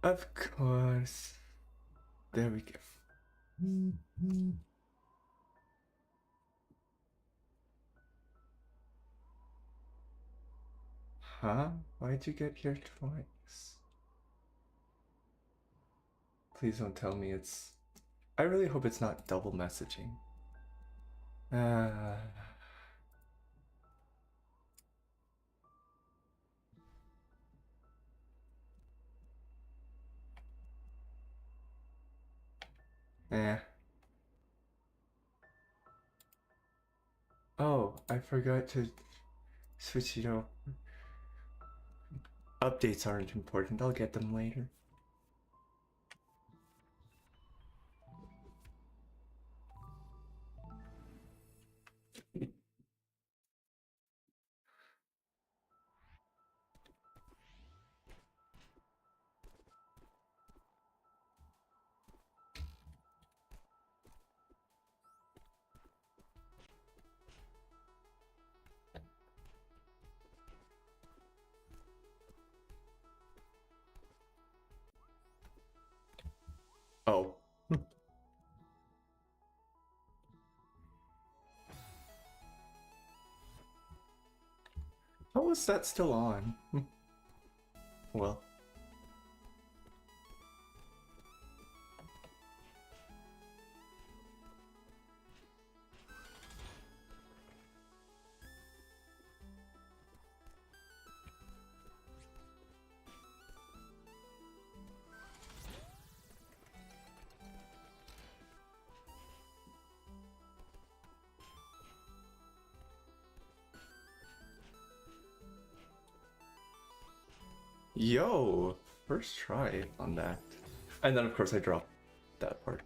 Of course. There we go. Huh? Why'd you get here twice? Please don't tell me it's... I really hope it's not double messaging. Uh... Eh. Oh, I forgot to switch it over. Updates aren't important, I'll get them later. Oh. How was that still on? Well. Yo! First try on that. And then of course I dropped that part.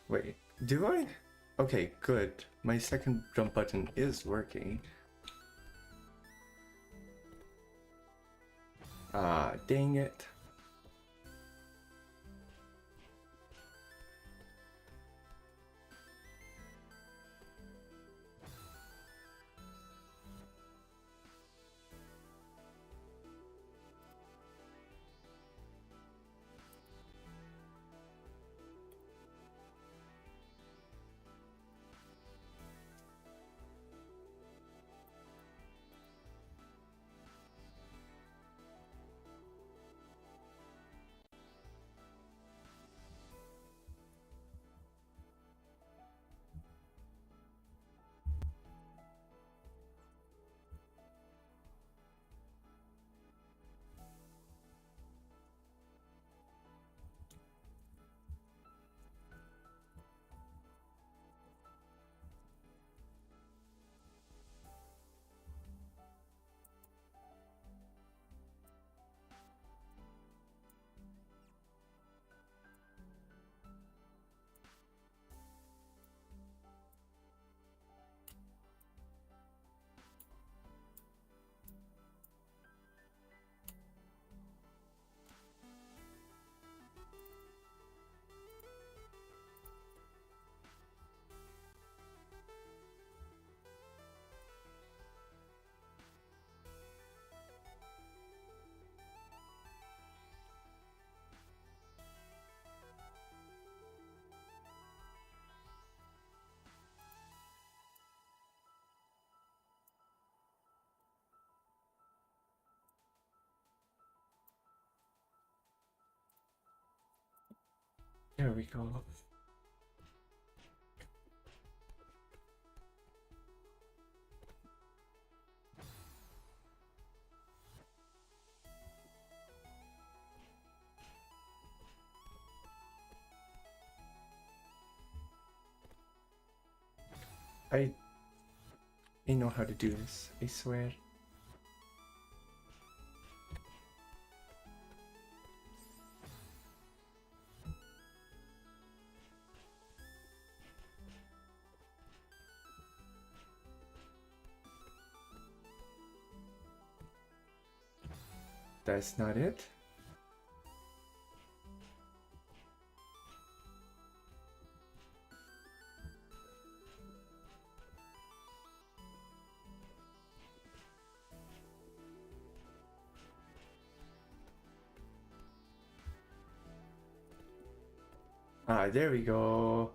Wait, do I? Okay, good. My second jump button is working. Ah, dang it. There we go. I I know how to do this, I swear. That's not it. Ah, there we go.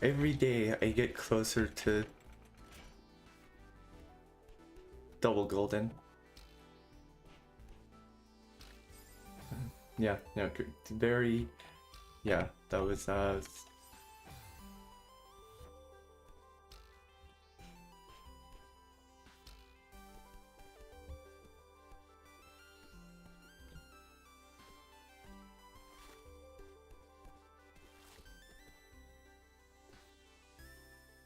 Every day I get closer to double golden. Yeah, no, very, yeah, that was,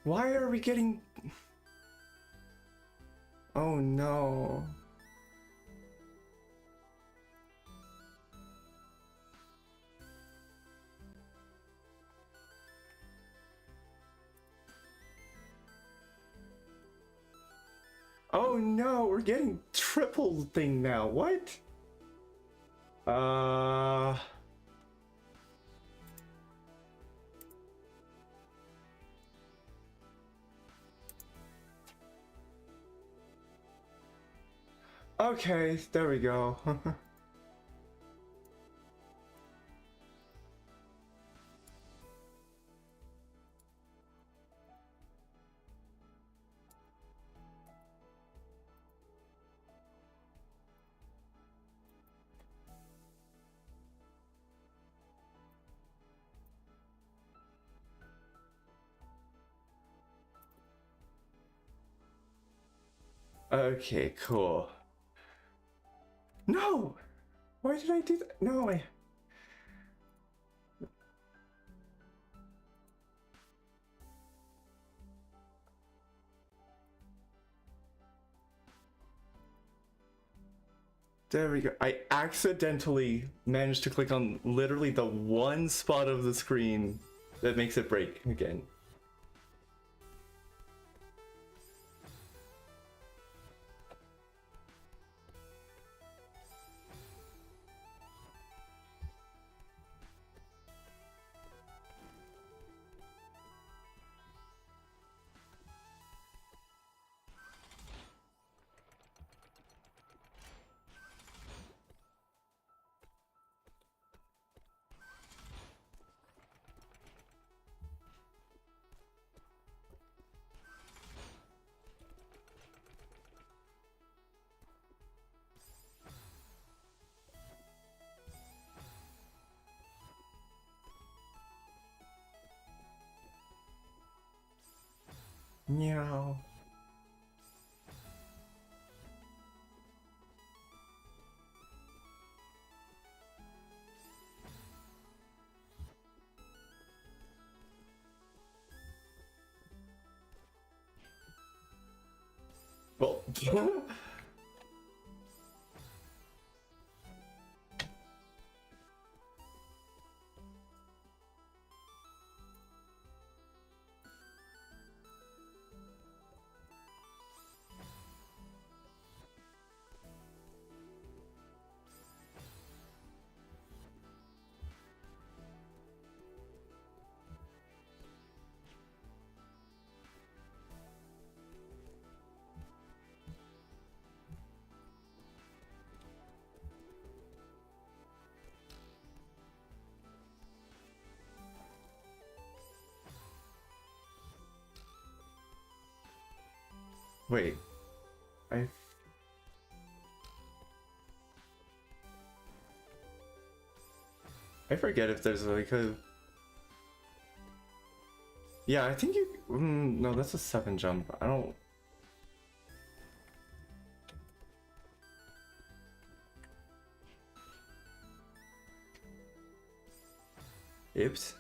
why are we getting... Oh no. Oh no, we're getting triple thing now. What? Okay, there we go. Okay, cool. No! Why did I do that? No, I... There we go. I accidentally managed to click on literally the one spot of the screen that makes it break again. Meow. Well, wait. I forget if there's like a... Yeah, I think you... no, that's a 7 jump. I don't... Oops.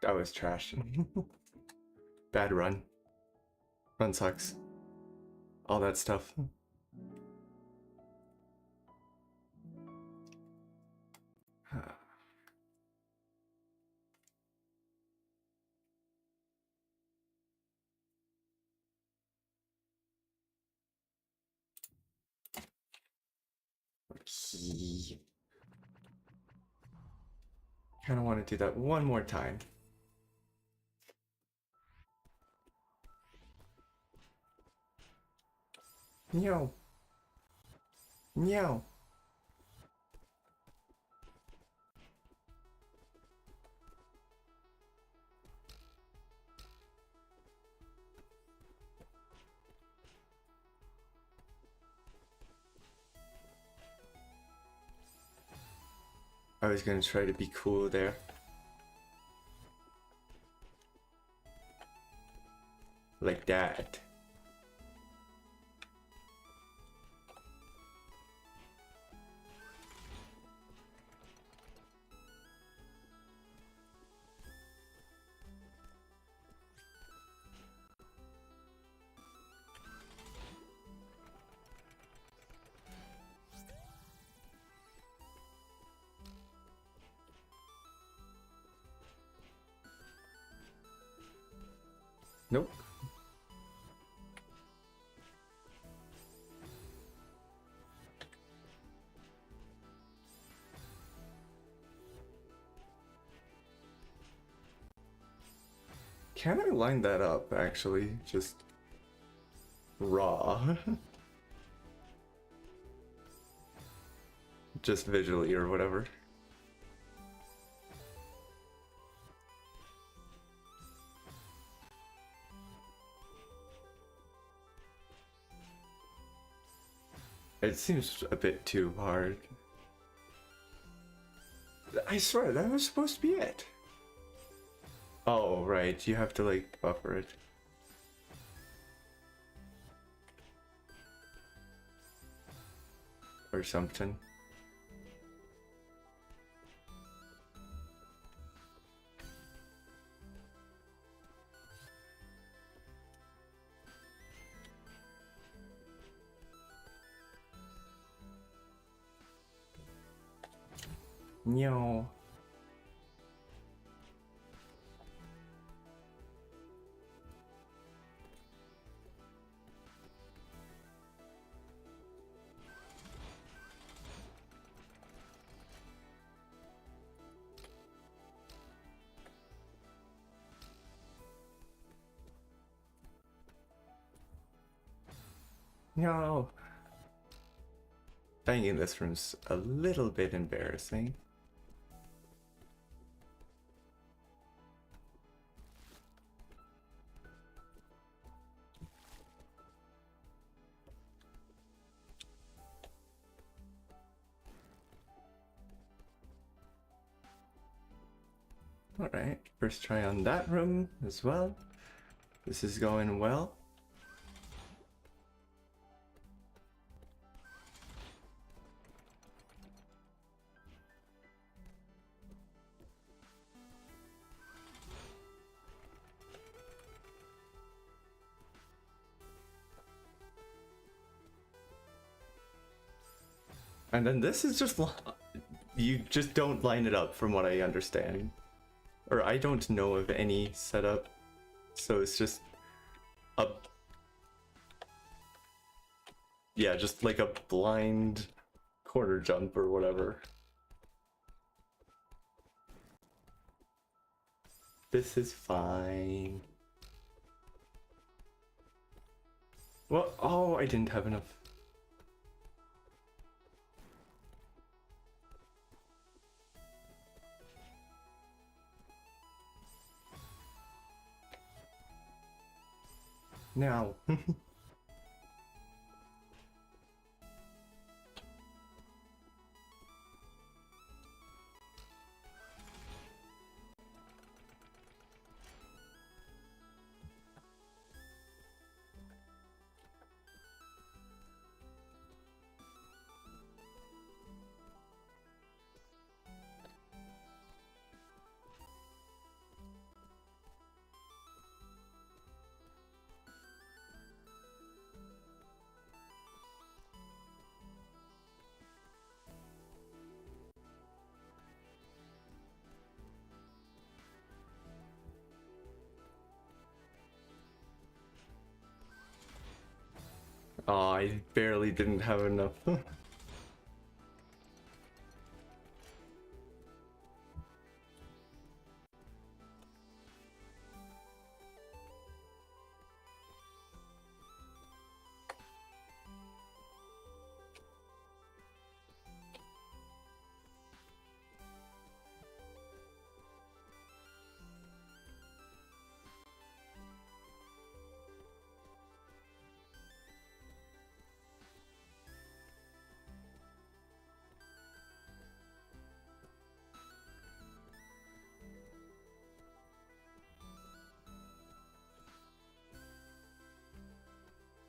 I was trash. Bad run. Run sucks. All that stuff. Okay. Kind of want to do that one more time. Meow. Meow. I was gonna try to be cool there. Like that. Nope. Can I line that up, actually? Just raw. Just visually or whatever. It seems a bit too hard. I swear, that was supposed to be it. Oh, right, you have to like buffer it. Or something. No. No. Dying in this room's a little bit embarrassing. Alright, first try on that room as well. This is going well. And then this is just... You just don't line it up from what I understand. Or I don't know of any setup. So it's just a... Yeah, just like a blind corner jump or whatever. This is fine. Well, oh, I didn't have enough. Now. Oh, I barely didn't have enough.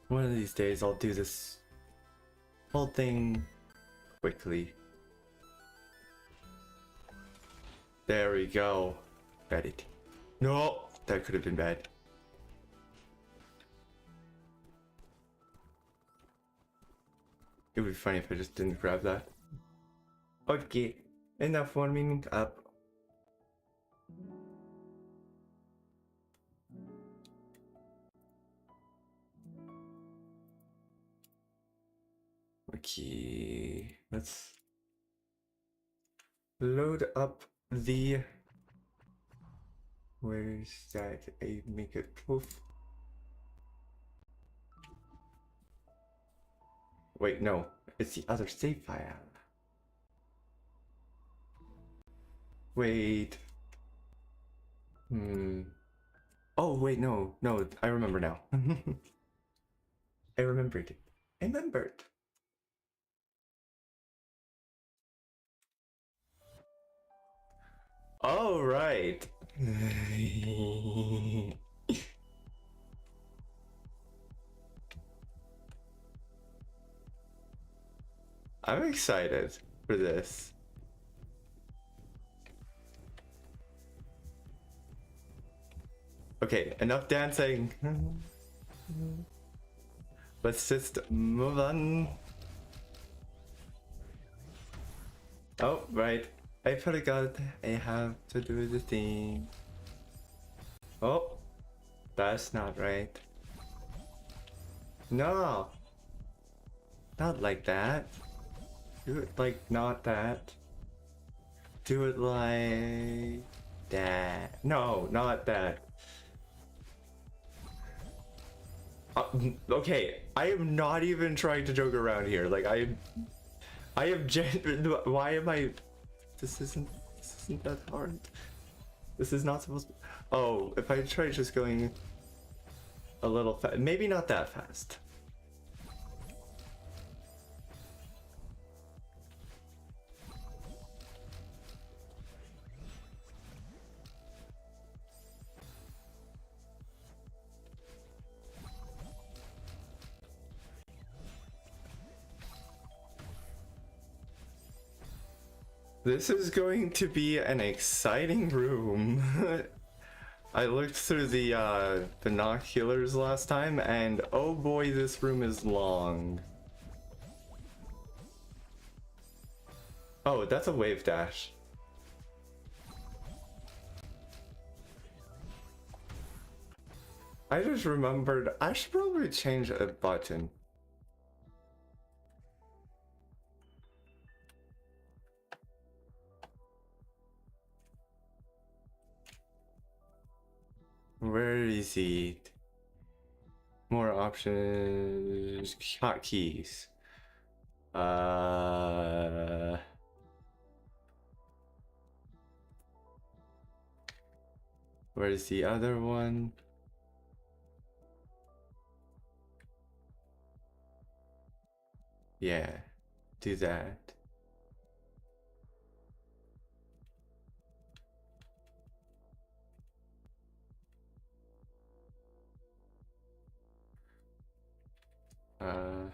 One of these days I'll do this whole thing quickly. There we go. Got it. No, that could have been bad. It would be funny if I just didn't grab that. Okay, enough warming up. Okay, let's load up the. Where's that? I make it poof. Wait, no, it's the other save file. Wait. Oh, wait, no, I remember now. I remembered. I remembered. All right. I'm excited for this. Okay, enough dancing. Let's just move on. Oh, right. I forgot I have to do the thing. Oh, that's not right. No, not like that. Do it like not that. Do it like that. No, not that. Okay, I am not even trying to joke around here. Like I am why am I? This isn't that hard. This is not supposed to. Oh, if I try just going a little fast, maybe not that fast. This is going to be an exciting room. I looked through the binoculars last time, and oh boy, this room is long. Oh, that's a wave dash. I just remembered I should probably change a button. Where is it? More options, hotkeys. Where's the other one? Yeah, do that. Uh,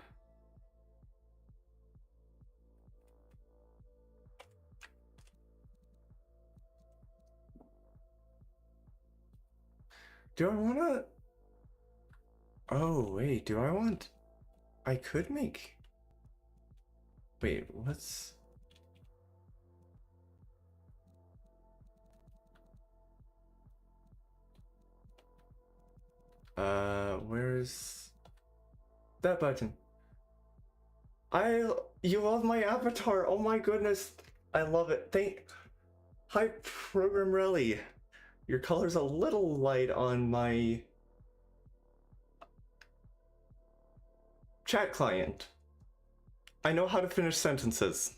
do I wanna? Oh wait, do I want? I could make. Wait, what's? Where's? That button. You love my avatar. Oh my goodness. I love it. Hi, Program Relly. Your color's a little light on my chat client. I know how to finish sentences.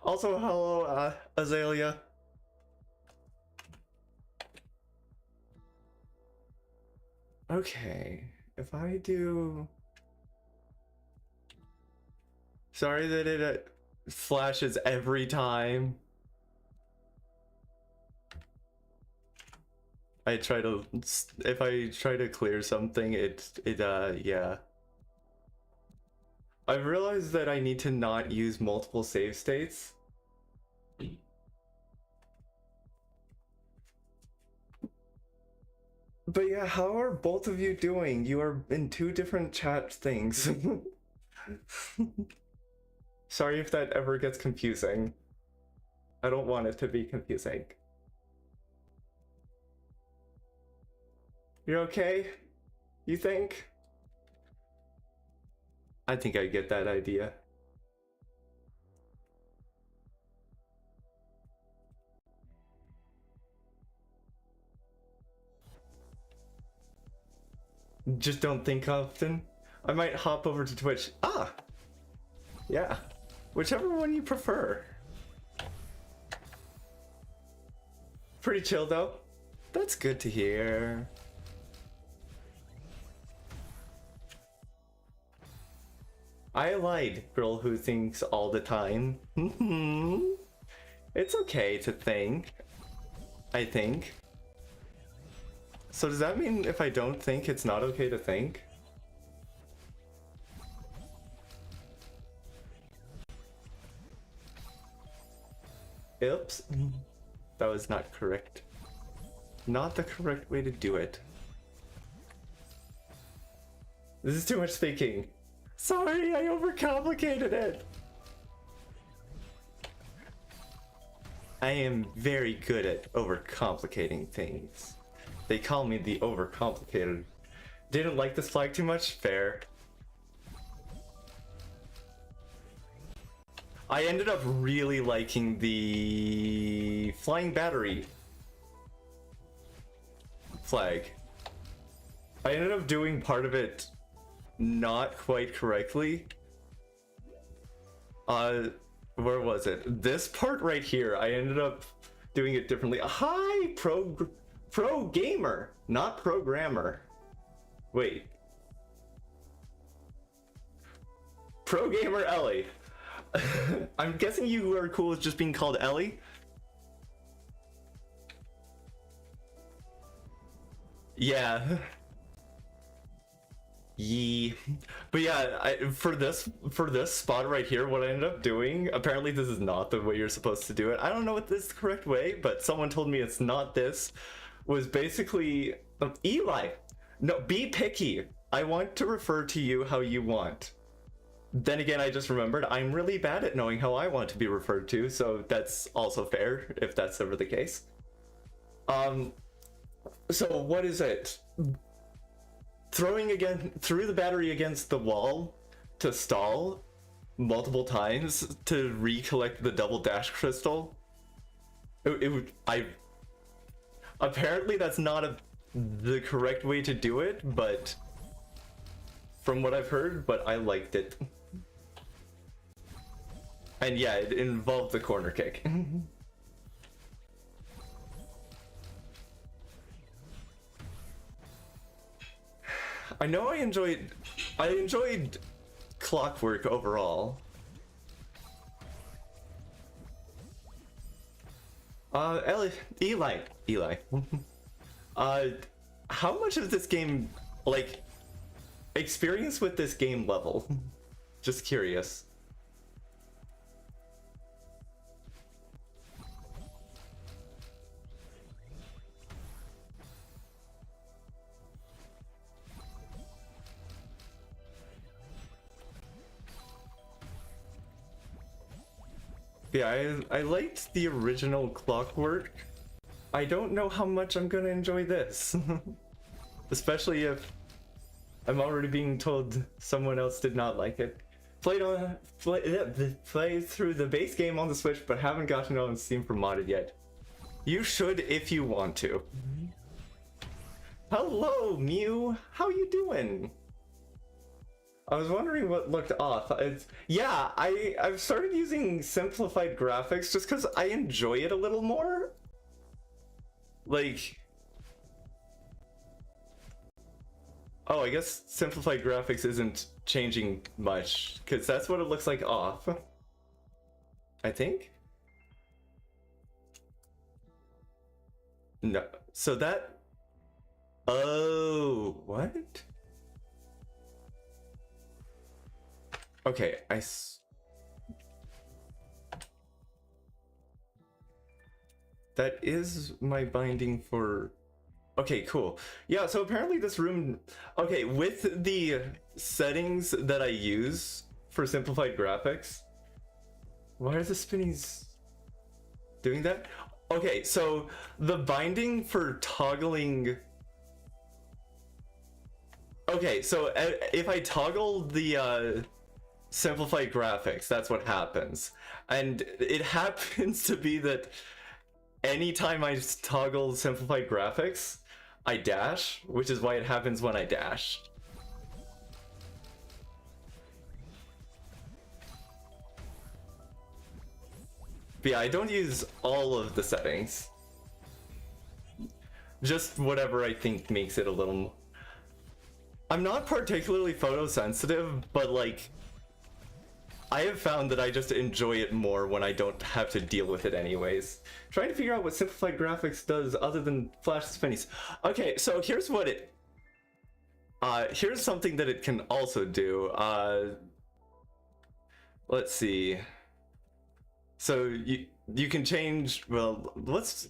Also, hello, Azalea. Okay, if I do... Sorry that it flashes every time. If I try to clear something, yeah. I've realized that I need to not use multiple save states. But yeah, how are both of you doing? You are in two different chat things. Sorry if that ever gets confusing. I don't want it to be confusing. You're okay? You think? I think I get that idea. Just don't think often. I might hop over to Twitch. Ah! Yeah. Whichever one you prefer. Pretty chill though. That's good to hear. I lied, girl who thinks all the time. It's okay to think. I think. So does that mean if I don't think, it's not okay to think? Oops. That was not correct. Not the correct way to do it. This is too much thinking. Sorry, I overcomplicated it. I am very good at overcomplicating things. They call me the overcomplicated. Didn't like this flag too much? Fair. I ended up really liking the flying battery flag. I ended up doing part of it not quite correctly. Where was it? This part right here, I ended up doing it differently. Hi, pro gamer, not programmer. Wait. Pro gamer Ellie. I'm guessing you are cool with just being called Ellie. Yeah. Yee. But yeah, for this spot right here, what I ended up doing, apparently this is not the way you're supposed to do it. I don't know what this is the correct way, but someone told me it's not this. Was basically, Eli, no, be picky. I want to refer to you how you want. Then again, I just remembered I'm really bad at knowing how I want to be referred to, so that's also fair if that's ever the case. So what is it? Through the battery against the wall to stall multiple times to recollect the double dash crystal. Apparently that's not the correct way to do it, but from what I've heard, but I liked it. And yeah, it involved the corner kick. I know I enjoyed Clockwork overall. Eli. How much of this game, like, experience with this game level? Just curious. Yeah, I liked the original Clockwork. I don't know how much I'm gonna enjoy this. Especially if I'm already being told someone else did not like it. Play through the base game on the Switch, but haven't gotten it on Steam for modded yet. You should if you want to. Hello, Mew. How you doing? I was wondering what looked off. Yeah, I've started using simplified graphics just because I enjoy it a little more. Like, oh, I guess simplified graphics isn't changing much because that's what it looks like off. I think. No, so that. Oh, what? Okay, that is my binding for... Okay, cool. Yeah, so apparently this room... Okay, with the settings that I use for simplified graphics... Why are the spinnies doing that? Okay, so the binding for toggling... Okay, so if I toggle the simplified graphics, that's what happens. And it happens to be that anytime I toggle simplified graphics, I dash, which is why it happens when I dash. But yeah, I don't use all of the settings. Just whatever I think makes it a little... I'm not particularly photosensitive, but like... I have found that I just enjoy it more when I don't have to deal with it anyways. Trying to figure out what simplified graphics does other than flash spinnies. Okay, so here's what it... here's something that it can also do. Let's see. So you can change... Well, let's...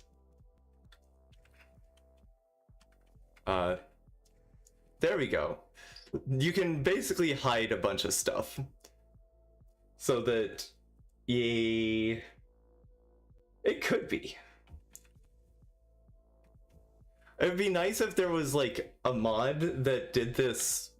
There we go. You can basically hide a bunch of stuff. So that, yeah, it could be. It would be nice if there was like a mod that did this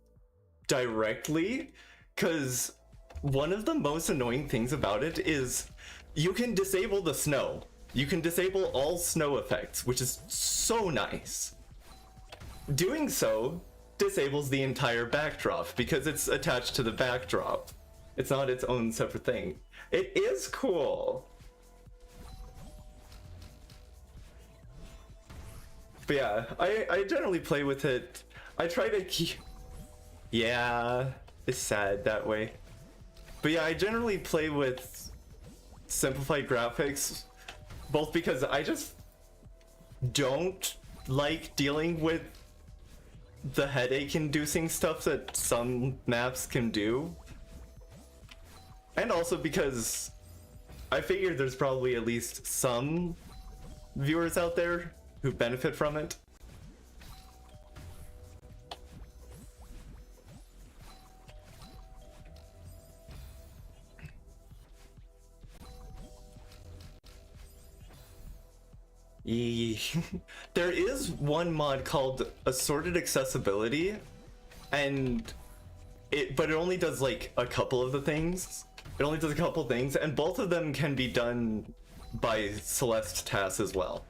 directly, because one of the most annoying things about it is you can disable the snow. You can disable all snow effects, which is so nice. Doing so disables the entire backdrop because it's attached to the backdrop. It's not its own separate thing. It is cool. But yeah, I generally play with it. I try to keep... Yeah, it's sad that way. But yeah, I generally play with simplified graphics, both because I just don't like dealing with the headache-inducing stuff that some maps can do. And also because I figured there's probably at least some viewers out there who benefit from it. There is one mod called Assorted Accessibility, and but it only does like a couple of the things. It only does a couple things, and both of them can be done by Celeste TAS as well.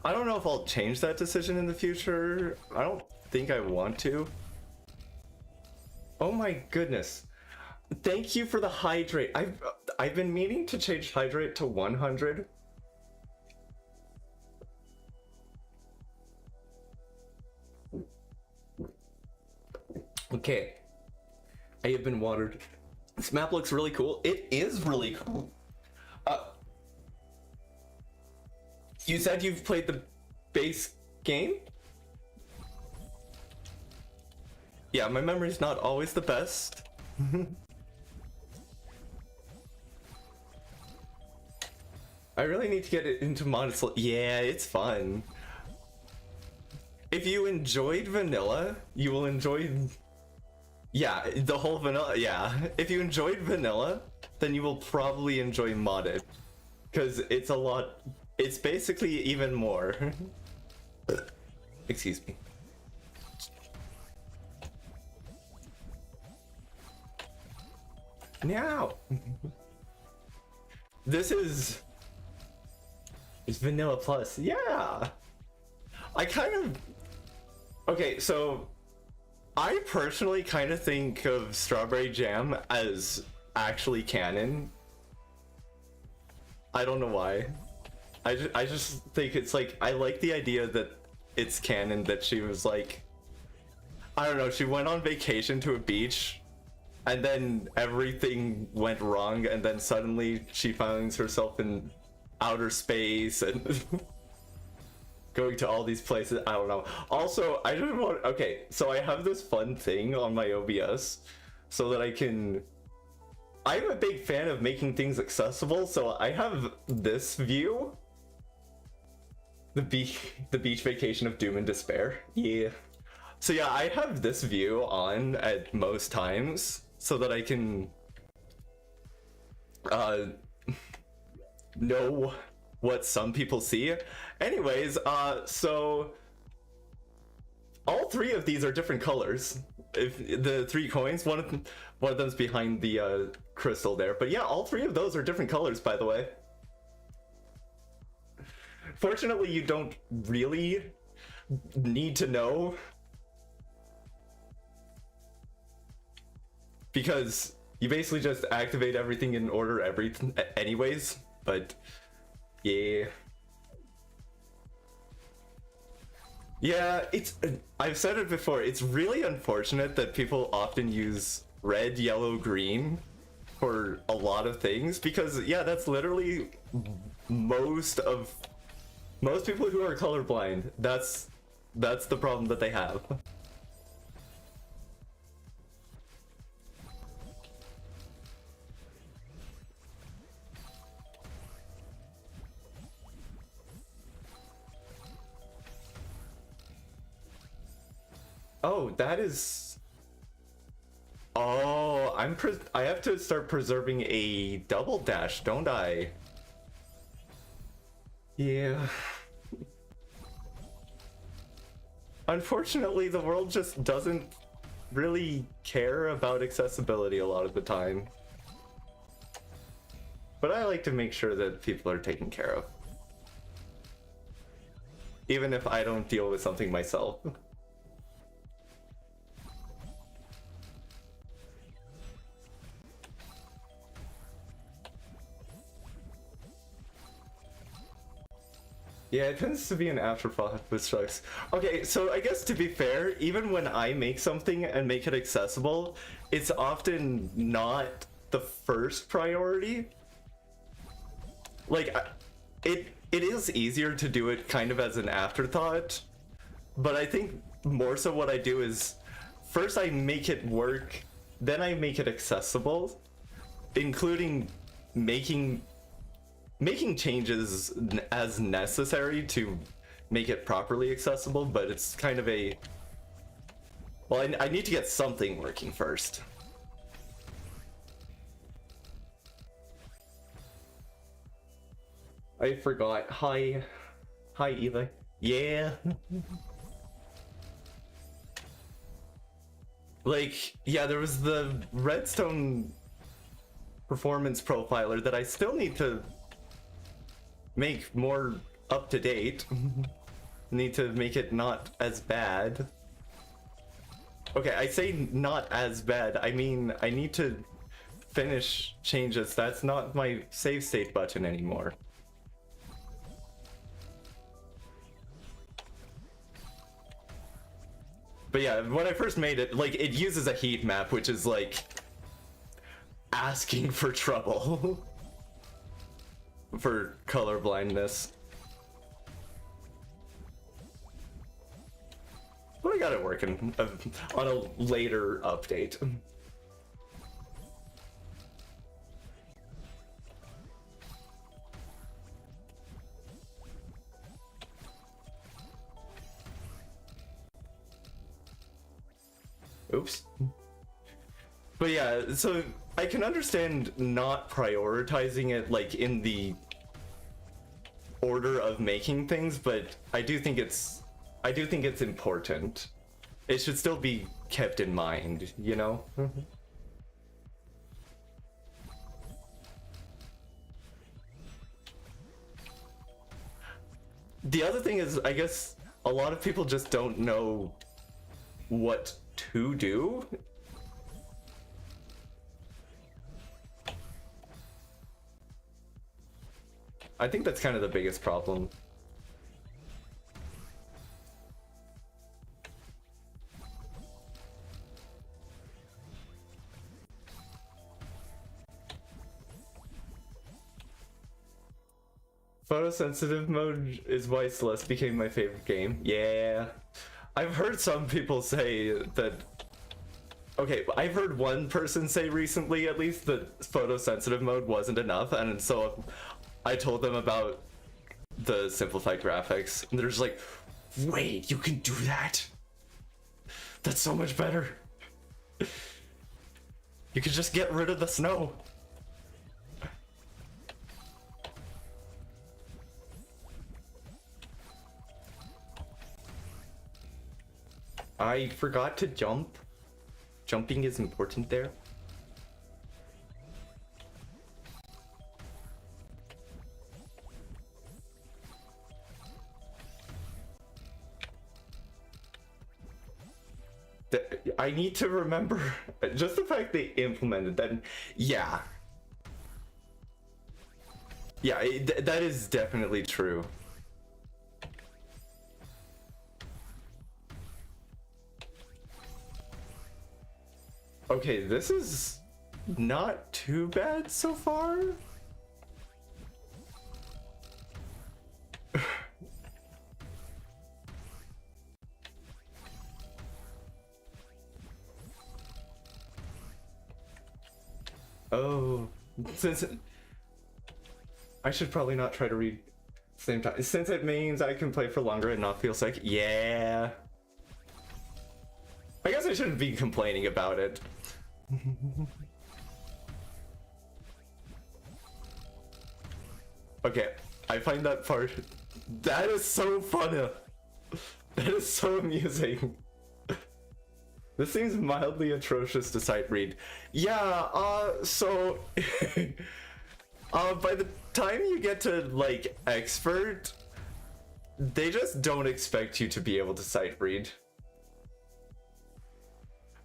I don't know if I'll change that decision in the future. I don't think I want to. Oh my goodness. Thank you for the hydrate. I've been meaning to change hydrate to 100. Okay, I have been watered. This map looks really cool. It is really cool. You said you've played the base game? Yeah, my memory's not always the best. I really need to get it into modded. Yeah, it's fun. If you enjoyed vanilla, you will enjoy Yeah, the whole vanilla, yeah. If you enjoyed vanilla, then you will probably enjoy modded. Because it's a lot, it's basically even more. Excuse me. Now, this is vanilla plus. Yeah, I kind of. Okay, so I personally kind of think of strawberry jam as actually canon. I don't know why. I just think it's like, I like the idea that it's canon that she was like, I don't know, she went on vacation to a beach and then everything went wrong and then suddenly she finds herself in outer space and going to all these places. I don't know. Also, I just want, okay, so I have this fun thing on my OBS so that I can, I'm a big fan of making things accessible, so I have this view. The beach vacation of doom and despair. Yeah. So yeah, I have this view on at most times so that I can know what some people see. Anyways, so all three of these are different colors. If the 3 coins, one of them's behind the crystal there. But yeah, all 3 of those are different colors, by the way. Fortunately, you don't really need to know, because you basically just activate everything in order anyways, but yeah. Yeah, I've said it before, it's really unfortunate that people often use red, yellow, green for a lot of things, because yeah, that's literally most people who are colorblind. That's the problem that they have. Oh, that is. Oh, I have to start preserving a double dash, don't I? Yeah. Unfortunately, the world just doesn't really care about accessibility a lot of the time. But I like to make sure that people are taken care of. Even if I don't deal with something myself. Yeah, it tends to be an afterthought, which sucks. Okay, so I guess to be fair, even when I make something and make it accessible, it's often not the first priority. Like, it is easier to do it kind of as an afterthought, but I think more so what I do is, first I make it work, then I make it accessible, including making changes as necessary to make it properly accessible, but it's kind of a, well, I need to get something working first. I forgot. Hi Eli. Yeah. Like, yeah, there was the redstone performance profiler that I still need to make more up to date. Need to make it not as bad. Okay, I say not as bad, I mean I need to finish changes. That's not my save state button anymore. But yeah, when I first made it, like, it uses a heat map, which is like asking for trouble. For color blindness. But I got it working on a later update. Oops. But yeah, so I can understand not prioritizing it like in the order of making things, but I do think it's important. It should still be kept in mind, you know? The other thing is, I guess a lot of people just don't know what to do. I think that's kind of the biggest problem. Photosensitive mode is why Celeste became my favorite game. Yeah. I've heard some people say that... Okay, I've heard one person say recently, at least, that photosensitive mode wasn't enough, and so I told them about the simplified graphics, and they're just like, wait, you can do that? That's so much better. You could just get rid of the snow. I forgot to jump. Jumping is important there. I need to remember just the fact they implemented that. Yeah. Yeah, that is definitely true. Okay, this is not too bad so far. Oh, since I should probably not try to read same time, since it means I can play for longer and not feel sick. Yeah, I guess I shouldn't be complaining about it. Okay, I find that part, that is so funny. That is so amusing. This seems mildly atrocious to sight read. Yeah, so by the time you get to like expert, they just don't expect you to be able to sight read.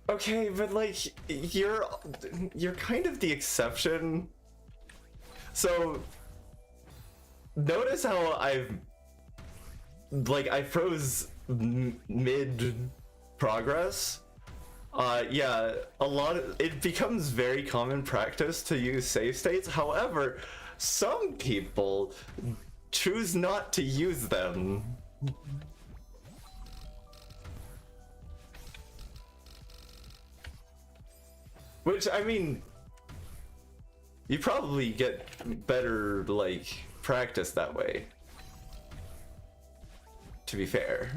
Okay, but like you're kind of the exception. So notice how I froze mid progress. Yeah, it becomes very common practice to use save states. However, some people choose not to use them. Which, I mean, you probably get better, like, practice that way. To be fair.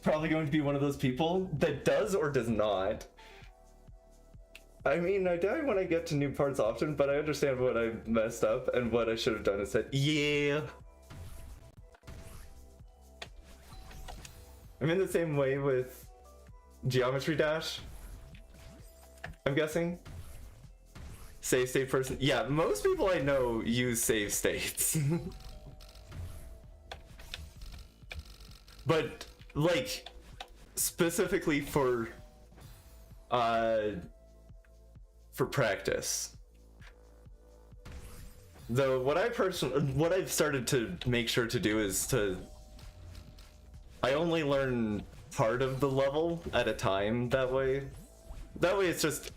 Probably going to be one of those people that does or does not. I mean, I die when I get to new parts often, but I understand what I messed up and what I should have done instead. Yeah. I'm in the same way with Geometry Dash, I'm guessing. Save state person. Yeah, most people I know use save states. But like specifically for practice. Though what I've started to make sure to do is I only learn part of the level at a time that way. That way it's just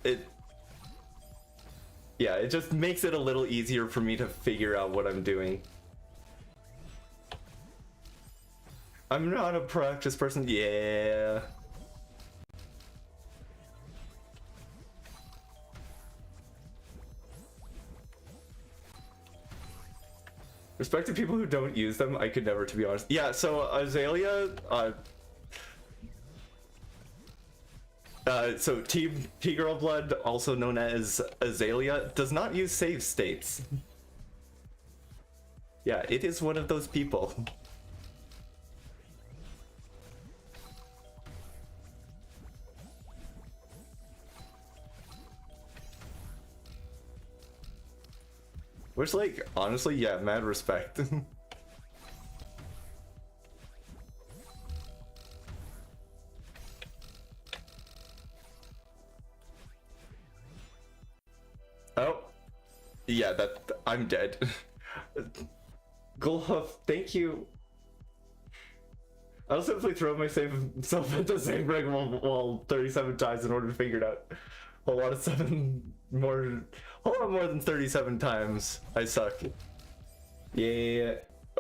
yeah, it just makes it a little easier for me to figure out what I'm doing. I'm not a practice person. Yeah. Respect to people who don't use them. I could never, to be honest. Yeah, so Azalea, so Team T-Girl Blood, also known as Azalea, does not use save states. Yeah, it is one of those people. Which, like, honestly, yeah, mad respect. Oh, yeah, I'm dead. Gulhuff, thank you. I'll simply throw myself at the same brick wall 37 times in order to figure it out. A lot of whole lot more than 37 times. I suck. Yeah,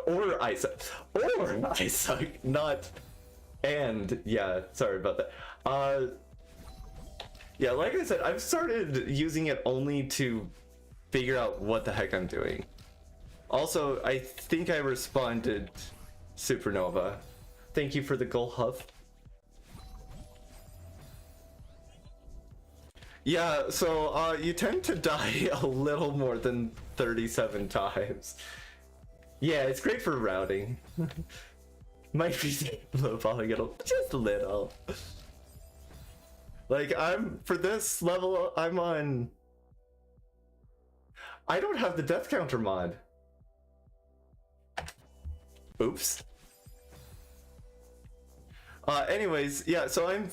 or I suck. Or I suck. Not. And yeah, sorry about that. Yeah, like I said, I've started using it only to figure out what the heck I'm doing. Also, I think I responded, Supernova. Thank you for the Gull Huff. Yeah, so you tend to die a little more than 37 times. Yeah, it's great for routing. Might be low polygonal, just a little. Like, for this level, I'm on... I don't have the death counter mod. Oops. Anyways, yeah, so I'm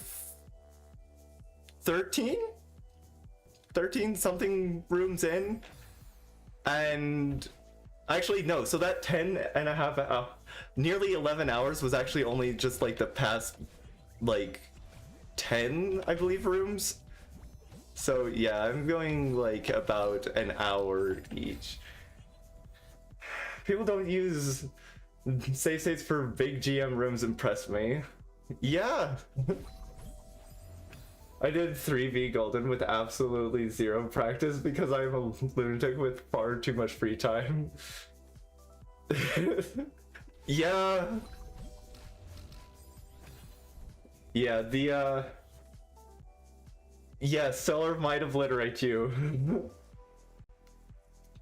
13 something rooms in, and actually no, so that 10 and a half nearly 11 hours was actually only just like the past like 10, I believe, rooms. So yeah, I'm going like about an hour each. People don't use save states for big GM rooms, impress me. Yeah. I did 3v Golden with absolutely zero practice because I'm a lunatic with far too much free time. Yeah. Yeah, yeah, Stellar might obliterate you.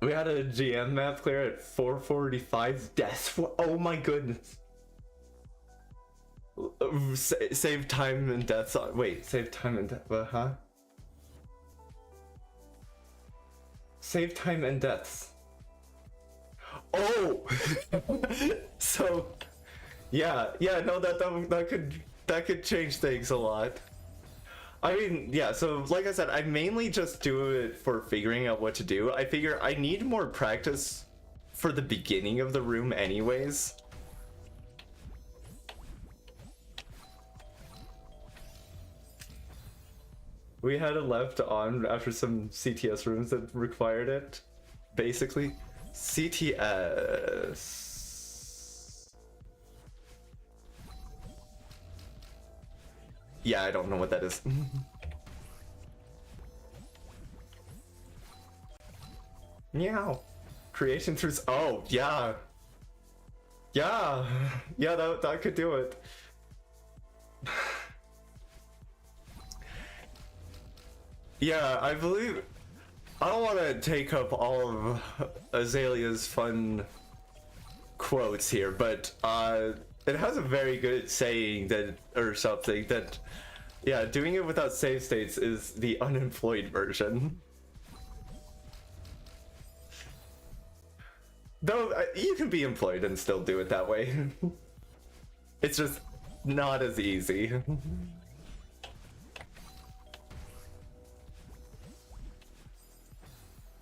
We had a GM map clear at 445 deaths. Oh my goodness. Save time and deaths. Wait, save time and death. Huh? Save time and deaths. Oh. So, yeah, no, that could change things a lot. I mean, yeah, so like I said, I mainly just do it for figuring out what to do. I figure I need more practice for the beginning of the room anyways. We had it left on after some CTS rooms that required it, basically. CTS... Yeah, I don't know what that is. Meow. Creation through... Oh, yeah. Yeah. Yeah, that could do it. Yeah, I believe... I don't want to take up all of Azalea's fun quotes here, but it has a very good saying that, or something, that, yeah, doing it without save states is the unemployed version. Though, you can be employed and still do it that way. It's just not as easy.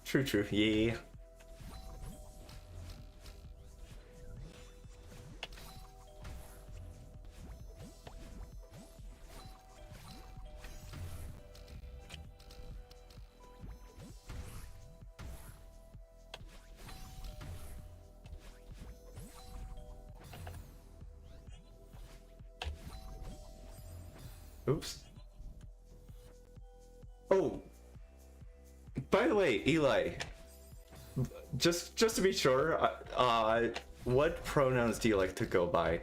True, yeah. Oops. Oh. By the way, Eli, just to be sure, what pronouns do you like to go by?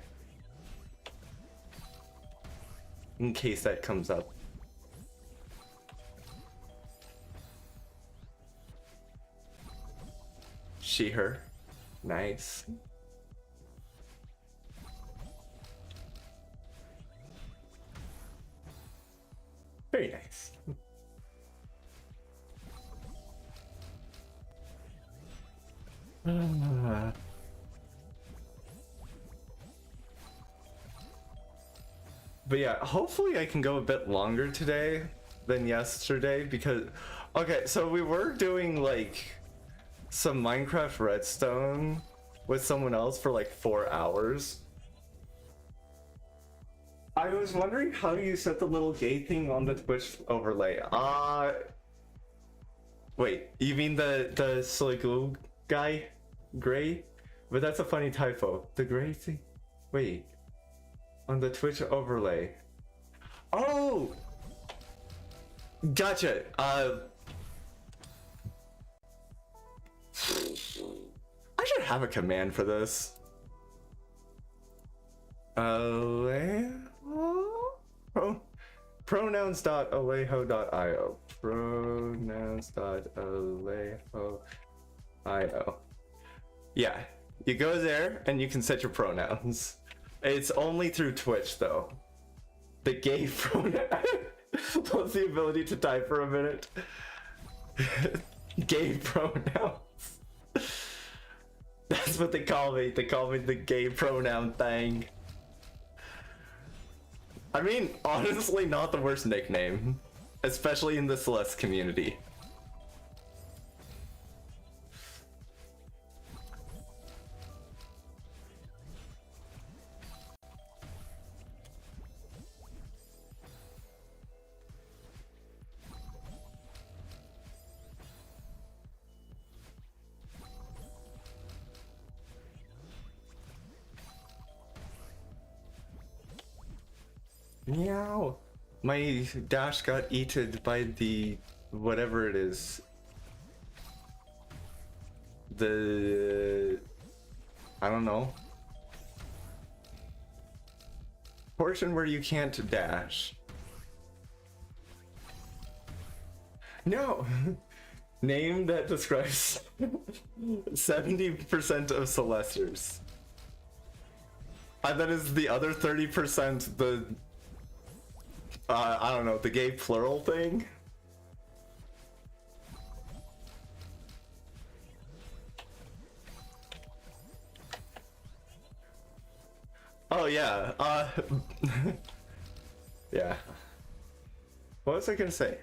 In case that comes up. She, her. Nice. Very nice. But yeah, hopefully I can go a bit longer today than yesterday because, okay, so we were doing like some Minecraft Redstone with someone else for like 4 hours. I was wondering, how do you set the little gay thing on the Twitch overlay? Wait, you mean the Sligo guy? Gray? But that's a funny typo. The gray thing? Wait. On the Twitch overlay. Oh! Gotcha! I should have a command for this. Pronouns.alejo.io. Pronouns.alejo.io. Yeah, you go there and you can set your pronouns. It's only through Twitch though. The gay pronoun. What's the ability to type for a minute? Gay pronouns. That's what they call me. They call me the gay pronoun thing. I mean, honestly, not the worst nickname. Especially in the Celeste community. Meow. My dash got eaten by the whatever it is. The I don't know. Portion where you can't dash. No. Name that describes 70% of Celesters. And that is the other 30% the I don't know, the gay plural thing? Oh yeah, yeah. What was I gonna say?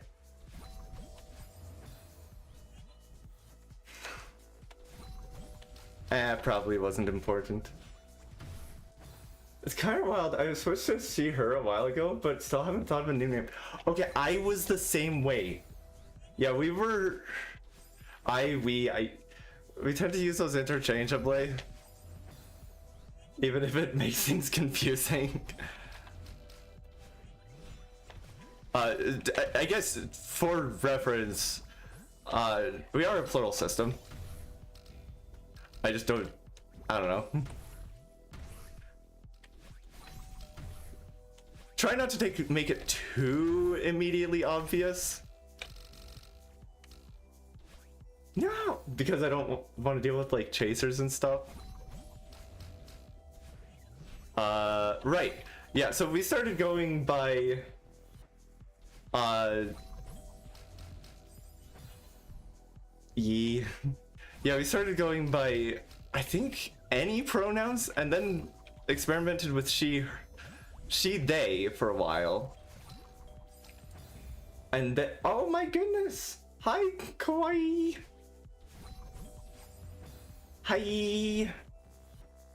Probably wasn't important. It's kind of wild. I was supposed to see her a while ago, but still haven't thought of a new name. Okay, I was the same way. Yeah, we were... we tend to use those interchangeably. Even if it makes things confusing. I guess, for reference, we are a plural system. I just don't... I don't know. Try not to make it too immediately obvious. No, because I don't want to deal with like chasers and stuff. Right. Yeah, so we started going by yeah, we started going by I think any pronouns and then experimented with she, they for a while. And then, oh my goodness! Hi, Kawaii! Hi!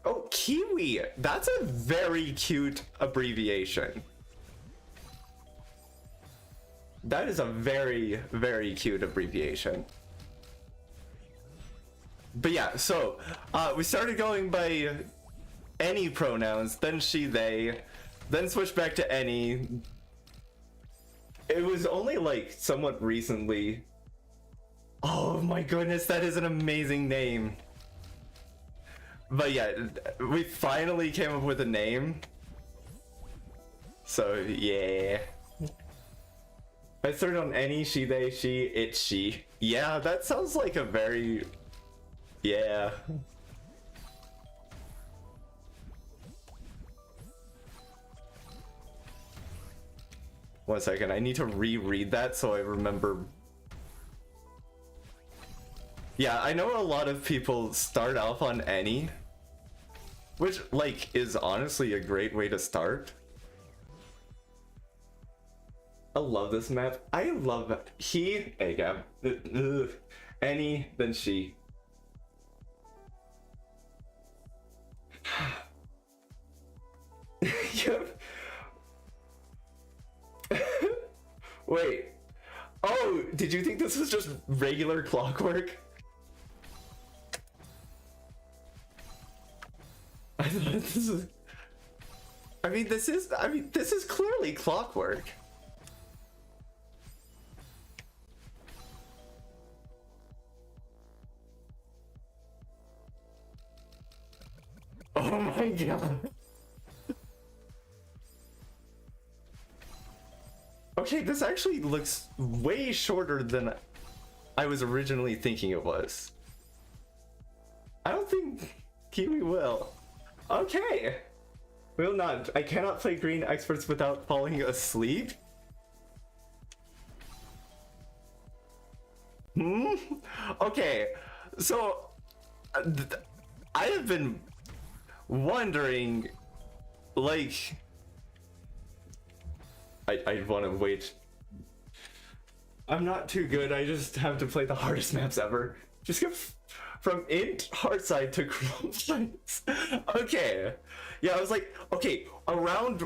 Oh, Kiwi! That's a very cute abbreviation. That is a very, very cute abbreviation. But yeah, so, we started going by any pronouns, then she, they, then switched back to any. It was only like somewhat recently Oh my goodness, that is an amazing name. But yeah, we finally came up with a name. So yeah. I started on any, she, they, she, it, she. Yeah, that sounds like a very... Yeah. One second, I need to reread that so I remember. Yeah, I know a lot of people start off on any, which, like, is honestly a great way to start. I love this map. I love it. He, hey, Gab. Any, then she. Yep. Wait. Oh, did you think this was just regular clockwork? I thought this is... I mean, this is clearly clockwork. Oh my god. Okay, this actually looks way shorter than I was originally thinking it was. I don't think Kiwi will. Okay. Will not. I cannot play green experts without falling asleep. Okay, so I have been wondering, like, I want to wait. I'm not too good. I just have to play the hardest maps ever. Just go from int Heartside to Crumbs. Okay. Yeah, I was like, okay, around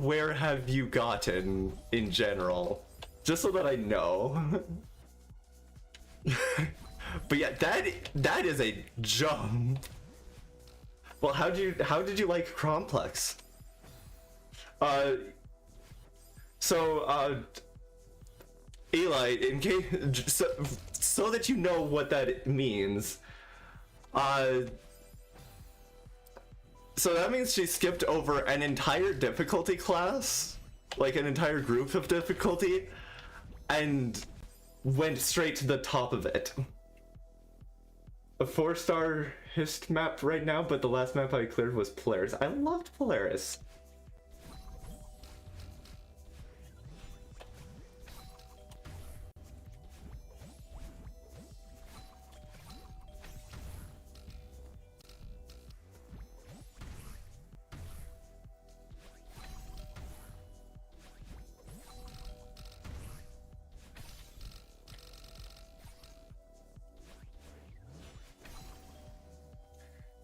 where have you gotten in general? Just so that I know. But yeah, that is a jump. Well, how did you like Complex? Eli, in case so that you know what that means, so that means she skipped over an entire difficulty class, like an entire group of difficulty, and went straight to the top of it. A 4-star hist map right now, but the last map I cleared was Polaris. I loved Polaris.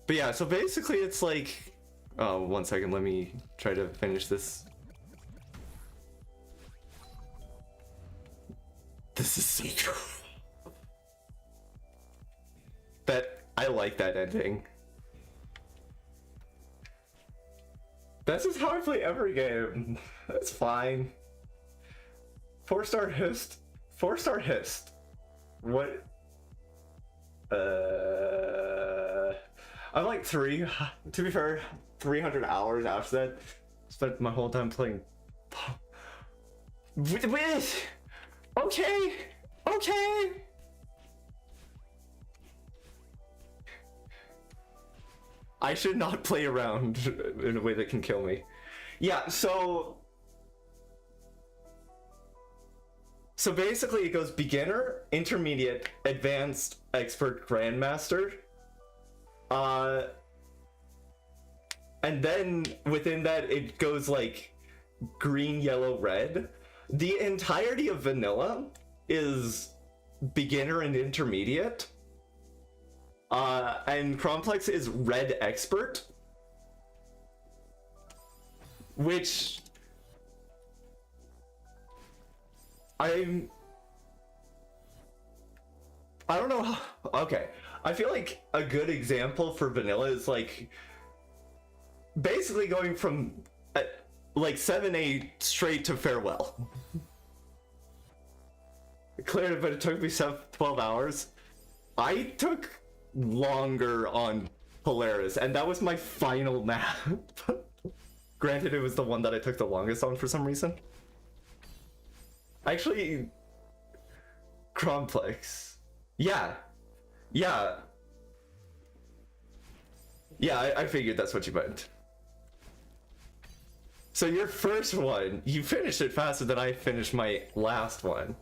But yeah, so basically it's like, oh, 1 second, let me try to finish this. This is so cool. I like that ending. This is how I play every game. That's fine. 4-star hist. 4-star hist. What? I'm like to be fair, 300 hours after that. Spent my whole time playing. Okay. I should not play around in a way that can kill me. Yeah, so basically it goes beginner, intermediate, advanced, expert, grandmaster. And then within that it goes like green, yellow, red. The entirety of vanilla is beginner and intermediate. And Complex is red expert, which I don't know how, okay. I feel like a good example for vanilla is like basically going from like 7A straight to farewell. cleared it, but it took me 12 hours. I took longer on Polaris, and that was my final map. Granted, it was the one that I took the longest on for some reason. Actually, complex. Yeah. Yeah. Yeah, I figured that's what you meant. So your first one, you finished it faster than I finished my last one.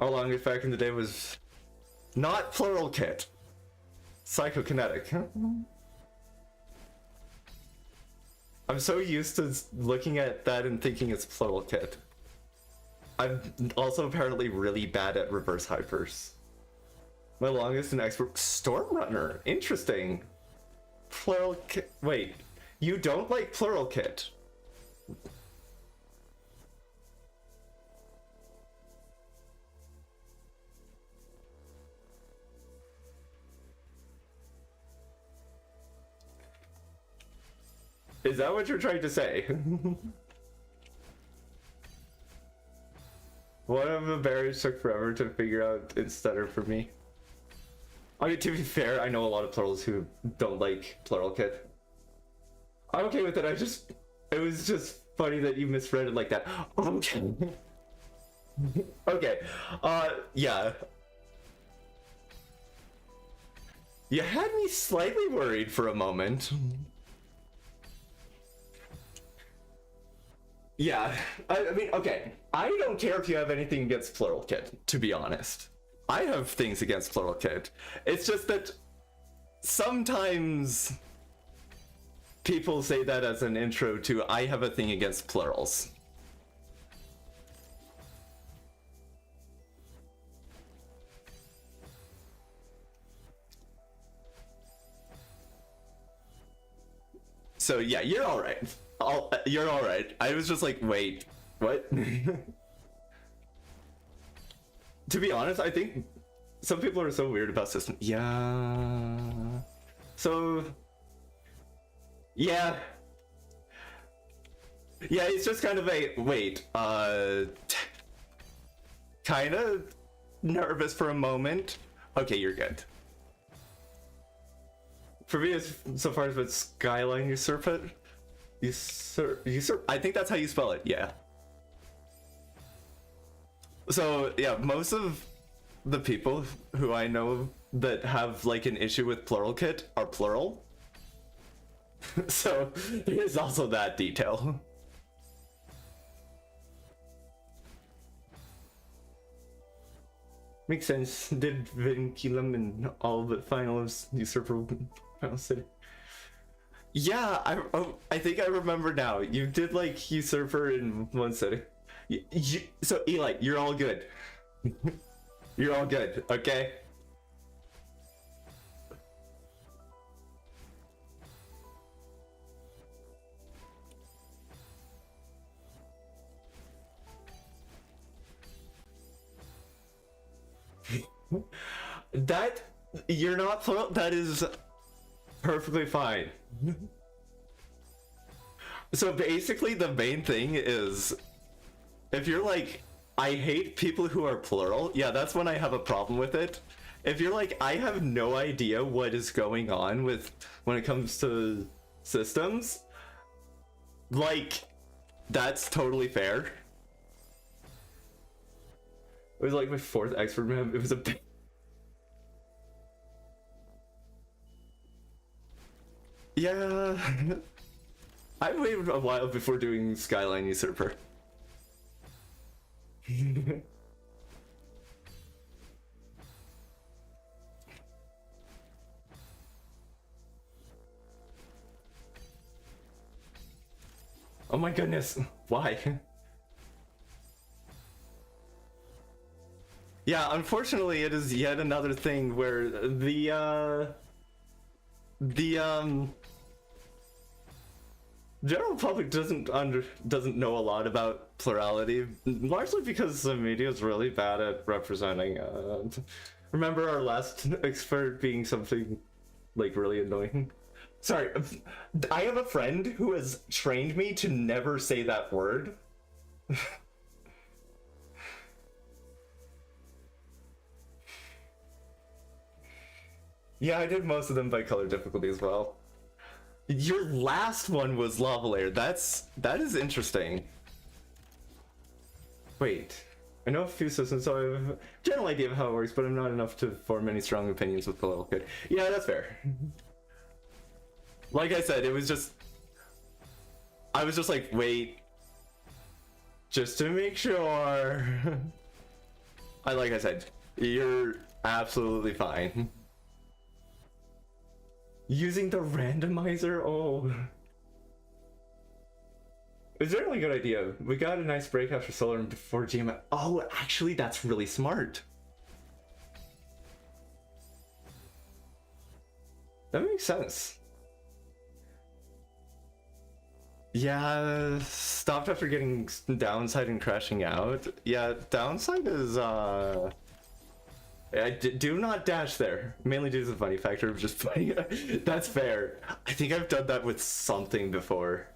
Our longest back in the day was not plural kit. Psychokinetic. I'm so used to looking at that and thinking it's plural kit. I'm also apparently really bad at reverse hypers. My longest and expert Storm Runner. Interesting. Plural kit. Wait, you don't like plural kit? Is that what you're trying to say? One of the barriers took forever to figure out it's stutter for me. I mean, to be fair, I know a lot of plurals who don't like plural kit. I'm okay with it, it was just funny that you misread it like that. Okay. Okay, yeah. You had me slightly worried for a moment. Yeah, I mean, okay. I don't care if you have anything against plural kit, to be honest. I have things against plural kit. It's just that sometimes people say that as an intro to I have a thing against plurals. So yeah, you're all right. You're all right. I was just like, wait, what? To be honest, I think some people are so weird about system. Yeah. So. Yeah. Yeah, it's just kind of a wait. Kind of nervous for a moment. Okay, you're good. For me, it's so far as with Skyline Usurper. I think that's how you spell it, yeah. So, yeah, most of the people who I know that have, like, an issue with plural kit are plural. So, there's also that detail. Makes sense. Did Vinculum in all but finals Usurper Final City? Yeah, I think I remember now. You did like Usurper in one city. So Eli, you're all good. You're all good, okay? That you're not plural. That is perfectly fine. So basically the main thing is if you're like I hate people who are plural, yeah, that's when I have a problem with it. If you're like I have no idea what is going on with when it comes to systems, like that's totally fair. It was like my fourth expert map. It was a bit. Yeah. I waited a while before doing Skyline Usurper. Oh my goodness, why? Yeah, unfortunately it is yet another thing where the general public doesn't know a lot about plurality, largely because the media is really bad at representing. Remember our last expert being something like really annoying? Sorry, I have a friend who has trained me to never say that word. Yeah, I did most of them by color difficulty as well. Your last one was lava layer. That is interesting. Wait, I know a few systems, so I have a general idea of how it works, but I'm not enough to form any strong opinions with the level kit. Yeah, that's fair. Like I said, it was just... I was just like, wait. Just to make sure. Like I said, you're absolutely fine. Using the randomizer? Oh. It's a really good idea. We got a nice break after solar and before GM. Oh, actually, that's really smart. That makes sense. Yeah, stopped after getting downside and crashing out. Yeah, downside is do not dash there. Mainly due to the funny factor of just funny. That's fair. I think I've done that with something before.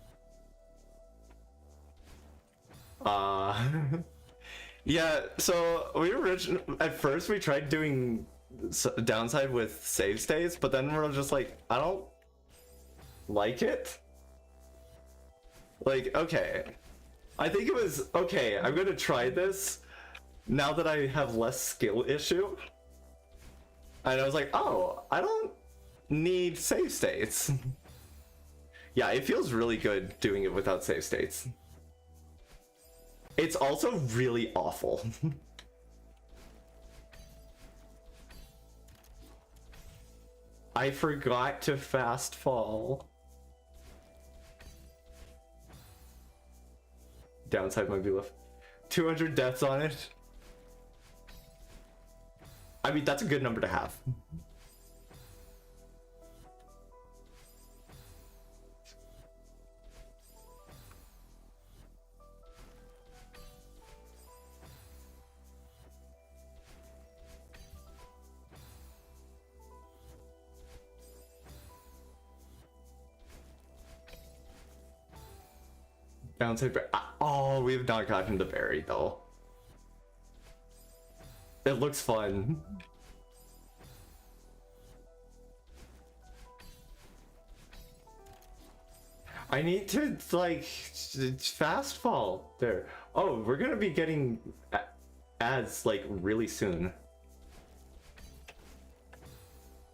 Yeah, so at first we tried doing downside with save states, but then we're just like, I don't like it. Like, okay, I think it was okay, I'm gonna try this now that I have less skill issue. And I was like, oh, I don't need save states. Yeah, it feels really good doing it without save states. It's also really awful. I forgot to fast fall. Downside might be left. 200 deaths on it. I mean, that's a good number to have. Downside berry. Oh, we have not gotten the berry though. It looks fun. I need to like fast fall there. Oh, we're gonna be getting ads like really soon.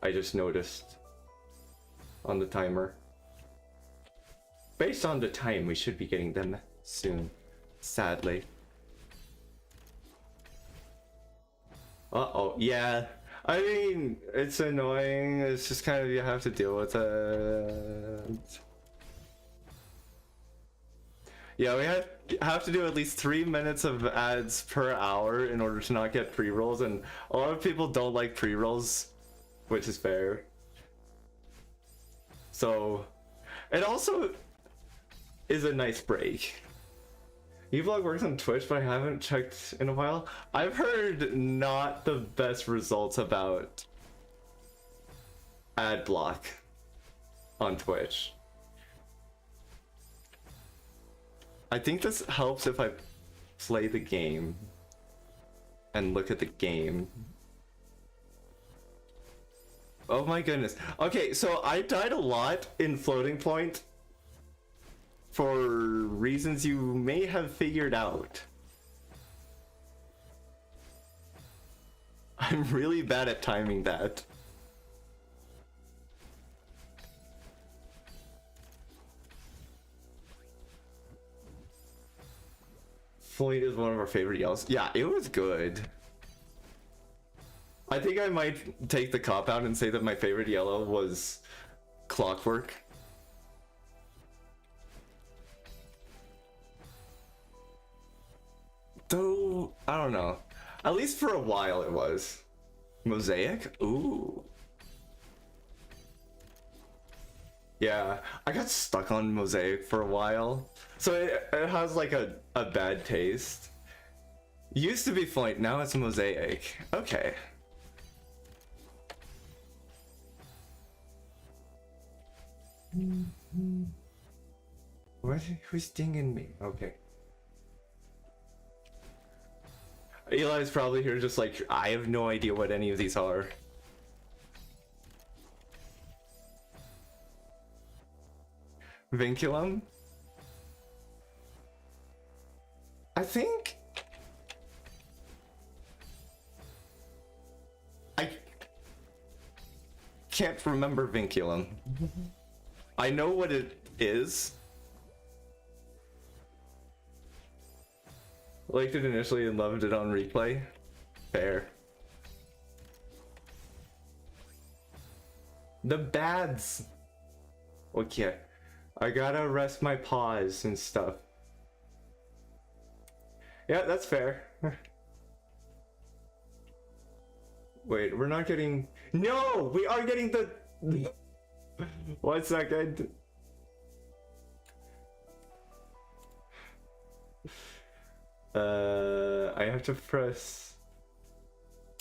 I just noticed on the timer. Based on the time, we should be getting them soon, sadly. Uh-oh, yeah. I mean, it's annoying. It's just kind of, you have to deal with it. Yeah, we have to do at least 3 minutes of ads per hour in order to not get pre-rolls, and a lot of people don't like pre-rolls, which is fair. So, it also is a nice break. Evlog works on Twitch, but I haven't checked in a while. I've heard not the best results about ad block on Twitch. I think this helps if I play the game and look at the game. Oh my goodness. Okay, so I died a lot in Floating Point for reasons you may have figured out. I'm really bad at timing that. Floyd is one of our favorite yells. Yeah, it was good. I think I might take the cop out and say that my favorite yellow was Clockwork. Though, I don't know. At least for a while it was. Mosaic? Ooh. Yeah, I got stuck on Mosaic for a while. So it has like a bad taste. Used to be Flight, now it's Mosaic. Okay. What? Who's dinging me? Okay. Eli's probably here just like, I have no idea what any of these are. Vinculum? I think... I can't remember Vinculum. I know what it is. Liked it initially and loved it on replay. Fair. The bads. Okay. I gotta rest my paws and stuff. Yeah, that's fair. Wait, we're not getting... No! We are getting the... 1 second. I have to press...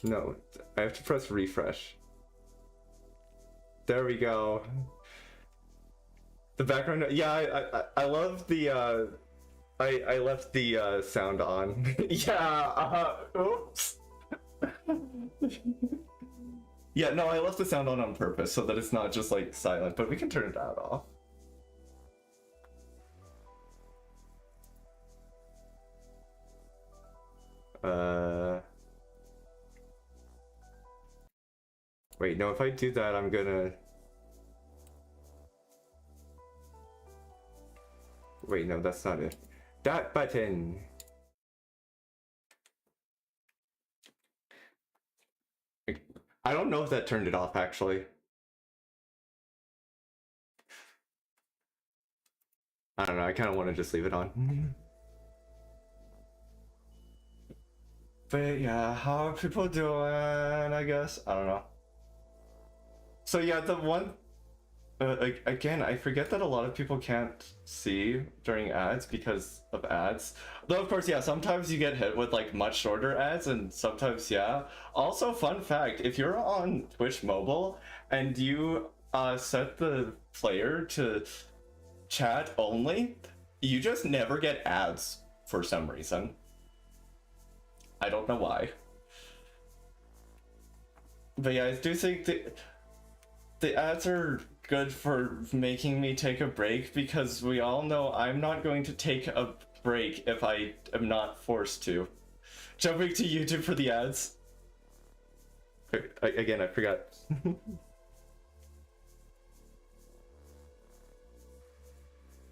No, I have to press refresh. There we go. The background... Yeah, I love the... I left the sound on. Yeah, oops. Yeah, no, I left the sound on purpose so that it's not just like silent, but we can turn it out off. Wait, no, if I do that, I'm gonna... Wait, no, that's not it. That button! I don't know if that turned it off, actually. I don't know, I kind of want to just leave it on. But yeah, how are people doing, I guess? I don't know. So yeah, the one... again, I forget that a lot of people can't see during ads because of ads. Though, of course, yeah, sometimes you get hit with, like, much shorter ads, and sometimes, yeah. Also, fun fact, if you're on Twitch Mobile, and you set the player to chat only, you just never get ads for some reason. I don't know why. But yeah, I do think the ads are good for making me take a break, because we all know I'm not going to take a break if I am not forced to. Jumping to YouTube for the ads. Again, I forgot.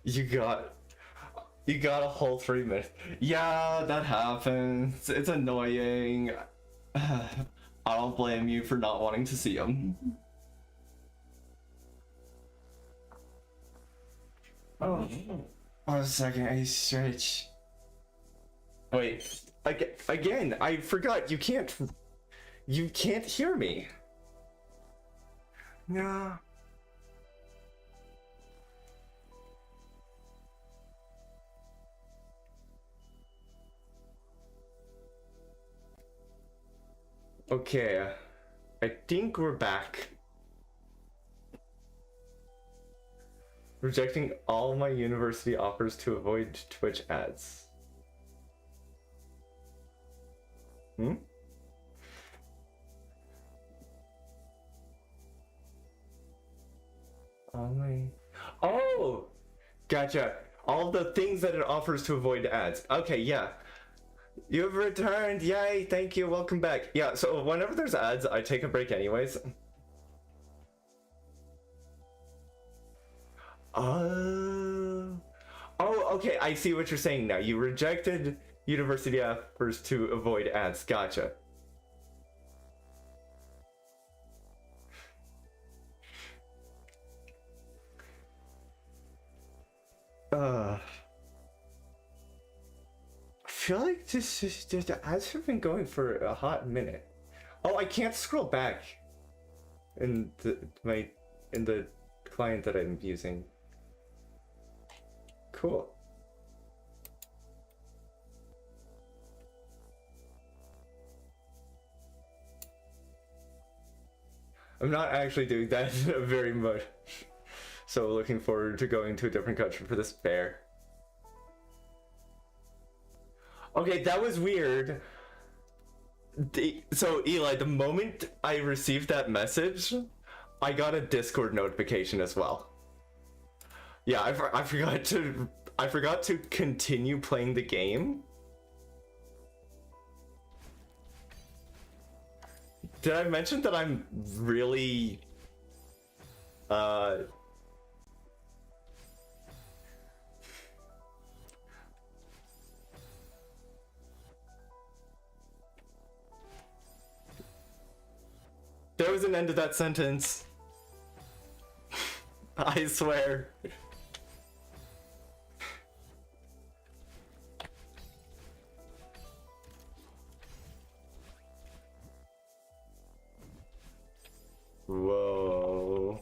You got a whole 3 minutes. Yeah, that happens. It's annoying. I don't blame you for not wanting to see them. Oh, 1 second, I stretch. Wait, again, I forgot, you can't hear me. No. Okay, I think we're back. Rejecting all my university offers to avoid Twitch ads. Hmm? Oh! Gotcha. All the things that it offers to avoid ads. Okay, yeah. You've returned! Yay! Thank you, welcome back. Yeah, so whenever there's ads, I take a break anyways. Oh, okay, I see what you're saying now. You rejected university offers to avoid ads. Gotcha. I feel like the ads have been going for a hot minute. Oh, I can't scroll back in the client that I'm using. Cool. I'm not actually doing that very much. So looking forward to going to a different country for this fair. Okay, that was weird. So Eli, the moment I received that message, I got a Discord notification as well. Yeah, I forgot to continue playing the game. Did I mention that I'm really there was an end to that sentence. I swear. Whoa.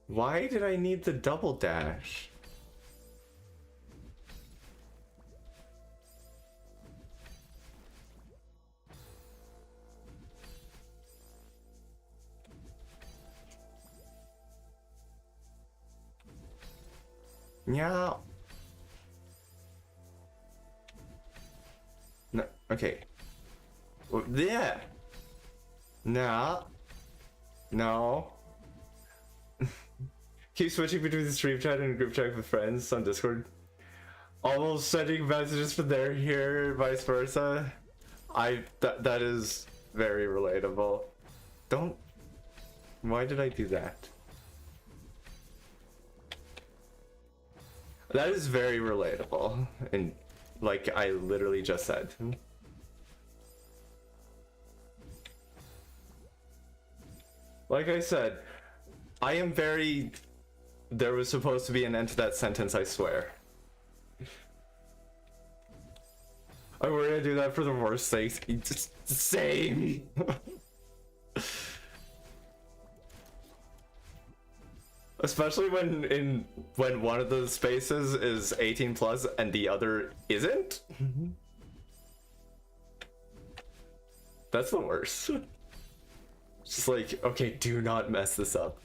Why did I need the double dash? Yeah. No, okay. Well, yeah. No. No. Keep switching between the stream chat and group chat with friends on Discord. Almost sending messages from there here, vice versa. That is very relatable. Don't. Why did I do that? That is very relatable, and like I literally just said. Like I said, I am very. There was supposed to be an end to that sentence, I swear. Oh, we're gonna do that for the worst sakes. Just same. Especially when one of the spaces is 18 plus and the other isn't. That's the worst. Just like, okay, do not mess this up.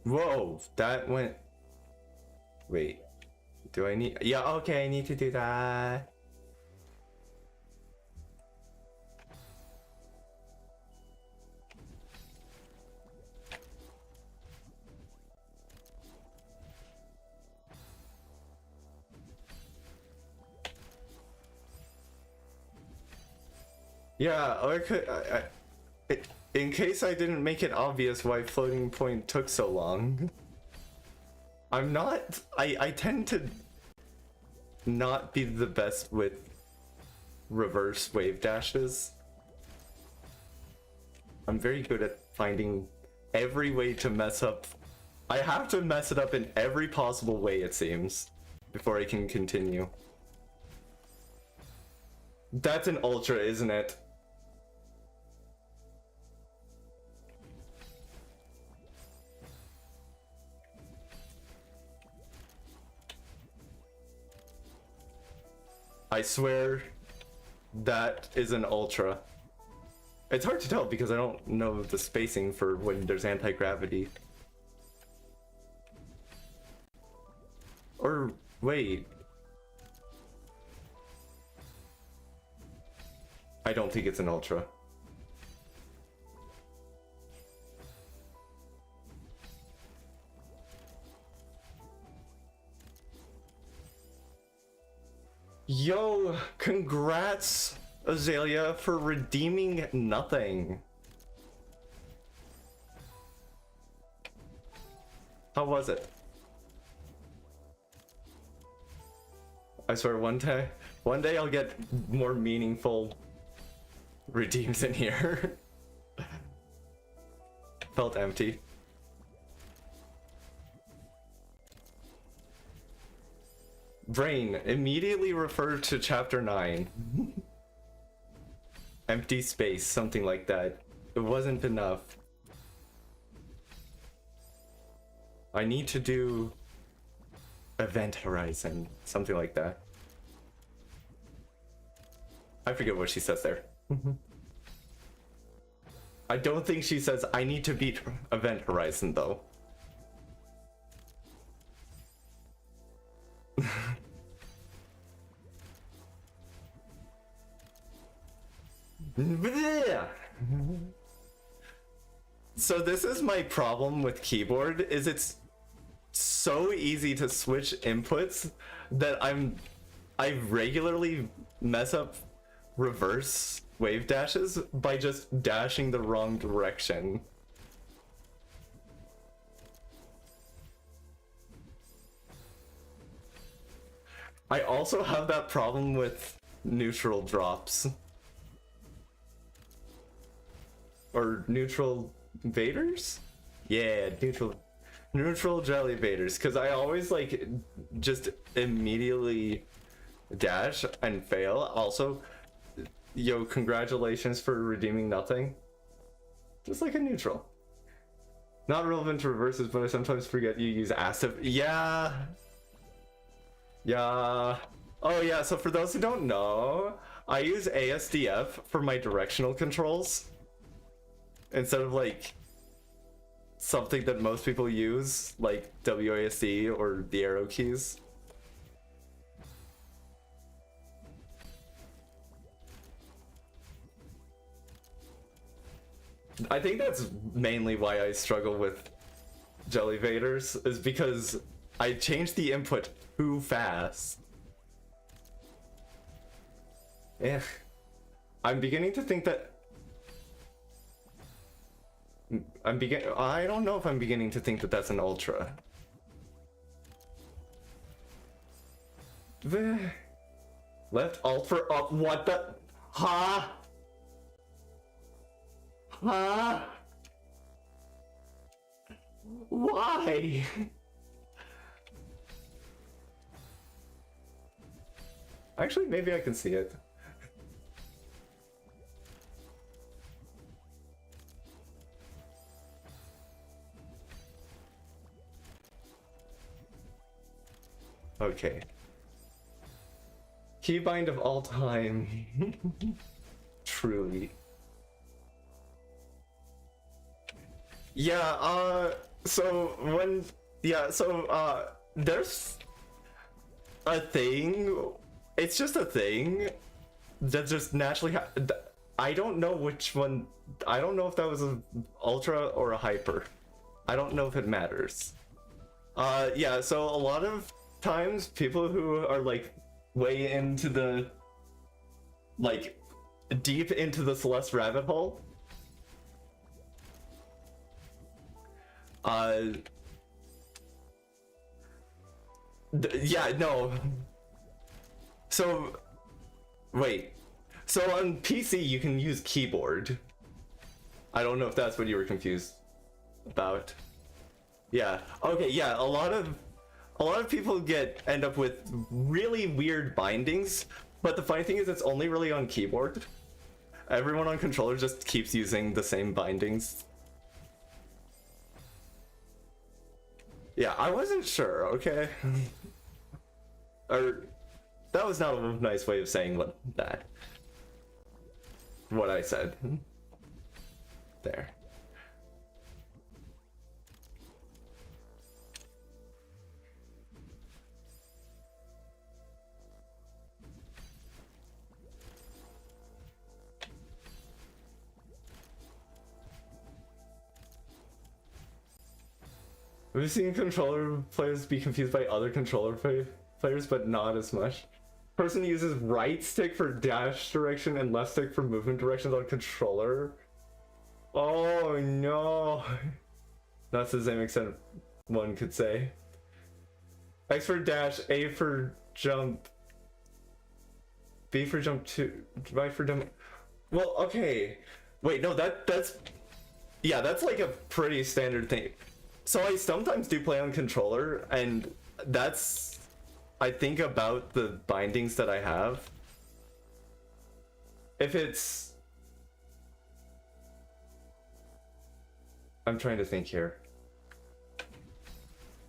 Whoa, that went. Wait, do I need? Yeah, okay, I need to do that. Yeah, or I could. In case I didn't make it obvious why floating point took so long. I'm not. I tend to not be the best with reverse wave dashes. I'm very good at finding every way to mess up. I have to mess it up in every possible way, it seems, before I can continue. That's an ultra, isn't it? I swear that is an ultra. It's hard to tell because I don't know the spacing for when there's anti-gravity. Or wait. I don't think it's an ultra. Yo, congrats, Azalea, for redeeming nothing. How was it? I swear one day I'll get more meaningful redeems in here. Felt empty. Brain, immediately refer to chapter 9. Empty space, something like that. It wasn't enough. I need to do Event Horizon, something like that. I forget what she says there. I don't think she says I need to beat Event Horizon though. So this is my problem with keyboard, is it's so easy to switch inputs that I regularly mess up reverse wave dashes by just dashing the wrong direction. I also have that problem with neutral drops. Or neutral vaders? Yeah, neutral jelly vaders, because I always like just immediately dash and fail. Also, yo, congratulations for redeeming nothing. Just like a neutral. Not relevant to reverses, but I sometimes forget you use acid. Yeah. Yeah. Oh yeah, so for those who don't know, I use ASDF for my directional controls. Instead of like something that most people use, like WASD or the arrow keys. I think that's mainly why I struggle with Jelly Vaders, is because I changed the input too fast. I'm beginning to think that I don't know if I'm beginning to think that that's an ultra. Left alt for up. What the? Huh? Huh? Why? Actually, maybe I can see it. Okay. Keybind of all time. Truly. Yeah, there's a thing, it's just a thing that just naturally I don't know which one, I don't know if that was an ultra or a hyper. I don't know if it matters. Yeah, so a lot of times people who are like way into the, like, deep into the Celeste rabbit hole, yeah, no. So, wait. So on PC you can use keyboard. I don't know if that's what you were confused about. Yeah. Okay, yeah, a lot of people end up with really weird bindings, but the funny thing is it's only really on keyboard. Everyone on controller just keeps using the same bindings. Yeah, I wasn't sure, okay? Or that was not a nice way of saying what I said. There. We've seen controller players be confused by other controller players, but not as much. Person uses right stick for dash direction and left stick for movement directions on controller. Oh no. Not to the same extent one could say. X for dash, A for jump, B for jump 2, Y for jump. Well, okay. Wait, no, that's yeah, that's like a pretty standard thing. So I sometimes do play on controller, and that's, I think, about the bindings that I have. If it's, I'm trying to think here.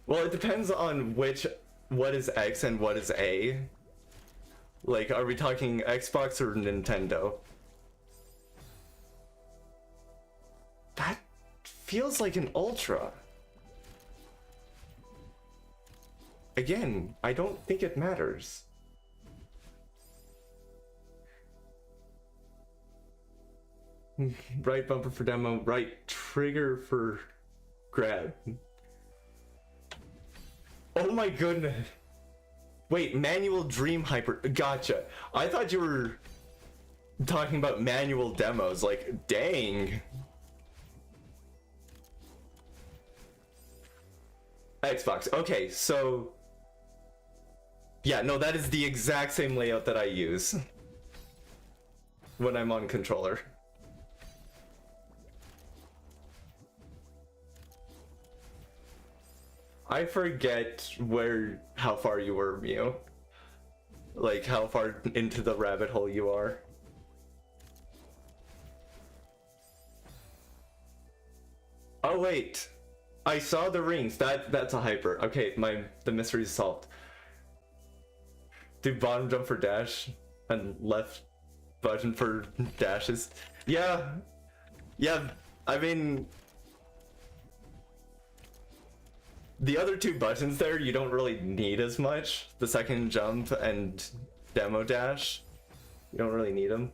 Well, it depends on what is X and what is A. Like, are we talking Xbox or Nintendo? feels like an ultra. Again, I don't think it matters. Right bumper for demo, right trigger for grab. Oh my goodness. Wait, manual dream hyper. Gotcha. I thought you were talking about manual demos. Like, dang. Xbox. Okay, so. Yeah, no, that is the exact same layout that I use when I'm on controller. I forget how far you were, Mew. Like, how far into the rabbit hole you are. Oh wait, I saw the rings. That's a hyper. Okay, the mystery is solved. Do bottom jump for dash and left button for dashes? Yeah, yeah. I mean, the other two buttons there, you don't really need as much. The second jump and demo dash, you don't really need them.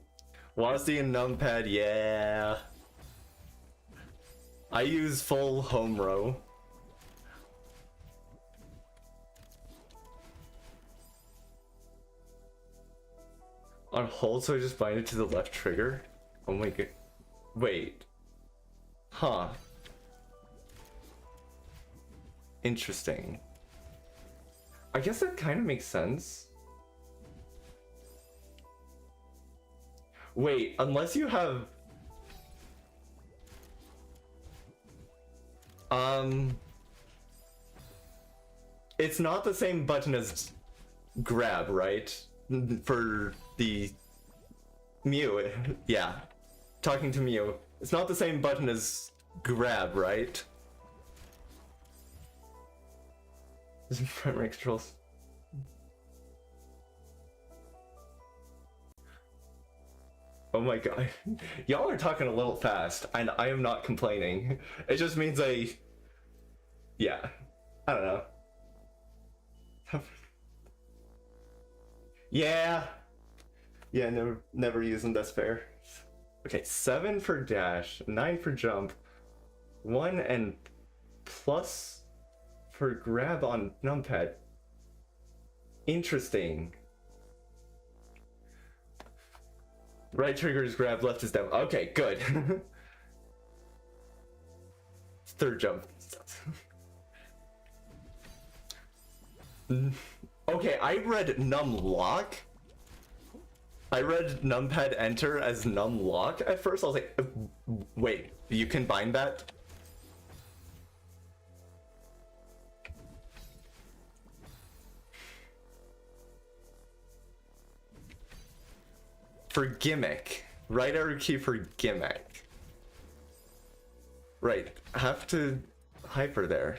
WASD and numpad, yeah. I use full home row. On hold, so I just bind it to the left trigger? Oh my god. Wait. Huh. Interesting. I guess that kind of makes sense. Wait, unless you have... It's not the same button as grab, right? For the Mew, yeah. Talking to Mew. It's not the same button as grab, right? Primary controls. Oh my god. Y'all are talking a little fast, and I am not complaining. It just means yeah. I don't know. Yeah. Yeah, never use them, that's fair. Okay, 7 for dash, 9 for jump, 1 and plus for grab on numpad. Interesting. Right trigger is grab, left is down. Okay, good. Third jump. Okay, I read num lock. I read numpad enter as num lock at first. I was like, wait, you can bind that? For gimmick. Right arrow key for gimmick. Right, have to hyper there.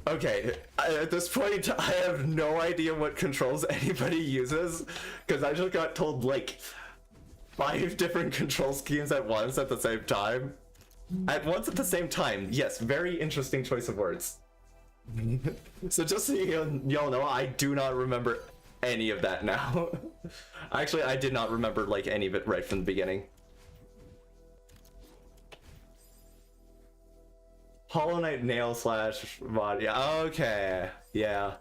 Okay, at this point, I have no idea what controls anybody uses, because I just got told like 5 different control schemes at once at the same time. At once at the same time, yes, very interesting choice of words. So just so y'all know, I do not remember any of that now. Actually, I did not remember like any of it right from the beginning. Hollow Knight nail slash body. Okay, yeah.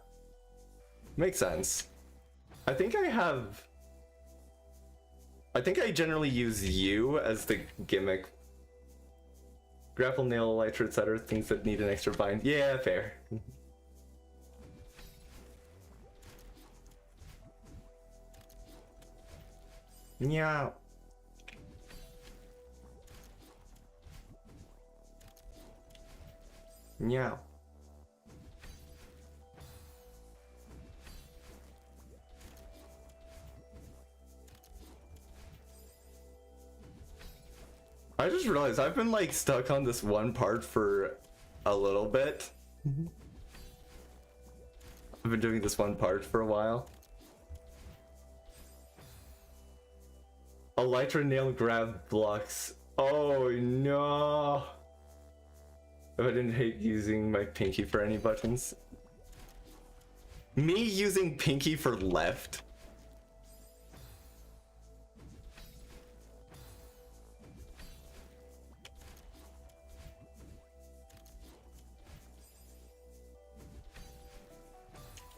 Makes sense. I think I generally use you as the gimmick. Grapple, nail, elytra, etc. Things that need an extra bind. Yeah, fair. Yeah. Yeah. I just realized I've been like stuck on this one part for a little bit. I've been doing this one part for a while. Elytra nail grab blocks. Oh no. If I didn't hate using my pinky for any buttons. Me using pinky for left?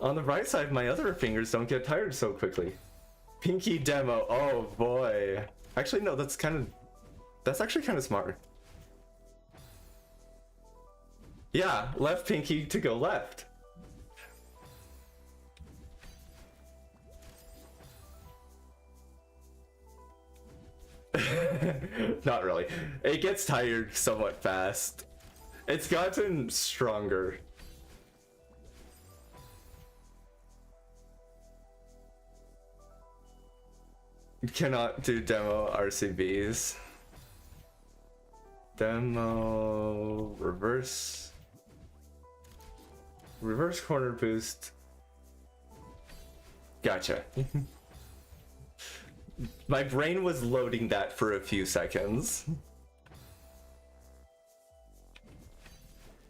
On the right side, my other fingers don't get tired so quickly. Pinky demo, oh boy. Actually, no, that's actually kind of smart. Yeah, left pinky to go left. Not really. It gets tired somewhat fast. It's gotten stronger. Cannot do demo RCBs. Demo reverse corner boost. Gotcha. My brain was loading that for a few seconds.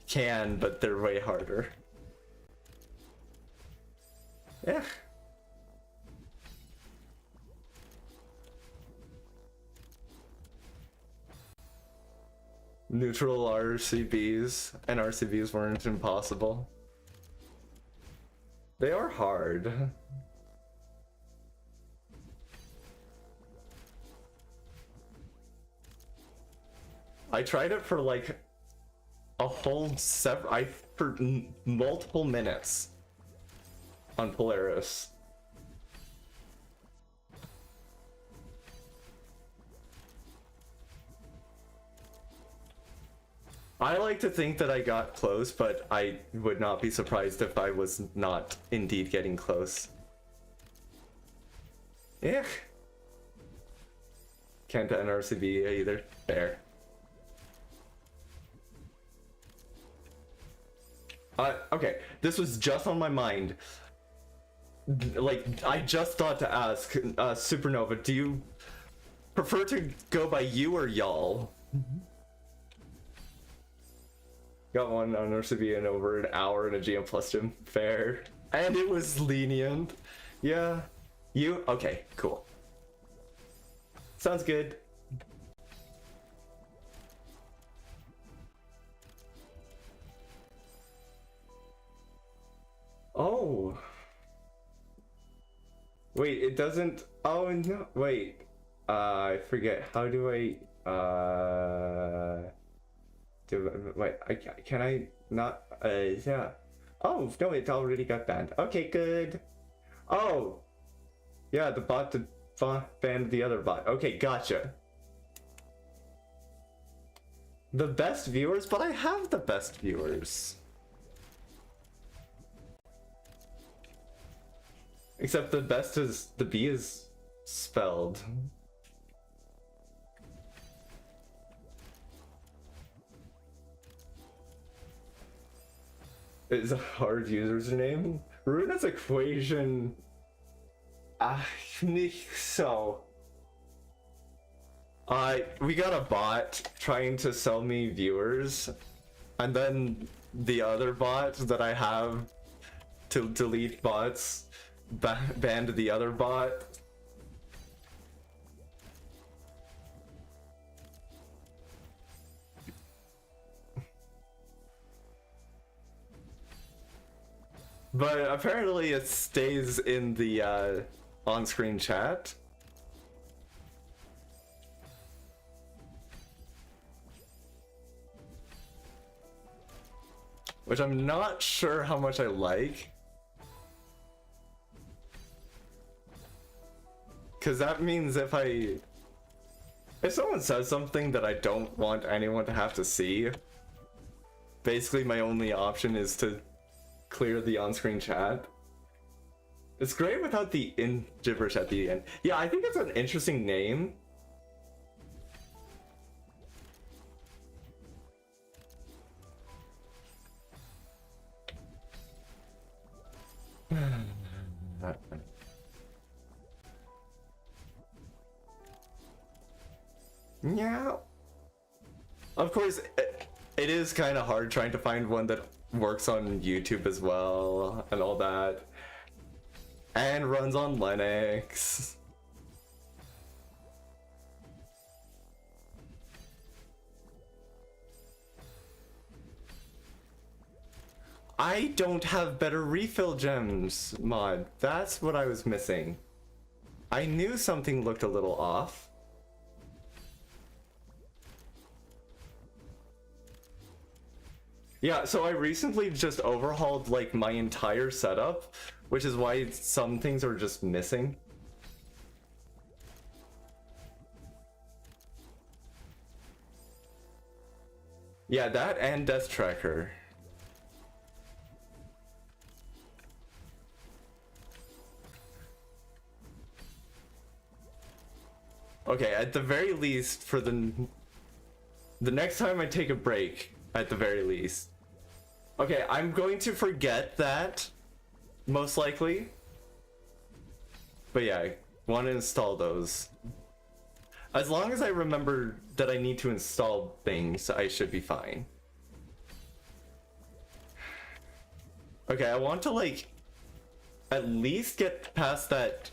Can, but they're way harder. Yeah. Neutral RCBs, and RCBs weren't impossible. They are hard. I tried it for like a whole for multiple minutes on Polaris. I like to think that I got close, but I would not be surprised if I was not indeed getting close. Yeah. Can't end RCB either. Fair. Okay, this was just on my mind. Like, I just thought to ask, Supernova, do you prefer to go by you or y'all? Got one on RCB in over an hour in a GM plus gym. Fair. And it was lenient. Yeah. You? Okay, cool. Sounds good. Oh. Wait, it doesn't. Oh, no. Wait. I forget. How do I. Wait, can I not? Yeah. Oh, no, it already got banned. Okay, good. Oh. Yeah, the bot to ban the other bot. Okay, gotcha. The best viewers? But I have the best viewers. Except the best is, the B is spelled. Is a hard username? Runa's equation. Nicht so. We got a bot trying to sell me viewers, and then the other bot that I have to delete bots banned the other bot. But apparently it stays in the on-screen chat. Which I'm not sure how much I like. Because that means if someone says something that I don't want anyone to have to see, basically my only option is to clear the on-screen chat. It's great without the gibberish at the end. Yeah, I think it's an interesting name. Yeah. Of course, it is kind of hard trying to find one that works on YouTube as well and all that. And runs on Linux. I don't have better refill gems, mod. That's what I was missing. I knew something looked a little off. Yeah, so I recently just overhauled like my entire setup, which is why some things are just missing. Yeah, that and Death Tracker. Okay, at the very least, for the next time I take a break, at the very least. Okay, I'm going to forget that, most likely. But yeah, I want to install those. As long as I remember that I need to install things, I should be fine. Okay, I want to like at least get past that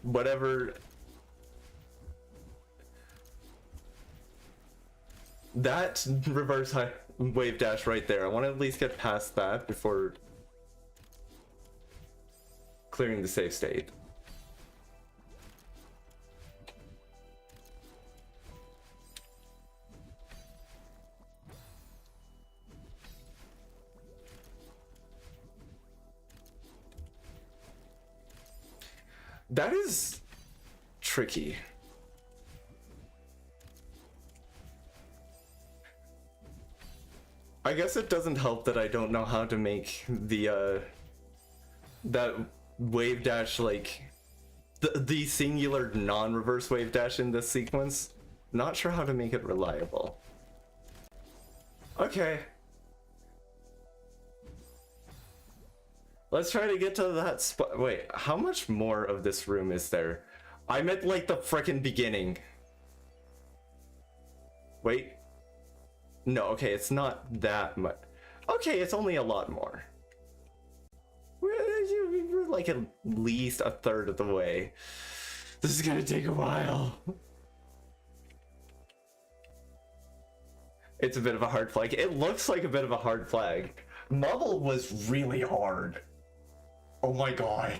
whatever that reverse wave dash right there. I want to at least get past that before clearing the save state. That is tricky. I guess it doesn't help that I don't know how to make the that wave dash, like the singular non-reverse wave dash in this sequence. Not sure how to make it reliable. Okay. Let's try to get to that spot. Wait, how much more of this room is there? I'm at like the frickin' beginning. Wait. No, okay, it's not that much. Okay, it's only a lot more. We're like at least a third of the way. This is gonna take a while. It's a bit of a hard flag. It looks like a bit of a hard flag. Mubble was really hard. Oh my god.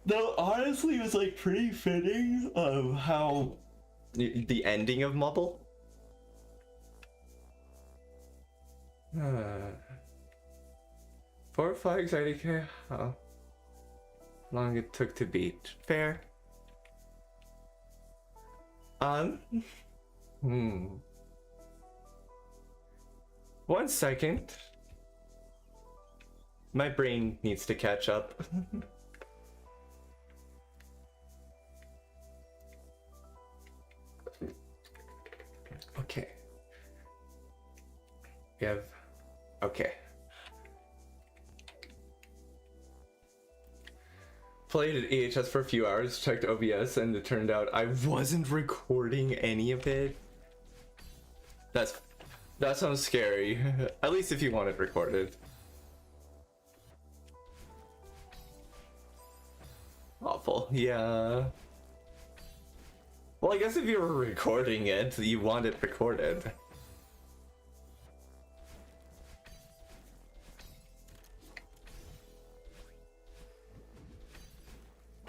Though honestly it was like pretty fitting of how the ending of Mubble. 4 flags IDK. How long it took to beat. Fair. 1 second. My brain needs to catch up. Okay. We have... Okay. Played at EHS for a few hours, checked OBS, and it turned out I wasn't recording any of it. That sounds scary. At least if you want it recorded. Awful. Yeah. Well, I guess if you were recording it, you want it recorded.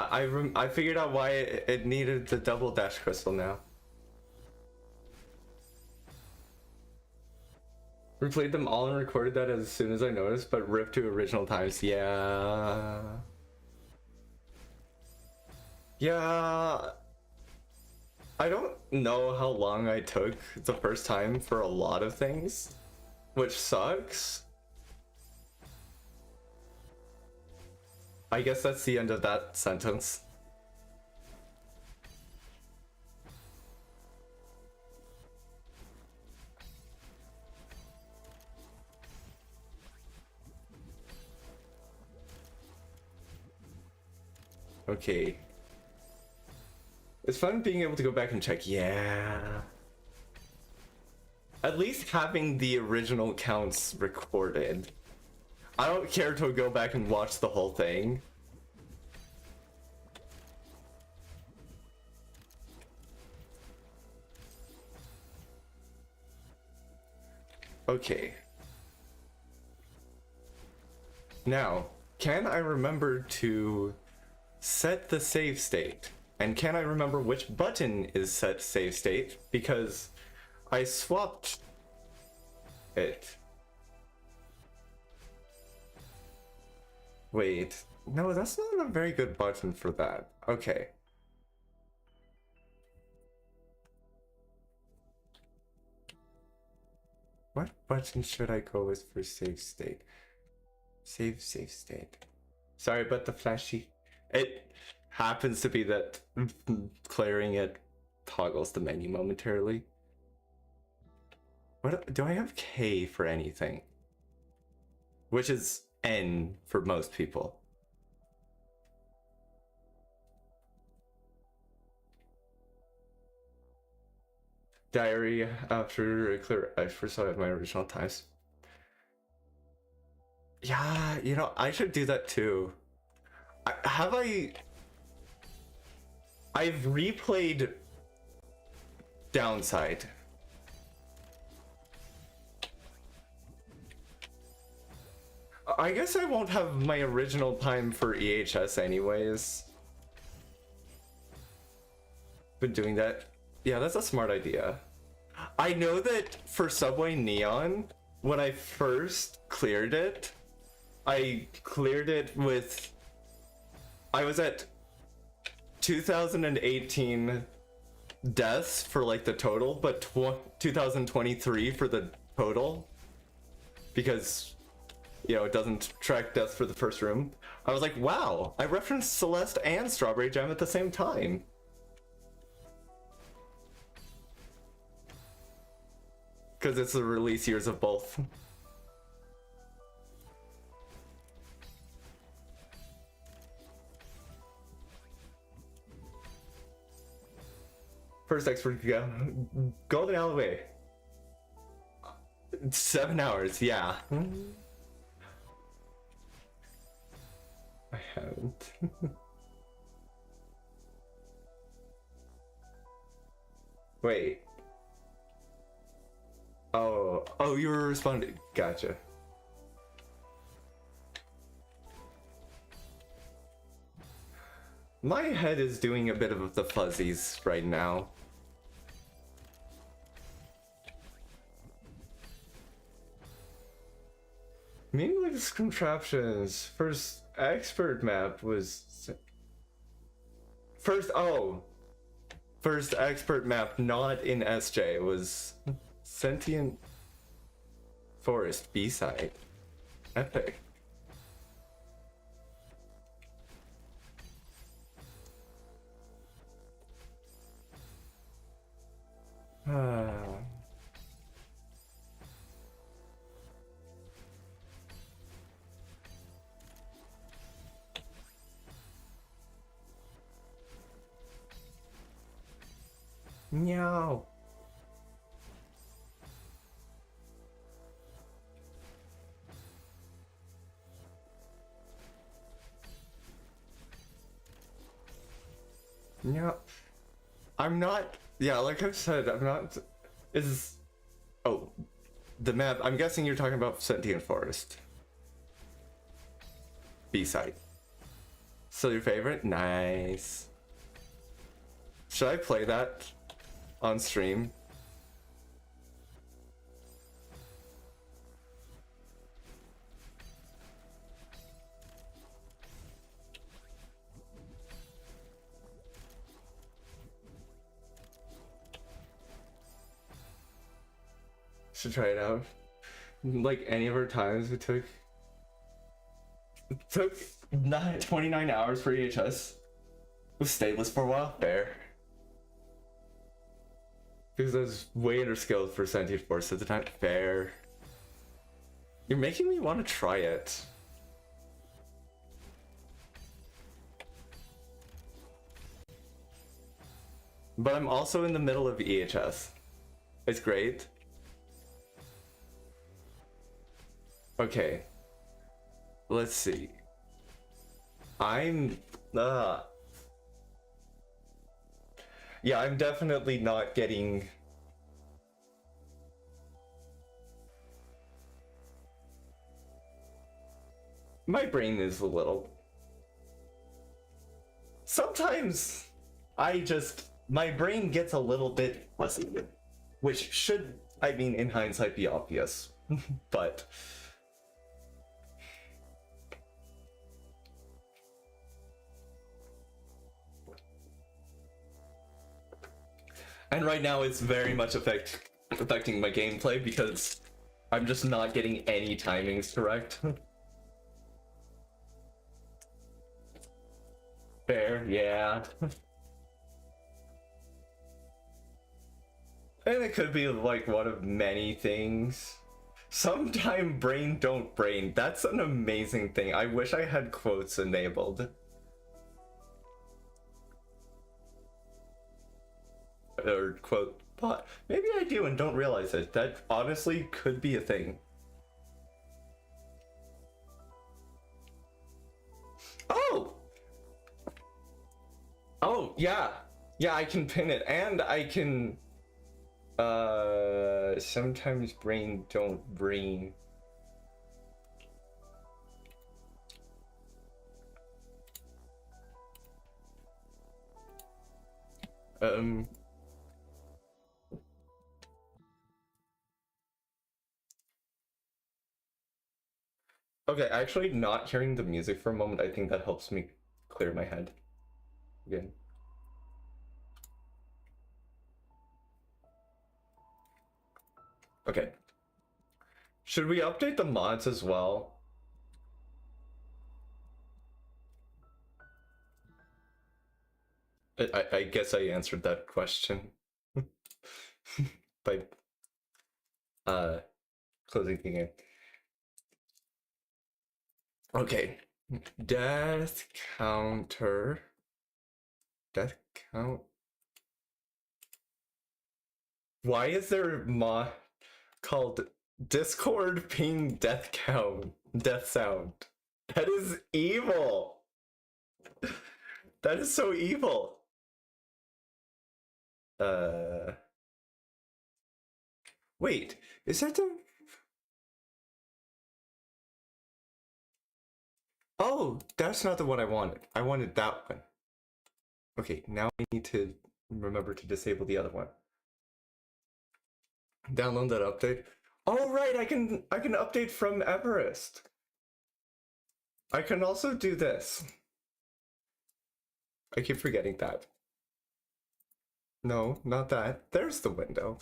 I figured out why it needed the double dash crystal now. Replayed them all and recorded that as soon as I noticed, but ripped to original times. Yeah. Yeah. I don't know how long I took the first time for a lot of things, which sucks. I guess that's the end of that sentence. Okay. It's fun being able to go back and check. Yeah. At least having the original counts recorded. I don't care to go back and watch the whole thing. Okay. Now, can I remember to set the save state? And can I remember which button is set save state? Because I swapped it. Wait, no, that's not a very good button for that. Okay. What button should I go with for save state? Save state. Sorry about the flashy. It happens to be that clearing it toggles the menu momentarily. What do I have K for anything? Which is N for most people. Diary after a clear. I first saw it at my original times. Yeah, you know, I should do that too. I've replayed Downside. I guess I won't have my original time for EHS anyways. Been doing that. Yeah, that's a smart idea. I know that for Subway Neon, when I first cleared it, I cleared it with... I was at 2018 deaths for like the total, but 2023 for the total. Because, you know, it doesn't track deaths for the first room. I was like, wow, I referenced Celeste and Strawberry Jam at the same time. Because it's the release years of both. First expert go. Golden Alleyway. 7 hours, yeah. I haven't. Wait. Oh, you were responding. Gotcha. My head is doing a bit of the fuzzies right now. Meaningless contraptions. First expert map was... First expert map not in SJ was Sentient Forest B-side. Epic. Meow. Yeah, I'm not. Yeah, like I've said, I'm not. Oh, the map. I'm guessing you're talking about Sentient Forest. B-side. Still your favorite? Nice. Should I play that on stream? Should try it out. Like any of our times, it took 29 hours for EHS. It was stateless for a while. Fair. Because I was way underskilled for Sentient Force at the time. Fair. You're making me want to try it. But I'm also in the middle of EHS. It's great. Okay. Let's see. I'm yeah, I'm definitely not getting my brain is a little sometimes my brain gets a little bit fuzzy, which should, I mean, in hindsight be obvious. But and right now it's very much affecting my gameplay because I'm just not getting any timings correct. Fair, yeah. And it could be like one of many things. Sometime brain don't brain. That's an amazing thing. I wish I had quotes enabled. Or quote bot. Maybe I do and don't realize it. That honestly could be a thing. Oh! Oh, yeah. Yeah, I can pin it and I can sometimes brain don't brain. Okay, actually not hearing the music for a moment, I think that helps me clear my head again. Okay. Should we update the mods as well? I guess I answered that question by closing the game. Okay. Death counter. Death count. Why is there a mod called Discord ping death count? Death sound. That is evil. That is so evil. Wait, is that the... Oh, that's not the one I wanted. I wanted that one. Okay, now I need to remember to disable the other one. Download that update. Oh right, I can update from Everest. I can also do this. I keep forgetting that. No, not that. There's the window.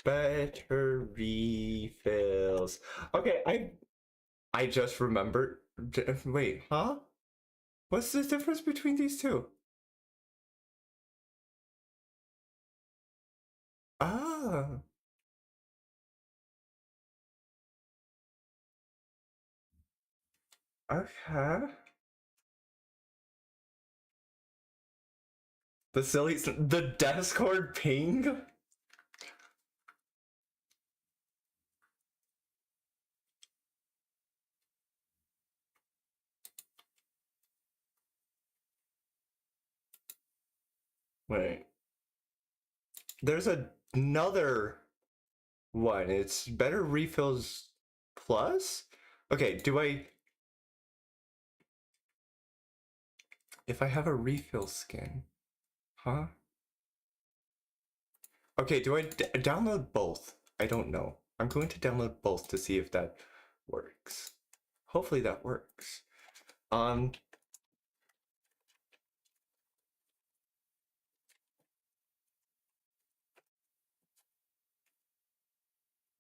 Better refills. Okay, I just remembered. Wait, huh? What's the difference between these two? Ah, okay. The Discord ping? Wait. There's another one. It's better refills plus? Okay, if I have a refill skin, huh? Okay, do I download both? I don't know. I'm going to download both to see if that works. Hopefully that works.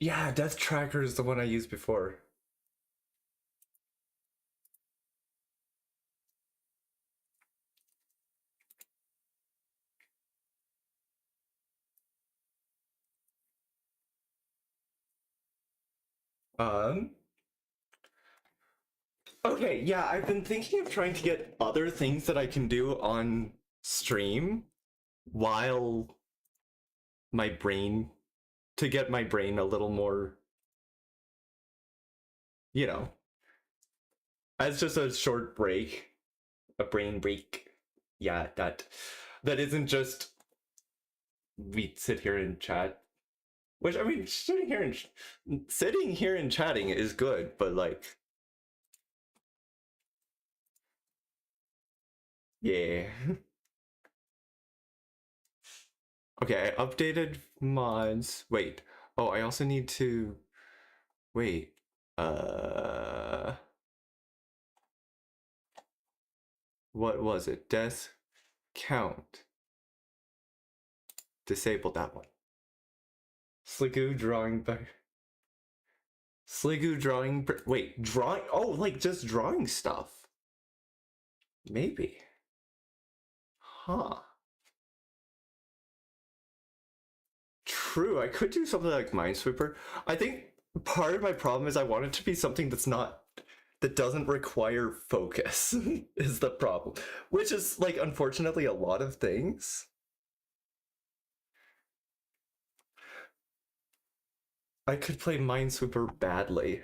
Yeah, Death Tracker is the one I used before. Um, okay, yeah, I've been thinking of trying to get other things that I can do on stream while my brain, to get my brain a little more, you know, as just a short break, a brain break. Yeah, that isn't just we sit here and chat. Which, I mean, sitting here and chatting is good, but like, yeah. Okay, I updated mods. Wait. Oh, I also need to wait. Uh what was it? Death count. Disable that one. Sligoo drawing back. Sligoo drawing. Wait, drawing. Oh, like just drawing stuff. Maybe. Huh. True, I could do something like Minesweeper. I think part of my problem is I want it to be something that doesn't require focus is the problem. Which is like unfortunately a lot of things. I could play Minesweeper badly.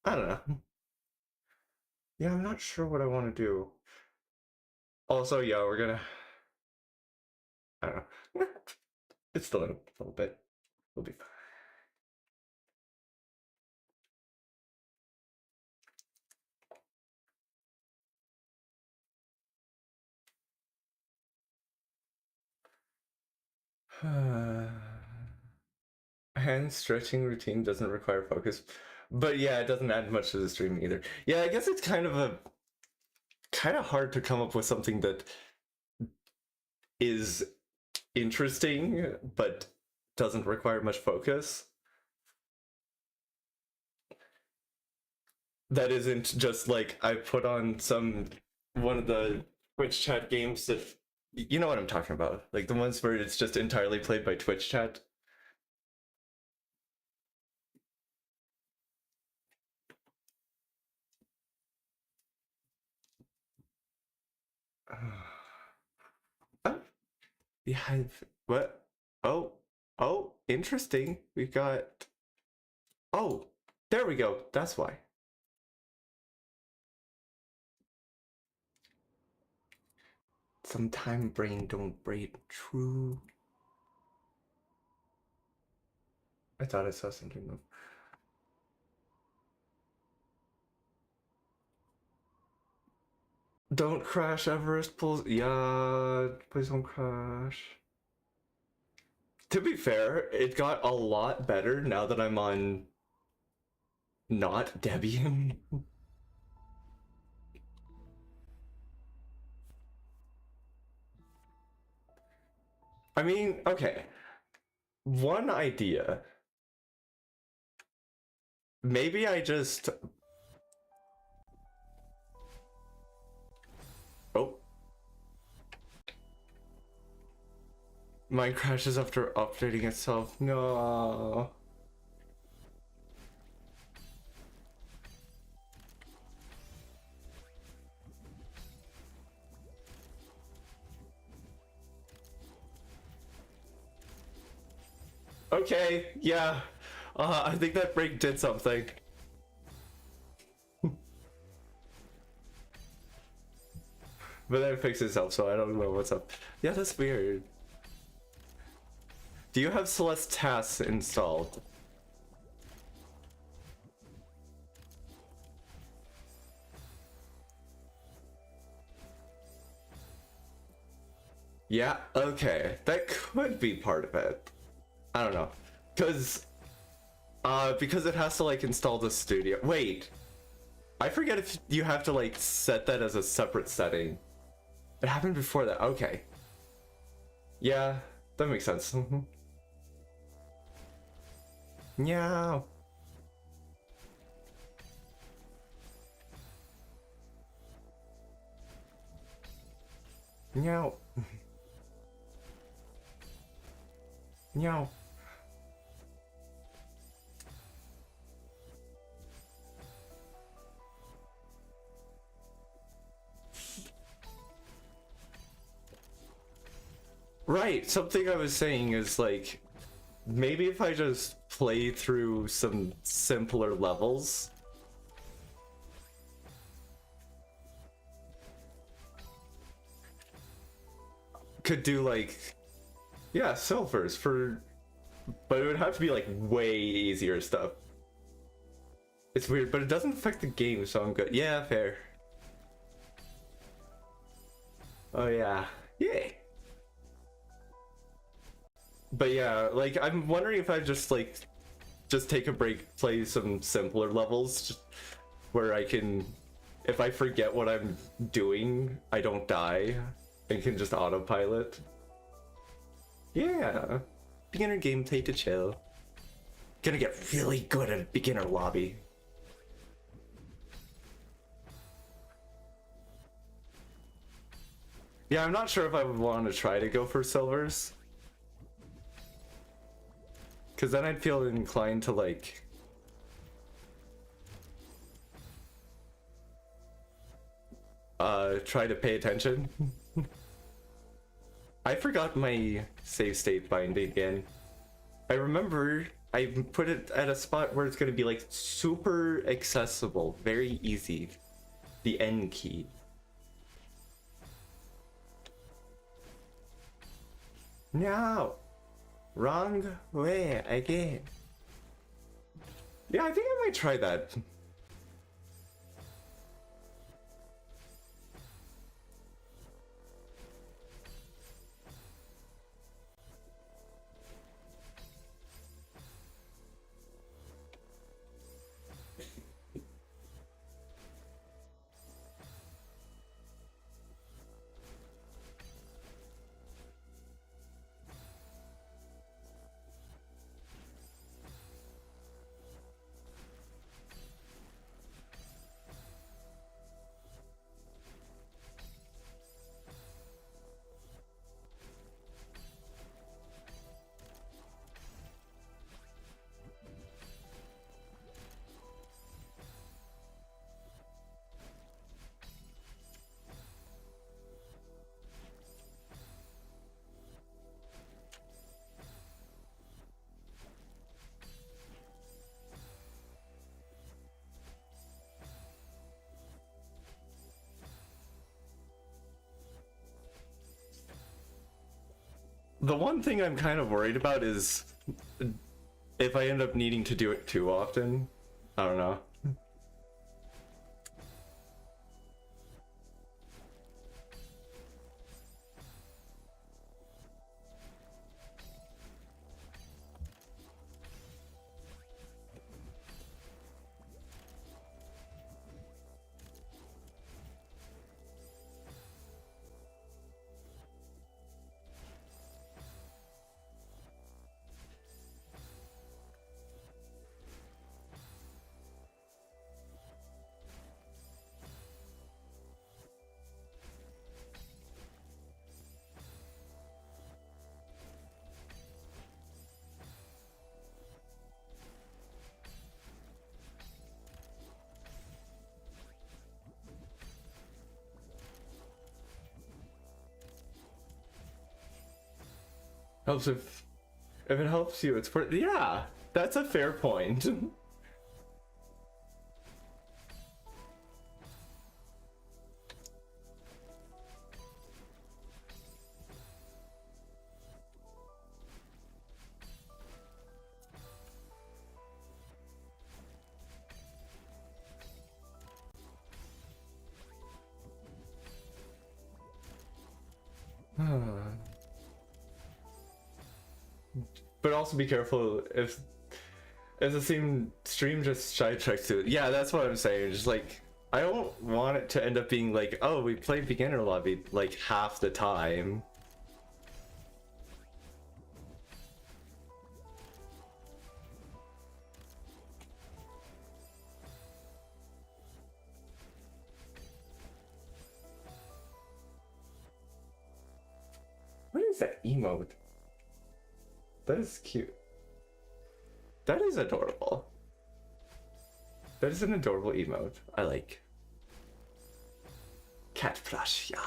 I don't know. Yeah, I'm not sure what I want to do. Also, yeah, we're gonna. I don't know. It's still in a little bit. We'll be fine. Hand stretching routine doesn't require focus. But yeah, it doesn't add much to the stream either. Yeah, I guess it's kind of hard to come up with something that is interesting but doesn't require much focus. That isn't just like I put on one of the Twitch chat games that you know what I'm talking about. Like the ones where it's just entirely played by Twitch chat. Yeah, what? Oh, oh, interesting. We got. Oh, there we go. That's why. Sometime brain don't braid. True. I thought I saw something move. Don't crash, Everest pulls. Yeah, please don't crash. To be fair, it got a lot better now that I'm on not Debian. I mean, okay. One idea. Maybe I just. Oh. Mine crashes after updating itself. No. Okay, yeah. I think that break did something. But then it fixed itself, so I don't know what's up. Yeah, that's weird. Do you have Celeste tasks installed? Yeah, okay. That could be part of it. I don't know. Because it has to like install the studio. Wait. I forget if you have to like set that as a separate setting. It happened before that. Okay. Yeah, that makes sense. Meow. Meow. Meow. Right, something I was saying is like, maybe if I just play through some simpler levels. Could do like, yeah, silvers for, but it would have to be like way easier stuff. It's weird, but it doesn't affect the game, so I'm good. Yeah, fair. Oh yeah, yay. But yeah, like I'm wondering if I just take a break, play some simpler levels, just where I can, if I forget what I'm doing, I don't die, and can just autopilot. Yeah, beginner gameplay to chill. Gonna get really good at beginner lobby. Yeah, I'm not sure if I would want to try to go for silvers. Because then I'd feel inclined to like... try to pay attention. I forgot my save state binding again. I remember I put it at a spot where it's going to be like super accessible, very easy. The N key. No! Wrong way again. Yeah, I think I might try that. The one thing I'm kind of worried about is if I end up needing to do it too often. I don't know. Helps if it helps you, it's for, yeah, that's a fair point. But also be careful if the stream just sidetracks to it. Yeah, that's what I'm saying. Just like, I don't want it to end up being like, oh, we play beginner lobby like half the time. What is that emote? That is cute. That is adorable. That is an adorable emote. I like. Cat plush, yeah.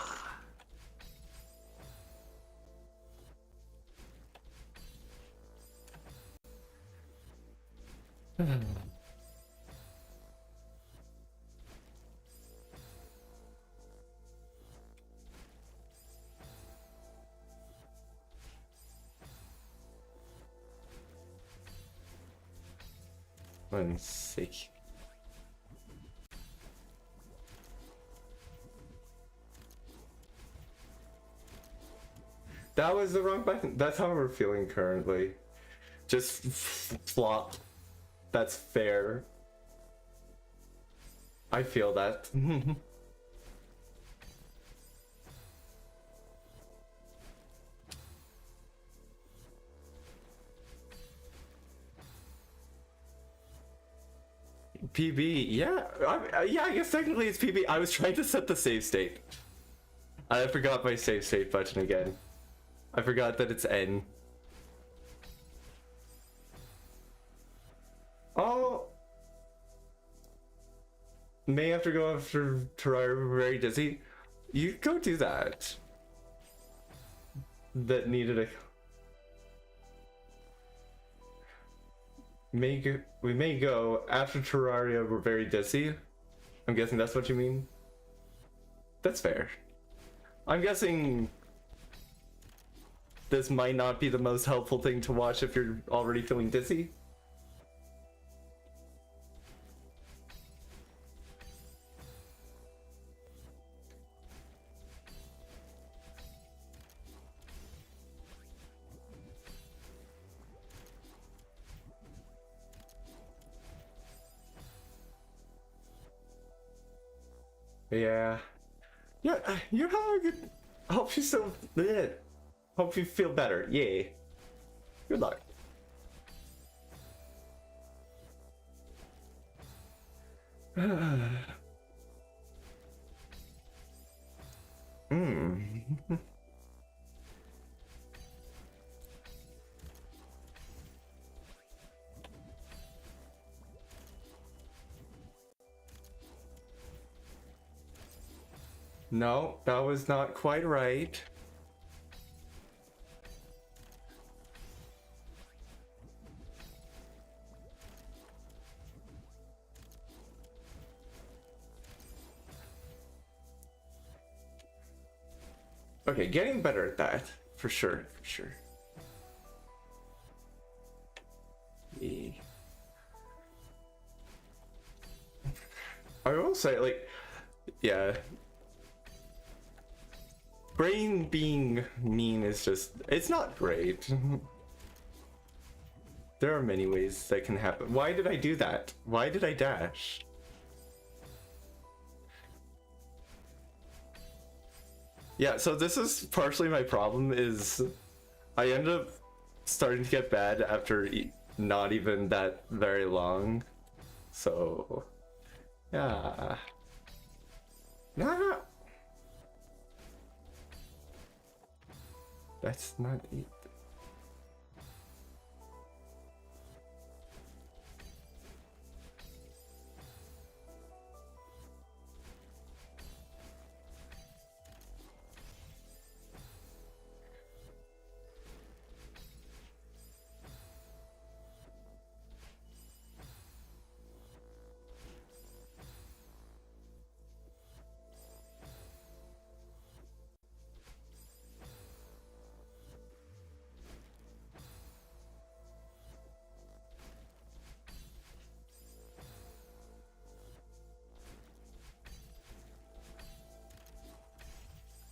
One sec. That was the wrong button. That's how we're feeling currently. Just flop. That's fair. I feel that. PB, yeah, yeah. I guess technically it's PB. I was trying to set the save state. I forgot my save state button again. I forgot that it's N. Oh, may have to go after Terraria. We're very dizzy. You go do that. That needed a. We may go after Terraria. We're very dizzy. I'm guessing that's what you mean. That's fair. I'm guessing this might not be the most helpful thing to watch if you're already feeling dizzy. Yeah. Yeah, you're having a good. I hope you still. Hope you feel better. Yay. Good luck. No, that was not quite right. Okay, getting better at that, for sure, for sure. Yeah. I will say, like, yeah. Brain being mean is just, it's not great. There are many ways that can happen. Why did I do that? Why did I dash? Yeah, so this is partially my problem is I end up starting to get bad after not even that very long. So, yeah. Nah. That's not it.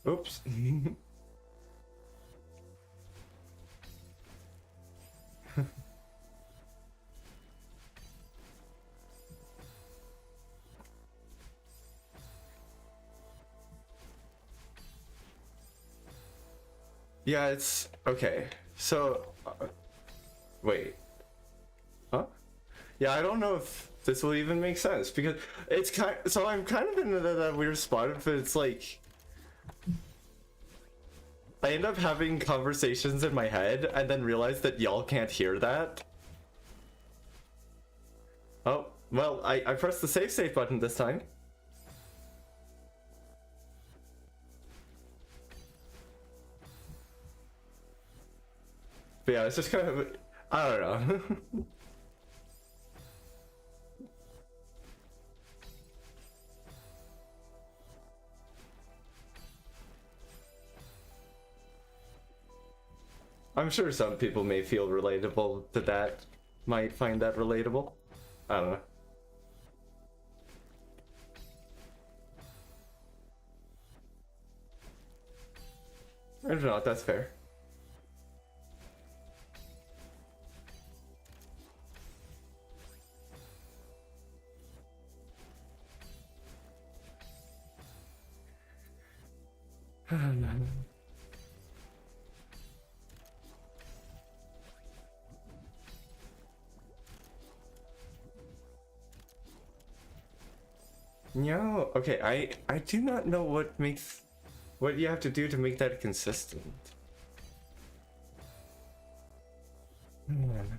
Oops. Yeah, it's okay. So, wait. Huh? Yeah, I don't know if this will even make sense because it's kind. So I'm kind of in that weird spot, but it's like I end up having conversations in my head and then realize that y'all can't hear that. Oh, well, I pressed the save state button this time. But yeah, it's just kind of, I don't know. I'm sure some people may feel relatable to that, might find that relatable. I don't know. If not, that's fair. No, okay, I do not know what you have to do to make that consistent. Hmm.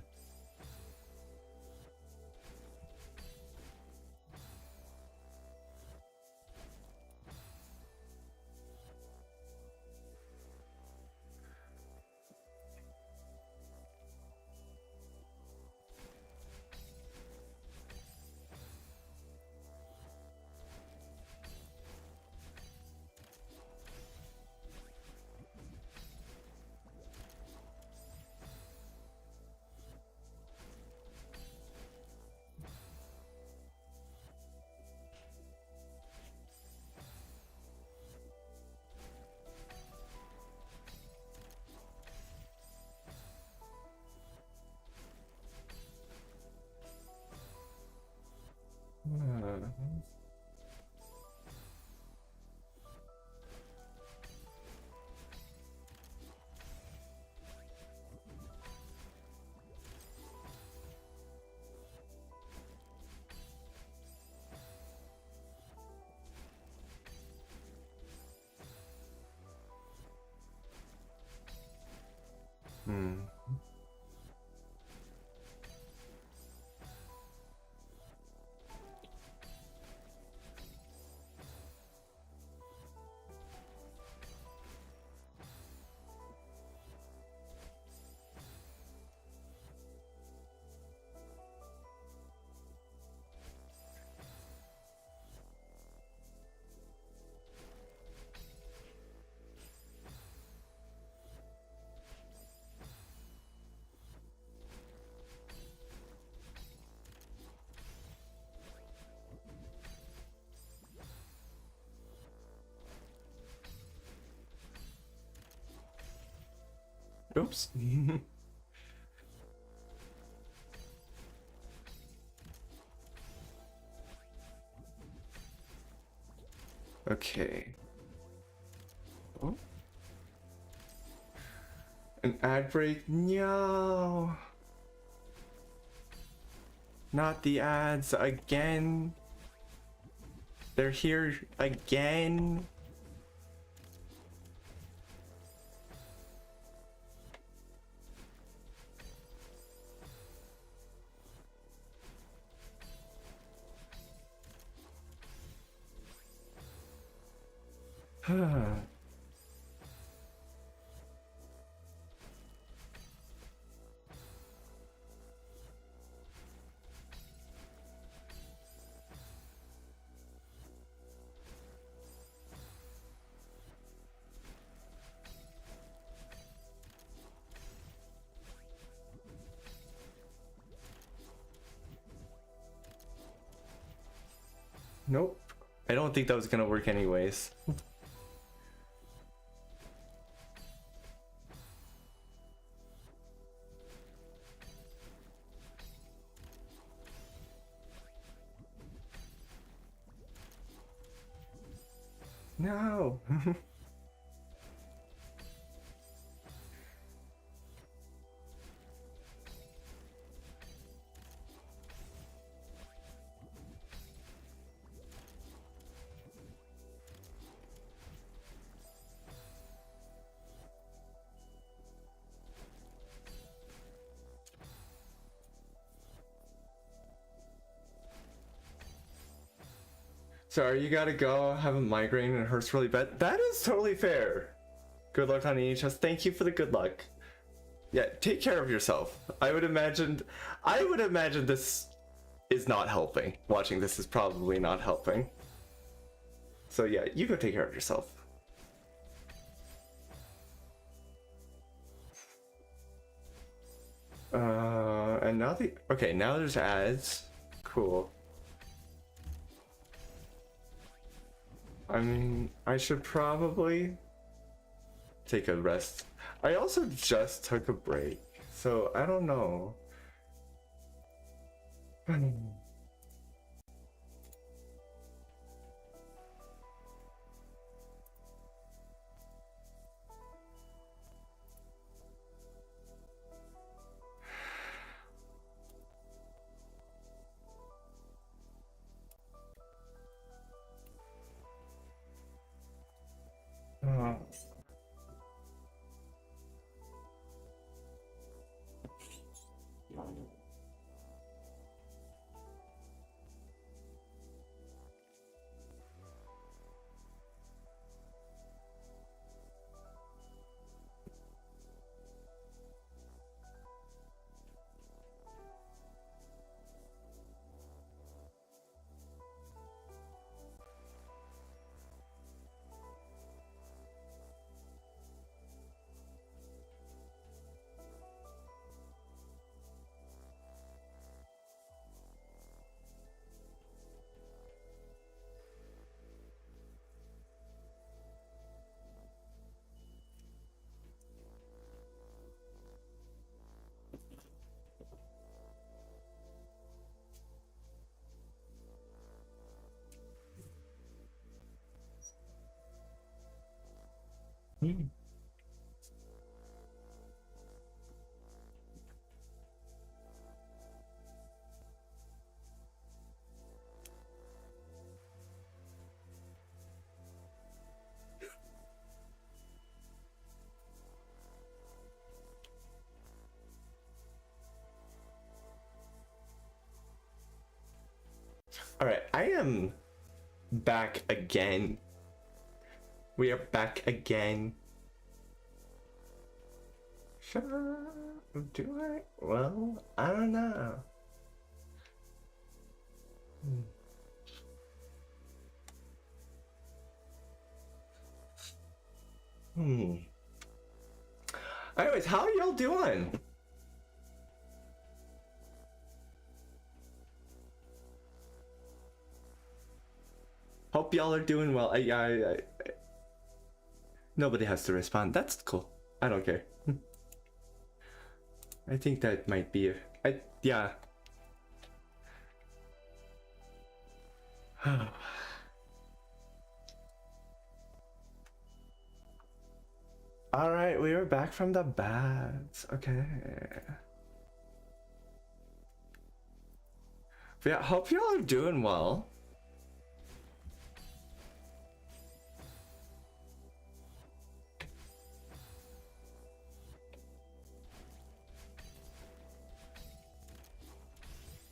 Oops. Okay. Oh. An ad break? No. Not the ads again. They're here again. Nope. I don't think that was gonna work anyways. No. Sorry, you gotta go. I have a migraine and it hurts really bad. That is totally fair. Good luck on EHS. Thank you for the good luck. Yeah, take care of yourself. I would imagine this is not helping. Watching this is probably not helping. So yeah, you go take care of yourself. And now okay, now there's ads. Cool. I mean, I should probably take a rest. I also just took a break, so I don't know. Uh, hmm. All right, I am back again. We are back again. Sure. Do I? Well, I don't know. Hmm. Anyways, how y'all doing? Hope y'all are doing well. Nobody has to respond. That's cool. I don't care. I think that might be yeah. All right, we are back from the bats. Okay. But yeah, hope y'all are doing well.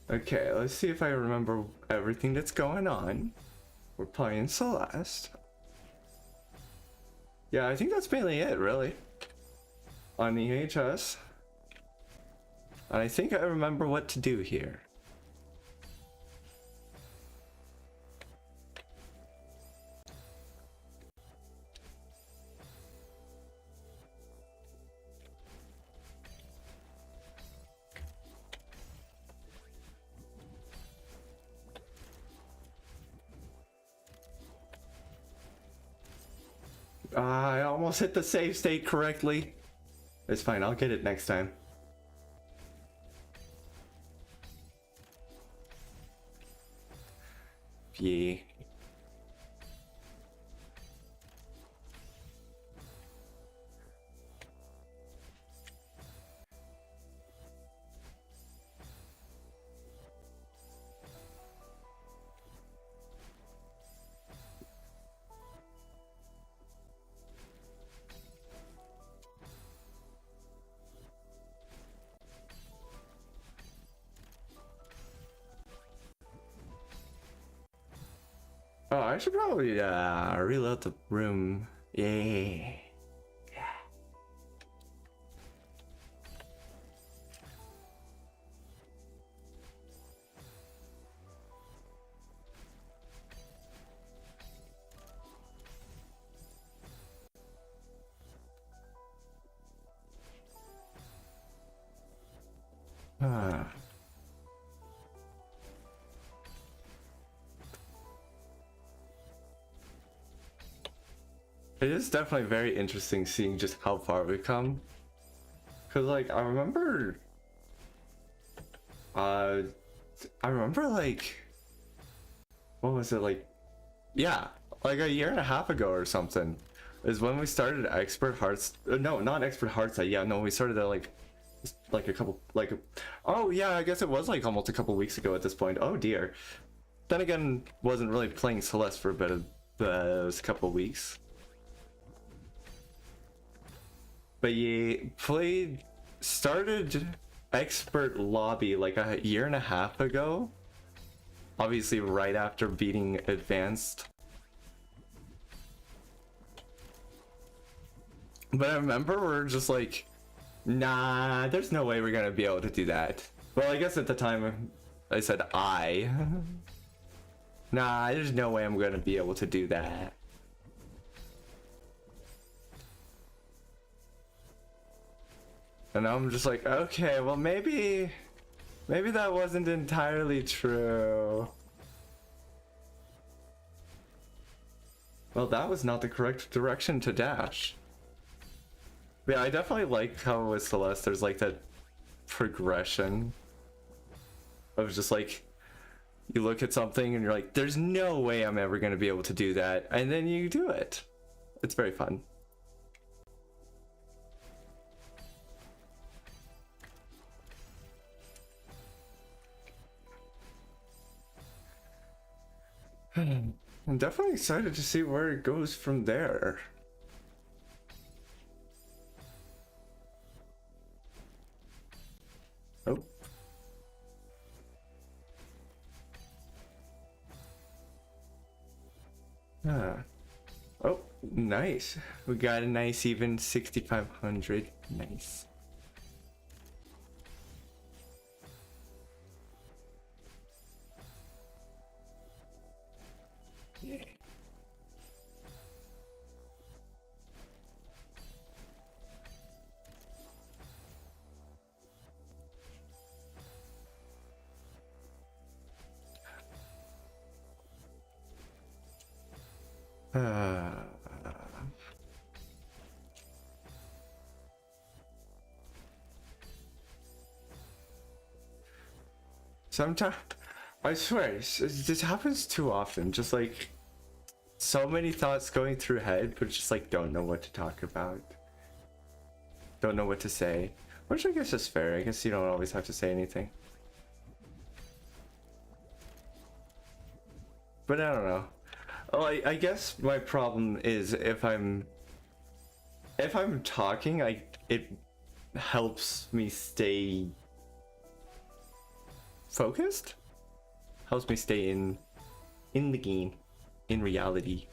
Okay, let's see if I remember everything that's going on. We're playing Celeste. Yeah, I think that's mainly it, really. On EHS. And I think I remember what to do here. I almost hit the save state correctly. It's fine, I'll get it next time. Yeah. Oh, I should probably reload the room. Yeah. Ah. It is definitely very interesting seeing just how far we've come. Cause like I remember like what was it like? Yeah, like a year and a half ago or something is when we started expert hearts. No, not expert Heartside. Yeah, no, we started at like a couple like. Oh yeah, I guess it was like almost a couple weeks ago at this point. Oh dear. Then again, wasn't really playing Celeste for a bit of those couple weeks. But yeah, started expert lobby like a year and a half ago. Obviously right after beating advanced. But I remember we're just like, nah, there's no way we're gonna be able to do that. Well, I guess at the time I said nah, there's no way I'm gonna be able to do that. And I'm just like, okay, well maybe that wasn't entirely true. Well, that was not the correct direction to dash. But yeah, I definitely like how with Celeste there's like that progression of just like, you look at something and you're like, there's no way I'm ever gonna be able to do that. And then you do it. It's very fun. I'm definitely excited to see where it goes from there. Oh. Oh, nice. We got a nice even 6,500. Nice. Yeah. Sometimes, I swear, this happens too often. Just like so many thoughts going through head, but just like don't know what to talk about. Don't know what to say. Which I guess is fair. I guess you don't always have to say anything. But I don't know. Oh, I guess my problem is if I'm talking, it helps me stay focused. Helps me stay in the game, in reality.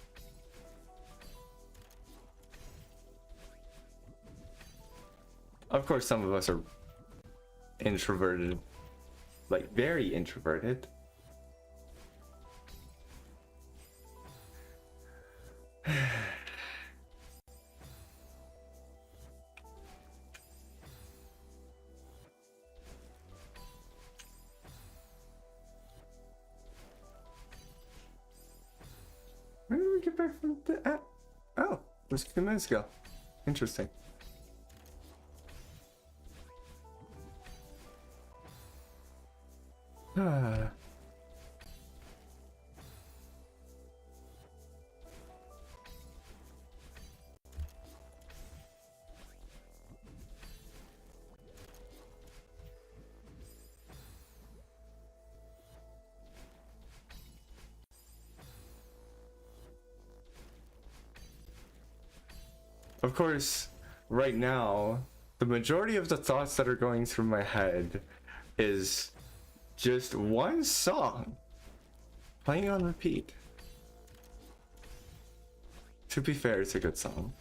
Of course, some of us are introverted, like very introverted. When did we get back from the app? Oh, it was a few minutes ago. Interesting. Of course, right now, the majority of the thoughts that are going through my head is just one song playing on repeat. To be fair, it's a good song.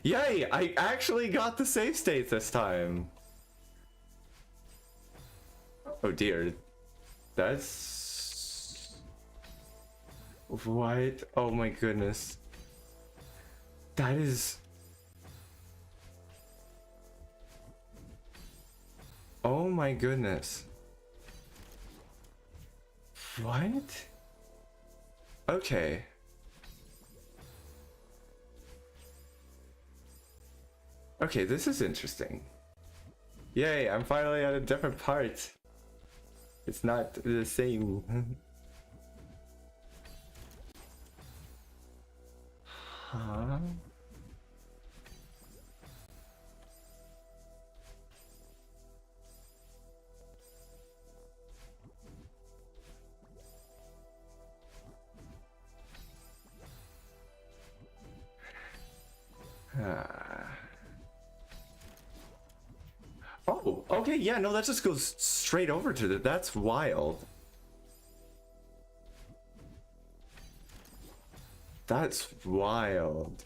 Yay! I actually got the save state this time. Oh dear. That's... What? Oh my goodness. That is my goodness. What? Okay. Okay, this is interesting. Yay, I'm finally at a different part. It's not the same. Huh? Oh, okay, yeah, no, that just goes straight over to the. That's wild. That's wild.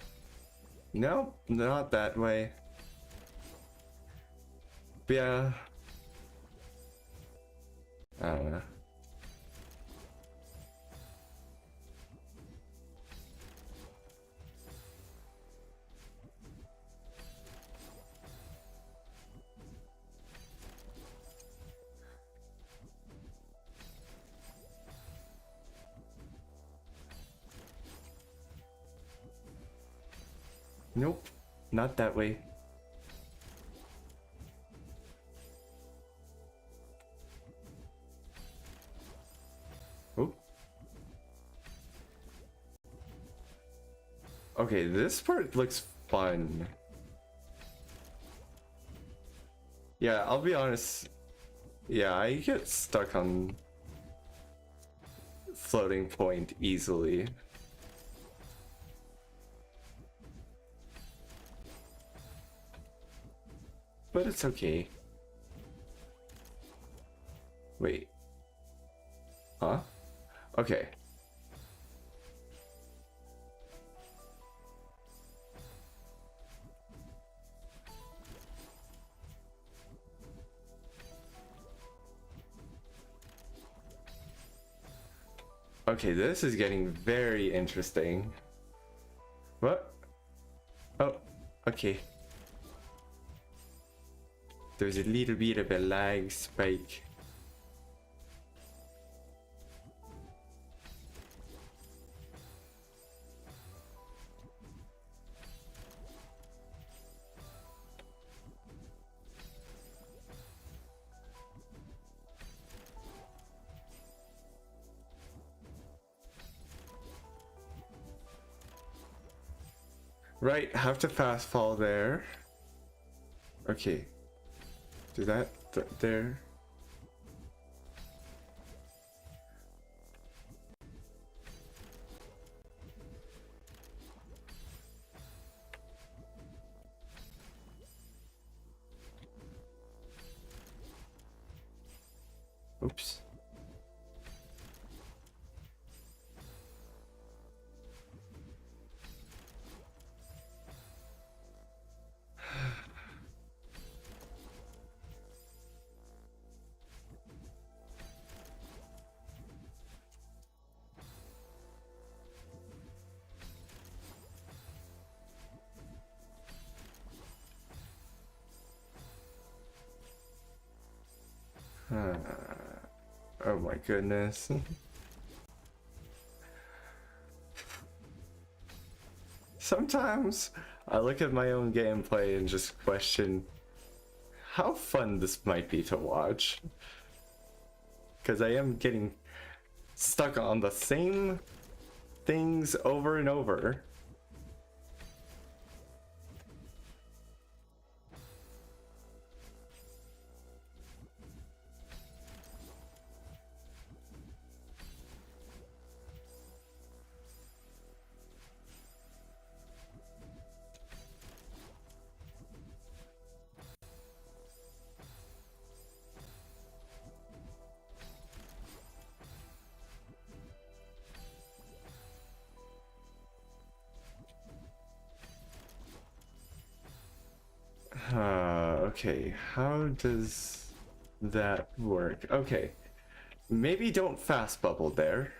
Nope, not that way. But yeah. I don't know. Nope, not that way. Oh. Okay, this part looks fun. Yeah, I'll be honest. Yeah, I get stuck on floating point easily. But it's okay. Wait. Huh? Okay. Okay, this is getting very interesting. What? Oh, okay. There's a little bit of a lag spike. Right, have to fast fall there. Okay. Do that there. Oops. Oh my goodness. Sometimes I look at my own gameplay and just question how fun this might be to watch. Because I am getting stuck on the same things over and over. Okay, how does that work? Okay, maybe don't fast bubble there.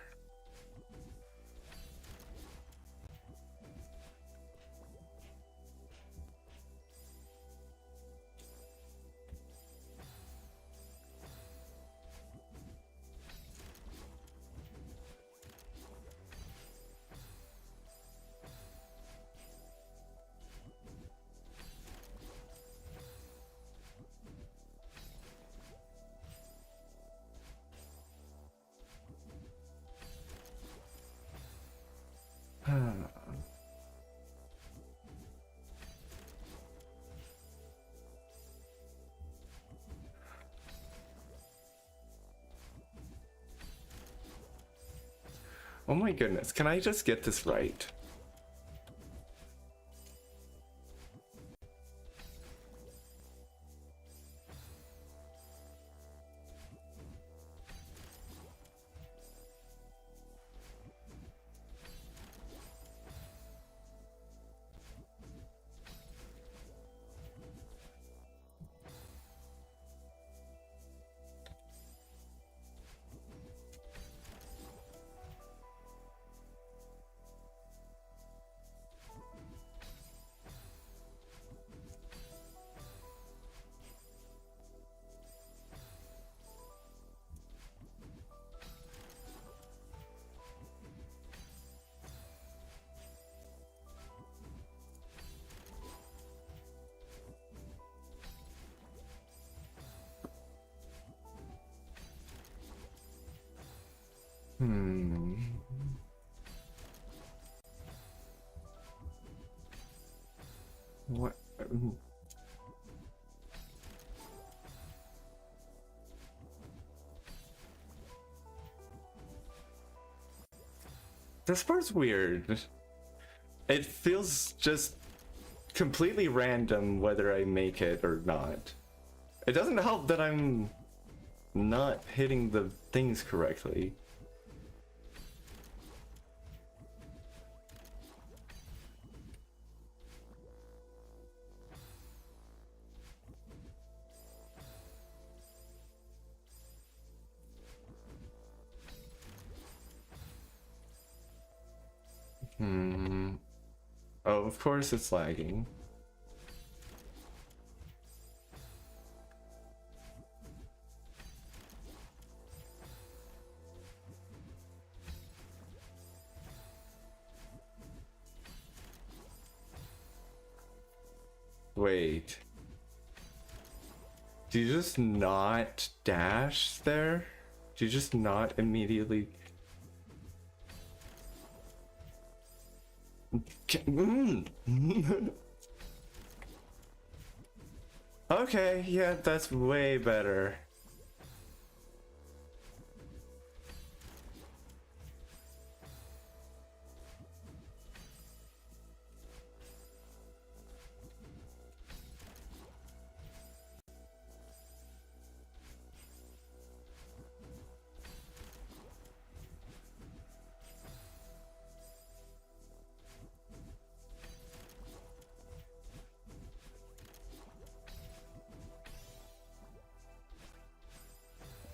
Oh my goodness, can I just get this right? What? This part's weird. It feels just completely random whether I make it or not. It doesn't help that I'm not hitting the things correctly. Oh, of course it's lagging. Wait. Do you just not dash there? Do you just not immediately... Okay, yeah, that's way better.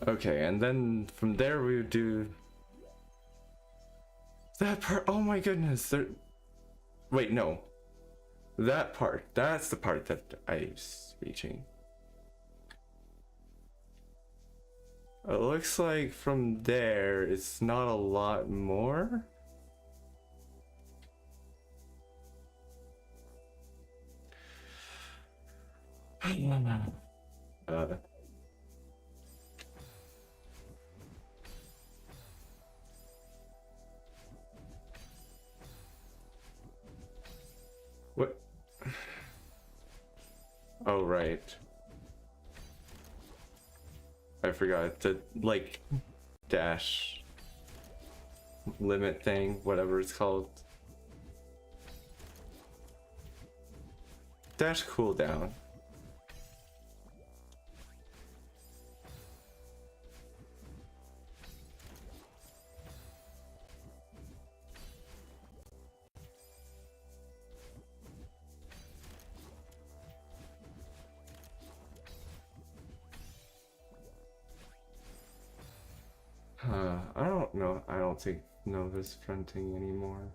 Okay, and then from there we would do that part. Oh my goodness. Wait, no. That part. That's the part that I was reaching. It looks like from there it's not a lot more. What? Oh, right. I forgot the, like, dash limit thing, whatever it's called. Dash cooldown. I don't know. I don't think Nova's fronting anymore.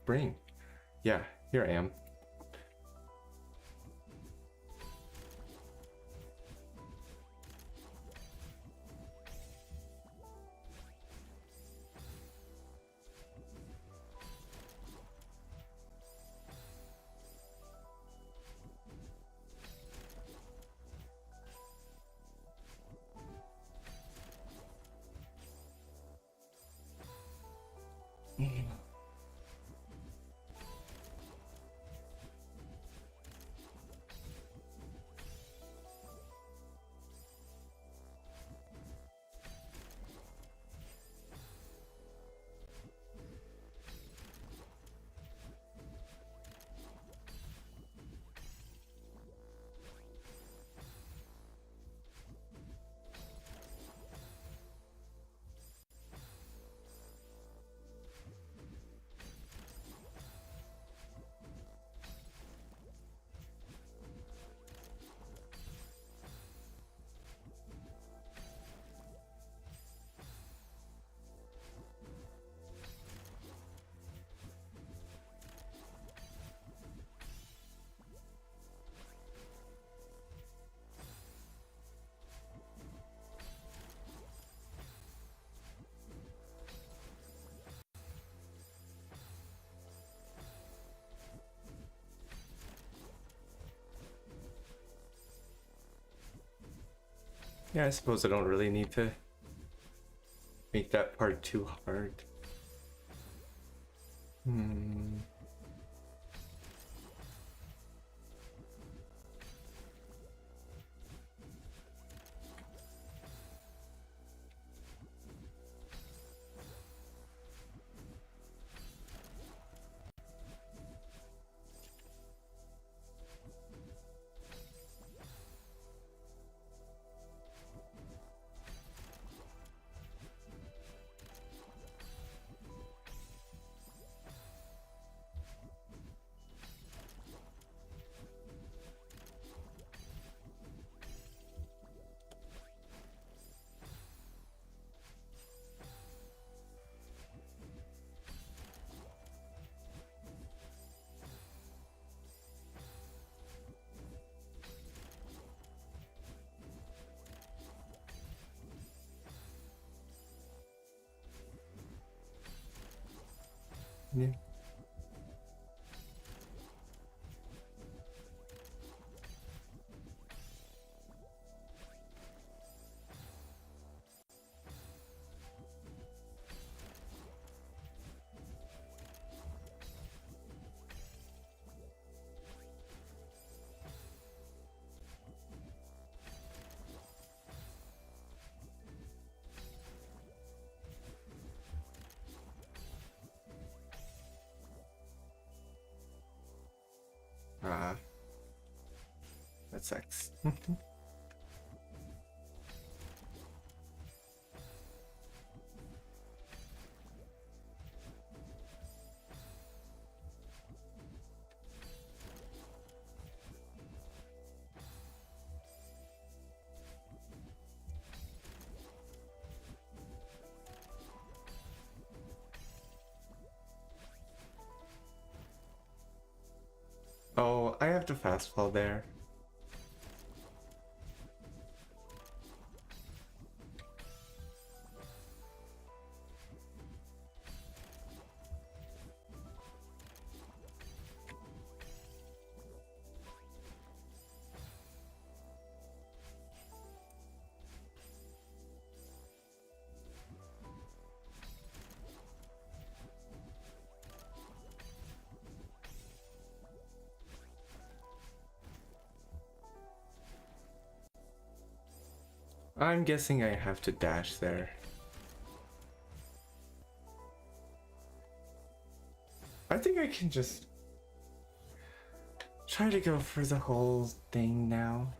Bring. Yeah, here I am. Yeah, I suppose I don't really need to make that part too hard. Yeah. Ah, that sucks. Oh, I have to fast fall there. I'm guessing I have to dash there. I think I can just try to go for the whole thing now.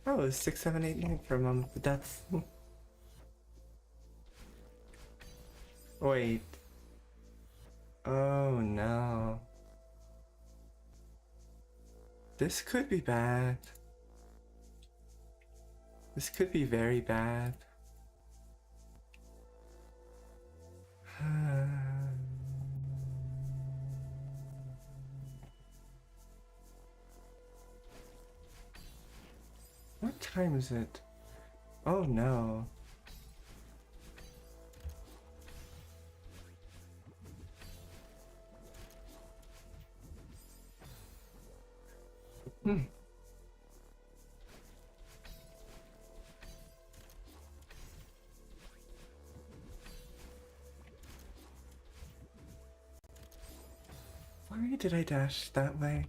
Oh, it's 6, 7, 8, 9 for a moment, but that's... Wait. Oh no. This could be bad. This could be very bad. What time is it? Oh no. Why did I dash that way?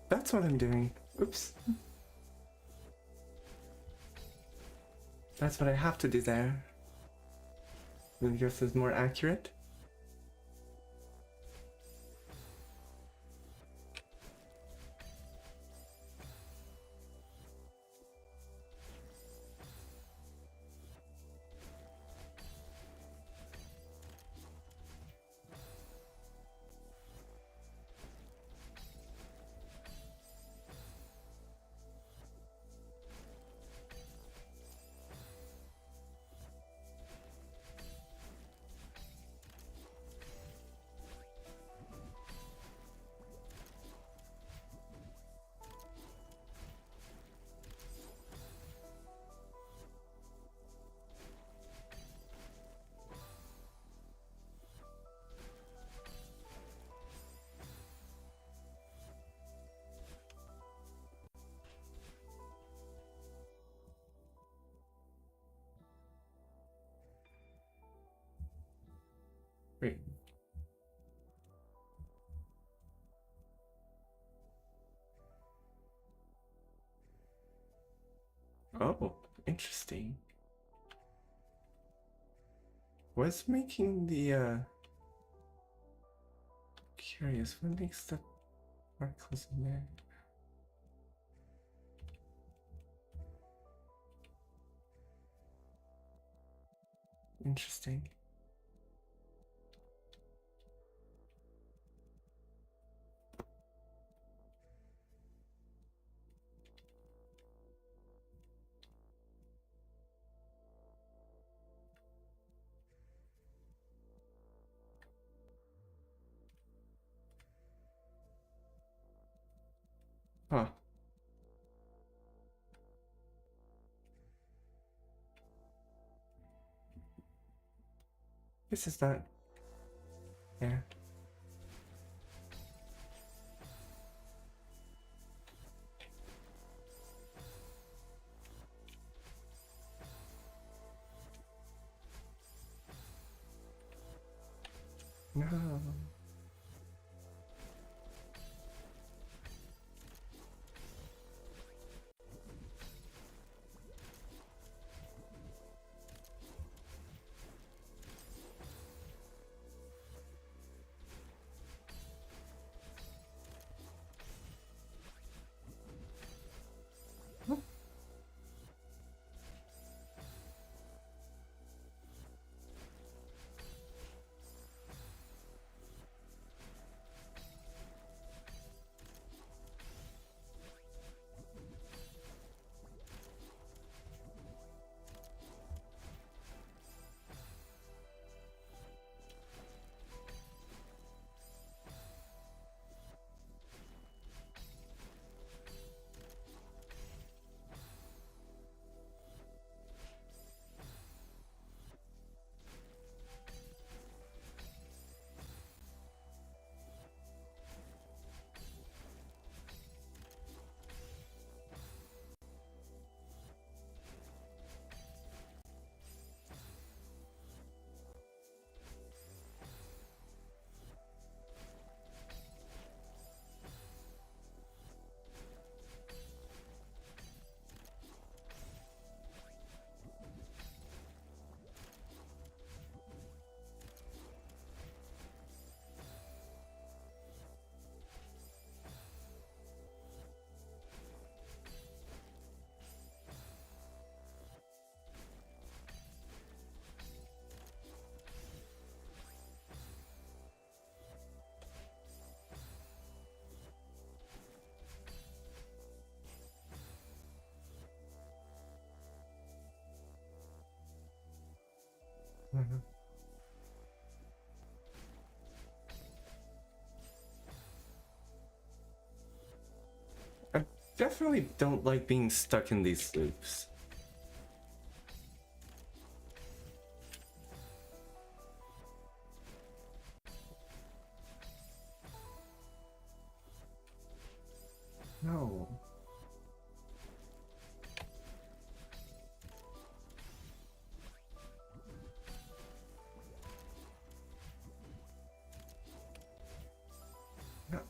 That's what I'm doing. Oops. That's what I have to do there. I guess it's more accurate. Wait. Oh, interesting. What's making the curious, what makes the particles in there? Interesting. Huh. This is not. Yeah. No. Mhm. I definitely don't like being stuck in these loops. No. No.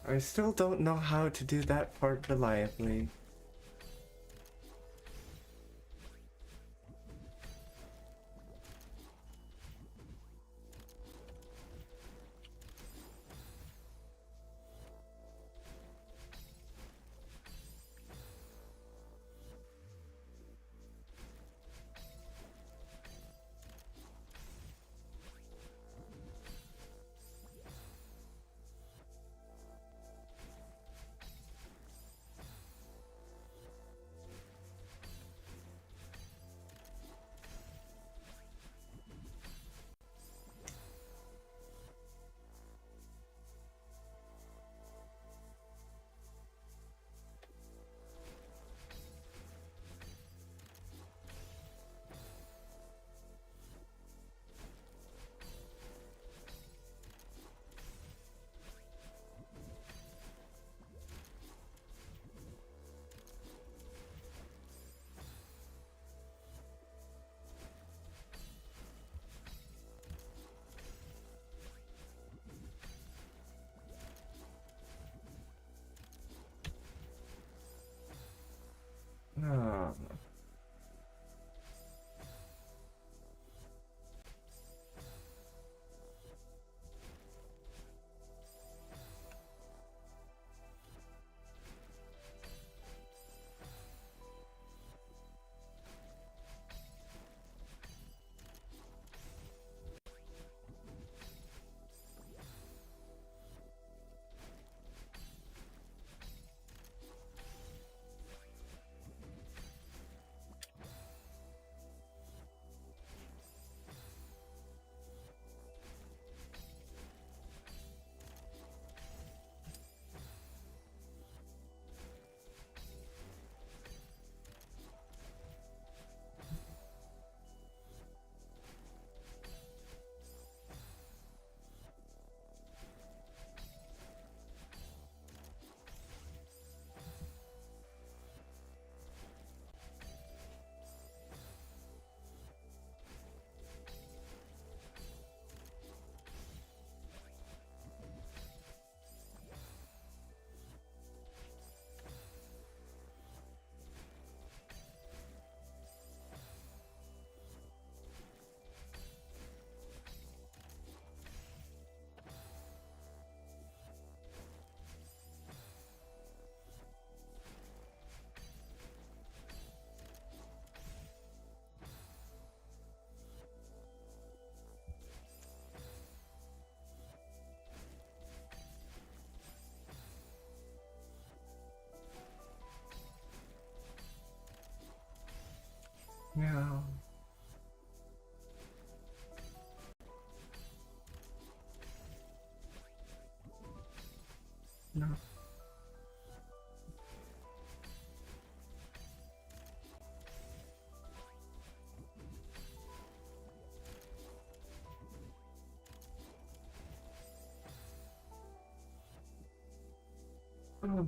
I still don't know how to do that part reliably. Ah. Yeah. No. Oh.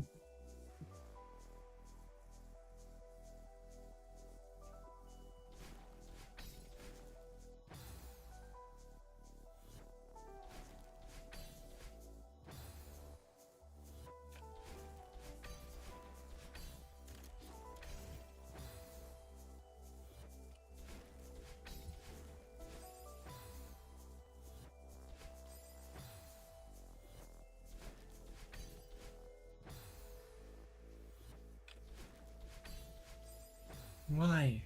Why?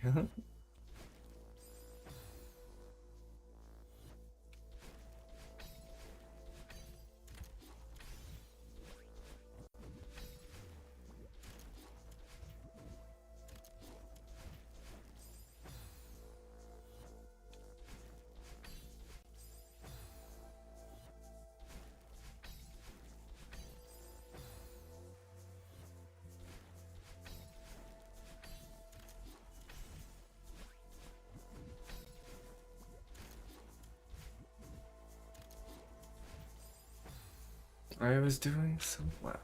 I was doing so well.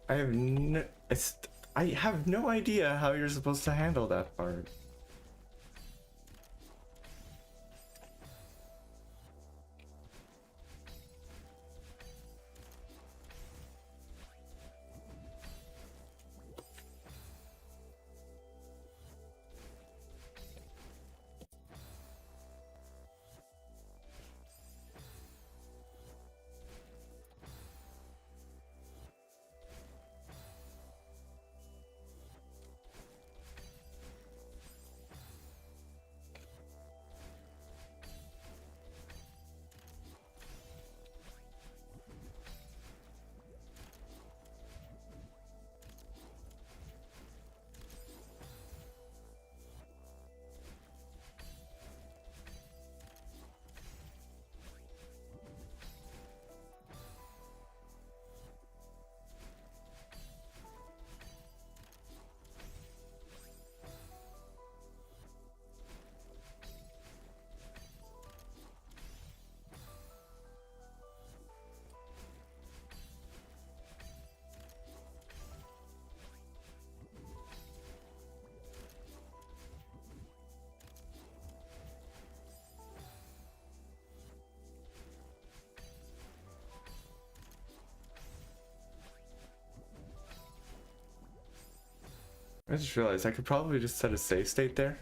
I have no, I have no idea how you're supposed to handle that part. I just realized I could probably just set a save state there.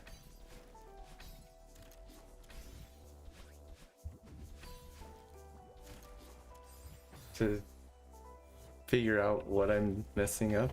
To figure out what I'm messing up.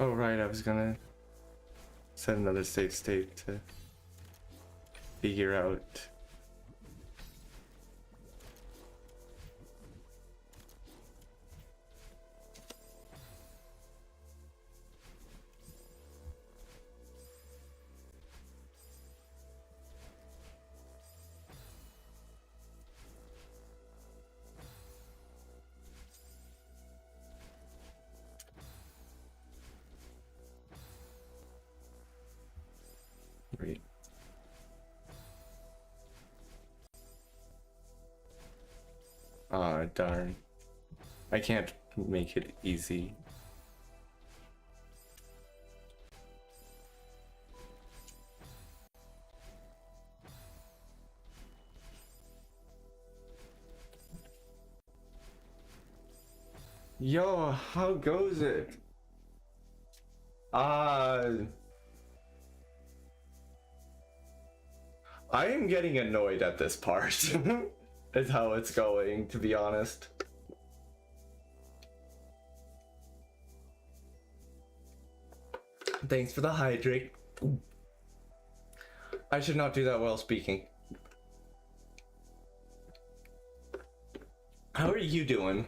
Oh right, I was gonna set another save state to figure out. Right. Ah, darn. I can't make it easy. Yo, how goes it? I am getting annoyed at this part. Is how it's going, to be honest. Thanks for the hydrate. I should not do that while speaking. How are you doing?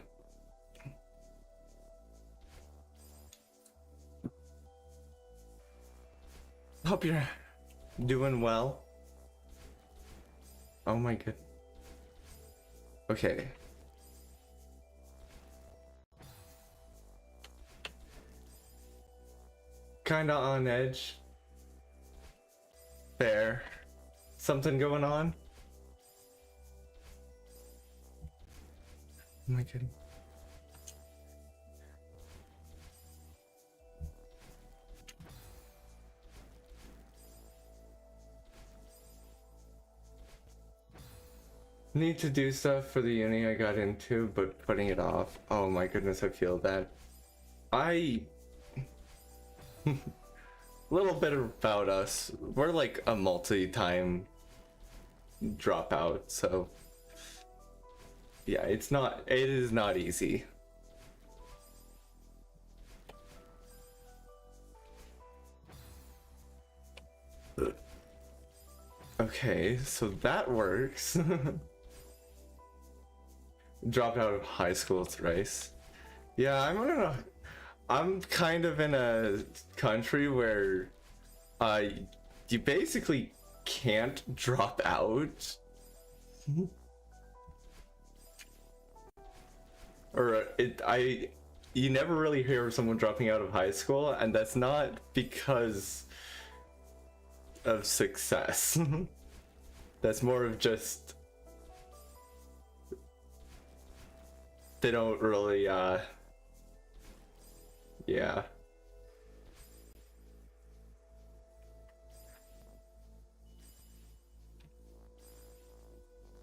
Hope you're doing well. Oh my god. Okay. Kinda on edge. Fair. Something going on? Oh my god. Need to do stuff for the uni I got into, but putting it off. Oh my goodness, I feel that. I... Little bit about us. We're like a multi-time dropout, so... Yeah, it is not easy. Okay, so that works. Dropped out of high school thrice. Yeah, I'm kind of in a country where you basically can't drop out. Or you never really hear of someone dropping out of high school, and that's not because of success. That's more of just they don't really yeah.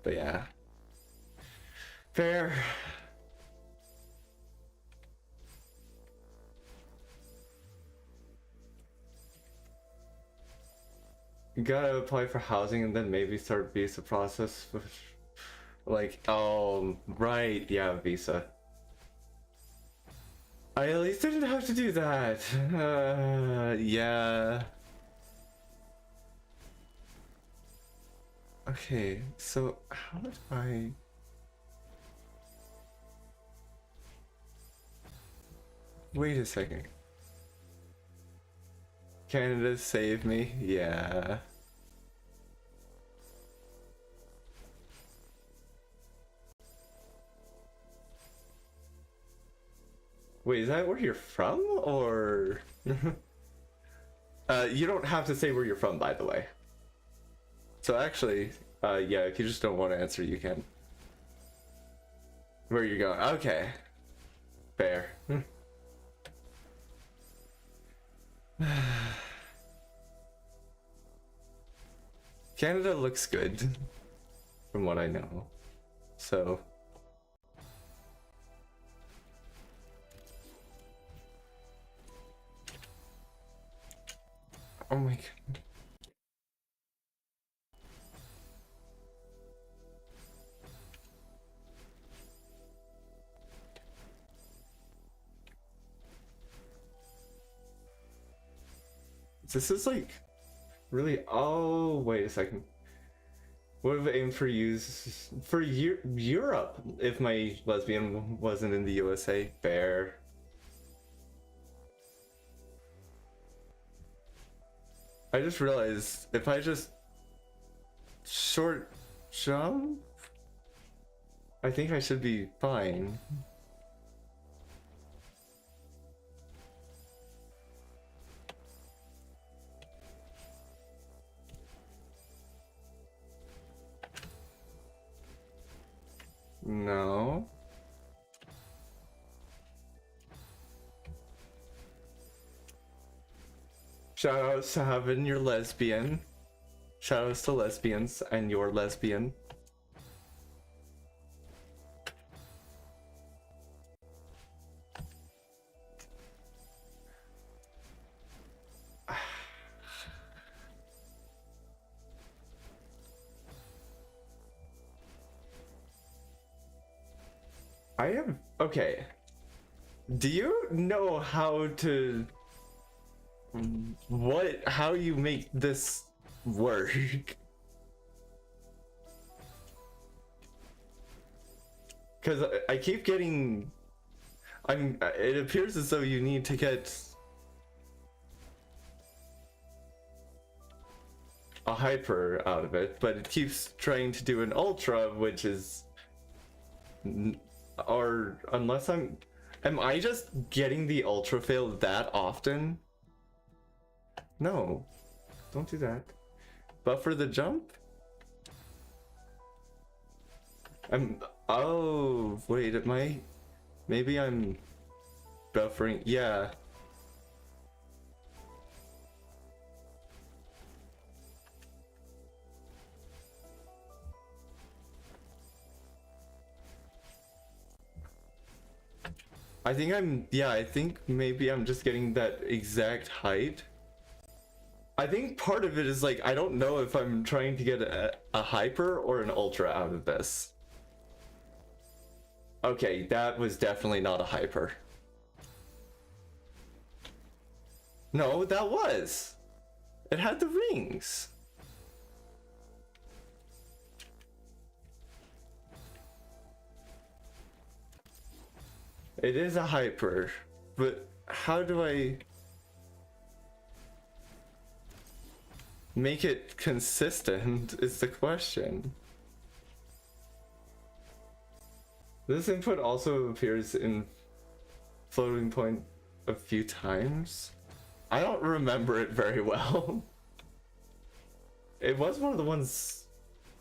But yeah. Fair. You gotta apply for housing and then maybe start visa process. Like, oh, right, yeah, visa. I at least didn't have to do that. Yeah. Okay, so how did I... Wait a second. Canada save me? Yeah. Wait, is that where you're from, or... you don't have to say where you're from, by the way. So actually, yeah, if you just don't want to answer, you can. Where you're going? Okay. Fair. Canada looks good, from what I know. So... Oh my god. This is like really. Oh, wait a second. Would have aimed for Europe if my lesbian wasn't in the USA. Fair. I just realized if I just short jump, I think I should be fine. No. Shoutouts to having your lesbian. Shoutouts to lesbians and your lesbian. I am okay. Do you know how to how you make this work? Because I keep getting it appears as though you need to get a hyper out of it, but it keeps trying to do an ultra, which is or unless am I just getting the ultra fail that often? No, don't do that. Buffer the jump? Oh, wait, it might... Maybe I'm buffering... Yeah. I think I think maybe I'm just getting that exact height. I think part of it is like, I don't know if I'm trying to get a hyper or an ultra out of this. Okay, that was definitely not a hyper. No, that was. It had the rings. It is a hyper, but how do I make it consistent is the question. This input also appears in floating point a few times. I don't remember it very well. It was one of the ones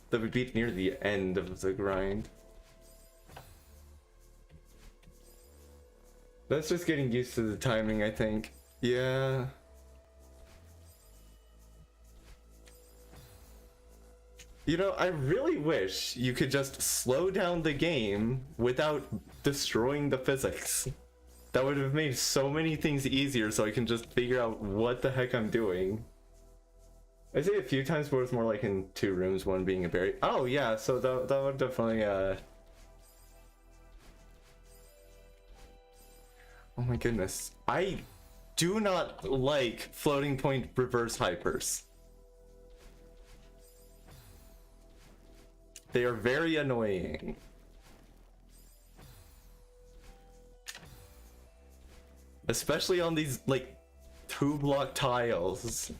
that we beat near the end of the grind. That's just getting used to the timing, I think. Yeah. You know, I really wish you could just slow down the game without destroying the physics. That would have made so many things easier so I can just figure out what the heck I'm doing. I say a few times, but it's more like in 2 rooms, one being a berry. Oh yeah, so that would definitely Oh my goodness. I do not like floating point reverse hypers. They are very annoying. Especially on these, like, 2-block tiles.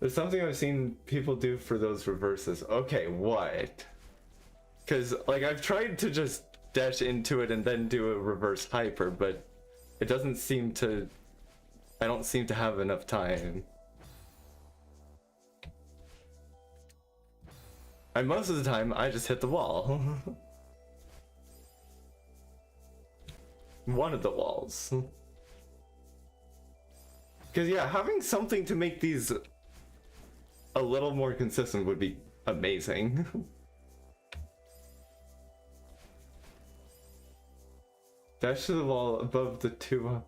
There's something I've seen people do for those reverses. Okay, what? Because, like, I've tried to just dash into it and then do a reverse hyper, but it doesn't seem to... I don't seem to have enough time. And most of the time, I just hit the wall. One of the walls. Because, yeah, having something to make these a little more consistent would be amazing. Dash to the wall above the 2...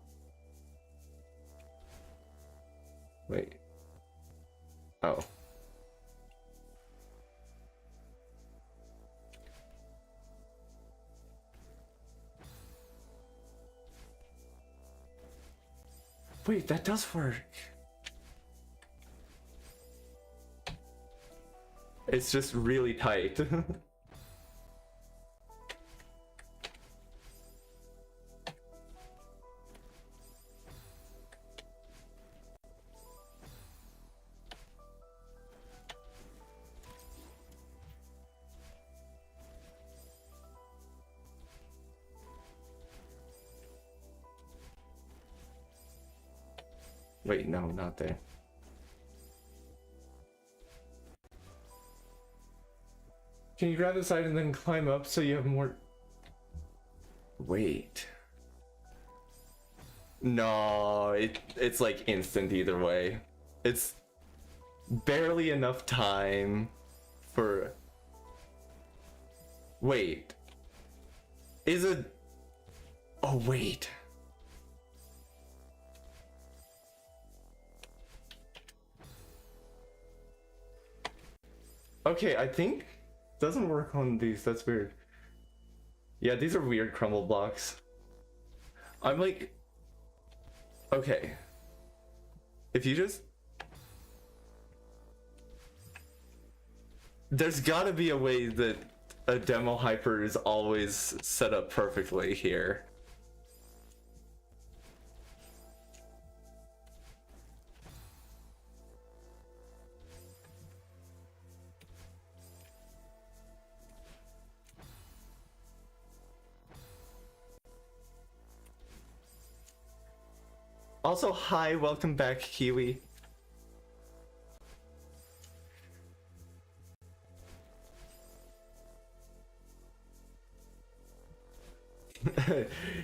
Wait. Oh. Wait, that does work. It's just really tight. Wait, no, not there. Can you grab the side and then climb up so you have more... Wait. No, it's like instant either way. It's barely enough time for... Wait. Is it... Oh, wait. Okay, I think doesn't work on these. That's weird. Yeah, these are weird crumble blocks. I'm like, okay. If you just... There's gotta be a way that a demo hyper is always set up perfectly here. Also, hi, welcome back, Kiwi.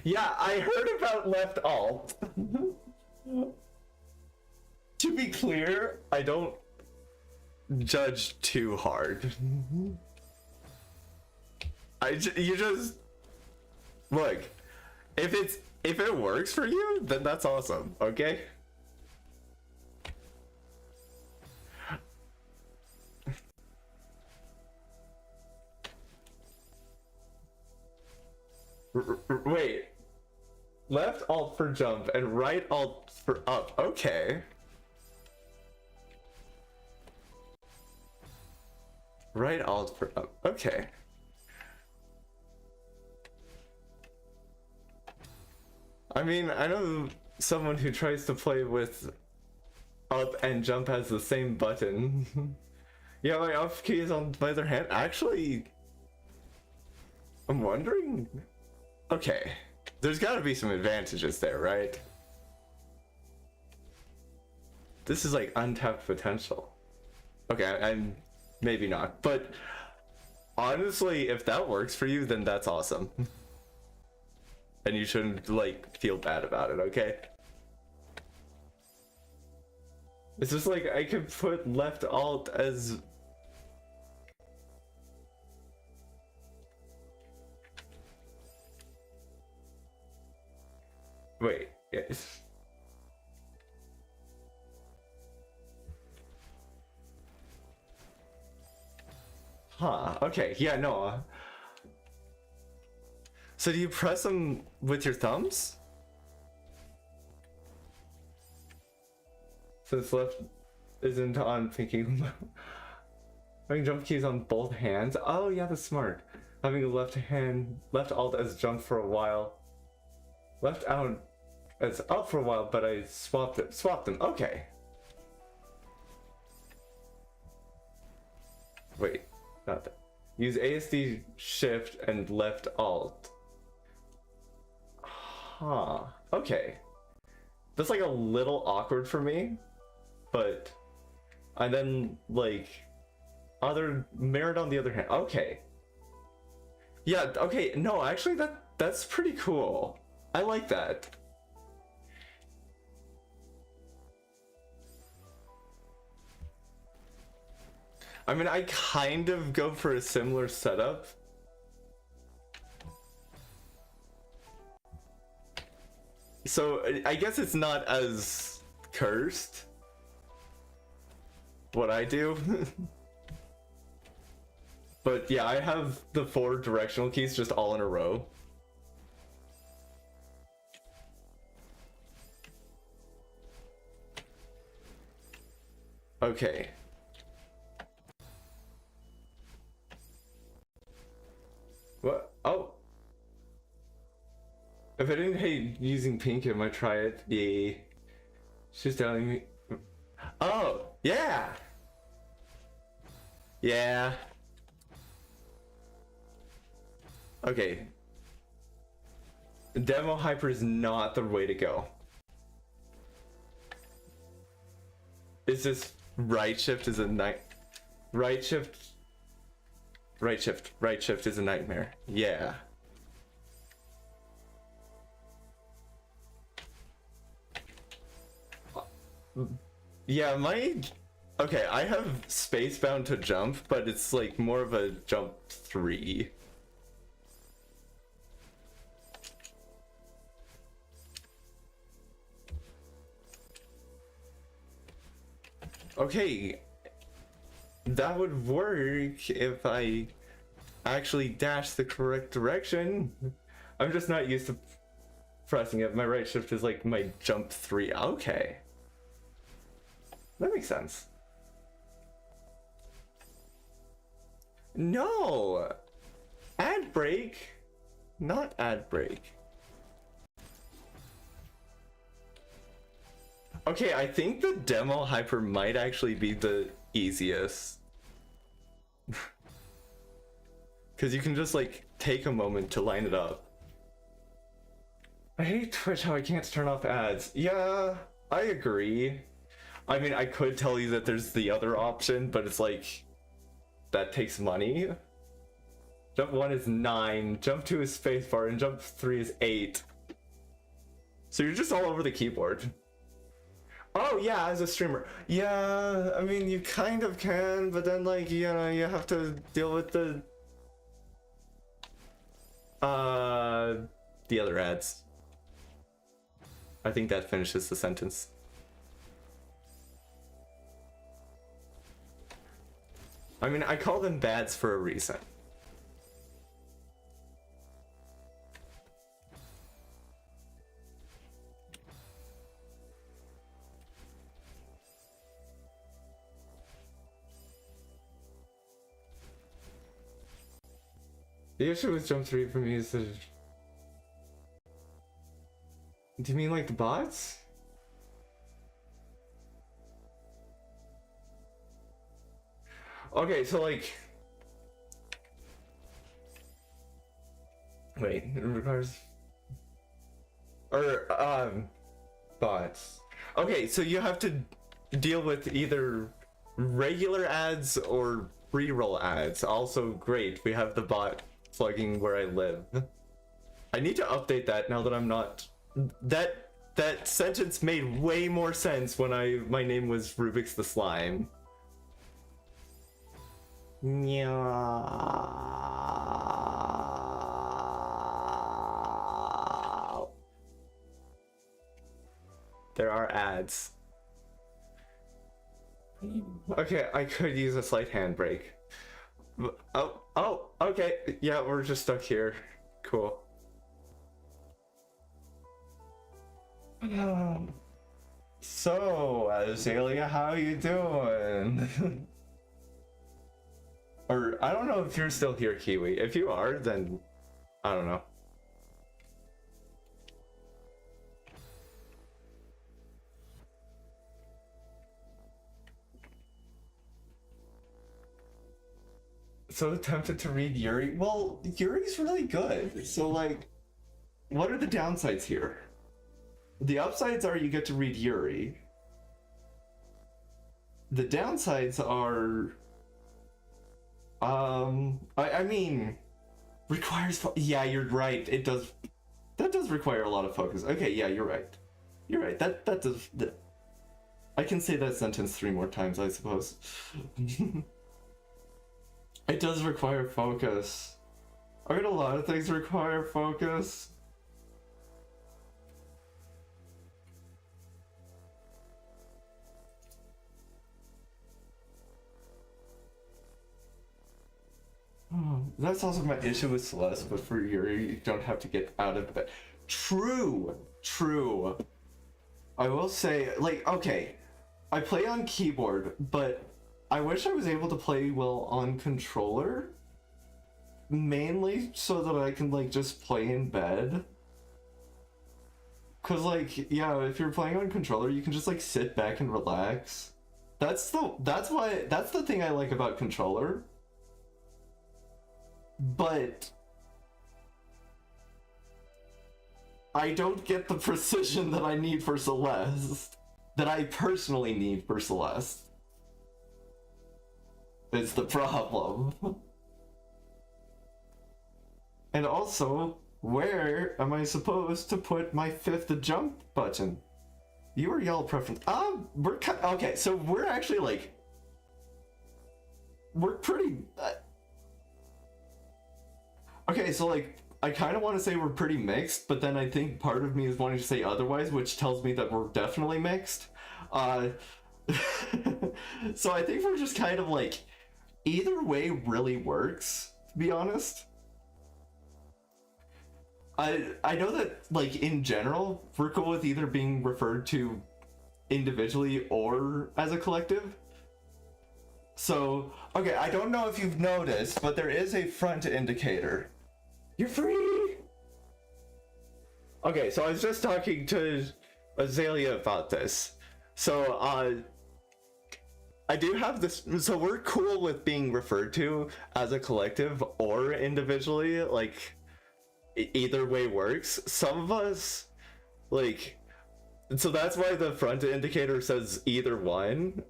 Yeah, I heard about left alt. To be clear, I don't judge too hard. You just look. If it works for you, then that's awesome. Okay. Wait. Left alt for jump and right alt for up. Okay. Right alt for up. Okay. I mean, I know someone who tries to play with up and jump has the same button. Yeah, my up key is on my other hand. Actually, I'm wondering. Okay, there's gotta be some advantages there, right? This is like untapped potential. Okay, I'm maybe not, but honestly, if that works for you, then that's awesome. And you shouldn't like feel bad about it, okay? It's just like I could put left alt as wait, yes. Huh, okay, yeah, no. So do you press them with your thumbs? Since left isn't on thinking. Having jump keys on both hands? Oh yeah, that's smart. Having a left alt as jump for a while. Left out as up for a while, but I swapped them. Okay. Wait, not that. Use ASD shift and left alt. Huh. Okay. That's like a little awkward for me, but and then like Merit on the other hand. Okay. Yeah, okay, no, actually that's pretty cool. I like that. I mean, I kind of go for a similar setup. So I guess it's not as cursed what I do. But yeah, I have the 4 directional keys just all in a row. Okay. What? Oh. If I didn't hate using pink, I might try it. Yeah. She's telling me. Oh, yeah. Yeah. Okay. Demo hyper is not the way to go. It's just right shift is a right shift is a nightmare. Yeah. Yeah, okay, I have space bound to jump, but it's like more of a jump 3. Okay, that would work if I actually dash the correct direction. I'm just not used to pressing it. My right shift is like my jump 3. Okay. That makes sense. No! Ad break? Not ad break. Okay, I think the demo hyper might actually be the easiest. Because you can just like take a moment to line it up. I hate Twitch how I can't turn off ads. Yeah, I agree. I mean, I could tell you that there's the other option, but it's like, that takes money. Jump 1 is 9, jump 2 is spacebar, and jump 3 is 8. So you're just all over the keyboard. Oh yeah, as a streamer. Yeah, I mean you kind of can, but then like you know you have to deal with uh the other ads. I think that finishes the sentence. I mean I call them bads for a reason. The issue with Jump 3 for me is that... Do you mean like the bots? Okay, so like... Wait, it requires... Or, bots. Okay, so you have to deal with either regular ads or reroll ads. Also great, we have the bot plugging where I live. I need to update that now that I'm not... That sentence made way more sense when my name was Rubik's the Slime. Yeah. There are ads. Okay, I could use a slight handbrake. Oh, okay. Yeah, we're just stuck here. Cool. So, Azalea, how you doing? Or, I don't know if you're still here, Kiwi. If you are, then... I don't know. So tempted to read Yuri. Well, Yuri's really good. So like, what are the downsides here? The upsides are you get to read Yuri. The downsides are, I mean, requires. Yeah, you're right. It does. That does require a lot of focus. Okay, yeah, you're right. You're right. That does. I can say that sentence 3 more times, I suppose. It does require focus. I mean, a lot of things require focus. That's also my issue with Celeste, but for Yuri, you don't have to get out of bed. True. I will say, like, okay, I play on keyboard, but I wish I was able to play well on controller, mainly so that I can like just play in bed. Cause like, yeah, if you're playing on controller, you can just like sit back and relax. That's the thing I like about controller. But I don't get the precision that I need for Celeste, that I personally need for Celeste. It's the problem. And also, where am I supposed to put my 5th jump button? You or y'all preference? Okay, so we're actually like, we're pretty. Okay, so like, I kind of want to say we're pretty mixed, but then I think part of me is wanting to say otherwise, which tells me that we're definitely mixed. So I think we're just kind of like, either way really works, to be honest. I know that, like, in general, we're cool with either being referred to individually or as a collective. So, okay, I don't know if you've noticed, but there is a front indicator. You're free! Okay, so I was just talking to Azalea about this. So, I do have this, so we're cool with being referred to as a collective or individually, like, either way works. Some of us, like, so that's why the front indicator says either one.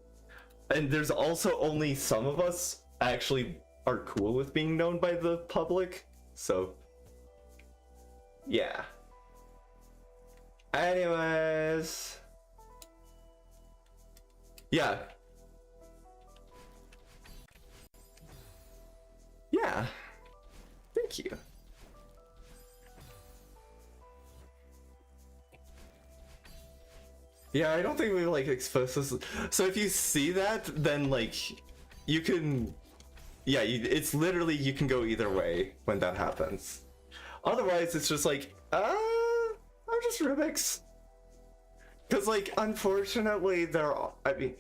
And there's also only some of us actually are cool with being known by the public, so, yeah. Anyways, Yeah. Yeah. Thank you. Yeah, I don't think we like expose this. So if you see that, then like you can, yeah, it's literally you can go either way when that happens. Otherwise, it's just like, I'm just Rubik's. Because like, unfortunately, I mean,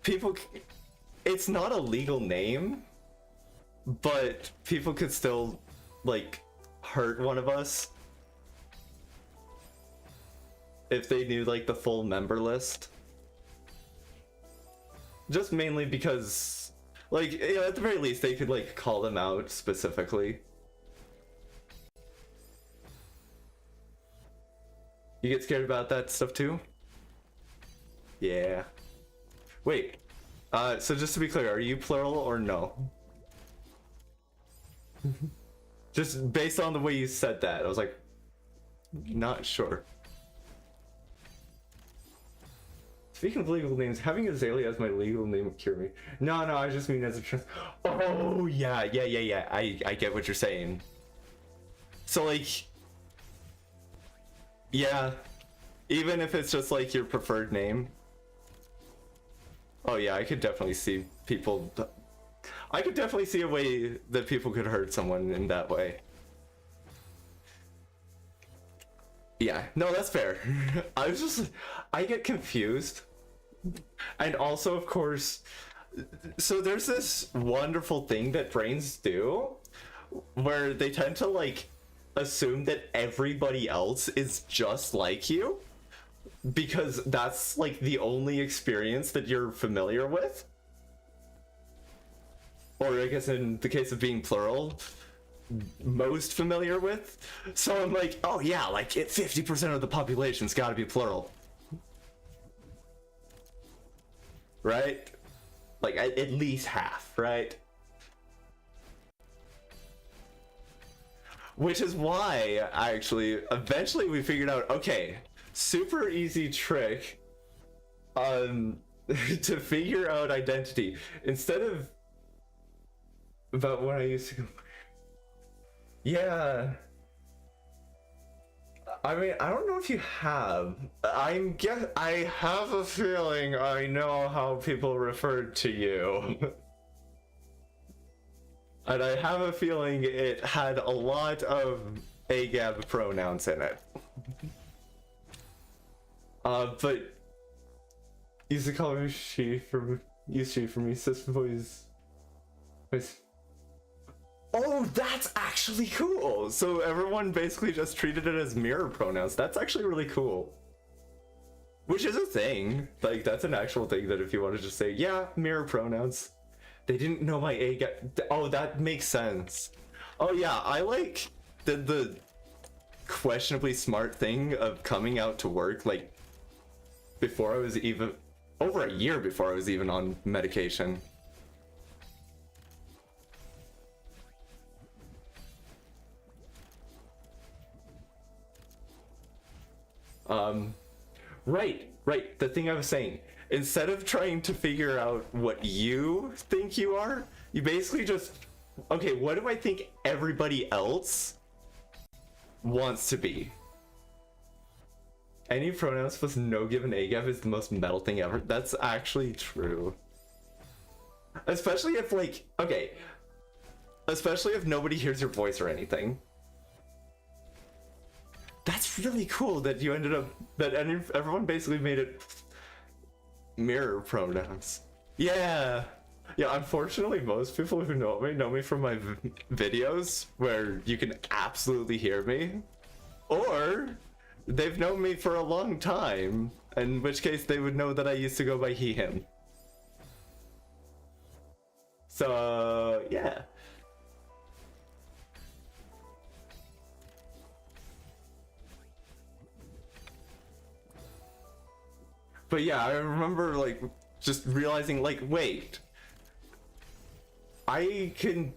people, it's not a legal name, but people could still like hurt one of us if they knew like the full member list. Just mainly because like, you know, at the very least they could like call them out specifically. You get scared about that stuff too? Yeah. Wait. So just to be clear, are you plural or no? Just based on the way you said that, I was like, not sure. Speaking of legal names, having Azalea as my legal name would cure me. No, I just mean as a trans. Oh, yeah. I get what you're saying. So, like, yeah, even if it's just like your preferred name. Oh, yeah, I could definitely see people. I could definitely see a way that people could hurt someone in that way. Yeah, no, that's fair. I get confused. And also, of course, so there's this wonderful thing that brains do where they tend to like assume that everybody else is just like you because that's like the only experience that you're familiar with. Or I guess in the case of being plural, most familiar with. So I'm like, oh yeah, like 50% of the population's gotta be plural. Right? Like at least half, right? Which is why, actually, eventually we figured out, okay, super easy trick to figure out identity. Instead of about when I used to go, yeah. I mean, I don't know if you have. I have a feeling I know how people referred to you. And I have a feeling it had a lot of AGAB pronouns in it. But used to call me she for me, sister boys. Oh, that's actually cool! So everyone basically just treated it as mirror pronouns. That's actually really cool. Which is a thing. Like, that's an actual thing that if you want to just say, yeah, mirror pronouns. They didn't know my A. Oh, that makes sense. Oh yeah, I like did the questionably smart thing of coming out to work like before I was even over a year before I was even on medication. Right. The thing I was saying. Instead of trying to figure out what you think you are, you basically just, okay, what do I think everybody else wants to be? Any pronouns with no given AGAF is the most metal thing ever. That's actually true. Especially if like, okay, especially if nobody hears your voice or anything. That's really cool that you ended up, that everyone basically made it mirror pronouns. Yeah, unfortunately most people who know me from my videos where you can absolutely hear me, or they've known me for a long time, in which case they would know that I used to go by he him. So yeah. But yeah, I remember like just realizing like, wait, I can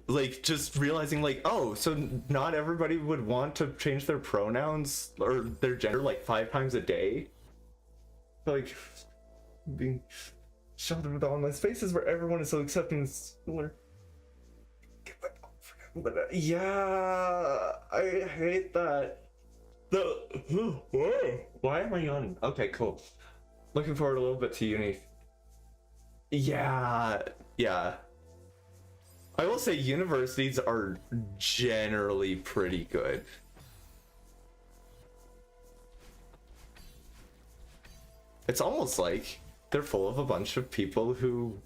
like just realizing like, oh, so not everybody would want to change their pronouns or their gender like 5 times a day. Like, being sheltered with online spaces where everyone is so accepting and similar. But yeah, I hate that. Why am I yawning? Okay, cool. Looking forward a little bit to uni. Yeah, yeah. I will say universities are generally pretty good. It's almost like they're full of a bunch of people who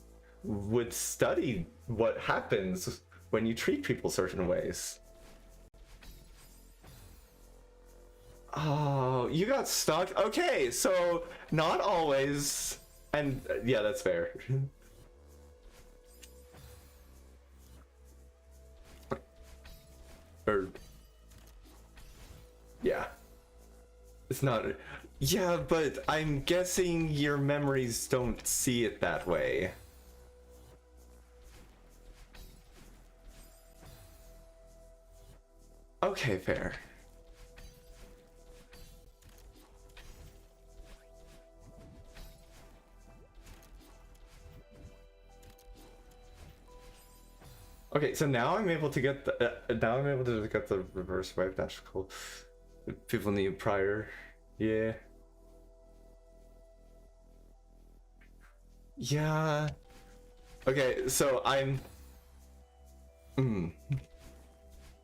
would study what happens when you treat people certain ways. Oh, you got stuck? Okay, so not always. And yeah, that's fair. Or yeah. It's not. Yeah, but I'm guessing your memories don't see it that way. Okay, fair. Okay, so now I'm able to get the reverse wipe. That's cool. People need prior. Yeah. Yeah. Okay, so I'm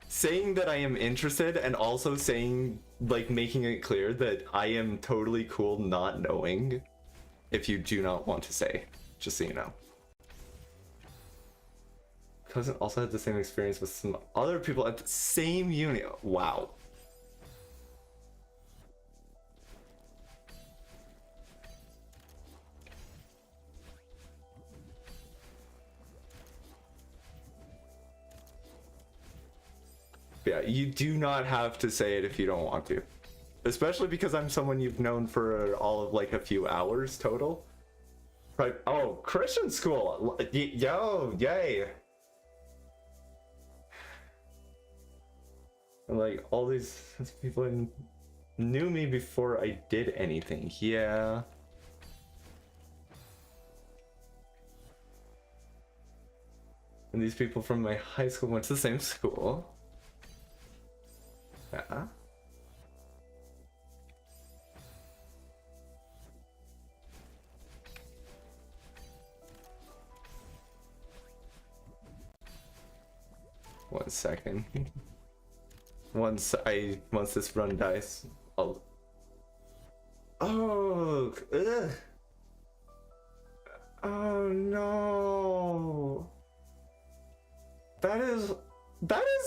saying that I am interested and also saying, like, making it clear that I am totally cool not knowing if you do not want to say, just so you know. Cousin also had the same experience with some other people at the same uni. Wow. Yeah, you do not have to say it if you don't want to. Especially because I'm someone you've known for all of like a few hours total. Right. Oh, Christian school. Yo, yay. And like all these people knew me before I did anything. Yeah. And these people from my high school went to the same school. Yeah. One second. Once this run dies, I'll. Oh, ugh. Oh no. That is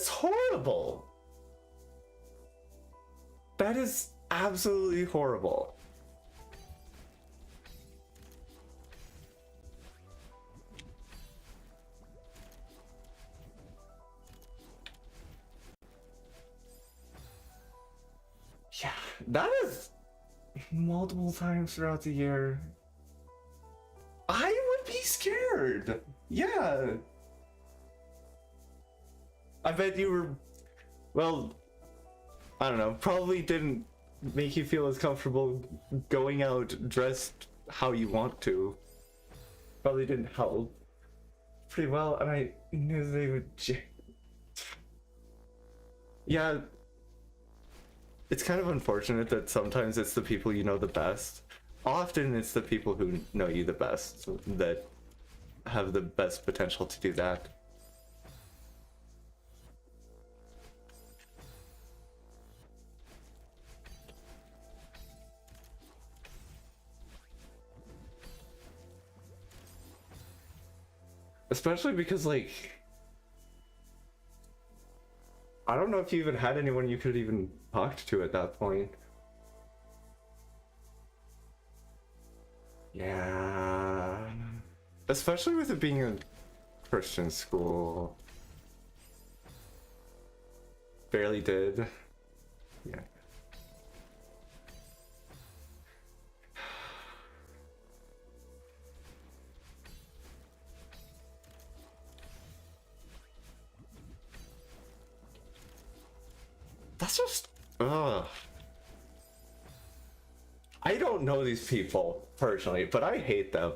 horrible. That is absolutely horrible. Yeah, that is multiple times throughout the year. I would be scared. Yeah. I bet you were, well, I don't know, probably didn't make you feel as comfortable going out dressed how you want to. Probably didn't help pretty well, and I knew they would. Yeah, it's kind of unfortunate that sometimes it's the people you know the best. Often it's the people who know you the best that have the best potential to do that. Especially because, like, I don't know if you even had anyone you could even talk to at that point. Yeah. Especially with it being a Christian school. Barely did. Yeah. That's just, ugh. I don't know these people personally, but I hate them.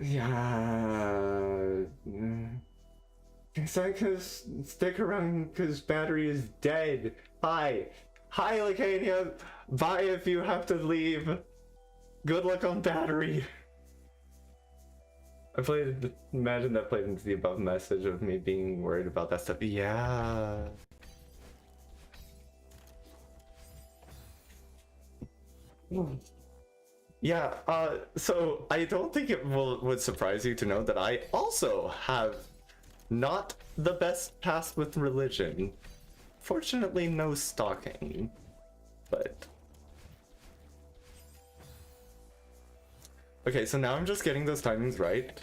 Yeah. Stick around because battery is dead. Hi. Hi, Lacania. Bye if you have to leave. Good luck on battery. Imagine that played into the above message of me being worried about that stuff. Yeah. Yeah, so I don't think it would surprise you to know that I also have not the best past with religion. Fortunately, no stalking, but... Okay, so now I'm just getting those timings right,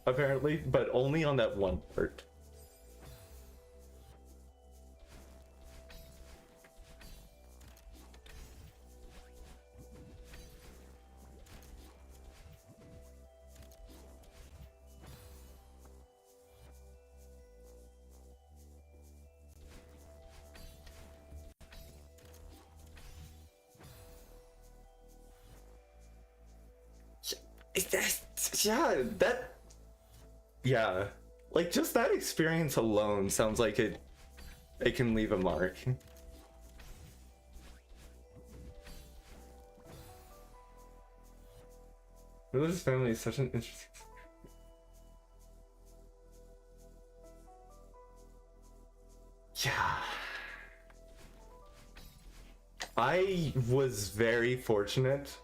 apparently, but only on that one part. Yeah, like just that experience alone sounds like it can leave a mark. Religious family is such an interesting... Yeah. I was very fortunate.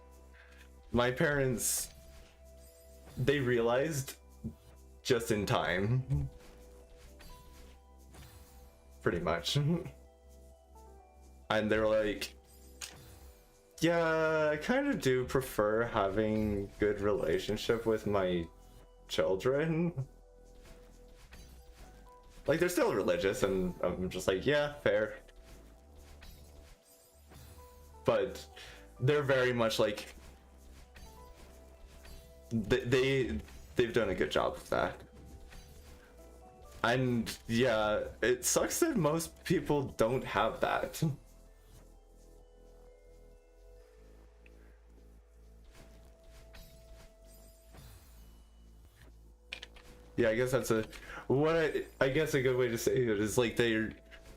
My parents, they realized just in time. Pretty much. And they're like, yeah, I kind of do prefer having good relationship with my children. Like, they're still religious, and I'm just like, yeah, fair. But they're very much like, they've done a good job of that. And yeah, it sucks that most people don't have that. Yeah, I guess that's I guess a good way to say it is like they're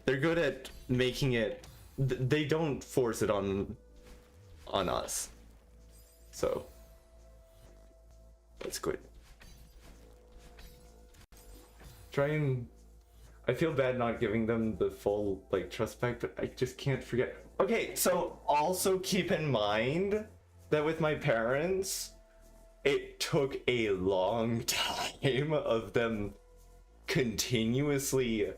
good at making it. They don't force it on us. So that's good. I feel bad not giving them the full like trust back, but I just can't forget. Okay, so also keep in mind that with my parents, it took a long time of them continuously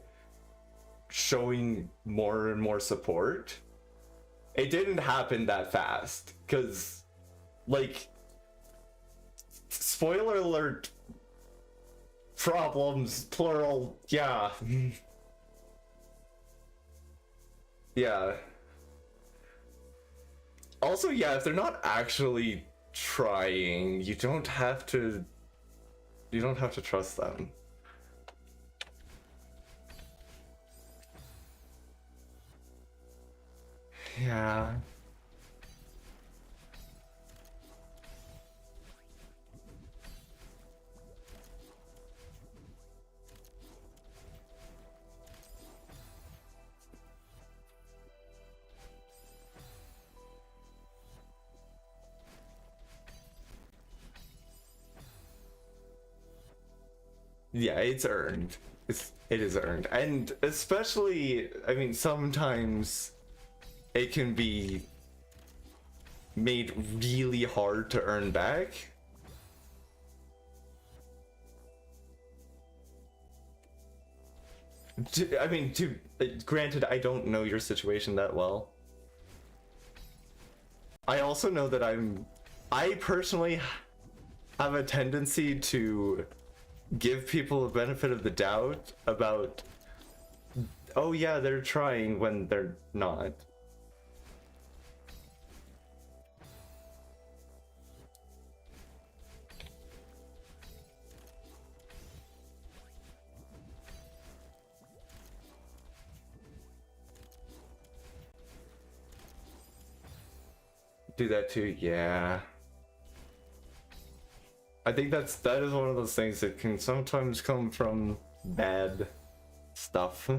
showing more and more support. It didn't happen that fast, because, like, spoiler alert, problems, plural, yeah. Yeah. Also, yeah, if they're not actually trying, you don't have to trust them. Yeah. Yeah, it's earned. It is earned. And especially, I mean, sometimes it can be made really hard to earn back. Granted, I don't know your situation that well. I also know that I personally have a tendency to give people a benefit of the doubt about, oh yeah, they're trying when they're not. Do that too, yeah. I think that is one of those things that can sometimes come from bad stuff.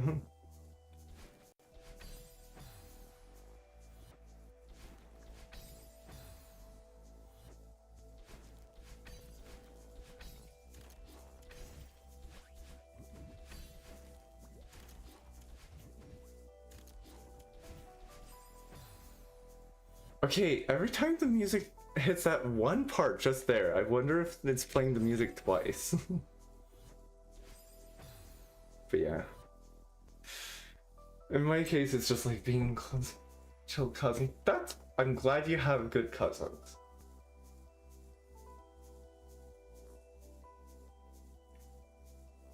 Okay, every time the music hits that one part just there, I wonder if it's playing the music twice. But yeah. In my case, it's just like being chill cousin. I'm glad you have good cousins.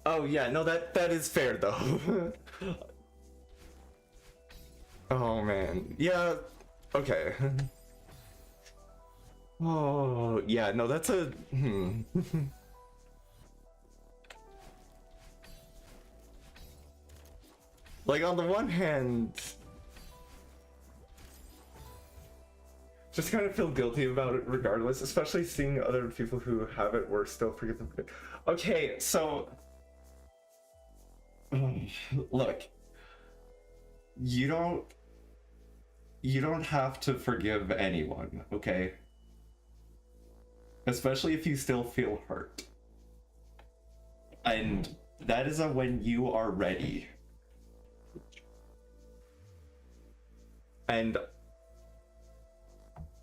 Oh yeah, no, that is fair though. Oh man, yeah, okay. Oh yeah, no, that's a Like on the one hand, just kind of feel guilty about it regardless, especially seeing other people who have it worse still forget them. Okay, so look, you don't have to forgive anyone, okay? Especially if you still feel hurt. And that is a when you are ready. And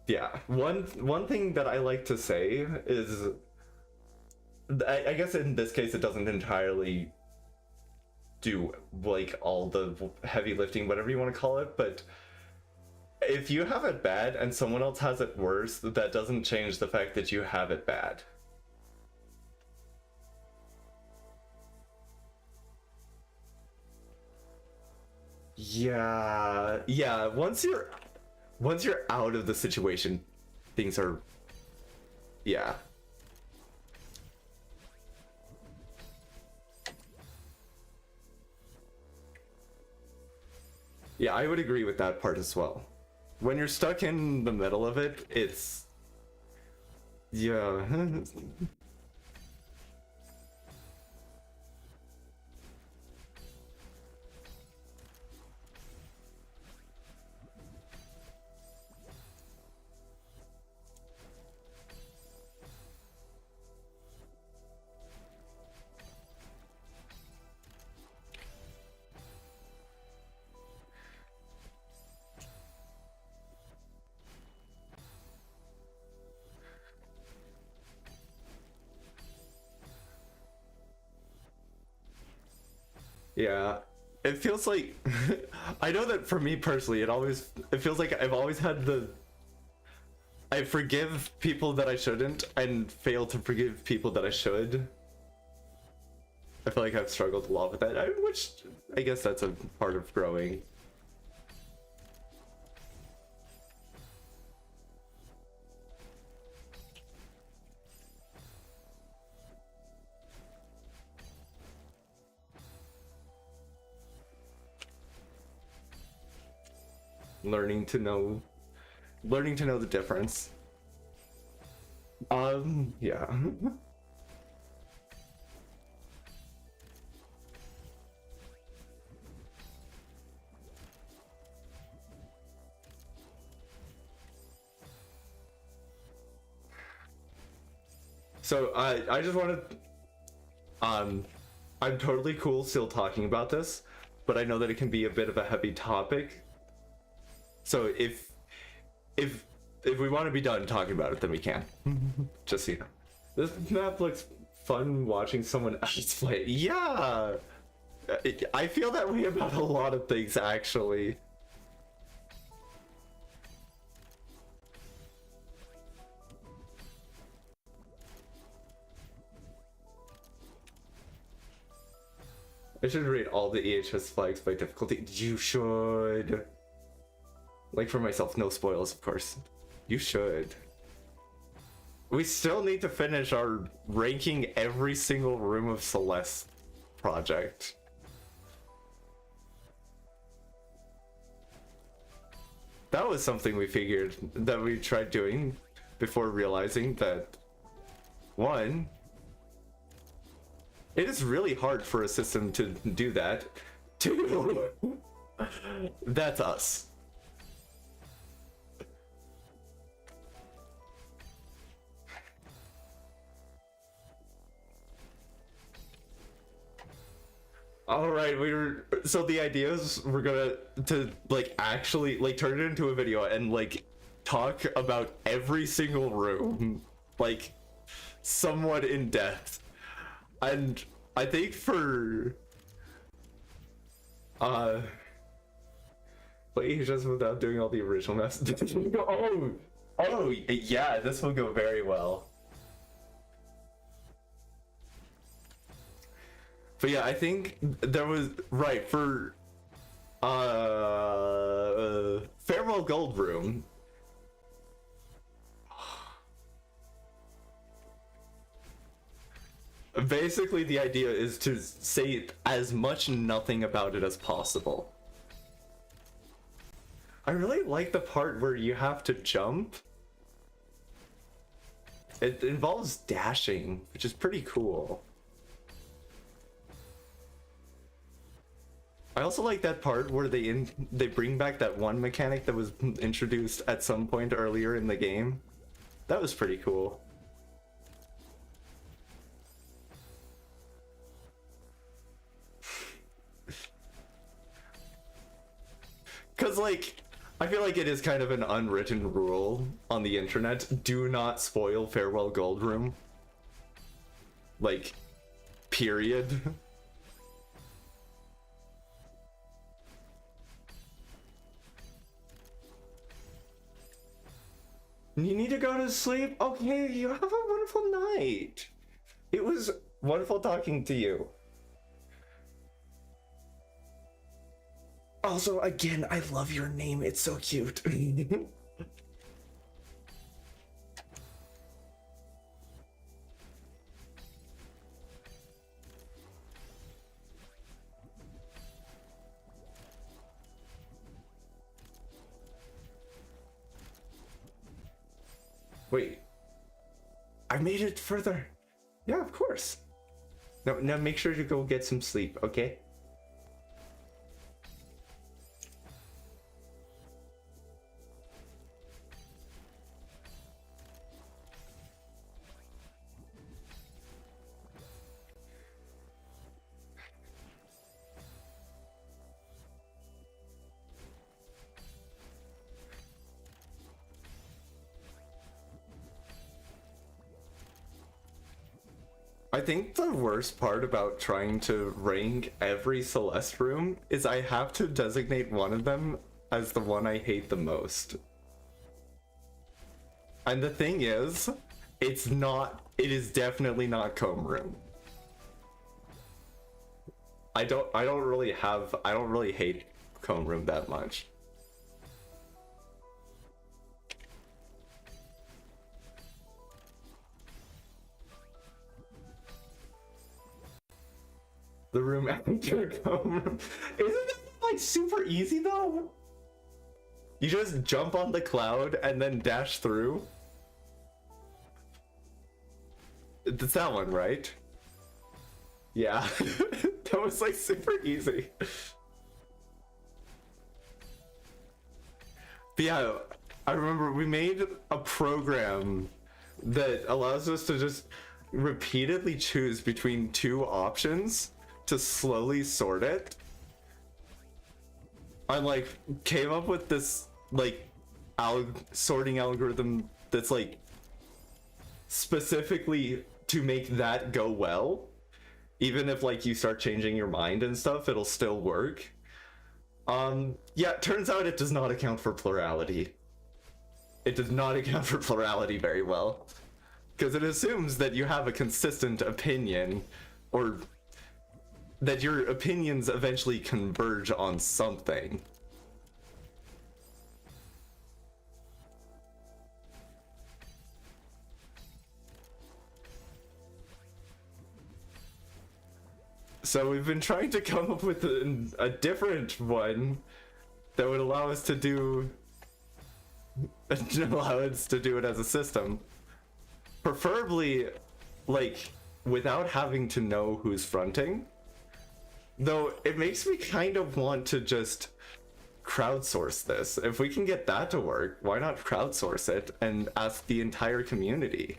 yeah, one thing that I like to say is, I guess in this case it doesn't entirely do like all the heavy lifting, whatever you want to call it, but if you have it bad and someone else has it worse, that doesn't change the fact that you have it bad. Yeah, once you're out of the situation, things are, yeah. Yeah, I would agree with that part as well. When you're stuck in the middle of it, it's, yeah. Yeah, it feels like I know that for me personally, it feels like I've always had I forgive people that I shouldn't and fail to forgive people that I should. I feel like I've struggled a lot with that, which I guess that's a part of growing. Learning to know the difference. Yeah. So I just wanted, I'm totally cool still talking about this, but I know that it can be a bit of a heavy topic. So if we want to be done talking about it, then we can. Just so you know. This map looks fun watching someone else play it. Yeah! I feel that way about a lot of things, actually. I should rate all the EHS flags by difficulty. You should. Like for myself, no spoils, of course. You should. We still need to finish our ranking every single room of Celeste project. that was something we figured that we tried doing before realizing that, one, it is really hard for a system to do that. Two, that's us. All right, so the idea is we're gonna to like actually like turn it into a video and like talk about every single room like somewhat in depth. And I think for wait, just without doing all the original messages. Oh yeah, this will go very well. But yeah, I think there was right for Farewell Gold Room. Basically, the idea is to say as much nothing about it as possible. I really like the part where you have to jump. It involves dashing, which is pretty cool. I also like that part where they bring back that one mechanic that was introduced at some point earlier in the game. That was pretty cool. Cause like, I feel like it is kind of an unwritten rule on the internet. Do not spoil Farewell Gold Room. Like, period. You need to go to sleep? Okay, you have a wonderful night. It was wonderful talking to you. Also, again, I love your name. It's so cute. Wait. I made it further. Yeah, of course. Now make sure to go get some sleep, okay? I think the worst part about trying to rank every Celeste room is I have to designate one of them as the one I hate the most. And the thing is, it is definitely not Comb Room. I don't really hate Comb Room that much. The room after Comb Room. Isn't that like super easy though? You just jump on the cloud and then dash through. It's that one, right? Yeah. That was like super easy. But yeah, I remember we made a program that allows us to just repeatedly choose between two options to slowly sort it. I like came up with this like sorting algorithm that's like specifically to make that go well. Even if like you start changing your mind and stuff, it'll still work. Yeah, it turns out it does not account for plurality. It does not account for plurality very well. Because it assumes that you have a consistent opinion, or that your opinions eventually converge on something. So we've been trying to come up with a different one that would allow us to do allowance to do it as a system. Preferably, like, without having to know who's fronting. Though it makes me kind of want to just crowdsource this. If we can get that to work, why not crowdsource it and ask the entire community?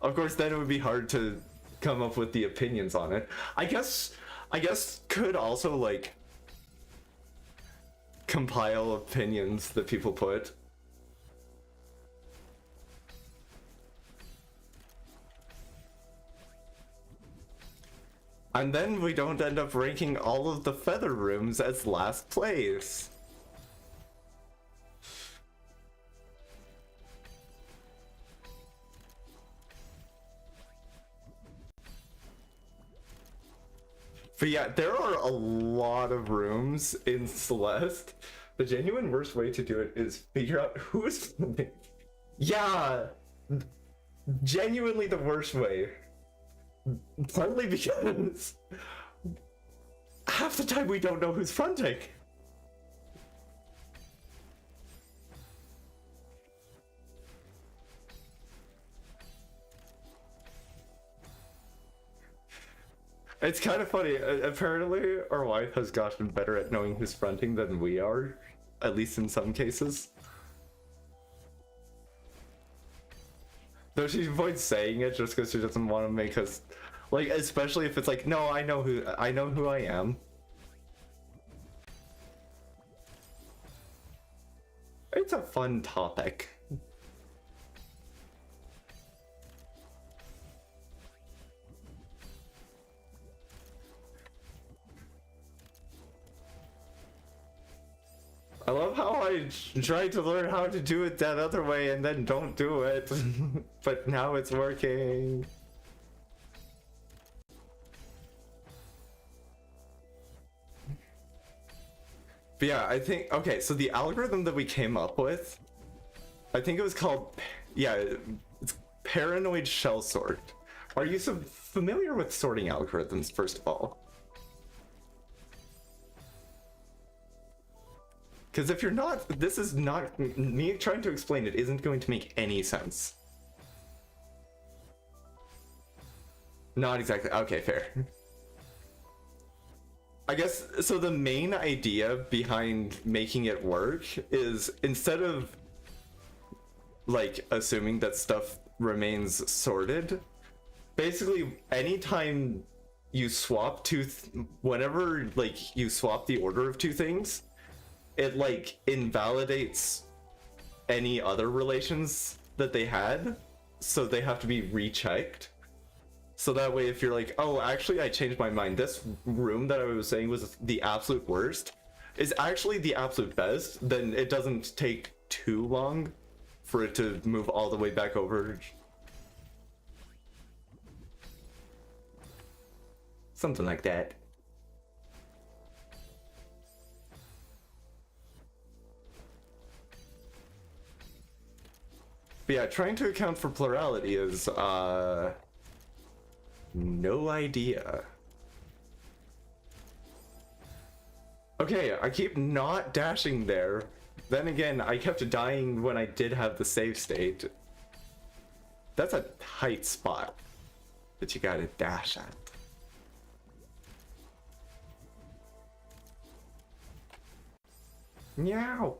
Of course, then it would be hard to come up with the opinions on it. I guess could also like compile opinions that people put. And then we don't end up ranking all of the feather rooms as last place. But yeah, there are a lot of rooms in Celeste. The genuine worst way to do it is figure out who's fronting. Yeah, genuinely the worst way. Partly because half the time we don't know who's fronting. It's kind of funny. Apparently, our wife has gotten better at knowing who's fronting than we are, at least in some cases. Though she avoids saying it just because she doesn't want to make us, like, especially if it's like, no, I know who I am. It's a fun topic. I love how I tried to learn how to do it that other way and then don't do it. But now it's working. But yeah, I think, okay, so the algorithm that we came up with, I think it was called, yeah, it's paranoid shell sort. Are you familiar with sorting algorithms, first of all? Because if you're not, this is not, me trying to explain it isn't going to make any sense. Not exactly, okay, fair. I guess, so the main idea behind making it work is instead of like assuming that stuff remains sorted, basically anytime you swap whenever like you swap the order of two things, it like invalidates any other relations that they had, so they have to be rechecked. So that way, if you're like, oh, actually I changed my mind, this room that I was saying was the absolute worst is actually the absolute best, then it doesn't take too long for it to move all the way back over. Something like that. But yeah, trying to account for plurality is, no idea. Okay, I keep not dashing there. Then again, I kept dying when I did have the save state. That's a tight spot that you gotta dash at. Meow.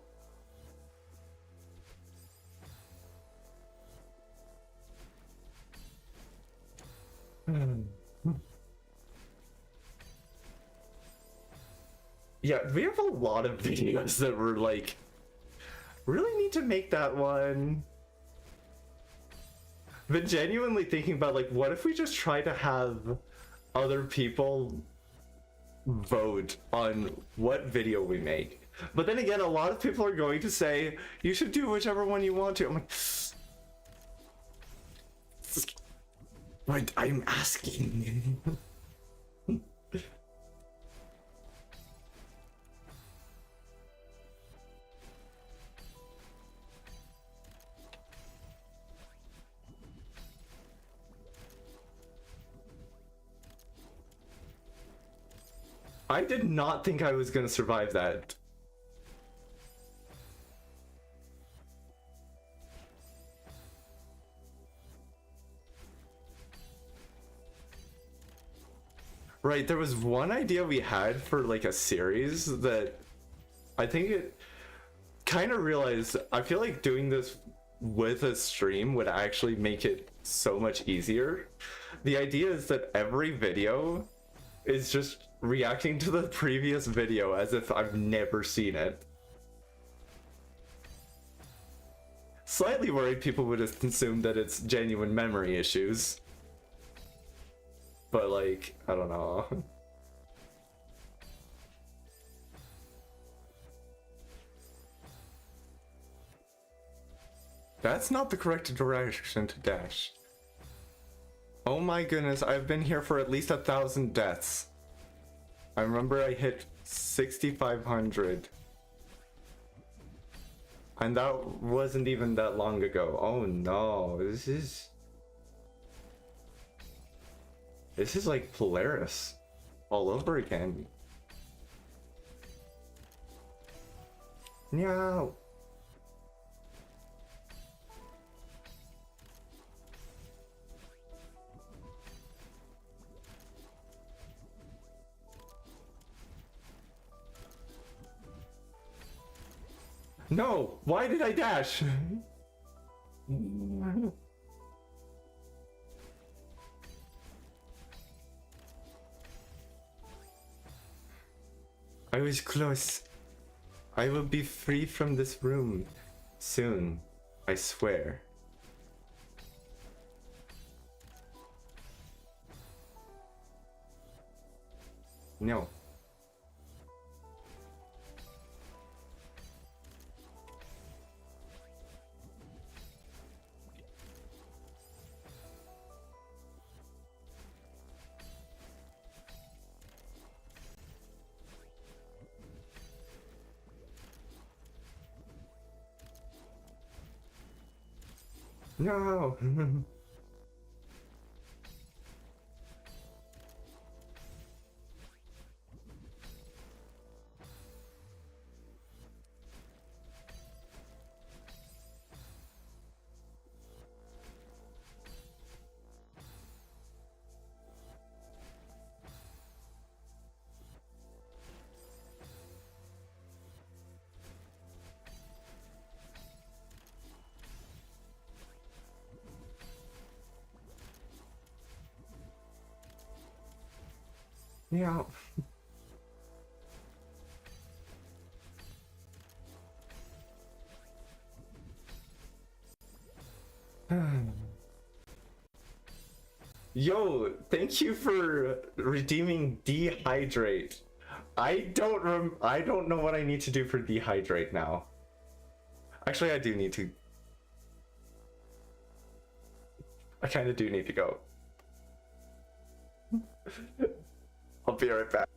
Yeah, we have a lot of videos that were like, really need to make that one. But genuinely thinking about like, what if we just try to have other people vote on what video we make? But then again, a lot of people are going to say, you should do whichever one you want to. I'm like, what? I'm asking. I did not think I was gonna survive that. Right, there was one idea we had for like a series that I think it kind of realized. I feel like doing this with a stream would actually make it so much easier. The idea is that every video is just reacting to the previous video as if I've never seen it. Slightly worried people would assume that it's genuine memory issues. But like, I don't know. That's not the correct direction to dash. Oh my goodness, I've been here for at least 1,000 deaths. I remember I hit 6,500. And that wasn't even that long ago. Oh no, this is like Polaris all over again. No. No, why did I dash? I was close. I will be free from this room soon, I swear. No. No. Yeah. Yo, thank you for redeeming dehydrate. I don't know what I need to do for dehydrate now. Actually, I do need to. I kind of do need to go. I'll be right back.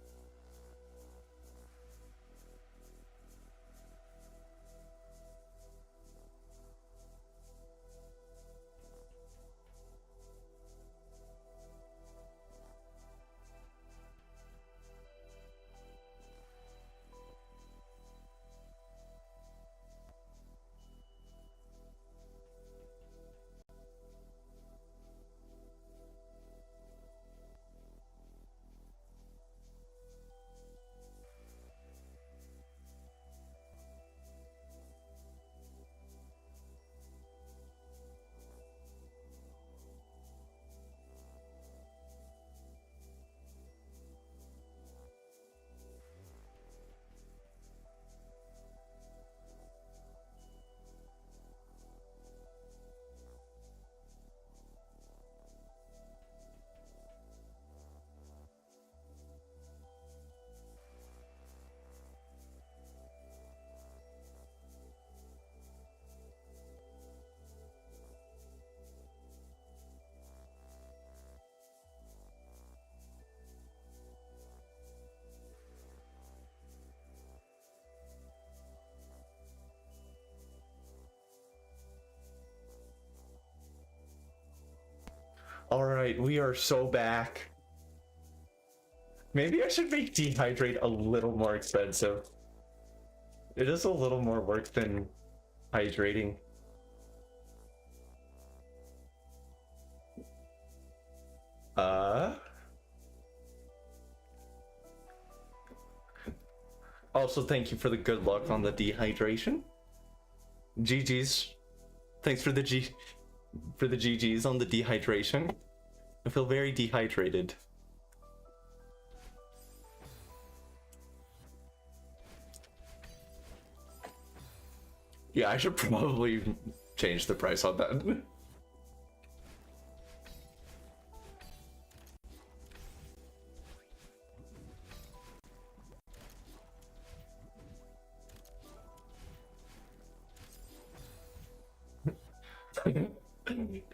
All right, we are so back. Maybe I should make dehydrate a little more expensive. It is a little more work than hydrating. Also, thank you for the good luck on the dehydration. GG's. Thanks for the GG's on the dehydration. I feel very dehydrated. Yeah, I should probably change the price on that.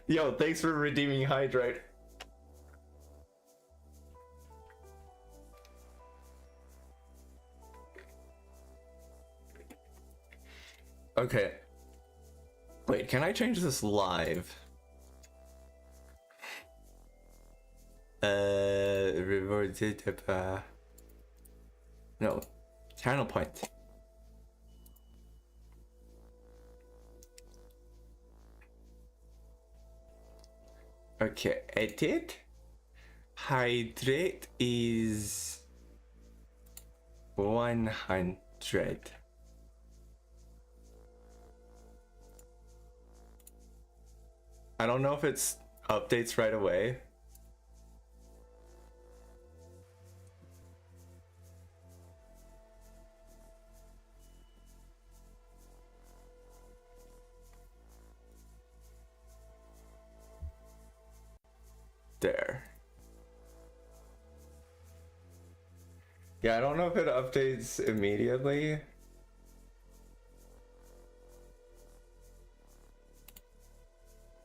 Yo, thanks for redeeming Hydrate. Okay. Wait, can I change this live? Rewarded no. Channel point. Okay, edit. Hydrate is 100. I don't know if it's updates right away. There. Yeah, I don't know if it updates immediately.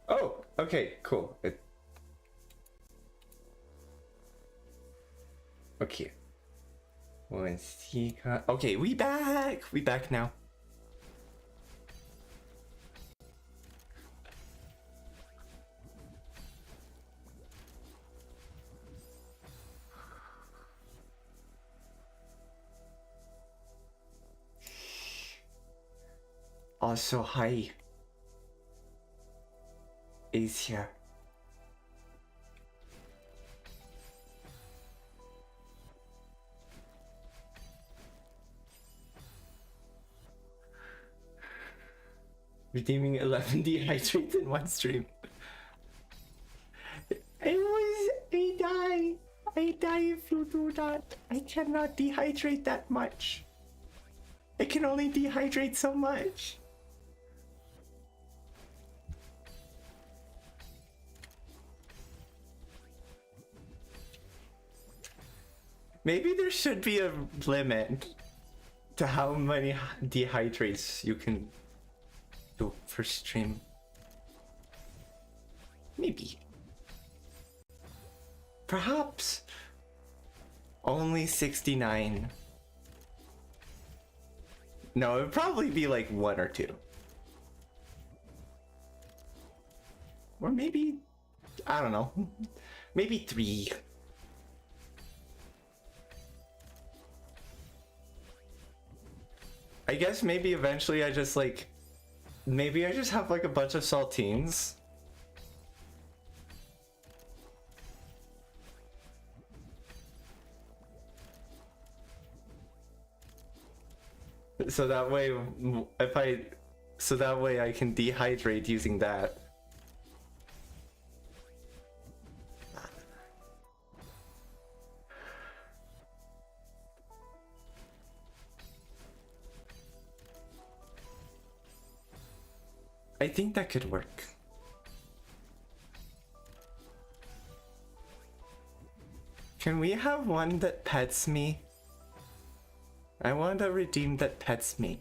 Oh, okay, cool. Okay. Okay, we back! We back now. Also, hi. Is here. Redeeming 11 dehydrates in one stream. I die if you do that. I cannot dehydrate that much. I can only dehydrate so much. Maybe there should be a limit to how many dehydrates you can do per stream. Maybe. Perhaps only 69. No, it would probably be like 1 or 2. Or maybe, I don't know, maybe 3. I guess maybe eventually I just like, maybe I just have like a bunch of saltines. So that way, so that way I can dehydrate using that. I think that could work. Can we have one that pets me? I want to redeem that pets me.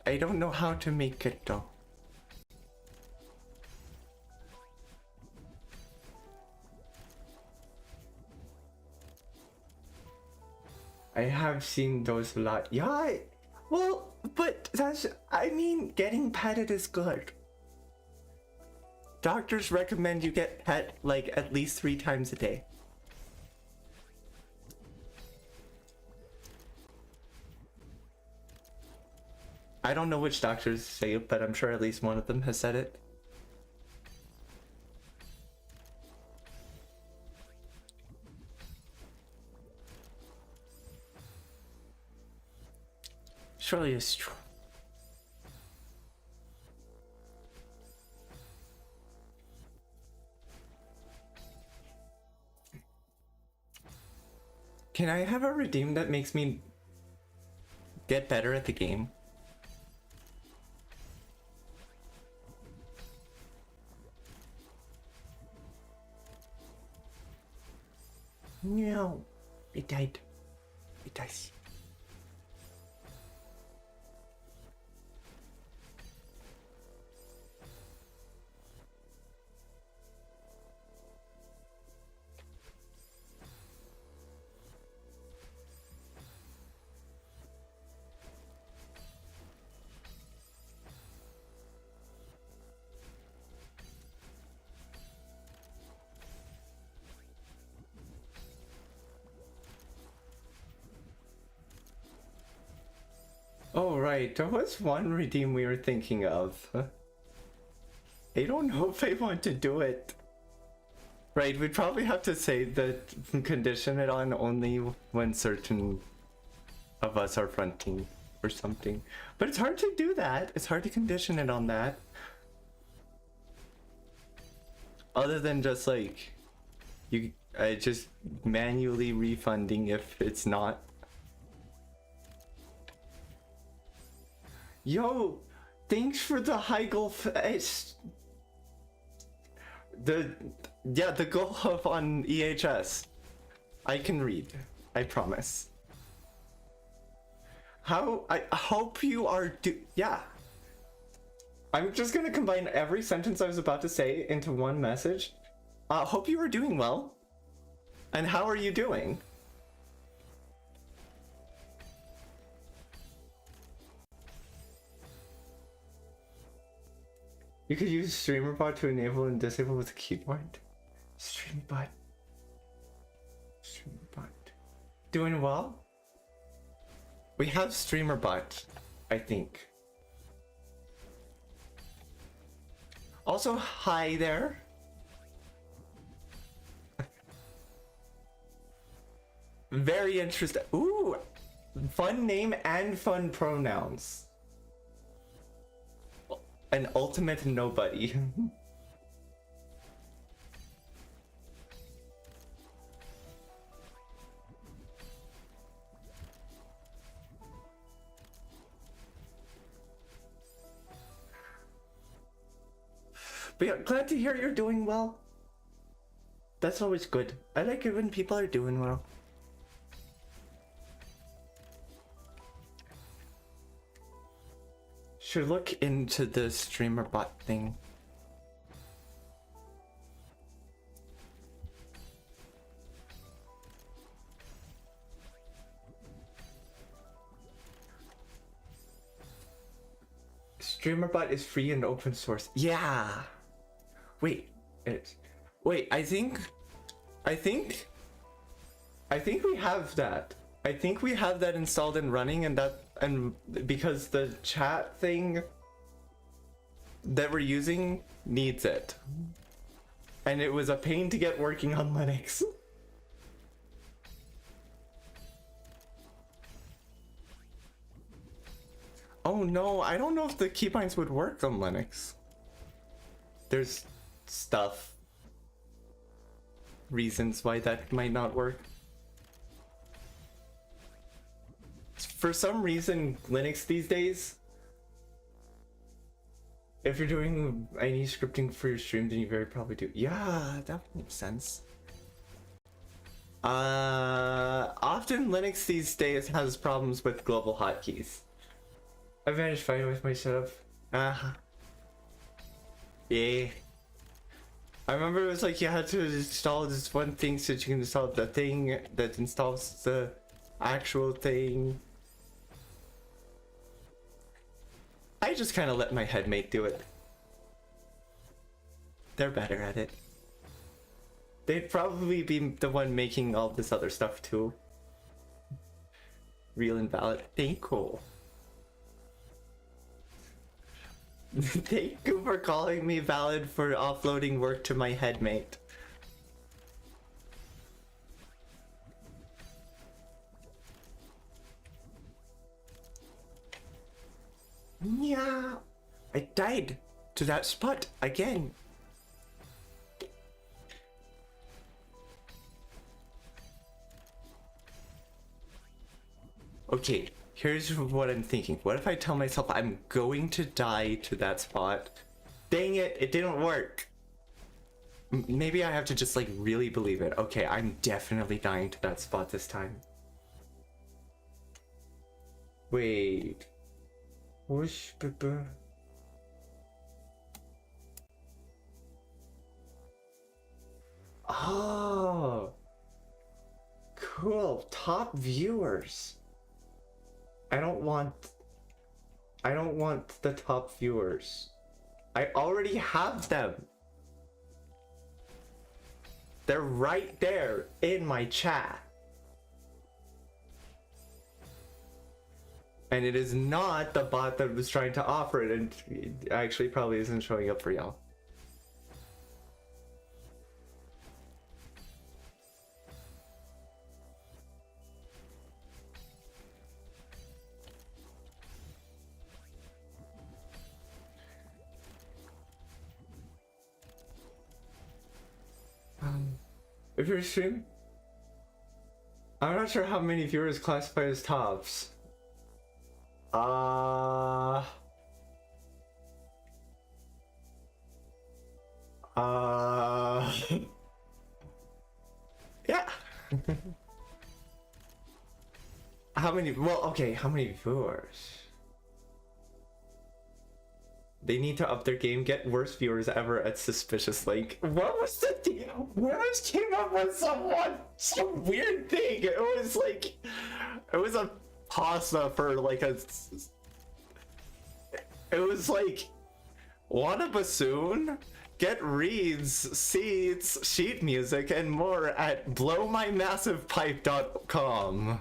I don't know how to make it though. I have seen those a lot. Yeah, well, but that's, I mean, getting petted is good. Doctors recommend you get pet like at least 3 times a day. I don't know which doctors say it, but I'm sure at least one of them has said it. Surely it's true. Can I have a redeem that makes me get better at the game? No, it died. It dies. Oh right, there was one redeem we were thinking of. I don't know if I want to do it. Right, we'd probably have to say that condition it on only when certain of us are fronting or something. But it's hard to do that. It's hard to condition it on that. Other than just like just manually refunding if it's not. Yo, thanks for the high goal. The goal up on EHS. I can read. I promise. I hope you are yeah. I'm just gonna combine every sentence I was about to say into one message. Hope you are doing well. And how are you doing? You could use StreamerBot to enable and disable with a keyboard. StreamerBot. Doing well? We have StreamerBot, I think. Also, hi there. Very interesting. Ooh, fun name and fun pronouns. An ultimate nobody. But yeah, glad to hear you're doing well. That's always good. I like it when people are doing well. Should look into the StreamerBot thing. StreamerBot is free and open source. Yeah. Wait, I think we have that. I think we have that installed and running, and because the chat thing that we're using needs it. And it was a pain to get working on Linux. Oh no, I don't know if the keybinds would work on Linux. There's reasons why that might not work. For some reason, Linux these days, if you're doing any scripting for your stream, then you very probably do. Yeah, that makes sense. Often Linux these days has problems with global hotkeys. I managed fine with my setup. Yeah. I remember it was like you had to install this one thing so you can install the thing that installs the actual thing. I just kind of let my headmate do it. They're better at it. They'd probably be the one making all this other stuff too. Real and valid. Thank you. Thank you for calling me valid for offloading work to my headmate. Yeah, I died to that spot again. Okay, here's what I'm thinking. What if I tell myself I'm going to die to that spot? Dang it, it didn't work. Maybe I have to just like really believe it. Okay, I'm definitely dying to that spot this time. Wait. Whoosh, oh, cool. Top viewers. I don't want the top viewers. I already have them. They're right there in my chat. And it is not the bot that was trying to offer it, and it actually probably isn't showing up for y'all. If you're streaming, I'm not sure how many viewers classify as tops. Yeah. How many? Well, okay, how many viewers? They need to up their game. Get worst viewers ever at suspicious link. What was the thing? Whereas came up with some weird thing. It was like, it was a pasta for like a. It was like, want a bassoon? Get reeds, seeds, sheet music, and more at blowmymassivepipe.com.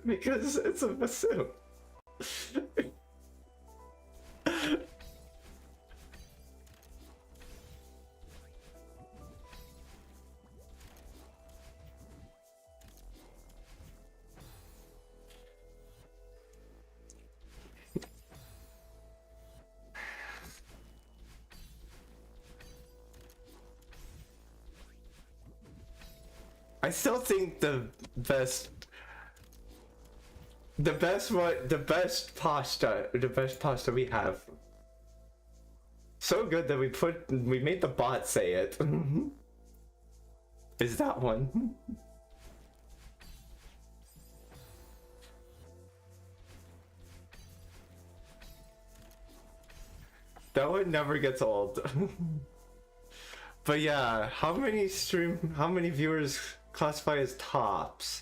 Because it's a bassoon. I still think the best pasta we have. So good that we made the bot say it. Is that one. That one never gets old. But yeah, how many viewers classify as tops?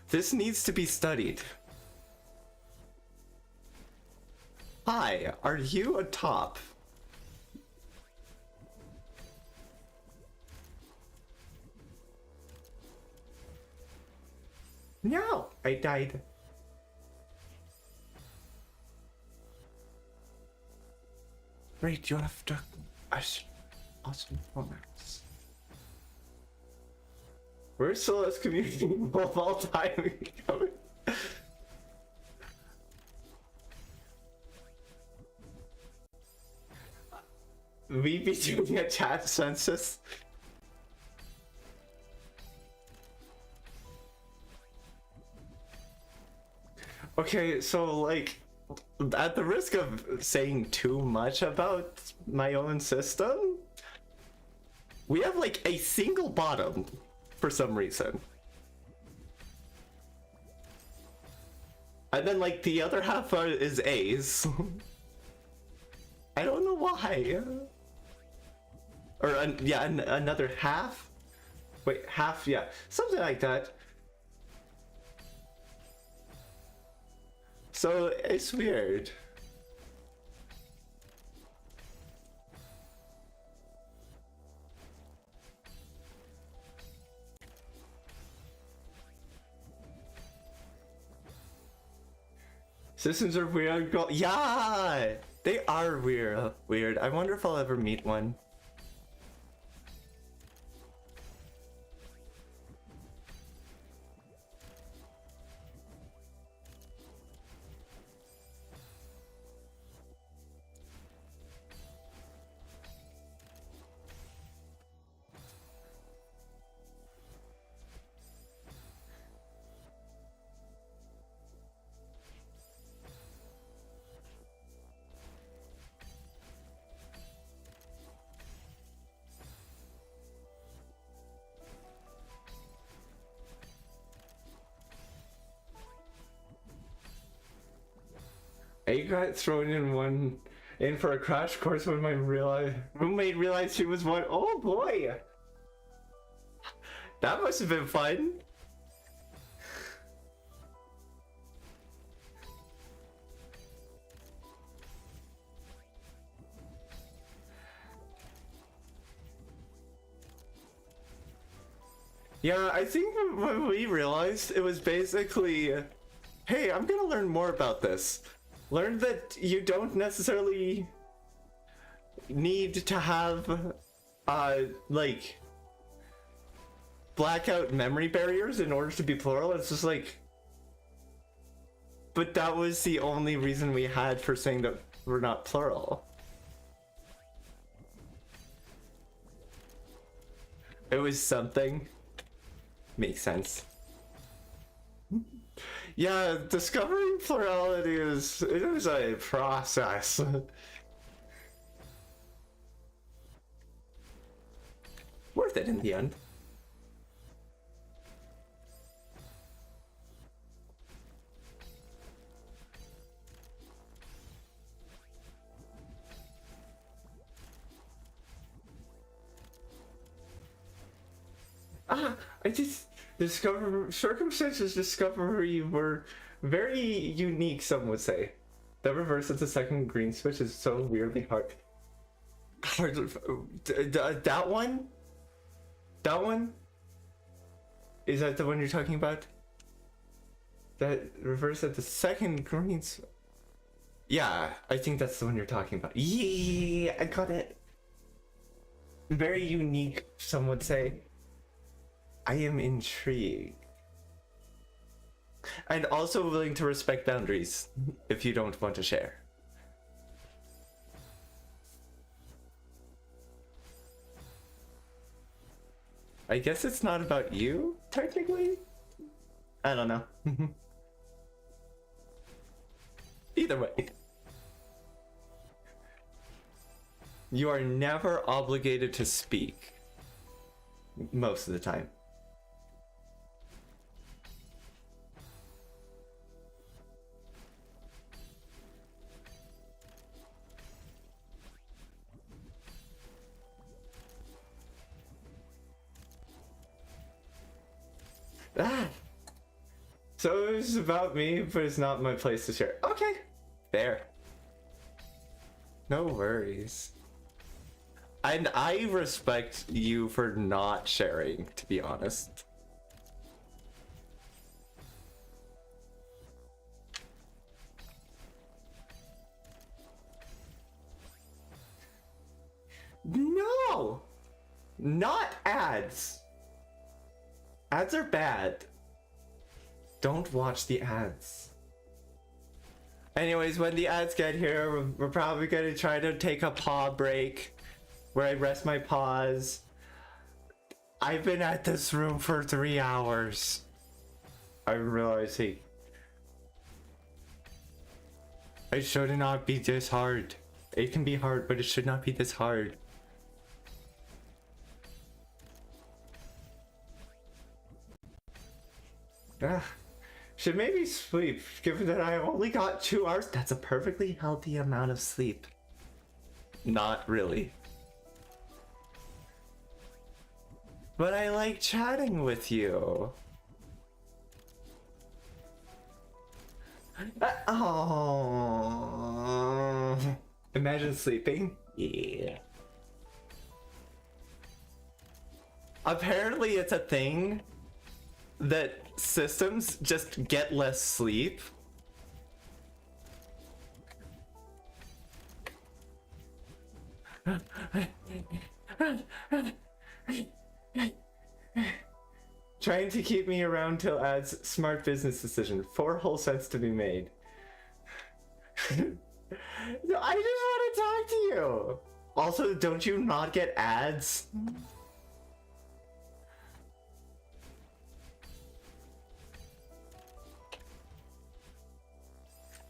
This needs to be studied. Hi, are you a top? No, I died. Great, you have to awesome formats. Where's the lowest community of all time? We be doing a chat census. Okay, so like, at the risk of saying too much about my own system, we have like a single bottom for some reason. And then like the other half is A's. I don't know why. Or yeah, another half? Wait, half, yeah. Something like that. So it's weird. Systems are weird. Yeah, they are weird. Weird. I wonder if I'll ever meet one. I got thrown in for a crash course when my roommate realized she was one. Oh boy, that must have been fun. Yeah, I think when we realized it was basically, hey, I'm gonna learn more about this. Learn that you don't necessarily need to have, like, blackout memory barriers in order to be plural. It's just like, but that was the only reason we had for saying that we're not plural. It was something. Makes sense. Yeah, discovering plurality is a process. Worth it in the end. I just circumstances discovery were very unique, some would say. The reverse of the second green switch is so weirdly hard. That one? That one? Is that the one you're talking about? That reverse of the second green switch? Yeah, I think that's the one you're talking about. Yeah, I got it. Very unique, some would say. I am intrigued. And also willing to respect boundaries if you don't want to share. I guess it's not about you, technically? I don't know. Either way. You are never obligated to speak. Most of the time. So it was about me, but it's not my place to share. Okay, fair. No worries. And I respect you for not sharing, to be honest. No! Not ads! Ads are bad. Don't watch the ads. Anyways, when the ads get here, we're probably gonna try to take a paw break where I rest my paws. I've been at this room for 3 hours. I'm realizing it should not be this hard. It can be hard, but it should not be this hard. Should maybe sleep, given that I only got 2 hours. That's a perfectly healthy amount of sleep. Not really. But I like chatting with you. Oh. Imagine sleeping. Yeah. Apparently it's a thing that systems just get less sleep Trying to keep me around till adds smart business decision. 4 whole cents to be made. No, I just want to talk to you. Also, don't you not get ads?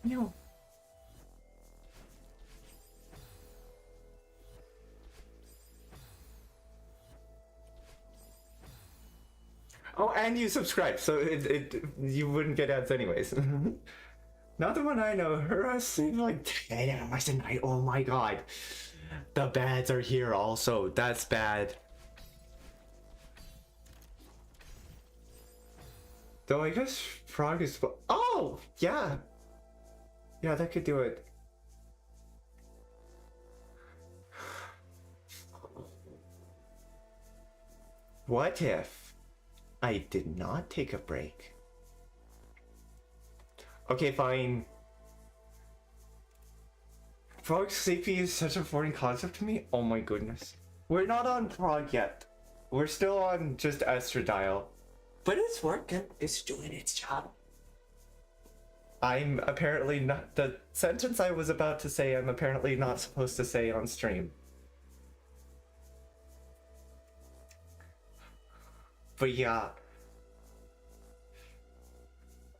No. Oh, and you subscribe, so you wouldn't get ads anyways. Not the one I know. Her seems like 10 hours a night. Oh my god. The bads are here also. That's bad. Though I guess frog is. Oh! Yeah! Yeah, that could do it. What if I did not take a break? Okay, fine. Frog sleepy is such a foreign concept to me. Oh my goodness. We're not on prog yet. We're still on just estradiol. But it's working. It's doing its job. I'm apparently not. The sentence I was about to say, I'm apparently not supposed to say on stream. But yeah.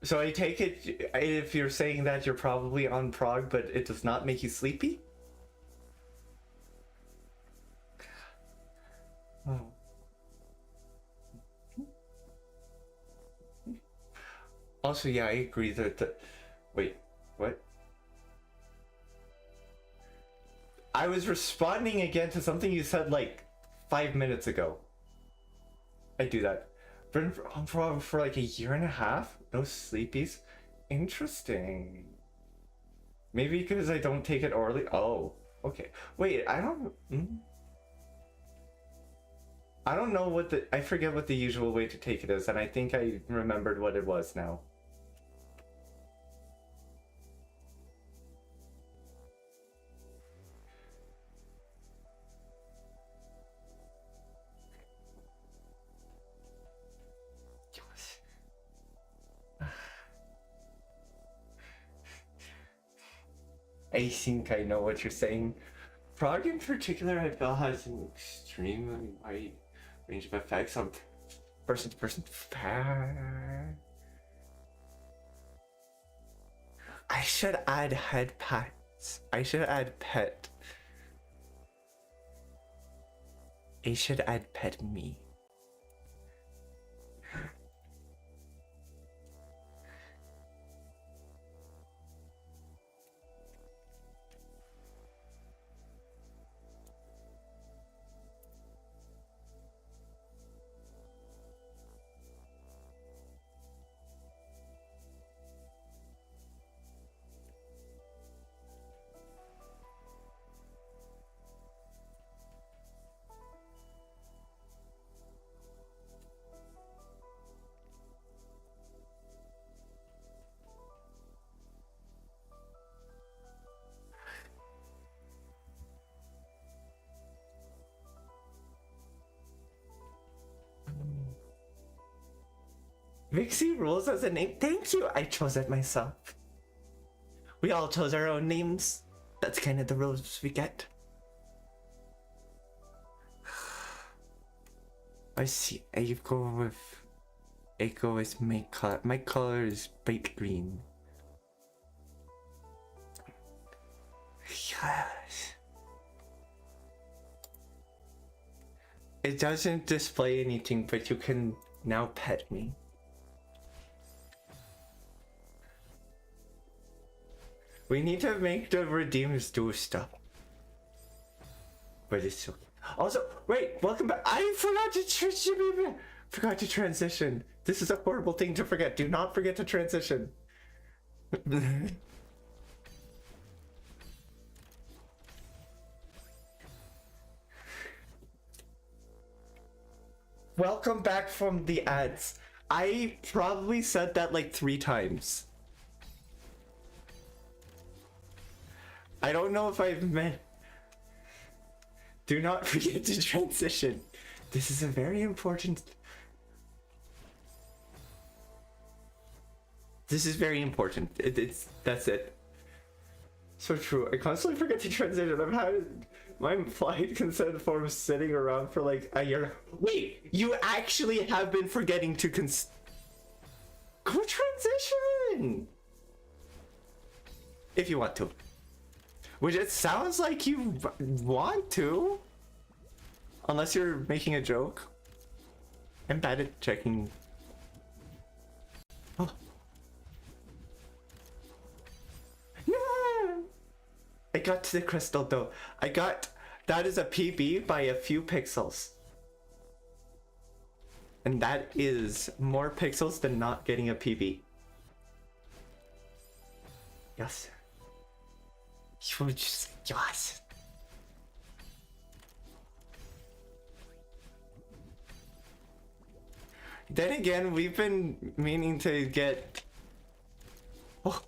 So I take it, if you're saying that, you're probably on prog, but it does not make you sleepy? Oh. Also, yeah, I agree that the... Wait, what? I was responding again to something you said like 5 minutes ago. I do that. Been on prog for like a year and a half? No sleepies? Interesting. Maybe because I don't take it orally? Oh, okay. Wait, I don't know what I forget what the usual way to take it is, and I think I remembered what it was now. I think I know what you're saying. Prog in particular, I feel, has an extremely wide range of effects on person to person. I should add head pats. I should add pet. I should add pet me. Vixie rules as a name. Thank you. I chose it myself. We all chose our own names. That's kind of the rules we get. I see. I go with my color. My color is bright green. Yes. It doesn't display anything, but you can now pet me. We need to make the redeemers do stuff. But it's okay. Also, wait, welcome back. I forgot to transition. This is a horrible thing to forget. Do not forget to transition. Welcome back from the ads. I probably said that like 3 times. I don't know if I've meant... Do not forget to transition. This is a very important... This is very important. That's it. So true. I constantly forget to transition. I've had my implied consent form sitting around for like a year. Wait, you actually have been forgetting to go transition! If you want to. Which it sounds like you want to. Unless you're making a joke. I'm bad at checking. Oh. Yeah! I got to the crystal though. That is a PB by a few pixels. And that is more pixels than not getting a PB. Yes. You just, yes. Then again, we've been meaning to get... Oh.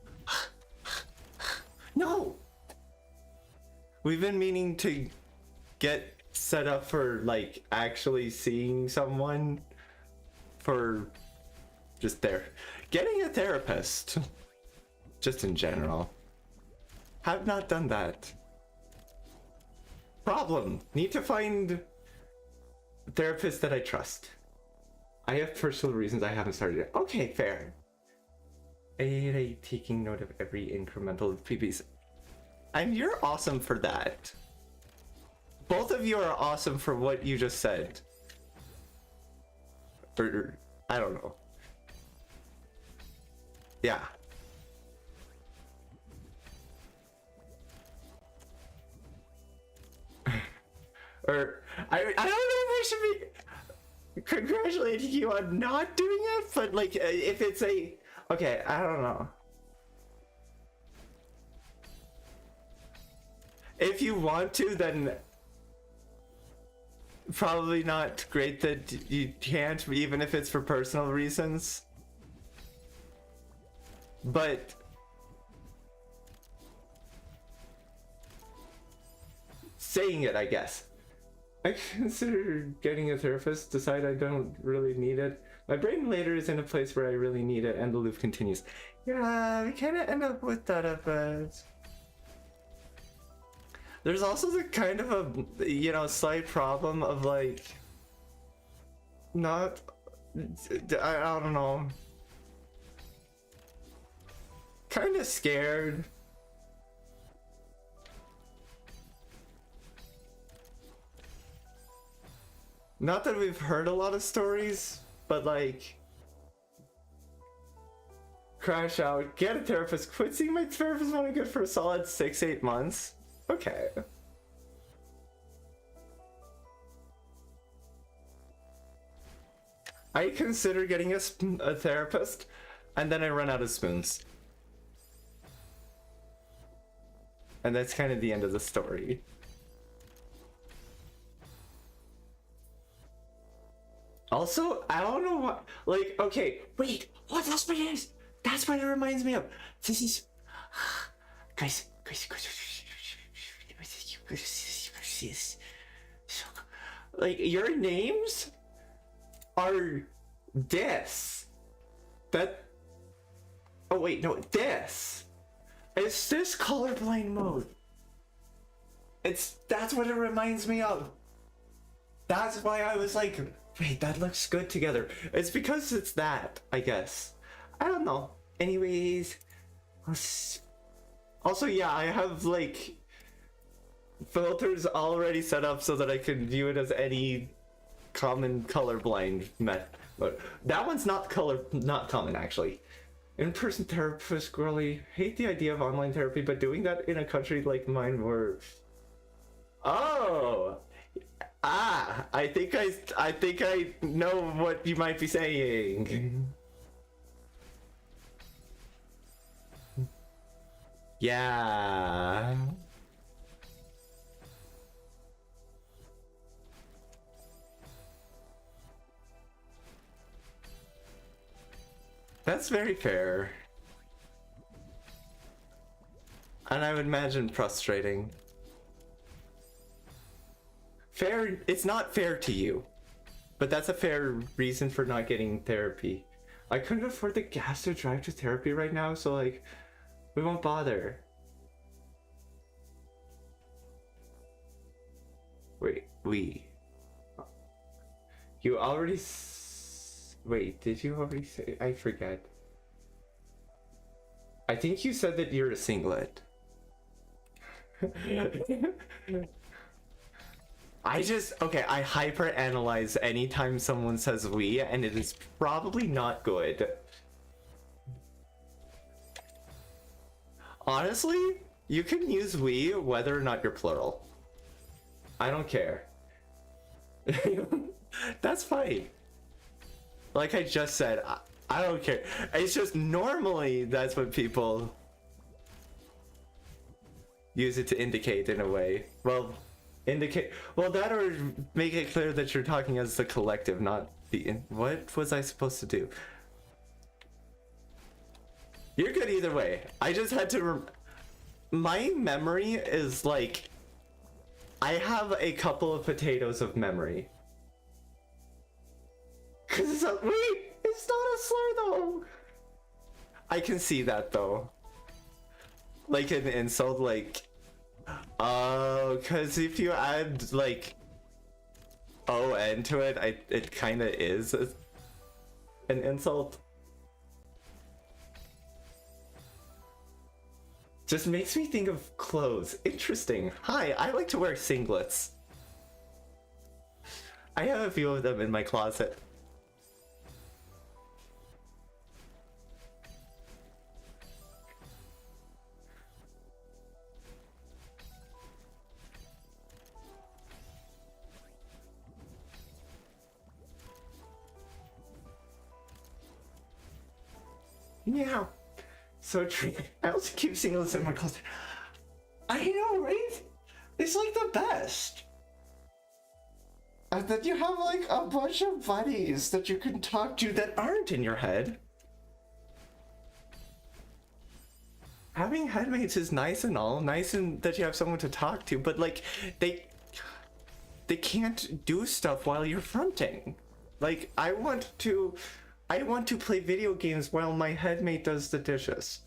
No! We've been meaning to get set up for like actually seeing someone for just there. Getting a therapist. Just in general. Have not done that. Problem. Need to find a therapist that I trust. I have personal reasons I haven't started yet. Okay, fair. Taking note of every incremental of PBs. And you're awesome for that. Both of you are awesome for what you just said. Or, I don't know. Yeah. Or, I don't know if I should be congratulating you on not doing it, but like, if it's a... Okay, I don't know. If you want to, then probably not great that you can't, even if it's for personal reasons. But saying it, I guess. I consider getting a therapist, decide I don't really need it. My brain later is in a place where I really need it, and the loop continues. Yeah, we kind of end up with that a bit. There's also the kind of a, you know, slight problem of like, not, I don't know, kind of scared. Not that we've heard a lot of stories, but like, crash out, get a therapist, quit seeing my therapist when I get for a solid 6-8 months. Okay. I consider getting a therapist, and then I run out of spoons. And that's kind of the end of the story. Also, I don't know what, like, okay, wait, what else it is? That's what it reminds me of. This is, guys, like, your names are this. That, oh wait, no, this. It's this colorblind mode. That's what it reminds me of. That's why I was like, wait, that looks good together. It's because it's that, I guess. I don't know. Anyways. Also, yeah, I have, like, filters already set up so that I can view it as any common colorblind but that one's not common, actually. In-person therapist, girly. Hate the idea of online therapy, but doing that in a country like mine where... Oh! Ah, I think I know what you might be saying. Yeah. That's very fair. And I would imagine frustrating. fair. It's not fair to you, but that's a fair reason for not getting therapy. I couldn't afford the gas to drive to therapy right now, so like, we won't bother. Wait, you already wait, did you already say? I forget. I think you said that you're a singlet. I hyper analyze anytime someone says we, and it is probably not good. Honestly, you can use we whether or not you're plural. I don't care. That's fine. Like I just said, I don't care. It's just normally that's what people use it to indicate in a way. Well, that or make it clear that you're talking as the collective, not the what was I supposed to do? You're good either way. I just had to my memory is like I have a couple of potatoes of memory. Cause it's wait, it's not a slur though. I can see that though. Like an insult, like cause if you add like on to it, it kind of is an insult. Just makes me think of clothes. Interesting. Hi, I like to wear singlets. I have a few of them in my closet. Yeah. So true. I also keep singlets in my closet. I know, right? It's like the best. And then you have like a bunch of buddies that you can talk to that aren't in your head. Having headmates is nice and all, nice and that you have someone to talk to, but like they can't do stuff while you're fronting. Like I want to play video games while my headmate does the dishes.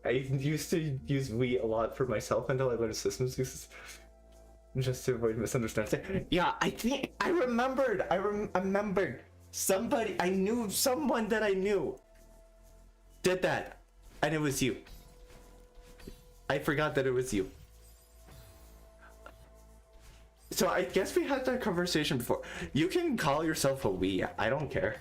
I used to use we a lot for myself until I learned systems uses, just to avoid misunderstanding. Yeah, I remembered somebody, I knew someone that I knew did that, and it was you. I forgot that it was you. So I guess we had that conversation before. You can call yourself a we, I don't care.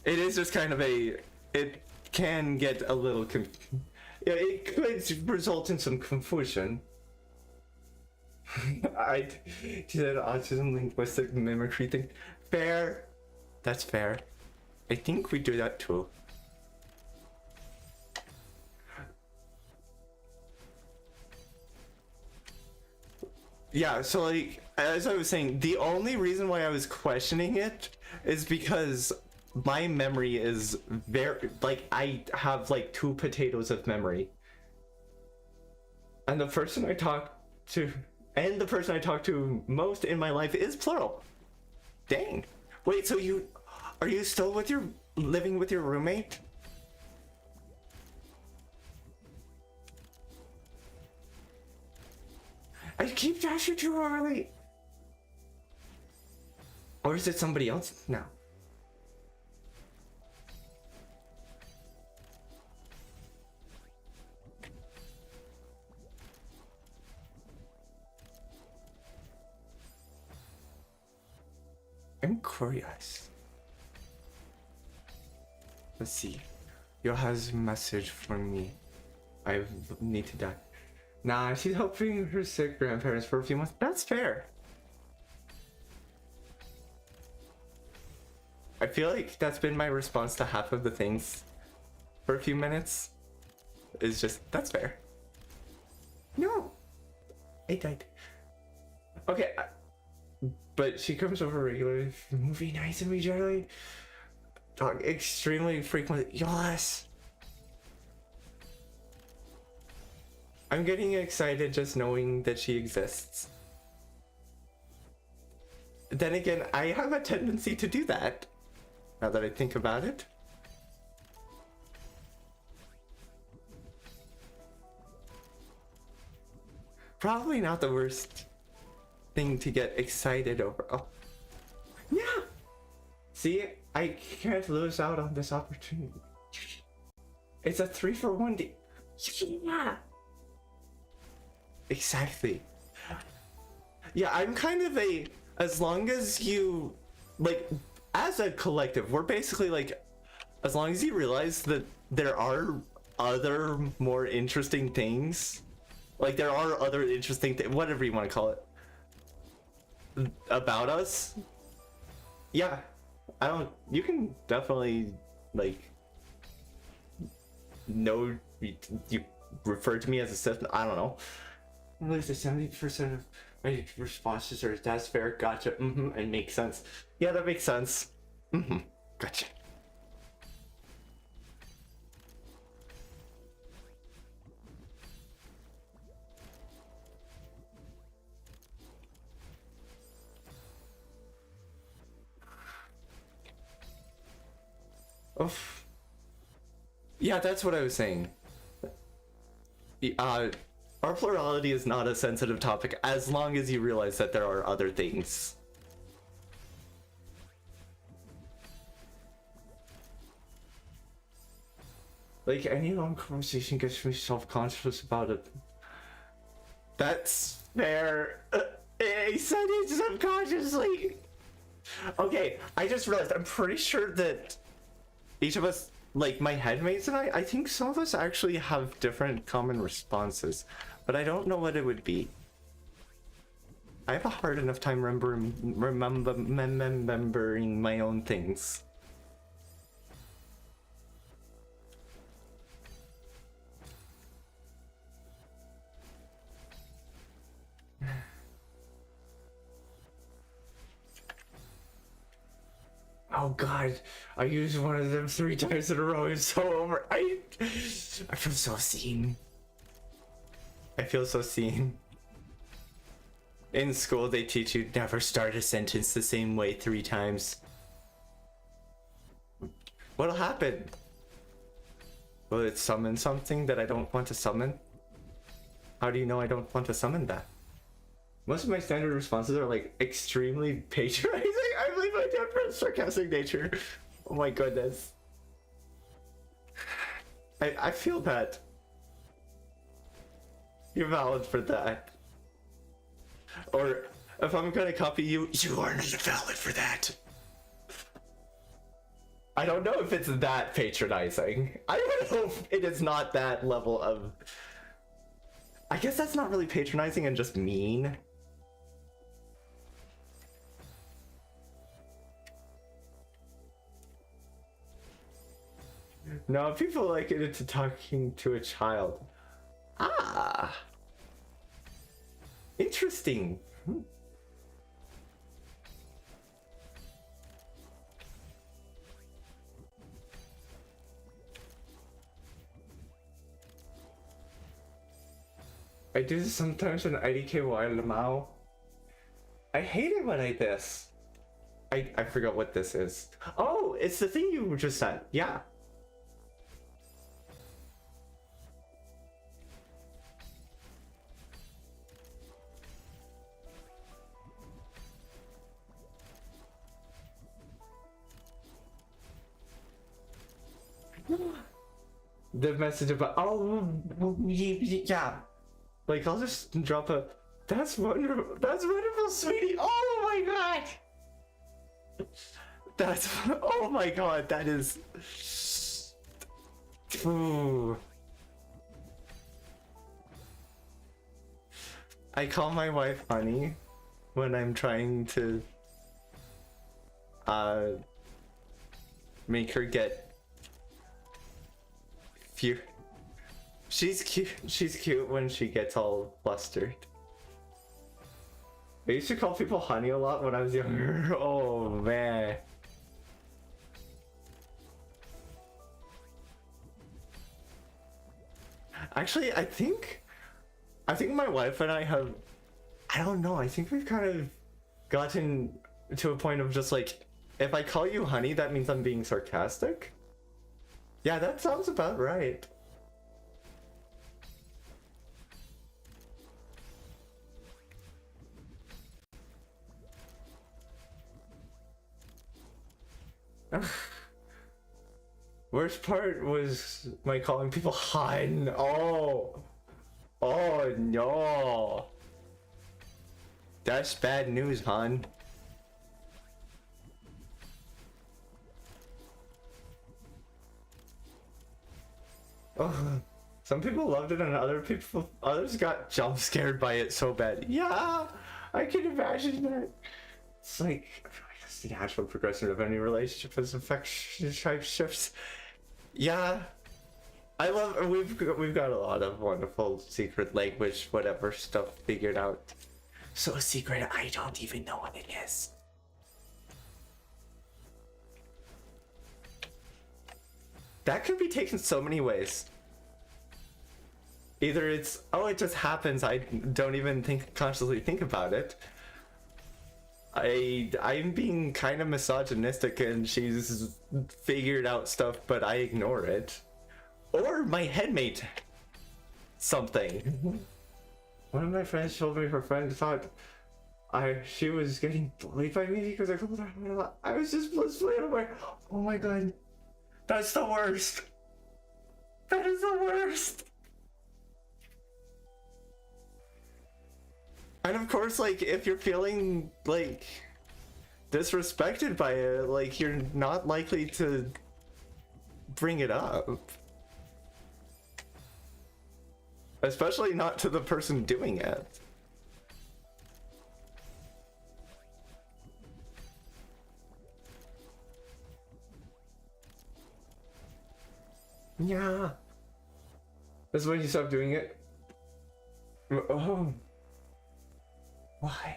It is just kind of it can get a little yeah, it could result in some confusion. I did autism linguistic mimicry thing. Fair. That's fair. I think we do that too. Yeah, so like as I was saying, the only reason why I was questioning it is because my memory is very like I have like 2 potatoes of memory. And the person I talk to most in my life is plural. Dang. Wait, so are you still living with your roommate? I keep asking you too early. Or is it somebody else now? I'm curious. Let's see. Yo has a message for me. I need to die. Nah, she's helping her sick grandparents for a few months. That's fair. I feel like that's been my response to half of the things for a few minutes. Is just, that's fair. No. I died. Okay. but she comes over regularly for movie nights and we generally talk extremely frequently. Yes. I'm getting excited just knowing that she exists. Then again, I have a tendency to do that, now that I think about it. Probably not the worst thing to get excited over. Oh, yeah! See, I can't lose out on this opportunity. It's a 3-for-1 deal. Yeah! Exactly. Yeah, I'm kind of a, as long as you, like, as a collective, we're basically like, as long as you realize that there are other more interesting things, like there are other interesting whatever you want to call it, about us. Yeah, I don't, you can definitely, like, know, you refer to me as a system, I don't know. At least 70% of my responses are, that's fair, gotcha, and makes sense. Yeah, that makes sense. Gotcha. Oh. Yeah, that's what I was saying. Our plurality is not a sensitive topic as long as you realize that there are other things. Like, any long conversation gets me self-conscious about it. That's fair. I said it subconsciously. Okay, I just realized I'm pretty sure that each of us, like my headmates and I think some of us actually have different common responses, but I don't know what it would be. I have a hard enough time remembering my own things. Oh god, I used one of them 3 times in a row. It's so over. I feel so seen. I feel so seen. In school, they teach you never start a sentence the same way 3 times. What'll happen? Will it summon something that I don't want to summon? How do you know I don't want to summon that? Most of my standard responses are like extremely patronizing. I believe my temper is sarcastic nature. Oh my goodness. I feel that. You're valid for that. Or if I'm gonna copy you, you are not valid for that. I don't know if it's that patronizing. I don't know if it is not that level of... I guess that's not really patronizing and just mean. No, people like it into talking to a child. Ah. Interesting. I do this sometimes when IDK Lamau. I hate it when I this. I forgot what this is. Oh, it's the thing you just said. Yeah. The message about, oh, yeah. Like, I'll just drop a, that's wonderful, sweetie. Oh my god. That's, oh my god, that is, ooh. I call my wife honey when I'm trying to, make her get she's cute when she gets all flustered. I used to call people honey a lot when I was younger. Oh man. Actually, I think my wife and I have, I don't know, I think we've kind of gotten to a point of just like, if I call you honey, that means I'm being sarcastic. Yeah, that sounds about right. Worst part was my calling people hun. Oh. Oh no. That's bad news, hon. Oh, some people loved it and others got jump scared by it so bad. Yeah, I can imagine that. It's like, I feel like that's the natural progression of any relationship as affection type shifts. Yeah, we've got a lot of wonderful secret language, whatever stuff figured out. So secret, I don't even know what it is. That could be taken so many ways. Either it's, oh, it just happens, I don't even consciously think about it. I'm being kind of misogynistic and she's figured out stuff, but I ignore it. Or my headmate something. One of my friends told me her friend thought she was getting bullied by me because I told her I was just blissfully unaware. Oh my god. That's the worst. That is the worst. And of course, like, if you're feeling, like, disrespected by it, like, you're not likely to bring it up. Especially not to the person doing it. Yeah. That's when you stop doing it. Oh. Why?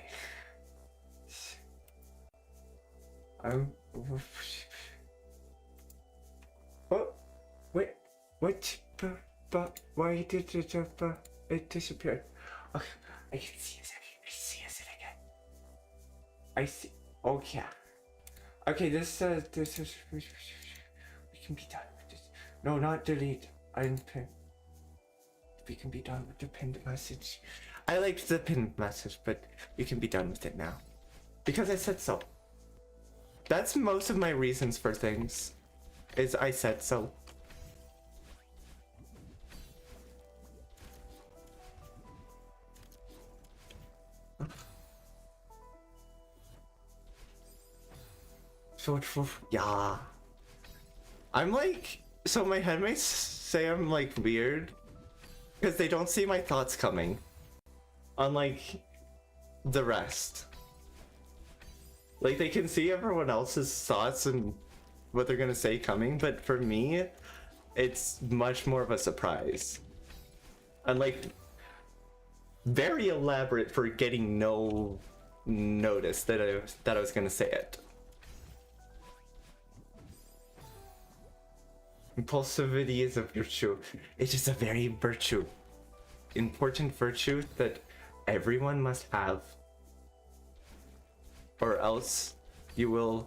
Oh, wait, what? But why did it disappear? Oh, I can see it. I see it again. I see. Oh yeah. Okay, this is. We can be done with this. No, not delete. Unpin. We can be done with the pinned message. I liked the pinned message, but we can be done with it now. Because I said so. That's most of my reasons for things. Is I said so. Yeah. I'm like, so my headmates say I'm like weird because they don't see my thoughts coming. Unlike the rest. Like, they can see everyone else's thoughts and what they're gonna say coming, but for me, it's much more of a surprise. And like, very elaborate for getting no notice that I was gonna say it. Impulsivity is a virtue. It is a very important virtue that everyone must have, or else you will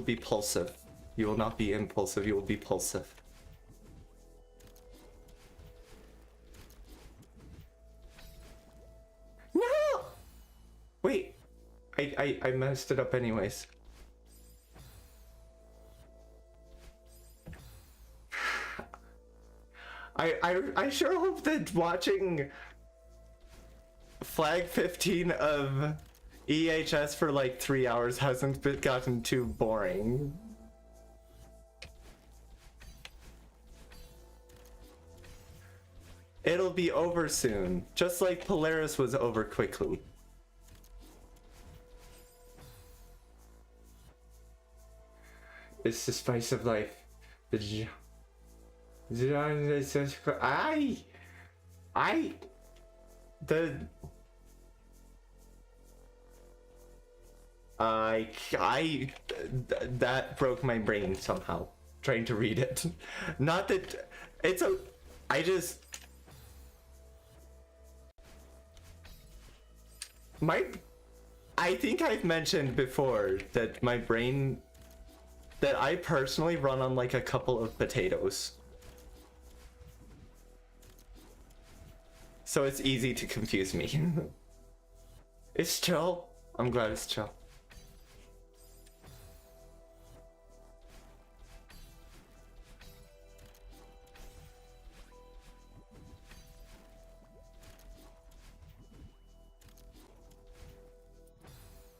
be pulsive. You will not be impulsive, you will be pulsive. No! Wait, I messed it up anyways. I sure hope that watching Flag 15 of EHS for like 3 hours hasn't gotten too boring. It'll be over soon, just like Polaris was over quickly. It's the spice of life. That broke my brain somehow trying to read it. Not that it's a. I just my. I think I've mentioned before that my brain. That I personally run on like a couple of potatoes. So it's easy to confuse me. It's chill. I'm glad it's chill.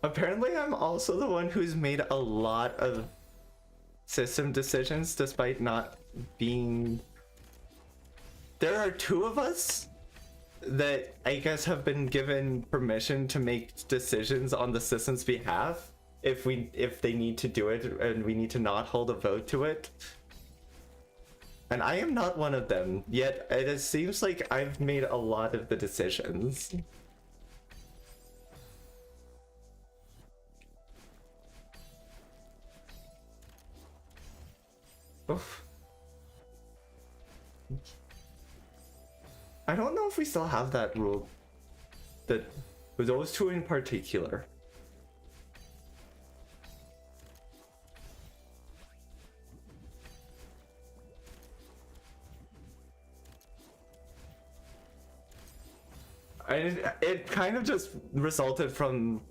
Apparently I'm also the one who's made a lot of system decisions despite not being... There are two of us that I guess have been given permission to make decisions on the system's behalf if they need to do it and we need to not hold a vote to it. And I am not one of them, yet it seems like I've made a lot of the decisions. Oof. I don't know if we still have that rule. That with those two in particular. It kind of just resulted from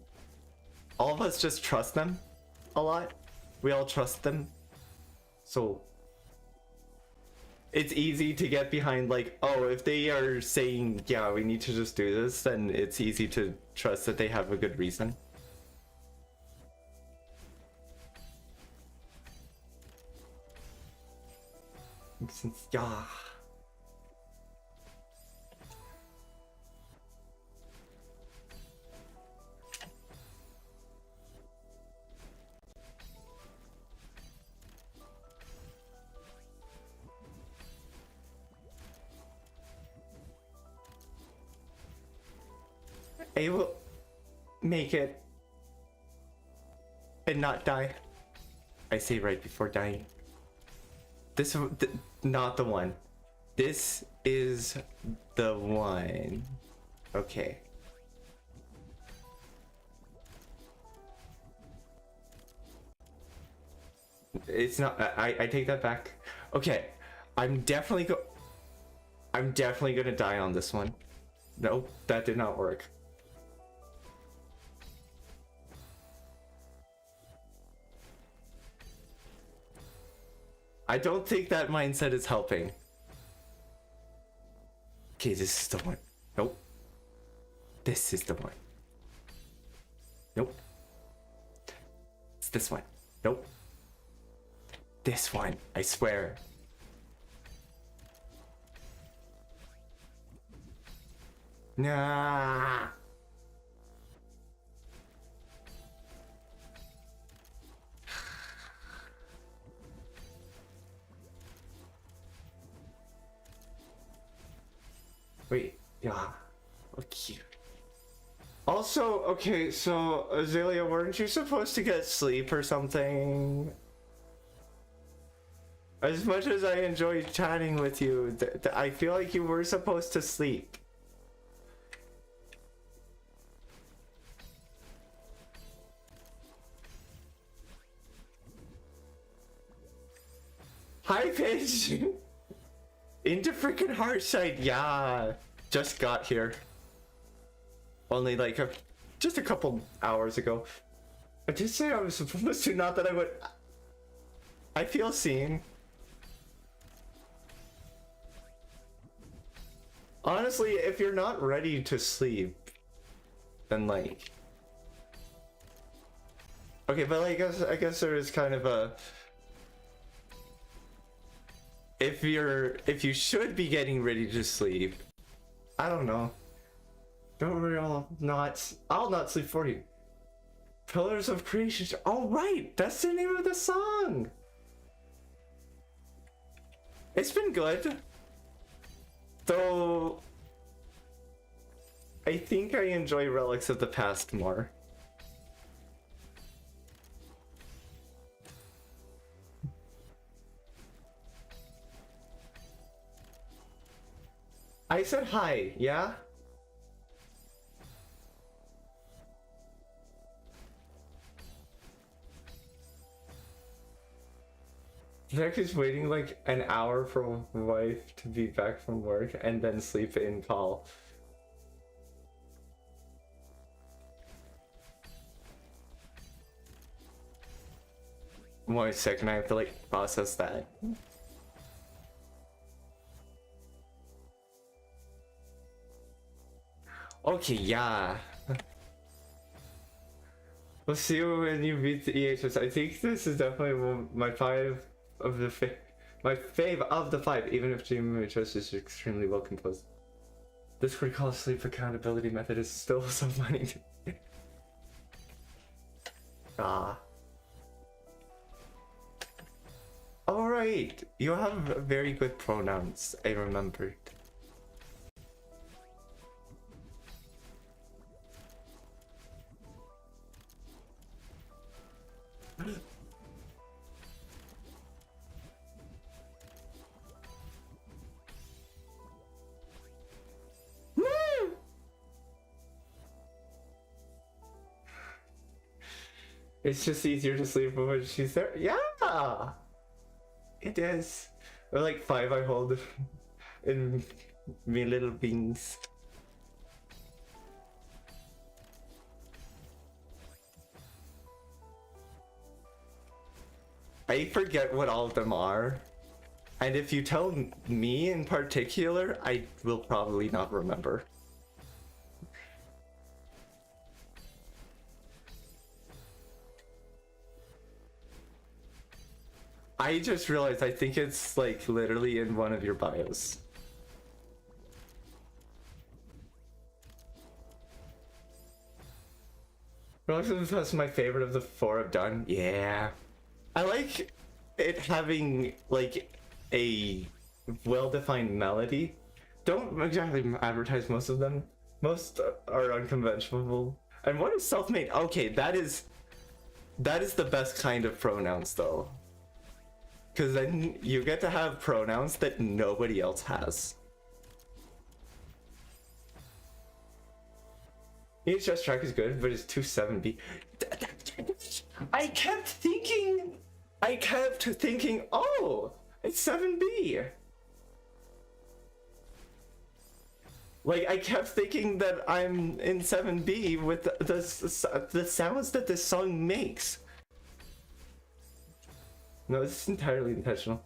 all of us just trust them a lot. We all trust them. So it's easy to get behind, like, oh, if they are saying, yeah, we need to just do this, then it's easy to trust that they have a good reason. Since, yeah. I will make it and not die. I say right before dying. This not the one. This is the one. Okay. It's not. I take that back. Okay. I'm definitely gonna die on this one. Nope, that did not work. I don't think that mindset is helping. Okay, this is the one. Nope. This is the one. Nope. It's this one. Nope. This one, I swear. Nah. Wait, yeah. Okay. Also, okay, so Azalea, weren't you supposed to get sleep or something? As much as I enjoy chatting with you, I feel like you were supposed to sleep. Hi, Paige! Into freaking Heartside, yeah. Just got here. Only like just a couple hours ago. I did say I was supposed to, not that I would. I feel seen. Honestly, if you're not ready to sleep, then like. Okay, but I guess there is kind of a. If you should be getting ready to sleep, I don't know. Don't worry, I'll not sleep for you. Pillars of Creation. Oh right, that's the name of the song. It's been good. Though I think I enjoy Relics of the Past more. I said hi, yeah? Zach is waiting like an hour for my wife to be back from work and then sleep in call. One second, I have to like process that. Okay, yeah. We'll see you when you beat the EHS. I think this is definitely my my fave of the five, even if GMHS is extremely well composed. This recall sleep accountability method is still so funny to me. Ah. Alright, you have very good pronouns, I remembered. It's just easier to sleep when she's there. Yeah! It is. Or like 5 I hold in me little beans. I forget what all of them are. And if you tell me in particular, I will probably not remember. I just realized I think it's like literally in one of your bios. That's my favorite of the 4 I've done. Yeah. I like it having like a well-defined melody. Don't exactly advertise most of them. Most are unconventional. And one is self-made. Okay, that is the best kind of pronouns though. Because then you get to have pronouns that nobody else has. EHS track is good, but it's 270. I kept thinking, oh, it's 7B. Like, I kept thinking that I'm in 7B with the sounds that this song makes. No, this is entirely intentional.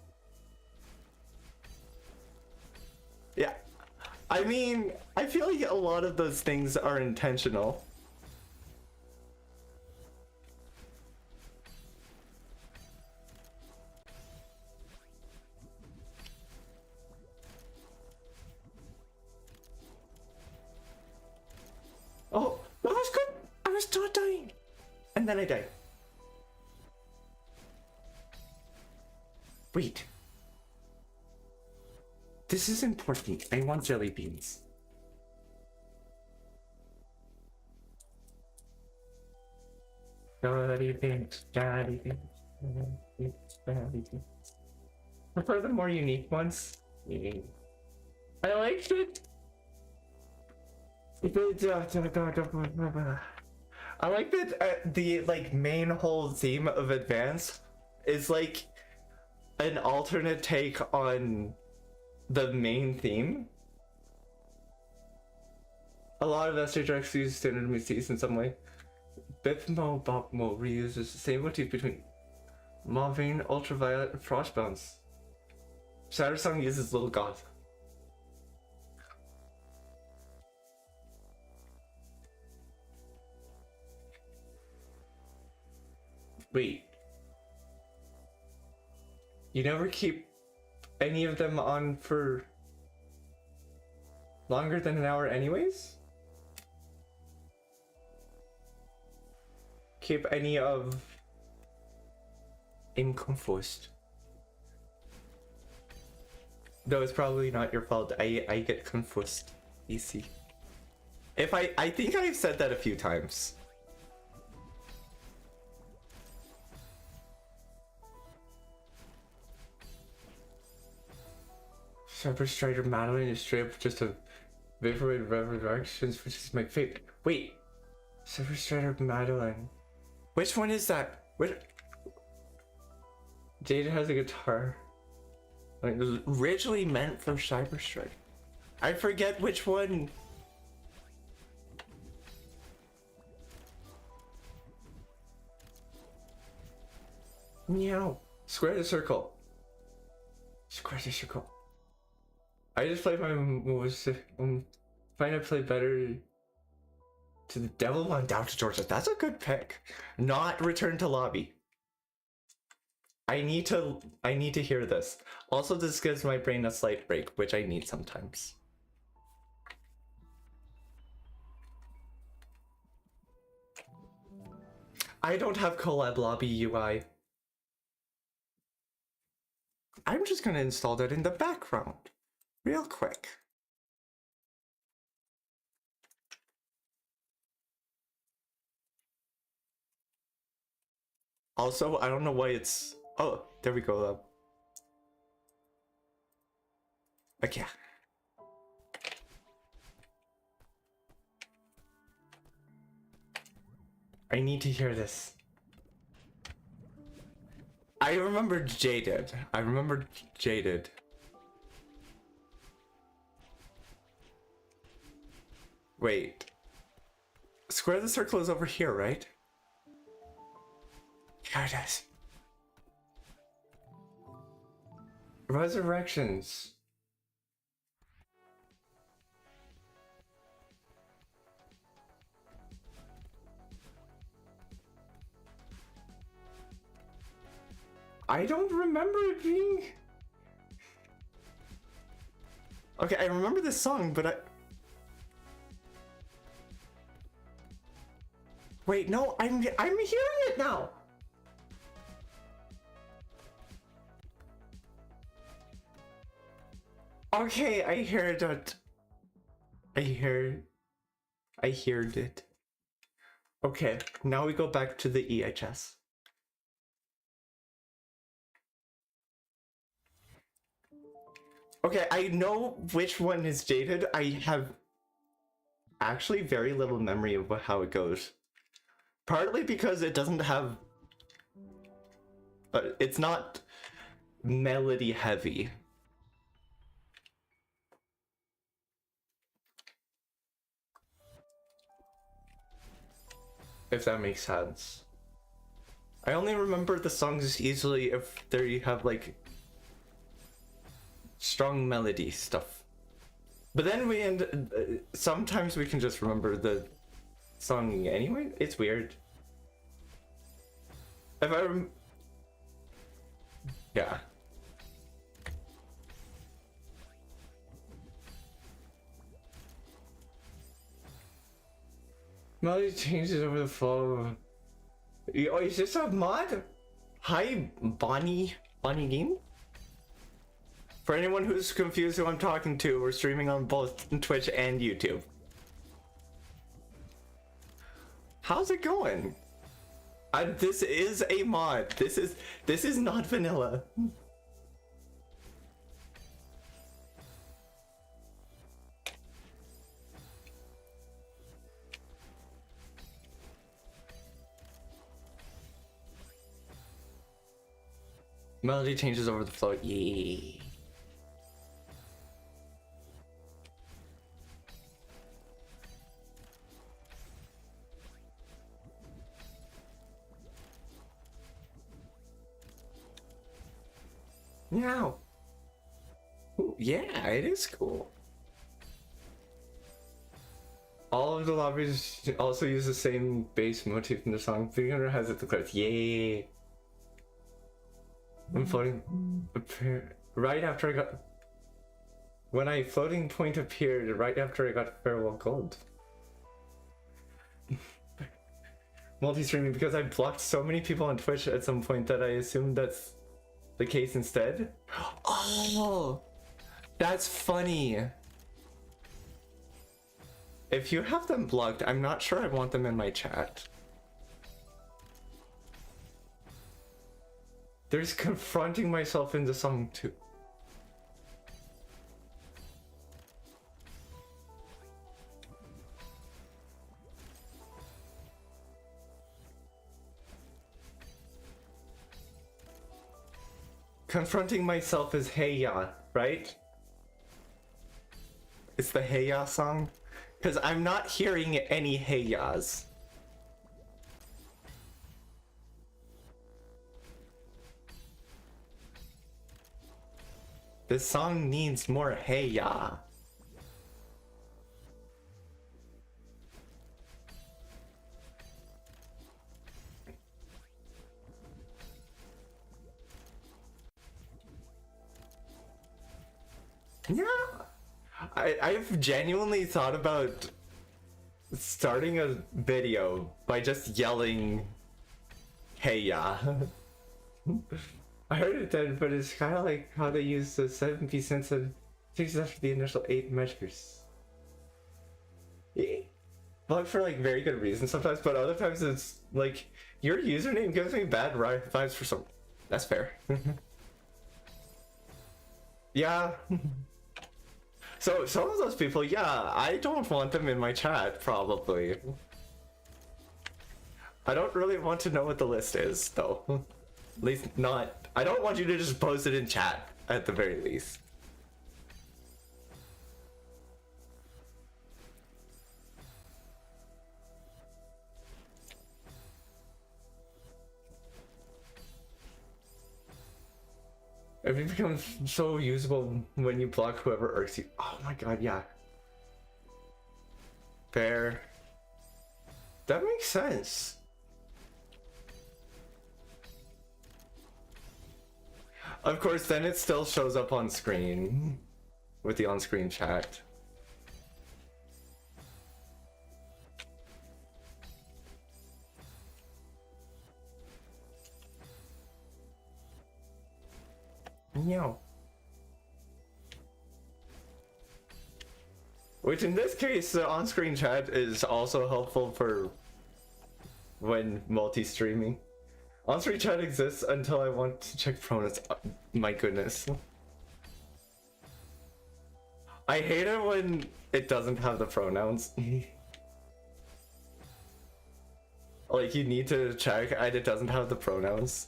Yeah. I mean, I feel like a lot of those things are intentional. Oh, that was good. I was still dying. And then I died. Wait. This is important. I want jelly beans. Jelly beans, jelly beans, jelly beans. Prefer the more unique ones. I liked it. I like that the like main whole theme of Advance is like an alternate take on the main theme. A lot of SHX use standard MCs in some way. Bipmo Bopmo reuses the same motif between Mauvine, Ultraviolet, and Frostbounce. Shattersong uses Little Goth. Wait. You never keep any of them on for longer than an hour anyways? Keep any of... I'm confused. Though it's probably not your fault. I get confused. Easy. If I think I've said that a few times. Cyber Strider Madeline is straight up just a Vaporwave Resurrections, which is my favorite. Wait, Cyber Strider Madeline. Which one is that? Which? Jade has a guitar. Like, it was originally meant for Cyber Strider. I forget which one. Meow. Square the circle. Square the circle. I just played my moves. Find I play better to the devil on down to Georgia. That's a good pick. Not return to lobby. I need to hear this. Also, this gives my brain a slight break, which I need sometimes. I don't have collab lobby UI. I'm just gonna install that in the background, real quick. Also, I don't know why it's... Oh, there we go. Okay. I need to hear this. I remember Jaded. I remember Jaded. Wait. Square the circle is over here, right? Here it is. Resurrections. I don't remember it being... Okay, I remember this song, but I... Wait, no, I'm hearing it now! Okay, I heard it. I heard it. Okay, now we go back to the EHS. Okay, I know which one is Jaded. I have actually very little memory of how it goes. Partly because it doesn't have... it's not melody heavy. If that makes sense. I only remember the songs easily if they have like strong melody stuff. But then we sometimes we can just remember the song anyway. It's weird. If I yeah. Melody changes over the flow. Oh, is this a mod? Hi, Bonnie Game? For anyone who's confused who I'm talking to, we're streaming on both Twitch and YouTube. How's it going? This is a mod. This is not vanilla. Melody changes over the flow. Yeah. Meow. Ooh, yeah, it is cool. All of the lobbies also use the same bass motif in the song. Beginner has it declared. Yay. I'm floating right after I got... When I floating point appeared right after I got farewell gold. Multi-streaming because I blocked so many people on Twitch at some point that I assumed that's the case instead. Oh, that's funny. If you have them blocked, I'm not sure I want them in my chat. There's confronting myself in the song too. Confronting myself is Hey Ya, right? It's the Hey Ya song? Because I'm not hearing any Hey Ya's. This song needs more Hey Ya. Yeah, I've genuinely thought about starting a video by just yelling, "Hey ya." I heard it did, but it's kind of like how they use the 7p sensitive fixes after the initial 8 measures. But for like very good reasons sometimes, but other times it's like, your username gives me bad vibes for some. That's fair. Yeah. So some of those people, yeah, I don't want them in my chat, probably. I don't really want to know what the list is, though. At least not. I don't want you to just post it in chat, at the very least. It becomes so usable when you block whoever irks you. Oh my god, yeah. Fair. That makes sense. Of course, then it still shows up on screen with the on-screen chat. Meow. Which in this case, the on-screen chat is also helpful for when multi-streaming. On-screen chat exists until I want to check pronouns. My goodness. I hate it when it doesn't have the pronouns. Like, you need to check and it doesn't have the pronouns.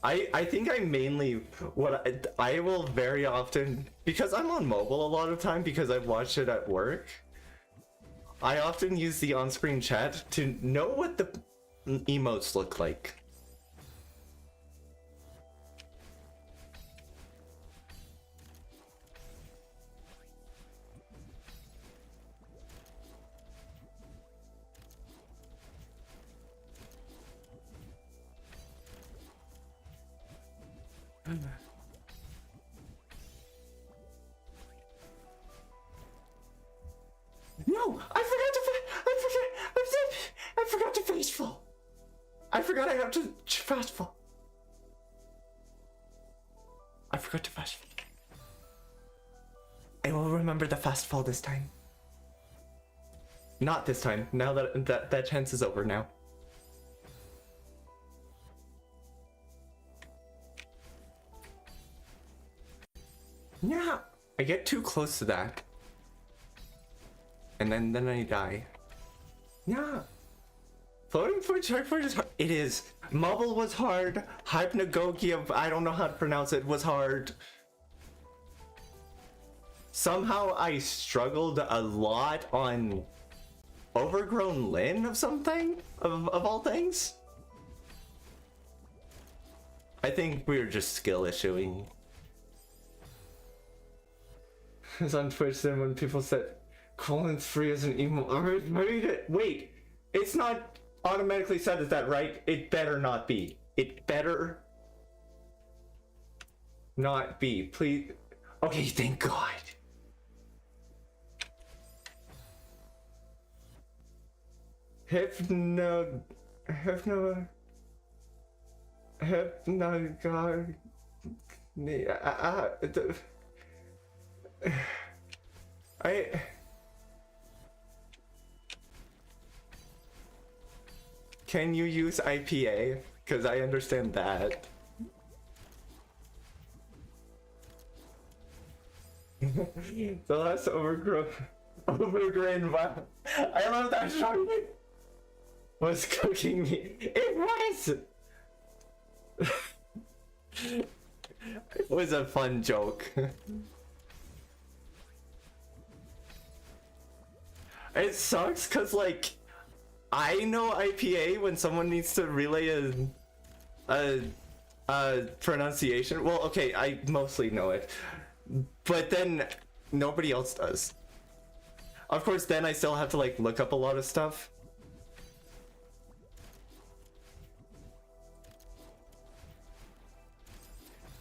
I think I mainly, what I will very often, because I'm on mobile a lot of time because I watch it at work, I often use the on-screen chat to know what the emotes look like. No, I forgot to fastfall. I forgot I have to fastfall. I forgot to fastfall. I will remember the fastfall this time. Not this time. Now that chance is over now. Yeah, I get too close to that. And then I die. Yeah. Floating point checkpoint is hard. It is. Mobile was hard. Hypnagogia, I don't know how to pronounce it, was hard. Somehow I struggled a lot on Overgrown Lynn of something? Of all things? I think we were just skill issuing. It's on Twitch then when people said colon's free as an emo. Wait, it's not automatically set as that, right? It better not be. It better not be. Please. Okay, thank God. God. Can you use IPA? Because I understand that. The last overgrown vibe. I love that song. Was cooking me. It was! It was a fun joke. It sucks because, like, I know IPA when someone needs to relay a pronunciation. Well, okay, I mostly know it, but then nobody else does. Of course, then I still have to like look up a lot of stuff.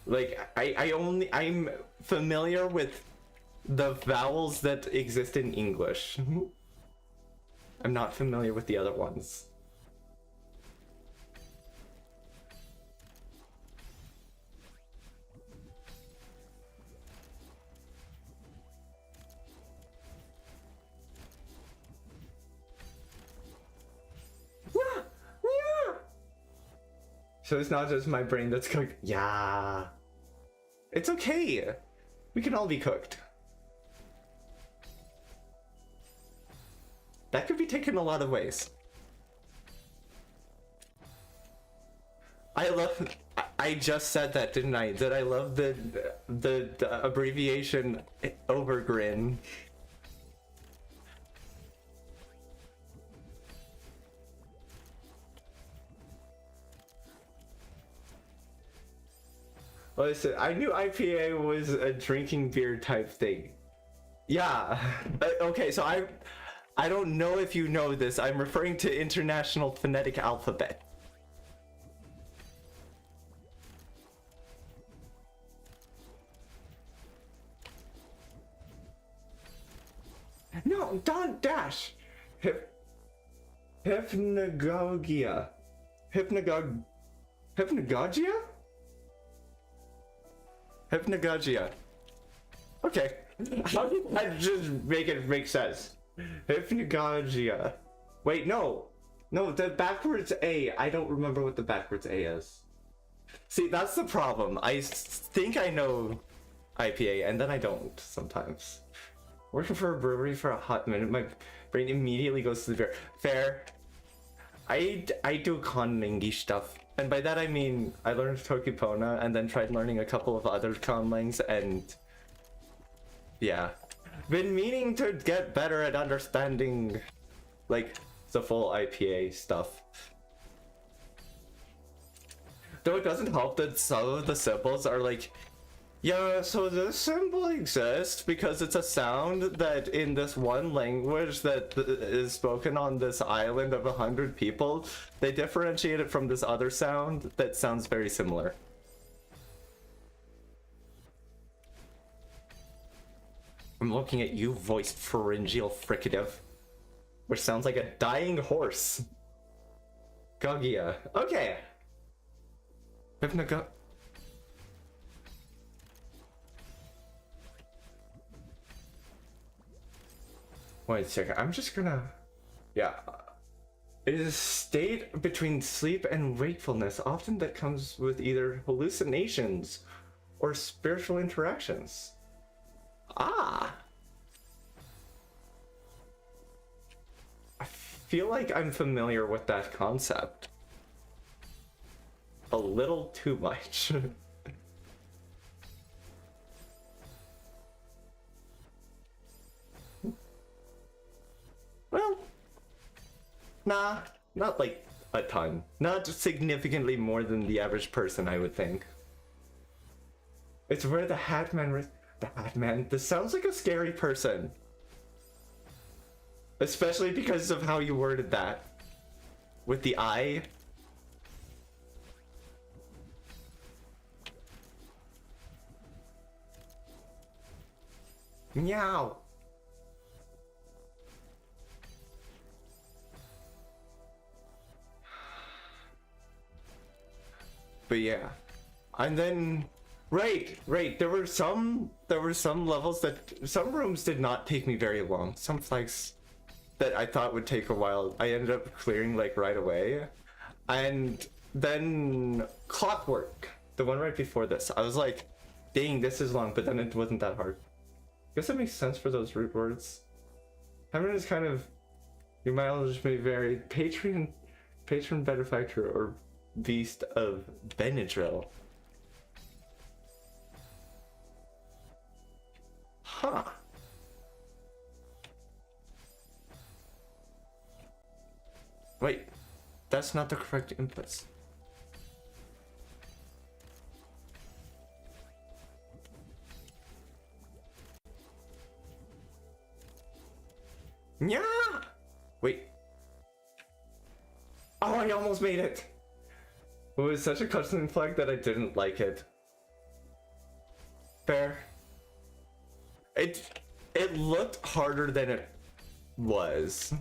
Like I'm familiar with the vowels that exist in English. I'm not familiar with the other ones. So it's not just my brain that's cooked. Yeah. It's okay. We can all be cooked. That could be taken a lot of ways. I just said that, didn't I? That I love the abbreviation overgrin. Listen, I knew IPA was a drinking beer type thing. Yeah. Okay, so I don't know if you know this. I'm referring to International Phonetic Alphabet. No, don't dash. Hypnagogia. Hypnagogia? Hypnagogia. Okay. How did I just make it make sense? Hypnagogia. Wait, no. No, the backwards A. I don't remember what the backwards A is. See, that's the problem. I think I know IPA, and then I don't sometimes. Working for a brewery for a hot minute, my brain immediately goes to the beer. Fair. I do conlangy stuff. And by that I mean, I learned Tokipona and then tried learning a couple of other conlangs and... yeah. Been meaning to get better at understanding, like, the full IPA stuff. Though it doesn't help that some of the symbols are like, yeah, so this symbol exists because it's a sound that in this one language that is spoken on this island of 100 people, they differentiate it from this other sound that sounds very similar. I'm looking at you, voiced pharyngeal fricative, which sounds like a dying horse. Gogia. Okay. Hypnago... Wait a second, I'm just gonna... yeah. It is a state between sleep and wakefulness, often that comes with either hallucinations or spiritual interactions. Ah! I feel like I'm familiar with that concept. A little too much. Well, nah, not like a ton. Not significantly more than the average person, I would think. It's where the Hatman... the Hatman? This sounds like a scary person. Especially because of how you worded that. With the eye. Meow. But yeah, and then right, there were some levels that some rooms did not take me very long. Some flags that I thought would take a while, I ended up clearing like right away. And then Clockwork, the one right before this, I was like, dang, this is long, but then it wasn't that hard. I guess that makes sense for those root words. Hammer is kind of, your mileage may vary. Patron benefactor or Beast of Benadryl. Wait, that's not the correct inputs. Yeah. Wait. Oh, I almost made it. It was such a cutscene flag that I didn't like it. Fair. It looked harder than it was.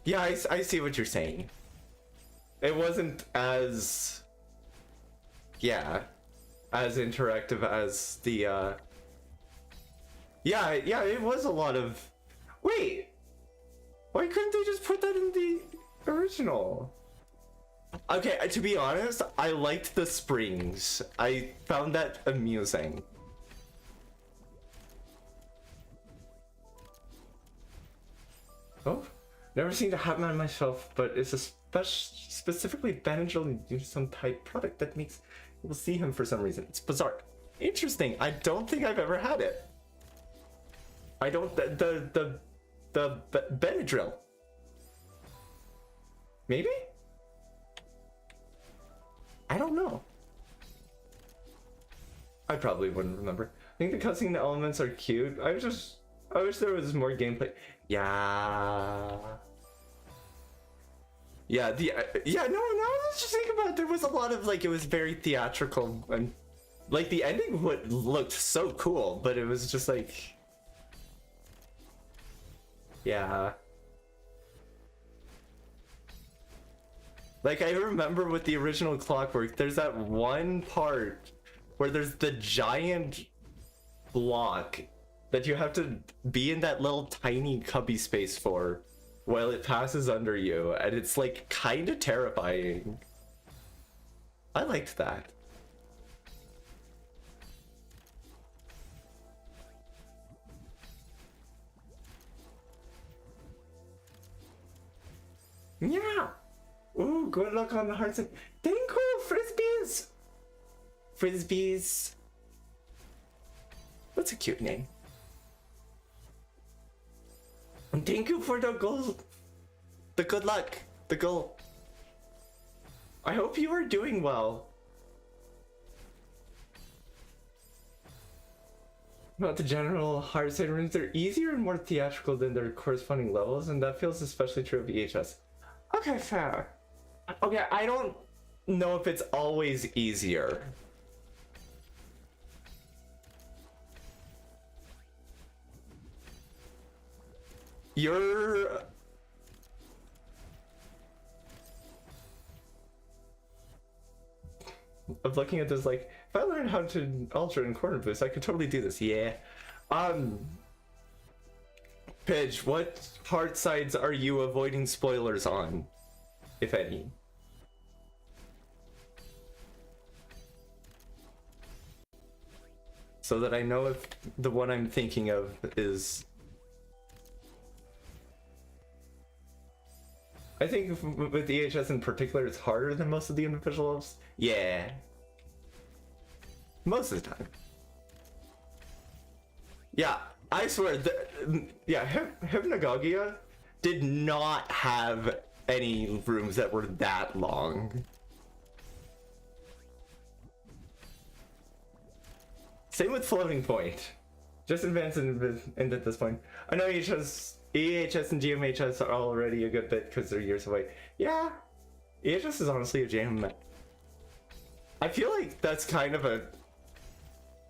Yeah, I see what you're saying. It wasn't as, yeah, as interactive as the yeah, it was a lot of, wait, why couldn't they just put that in the original? Okay, to be honest, I liked the springs. I found that amusing. Oh, never seen the Hatman myself, but it's a specifically Benadryl use some type product that makes people see him for some reason. It's bizarre. Interesting. I don't think I've ever had it. I don't. The Benadryl. Maybe? I don't know. I probably wouldn't remember. I think the cutscene elements are cute. I wish there was more gameplay. Yeah. Yeah, no, let's just think about it. There was a lot of, like, it was very theatrical, and, like, the ending looked so cool, but it was just, like, yeah. Like, I remember with the original Clockwork, there's that one part where there's the giant block that you have to be in that little tiny cubby space for while it passes under you, and it's like kind of terrifying. I liked that. Yeah. Ooh, good luck on the Heartside. Thank you, frisbees. Frisbees. That's a cute name. And thank you for the goal. The good luck. The goal. I hope you are doing well. About the general Heartside rooms, they're easier and more theatrical than their corresponding levels, and that feels especially true of EHS. Okay, fair. Okay, I don't know if it's always easier. You're... I'm looking at this like, if I learned how to alter and corner boost, I could totally do this. Yeah. Pidge, what hard sides are you avoiding spoilers on, if any? So that I know if the one I'm thinking of is... I think with EHS in particular, it's harder than most of the individuals. Yeah. Most of the time. Yeah, I swear, yeah, Hypnagogia did not have any rooms that were that long. Same with Floating Point. Just advanced and at this point. I know EHS and GMHS are already a good bit because they're years away. Yeah, EHS is honestly a jam. I feel like that's kind of a...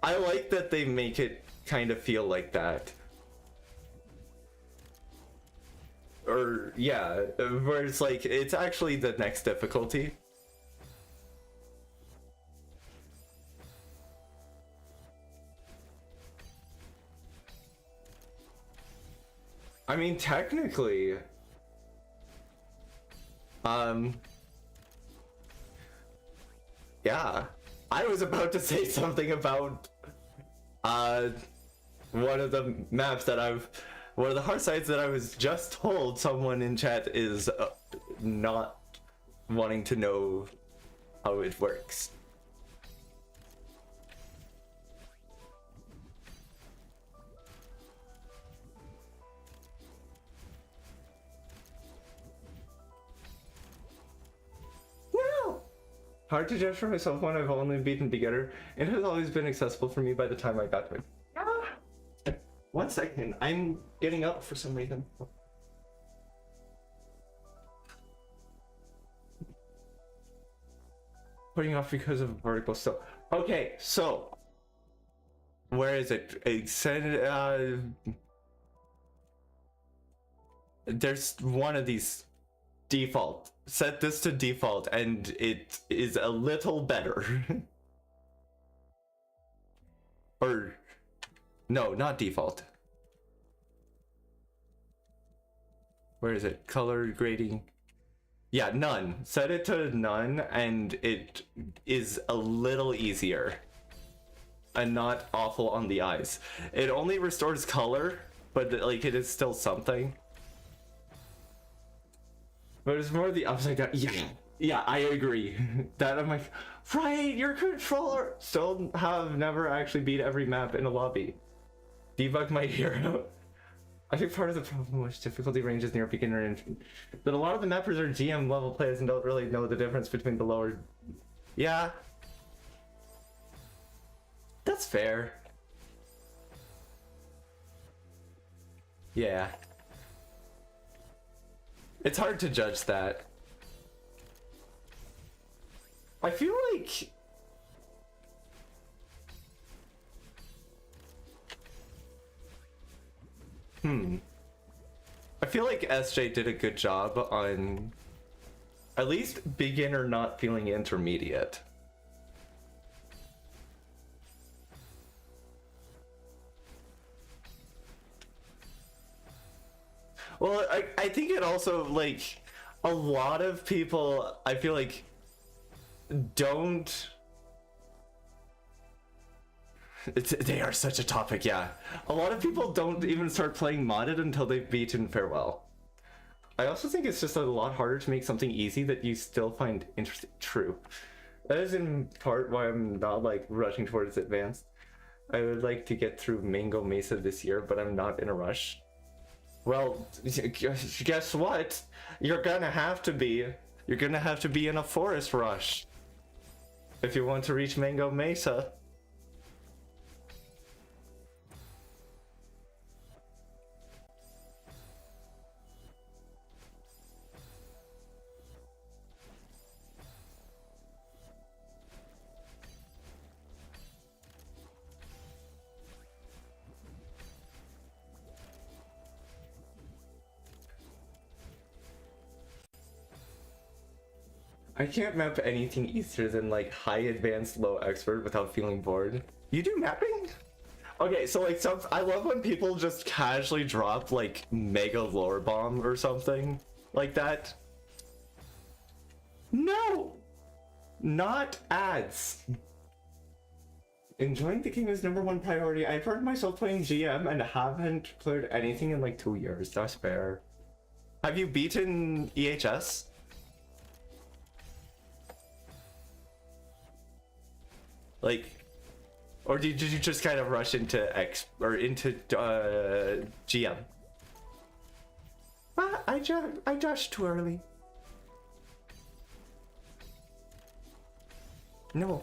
I like that they make it kind of feel like that. Or, yeah, where it's like, it's actually the next difficulty. I mean, technically, yeah, I was about to say something about, one of the maps that one of the hard sides that I was just told someone in chat is not wanting to know how it works. Hard to judge for myself when I've only beaten beginner. It has always been accessible for me by the time I got to it. Ah! 1 second, I'm getting up for some reason. Putting off because of vertical still. Okay, so where is it? There's one of these. Default. Set this to default and it is a little better. Or no, not default. Where is it? Color grading. Yeah, none. Set it to none and it is a little easier and not awful on the eyes. It only restores color, but like it is still something. But it's more the upside down. Yeah, I agree. That I'm like, right, your controller. Still have never actually beat every map in a lobby. Debug my hero. I think part of the problem was difficulty ranges near beginner and that a lot of the mappers are GM level players and don't really know the difference between the lower. Yeah. That's fair. Yeah. It's hard to judge that. I feel like I feel like SJ did a good job on at least beginner not feeling intermediate. Well, I think it also, like, a lot of people, I feel like, don't... they are such a topic, yeah. A lot of people don't even start playing modded until they've beaten Farewell. I also think it's just a lot harder to make something easy that you still find interesting. True. That is in part why I'm not, like, rushing towards advanced. I would like to get through Mango Mesa this year, but I'm not in a rush. Well, guess what? You're gonna have to be. You're gonna have to be in a forest rush if you want to reach Mango Mesa. I can't map anything easier than like high advanced low expert without feeling bored. You do mapping? Okay, so like I love when people just casually drop like mega lore bomb or something like that. No! Not ads. Enjoying the game is #1 priority. I've heard myself playing GM and haven't played anything in like 2 years. That's fair. Have you beaten EHS? Like, or did you just kind of rush into GM? I judged too early. No.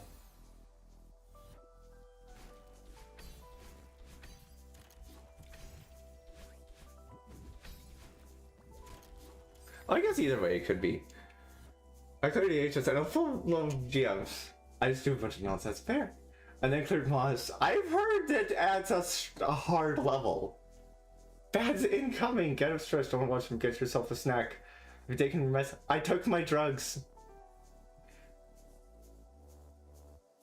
I guess either way it could be. I cleared EHS and a full blown GM. I just do a bunch of nonsense. Fair. And then cleared Moss. I've heard that adds us a hard level. Bad's incoming. Get up stressed. Don't watch them. Get yourself a snack. If you're taking mess. I took my drugs.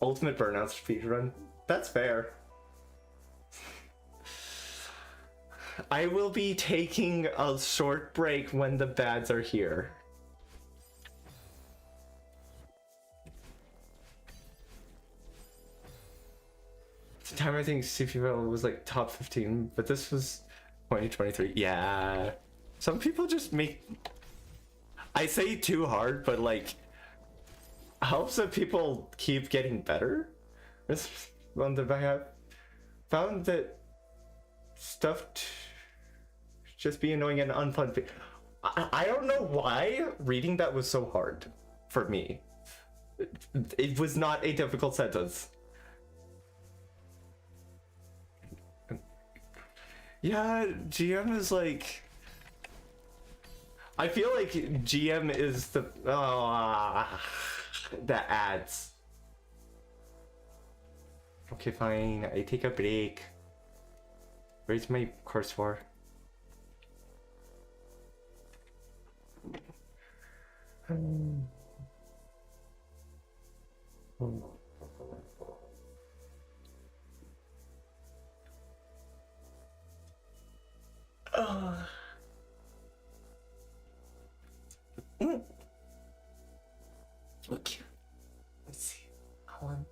Ultimate burnout speedrun. That's fair. I will be taking a short break when the bads are here. The time I think CPL was like top 15, but this was 2023. Yeah. Some people just make... I say too hard, but like... helps that people keep getting better. This one that I have found that stuff just be annoying and unfun. I don't know why reading that was so hard for me. It was not a difficult sentence. Yeah, GM is like... I feel like GM is the... the ads. Okay, fine. I take a break. Where's my cursor? Okay. Let's see. I want.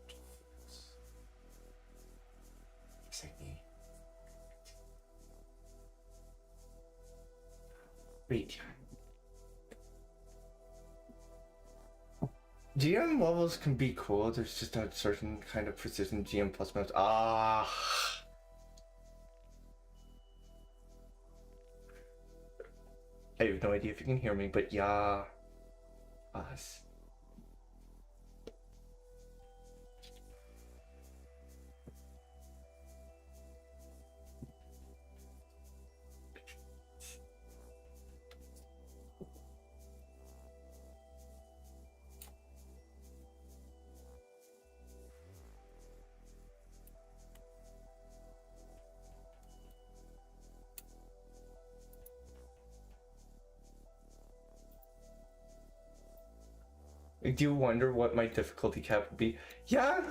Wait. GM levels can be cool. There's just a certain kind of precision GM plus moves. I have no idea if you can hear me, but yeah. Us. I do wonder what my difficulty cap would be. Yeah!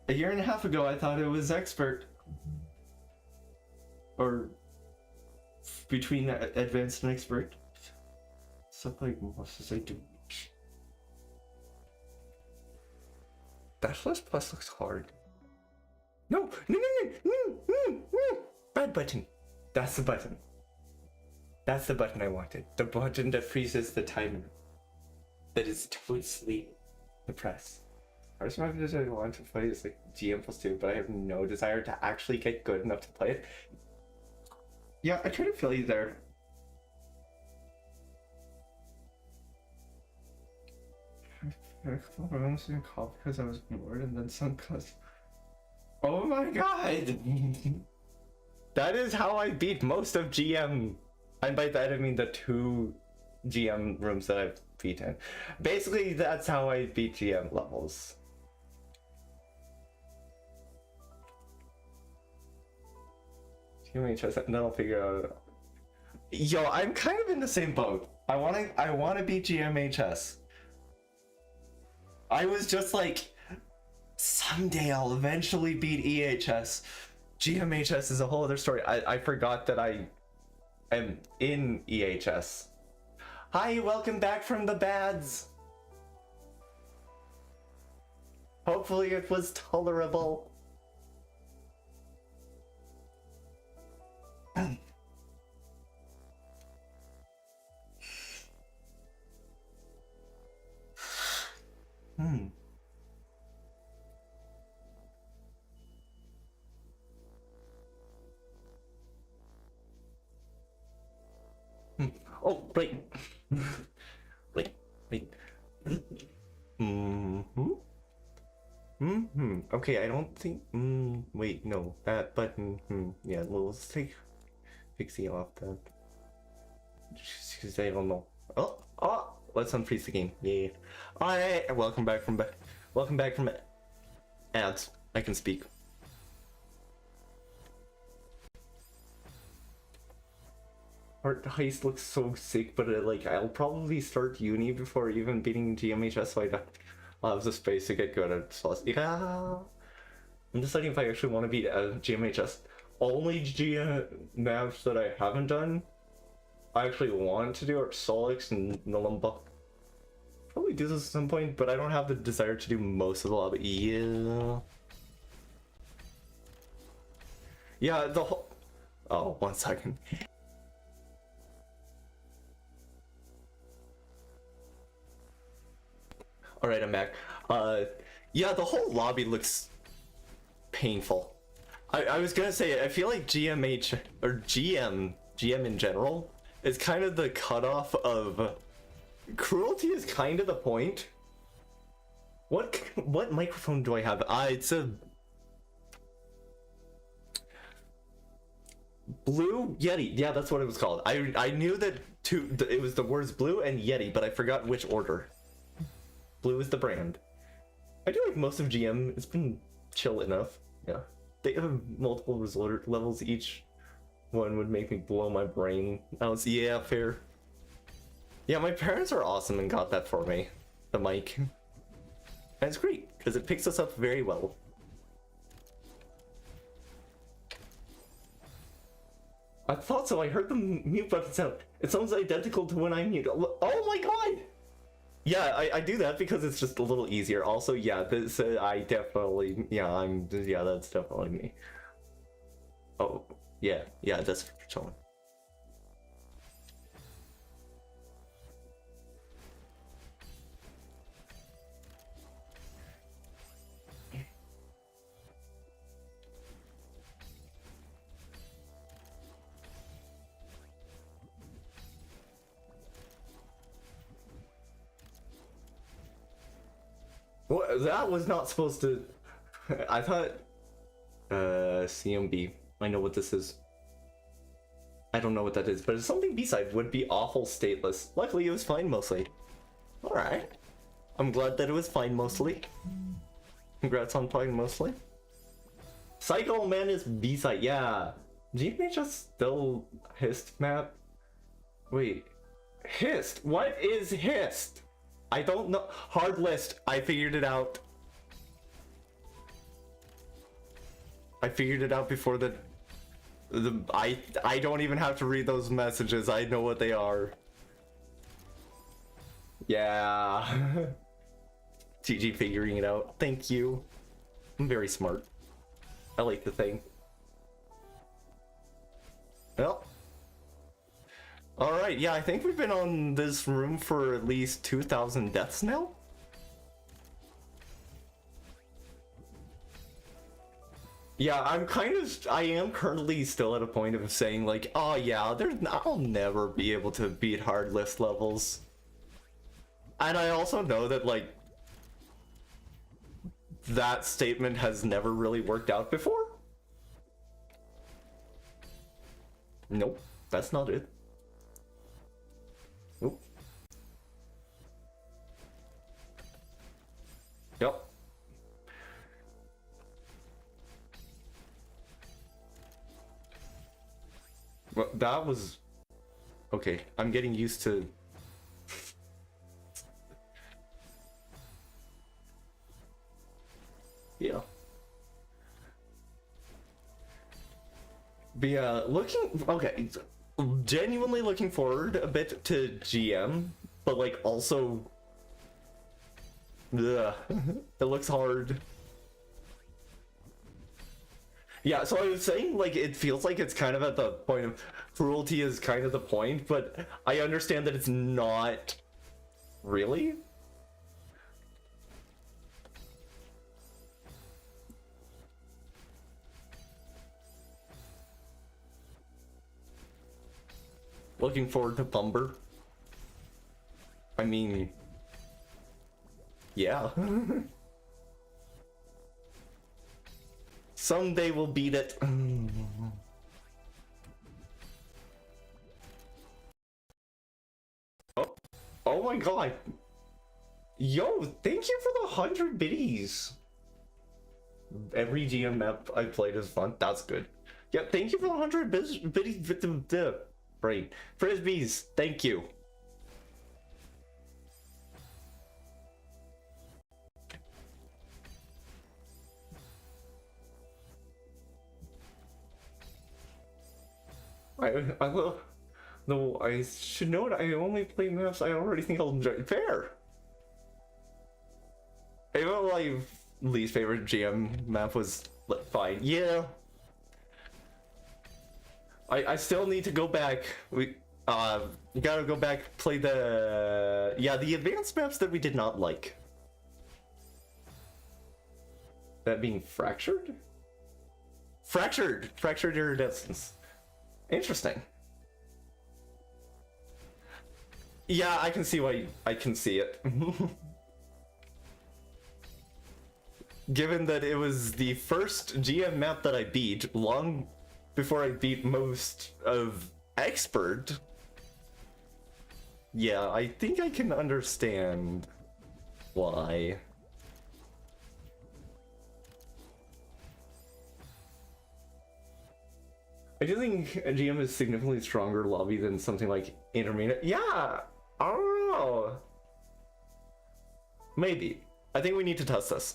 A year and a half ago, I thought it was expert. Or between advanced and expert. Stuff like most as I do. Dash plus looks hard. No! Bad button. That's the button. That's the button I wanted. The button that freezes the timer. That is totally the press. First one I want to play is like GM plus 2, but I have no desire to actually get good enough to play it. Yeah, I try to feel you there. I had a couple of rounds in call because I was bored, and then some cause. Oh my god! That is how I beat most of GM. And by that I mean the 2 GM rooms that I've beaten. Basically, that's how I beat GM levels. GMHS, and then I'll figure out. Yo, I'm kind of in the same boat. I wanna beat GMHS. I was just like, someday I'll eventually beat EHS. GMHS is a whole other story. I forgot that I am in EHS. Hi, welcome back from the bads. Hopefully it was tolerable. Oh, wait. Wait. Okay, I don't think. Wait, no. That button. Yeah, well, let's take Pixie off then. Just because I don't know. Oh, let's unfreeze the game. Yeah. Alright, welcome back from ads. I can speak. Art Heist looks so sick, but I'll probably start uni before even beating GMHS, so I'll have the space to get good at Solus. Yeah. I'm deciding if I actually want to beat GMHS. Only GM maps that I haven't done, I actually want to do are Solix and Nalumba. Probably do this at some point, but I don't have the desire to do most of the lobby. Yeah. Yeah, the whole... Oh, 1 second. Alright, I'm back. Yeah, the whole lobby looks painful. I was gonna say, I feel like GM in general is kind of the cutoff of... Cruelty is kind of the point, What microphone do I have? It's a Blue Yeti. Yeah, that's what it was called. I knew that it was the words Blue and Yeti, but I forgot which order. Blue is the brand. I do like most of GM. It's been chill enough. Yeah, they have multiple resort levels. Each one would make me blow my brain. Yeah, fair. Yeah, my parents are awesome and got that for me. The mic. And it's great because it picks us up very well. I thought so. I heard the mute button sound. It sounds identical to when I mute. Oh my god! Yeah, I do that because it's just a little easier. Also, yeah, this I definitely, yeah, that's definitely me. Oh, yeah, that's chilling. Well, that was not supposed to. I thought. CMB. I know what this is. I don't know what that is, but it's something B-side would be awful stateless. Luckily, it was fine mostly. Alright. I'm glad that it was fine mostly. Congrats on fine mostly. Cycle Man is B-side. Yeah. GMH is still Hist map? Wait. Hist? What is Hist? I don't know. Hard list. I figured it out. I figured it out before I don't even have to read those messages. I know what they are. Yeah. GG figuring it out. Thank you. I'm very smart. I like the thing. Well. Alright, yeah, I think we've been on this room for at least 2,000 deaths now? Yeah, I am currently still at a point of saying like, oh yeah, I'll never be able to beat hard list levels. And I also know that like, that statement has never really worked out before. Nope, that's not it. Nope. Yep. Well, that was... Okay, I'm getting used to... Yeah. But yeah, okay, genuinely looking forward a bit to GM, but like also... Ugh, it looks hard. Yeah, so I was saying, like, it feels like it's kind of at the point of cruelty is kind of the point, but I understand that it's not really. Looking forward to Bumber. I mean, yeah. Someday we'll beat it. Oh my god. Yo, thank you for the 100 biddies. Every GM map I played is fun. That's good. Yeah, thank you for the 100 biddies. Brain. Frisbees, thank you. I will. No, I should note I only play maps I already think I'll enjoy. Fair. Even my least favorite GM map was fine. Yeah. I still need to go back. We gotta go back, play the advanced maps that we did not like. That being fractured? Fractured iridescence. Interesting. Yeah, I can see why I can see it. given that it was the first GM map that I beat long before I beat most of Expert. Yeah, I think I can understand why. I do think a GM is significantly stronger lobby than something like Intermediate. Yeah, I don't know. Maybe. I think we need to test this.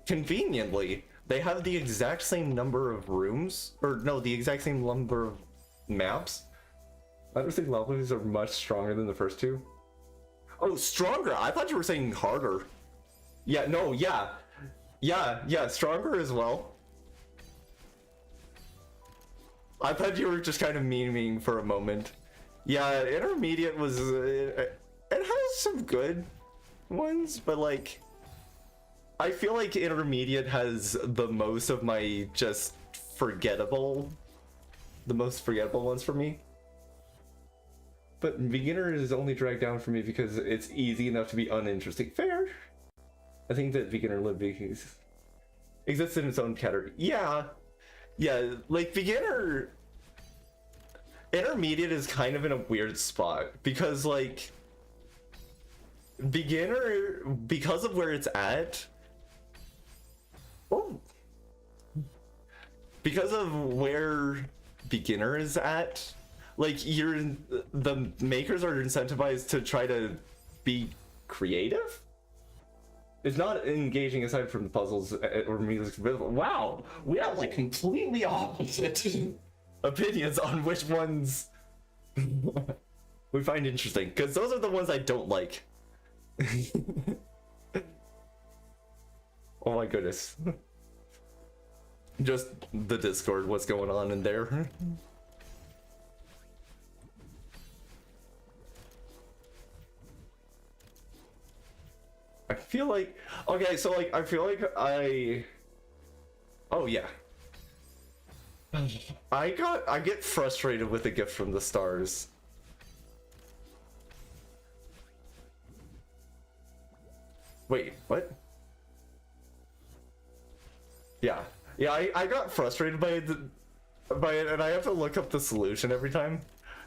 Conveniently, they have the exact same number of rooms, or no, the exact same number of maps. I don't think lobbies are much stronger than the first two. Oh, stronger? I thought you were saying harder. Yeah, no, yeah. Yeah, stronger as well. I thought you were just kind of memeing for a moment. Yeah, Intermediate was... it has some good ones, but like... I feel like Intermediate has the most of my just forgettable... the most forgettable ones for me. But Beginner is only dragged down for me because it's easy enough to be uninteresting. Fair. I think that Beginner Libby exists in its own category. Yeah, like Beginner... Intermediate is kind of in a weird spot because like... Beginner, because of where it's at... Oh. Because of where Beginner is at, like the makers are incentivized to try to be creative. It's not engaging aside from the puzzles or music. Wow, we have like completely opposite opinions on which ones we find interesting, because those are the ones I don't like. Oh my goodness. Just the Discord, what's going on in there? I feel like... Okay, so like, I feel like I... Oh yeah. I get frustrated with the gift from the stars. Wait, what? Yeah, I got frustrated by it, and I have to look up the solution every time.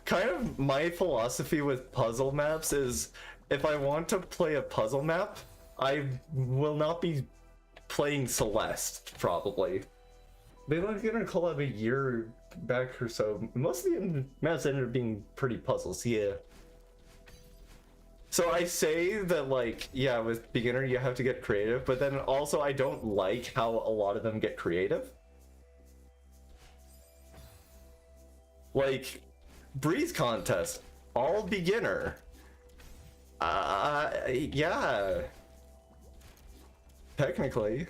Kind of my philosophy with puzzle maps is, if I want to play a puzzle map, I will not be playing Celeste, probably. They were gonna collab a year back or so. Most of the maps ended up being pretty puzzles, yeah. So I say that, like, yeah, with Beginner you have to get creative, but then also I don't like how a lot of them get creative. Like, Breeze Contest, all Beginner. Yeah. Technically.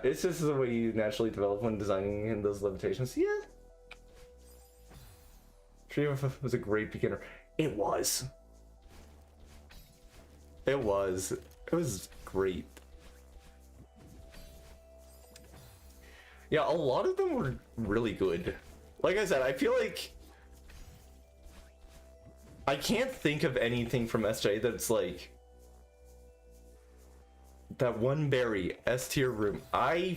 It's just the way you naturally develop when designing in those limitations, yeah. Dream was a great beginner. It was. It was great. Yeah, a lot of them were really good. Like I said, I feel like I can't think of anything from SJ that's like that one berry S tier room. I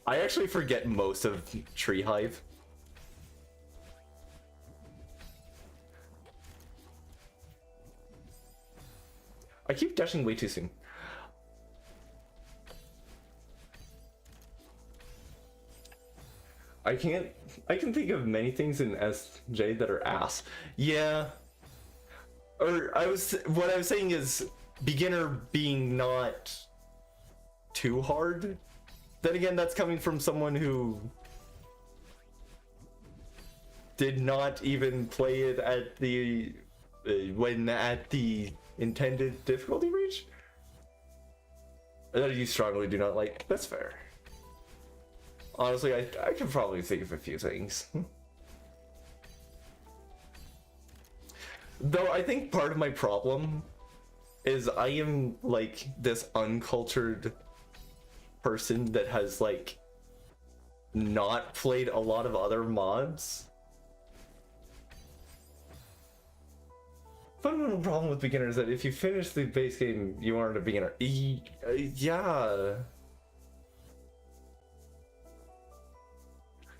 actually forget most of Tree Hive. I keep dashing way too soon. I can think of many things in SJ that are ass. Yeah. Or what I was saying is Beginner being not too hard. Then again, that's coming from someone who did not even play it at the at the intended difficulty range that you strongly do not like. That's fair. Honestly, I can probably think of a few things. Though I think part of my problem is I am like this uncultured person that has like not played a lot of other mods. Fundamental problem with beginners is that if you finish the base game, you aren't a beginner. Yeah.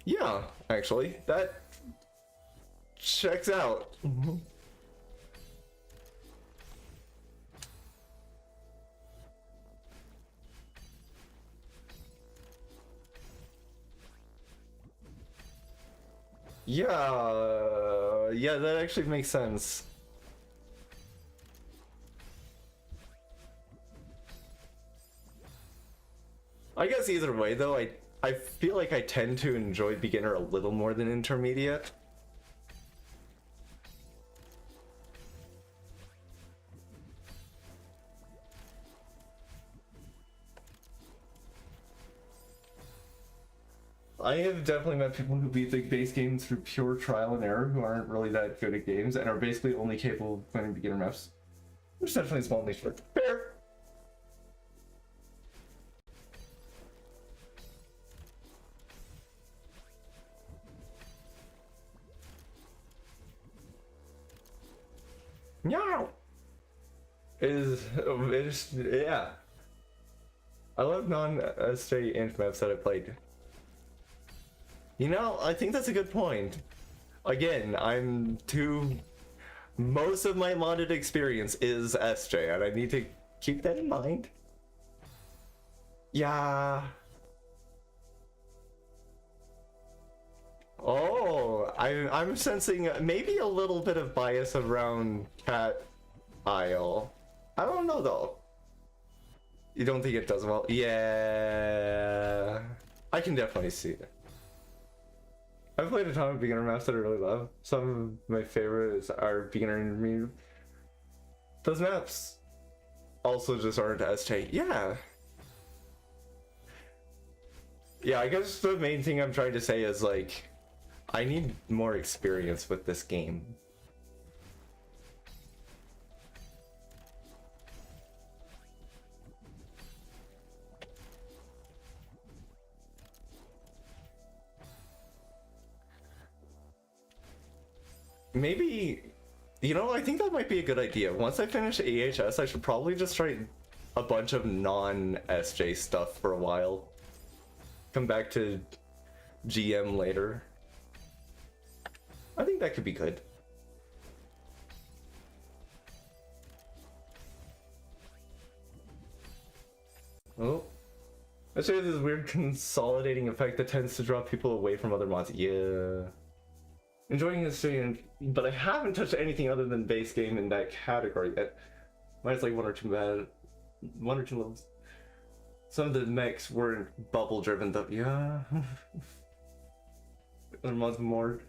Yeah, actually, that checks out. Yeah, that actually makes sense. I guess either way, though, I feel like I tend to enjoy beginner a little more than intermediate. I have definitely met people who beat the base game through pure trial and error who aren't really that good at games and are basically only capable of playing beginner maps. There's definitely a small niche for it. Fair. Meow. Yeah. I love non-SJ inf maps that I played. You know, I think that's a good point. Again, most of my modded experience is SJ, and I need to keep that in mind. Yeah. Oh, I'm sensing maybe a little bit of bias around Cat Isle. I don't know though. You don't think it does well? Yeah. I can definitely see it. I've played a ton of beginner maps that I really love. Some of my favorites are beginner and intermediate. Those maps also just aren't SJ. Yeah. Yeah, I guess the main thing I'm trying to say is like, I need more experience with this game. Maybe, you know, I think that might be a good idea. Once I finish EHS, I should probably just try a bunch of non-SJ stuff for a while. Come back to GM later. I think that could be good. Oh. I say this weird consolidating effect that tends to draw people away from other mods. Yeah. Enjoying history, but I haven't touched anything other than base game in that category yet. Mine's like one or two levels. Some of the mechs weren't bubble driven though. Yeah. Other mods more.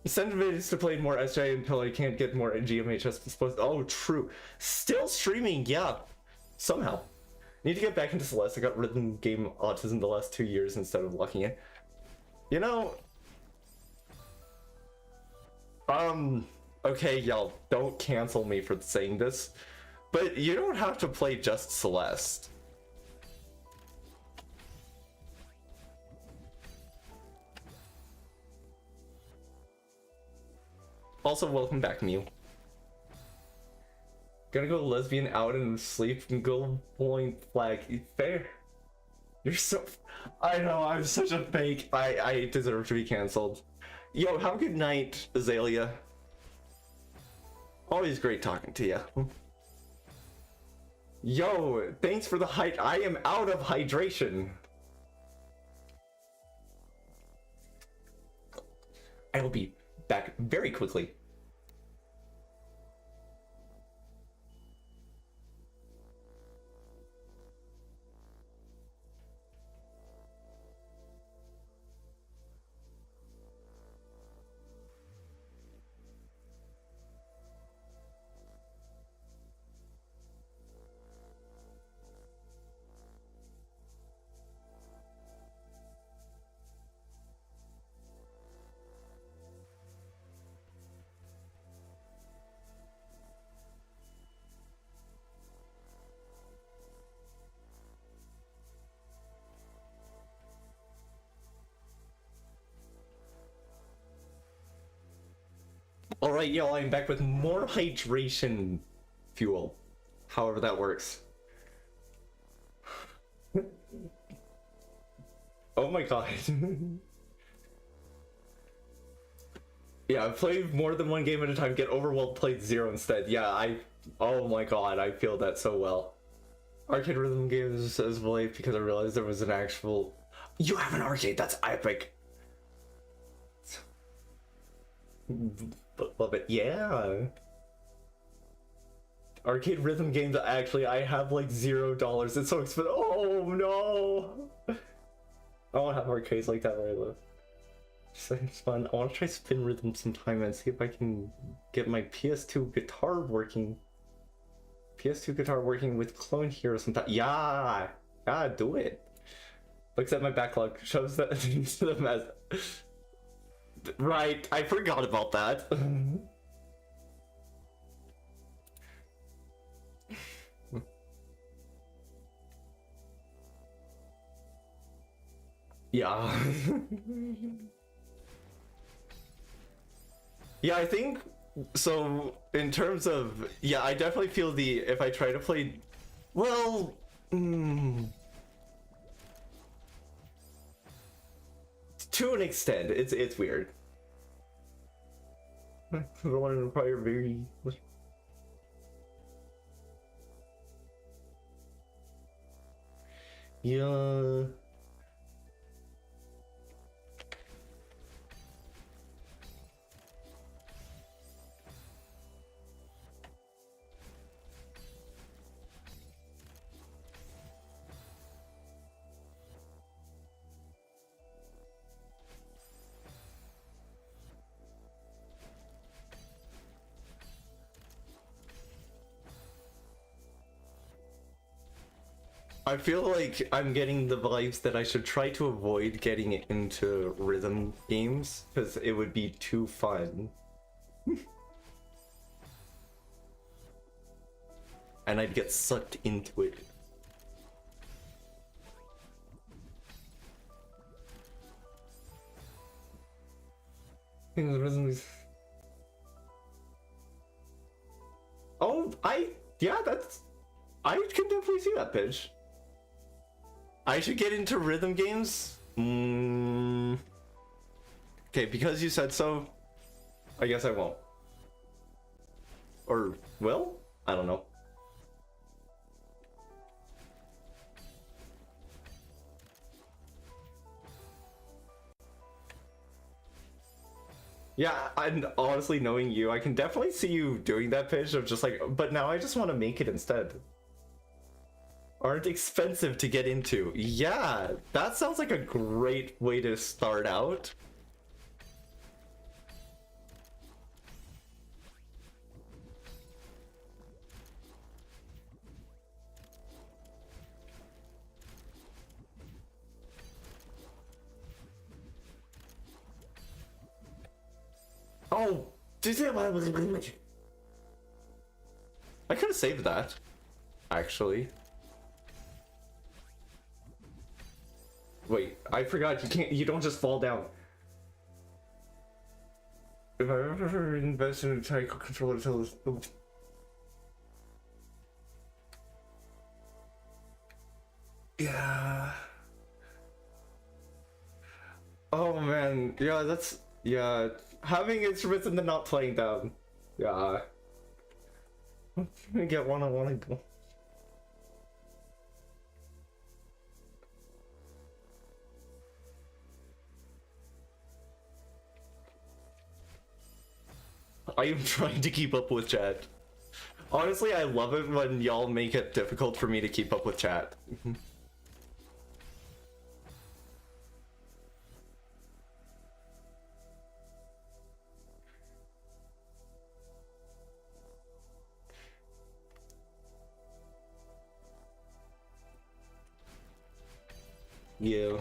Incentive is to play more SJ until I can't get more GMHS disposed. Oh, true. Still streaming, yeah. Somehow. Need to get back into Celeste. I got rhythm game autism the last 2 years instead of locking it. You know. Okay, y'all, don't cancel me for saying this, but you don't have to play just Celeste. Also, welcome back, Mew. Gonna go lesbian out and sleep and go point flag. Fair. You're so... I know, I'm such a fake. I deserve to be canceled. Yo, have a good night, Azalea. Always great talking to you. Yo, thanks for the hype. I am out of hydration. I will be back very quickly. Alright, y'all, I'm back with more hydration fuel. However that works. Oh my god. Yeah, play more than one game at a time, get overwhelmed, play 0 instead. Yeah, oh my god, I feel that so well. Arcade rhythm games as of late because I realized there was an actual... You have an arcade, that's epic! Love it, yeah. Arcade rhythm games, actually, I have like $0. It's so expensive. Oh no! I want to have arcades like that where I live. It's fun. I want to try Spin Rhythm sometime and see if I can get my PS2 guitar working. PS2 guitar working with Clone Hero sometime. Yeah! Yeah, do it! Looks at my backlog, shows that to the mess. Right, I forgot about that. Yeah. Yeah, I think so. In terms of, yeah, I definitely feel the if I try to play, well, to an extent, it's weird. I don't want to require very. Yeah. I feel like I'm getting the vibes that I should try to avoid getting into rhythm games because it would be too fun. And I'd get sucked into it. Oh, yeah, I can definitely see that pitch. I should get into rhythm games? Okay, because you said so, I guess I won't. Or will? I don't know. Yeah, and honestly, knowing you, I can definitely see you doing that pitch of just like, but now I just want to make it instead. Aren't expensive to get into. Yeah, that sounds like a great way to start out. Oh, I could have saved that, actually. Wait, I forgot you don't just fall down. If I ever invest in a tyco controller until this. Yeah. Oh man, yeah, yeah. Having instruments and then not playing them. Yeah. I'm gonna get one I wanna go. I am trying to keep up with chat. Honestly, I love it when y'all make it difficult for me to keep up with chat. Yeah.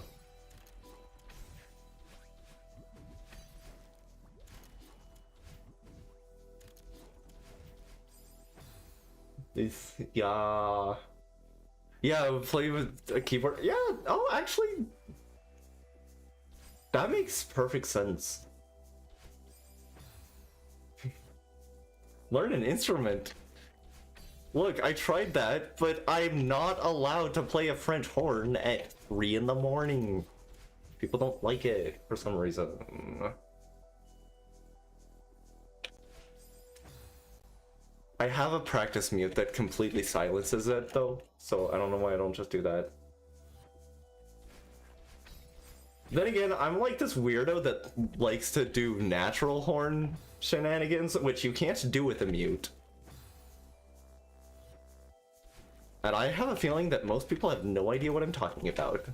Yeah. Yeah, play with a keyboard. Yeah, oh, actually, that makes perfect sense. Learn an instrument. Look, I tried that, but I'm not allowed to play a French horn at 3 in the morning. People don't like it for some reason. I have a practice mute that completely silences it though, so I don't know why I don't just do that. Then again, I'm like this weirdo that likes to do natural horn shenanigans, which you can't do with a mute. And I have a feeling that most people have no idea what I'm talking about.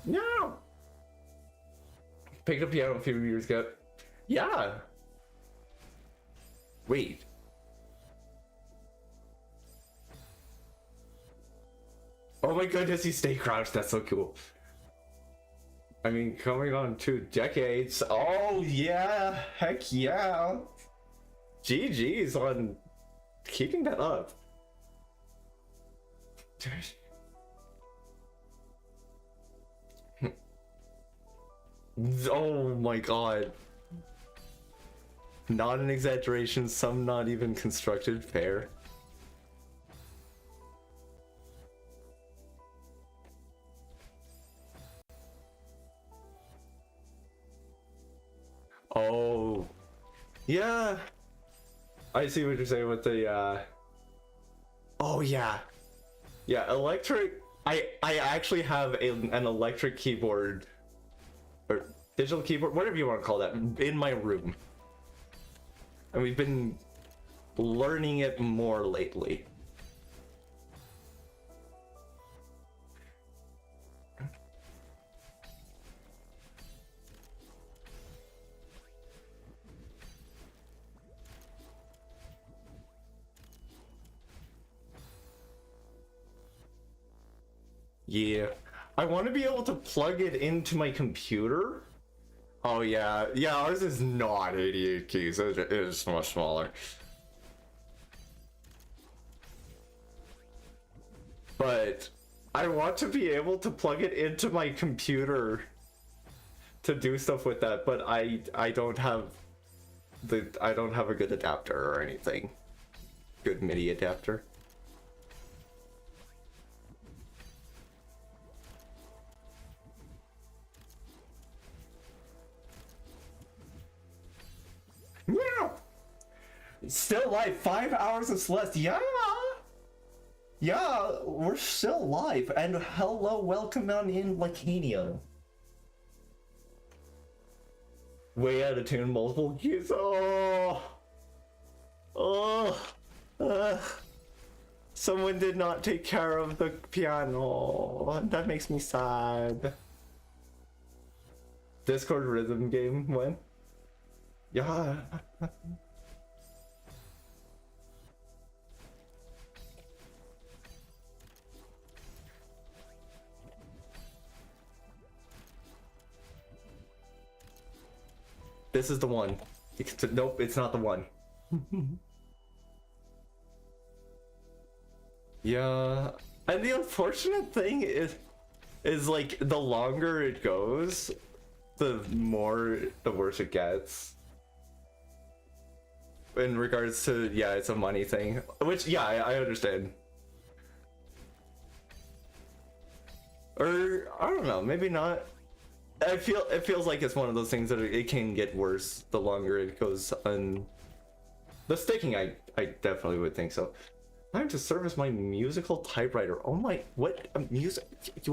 No! Picked up piano a few years ago. Yeah! Wait. Oh my goodness, you stay crouched, that's so cool. I mean, coming on 2 decades. Oh yeah, heck yeah. GG's on keeping that up. Oh my god. Not an exaggeration, some not even constructed fair. Oh, yeah. I see what you're saying with the, oh yeah. Yeah, electric, I actually have an electric keyboard, or digital keyboard, whatever you want to call that, in my room. And we've been learning it more lately. Yeah, I want to be able to plug it into my computer. Oh yeah, yeah, ours is not 88 keys, it is much smaller. But I want to be able to plug it into my computer to do stuff with that, but I don't have a good adapter or anything. Good MIDI adapter. Yeah. Still live, 5 hours of Celeste. Yeah. Yeah, we're still live. And hello, welcome on in Lacania. Way out of tune, multiple keys. Oh. Oh. Someone did not take care of the piano. That makes me sad. Discord rhythm game when? Yeah. This is the one. Nope, it's not the one. Yeah. And the unfortunate thing is like the longer it goes, the worse it gets. In regards to, yeah, it's a money thing, which, yeah, I understand. Or I don't know, maybe not. It feels like it's one of those things that it can get worse the longer it goes on. The sticking, I definitely would think so. Time to service my musical typewriter. Oh my, what? You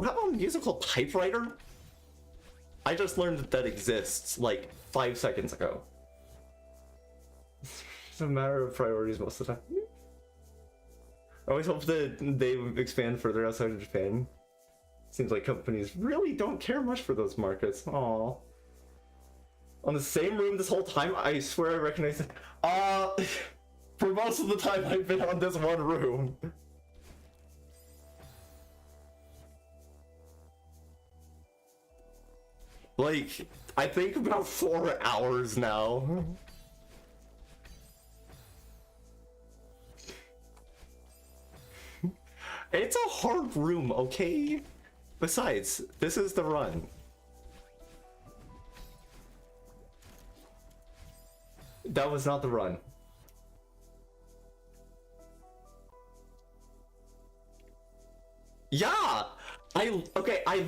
have a musical typewriter? I just learned that exists like 5 seconds ago. It's a matter of priorities most of the time. I always hope that they expand further outside of Japan. Seems like companies really don't care much for those markets. Aww. On the same room this whole time, I swear I recognize it. For most of the time I've been on this one room. Like, I think about 4 hours now. It's a hard room, okay? Besides, this is the run. That was not the run. Yeah! I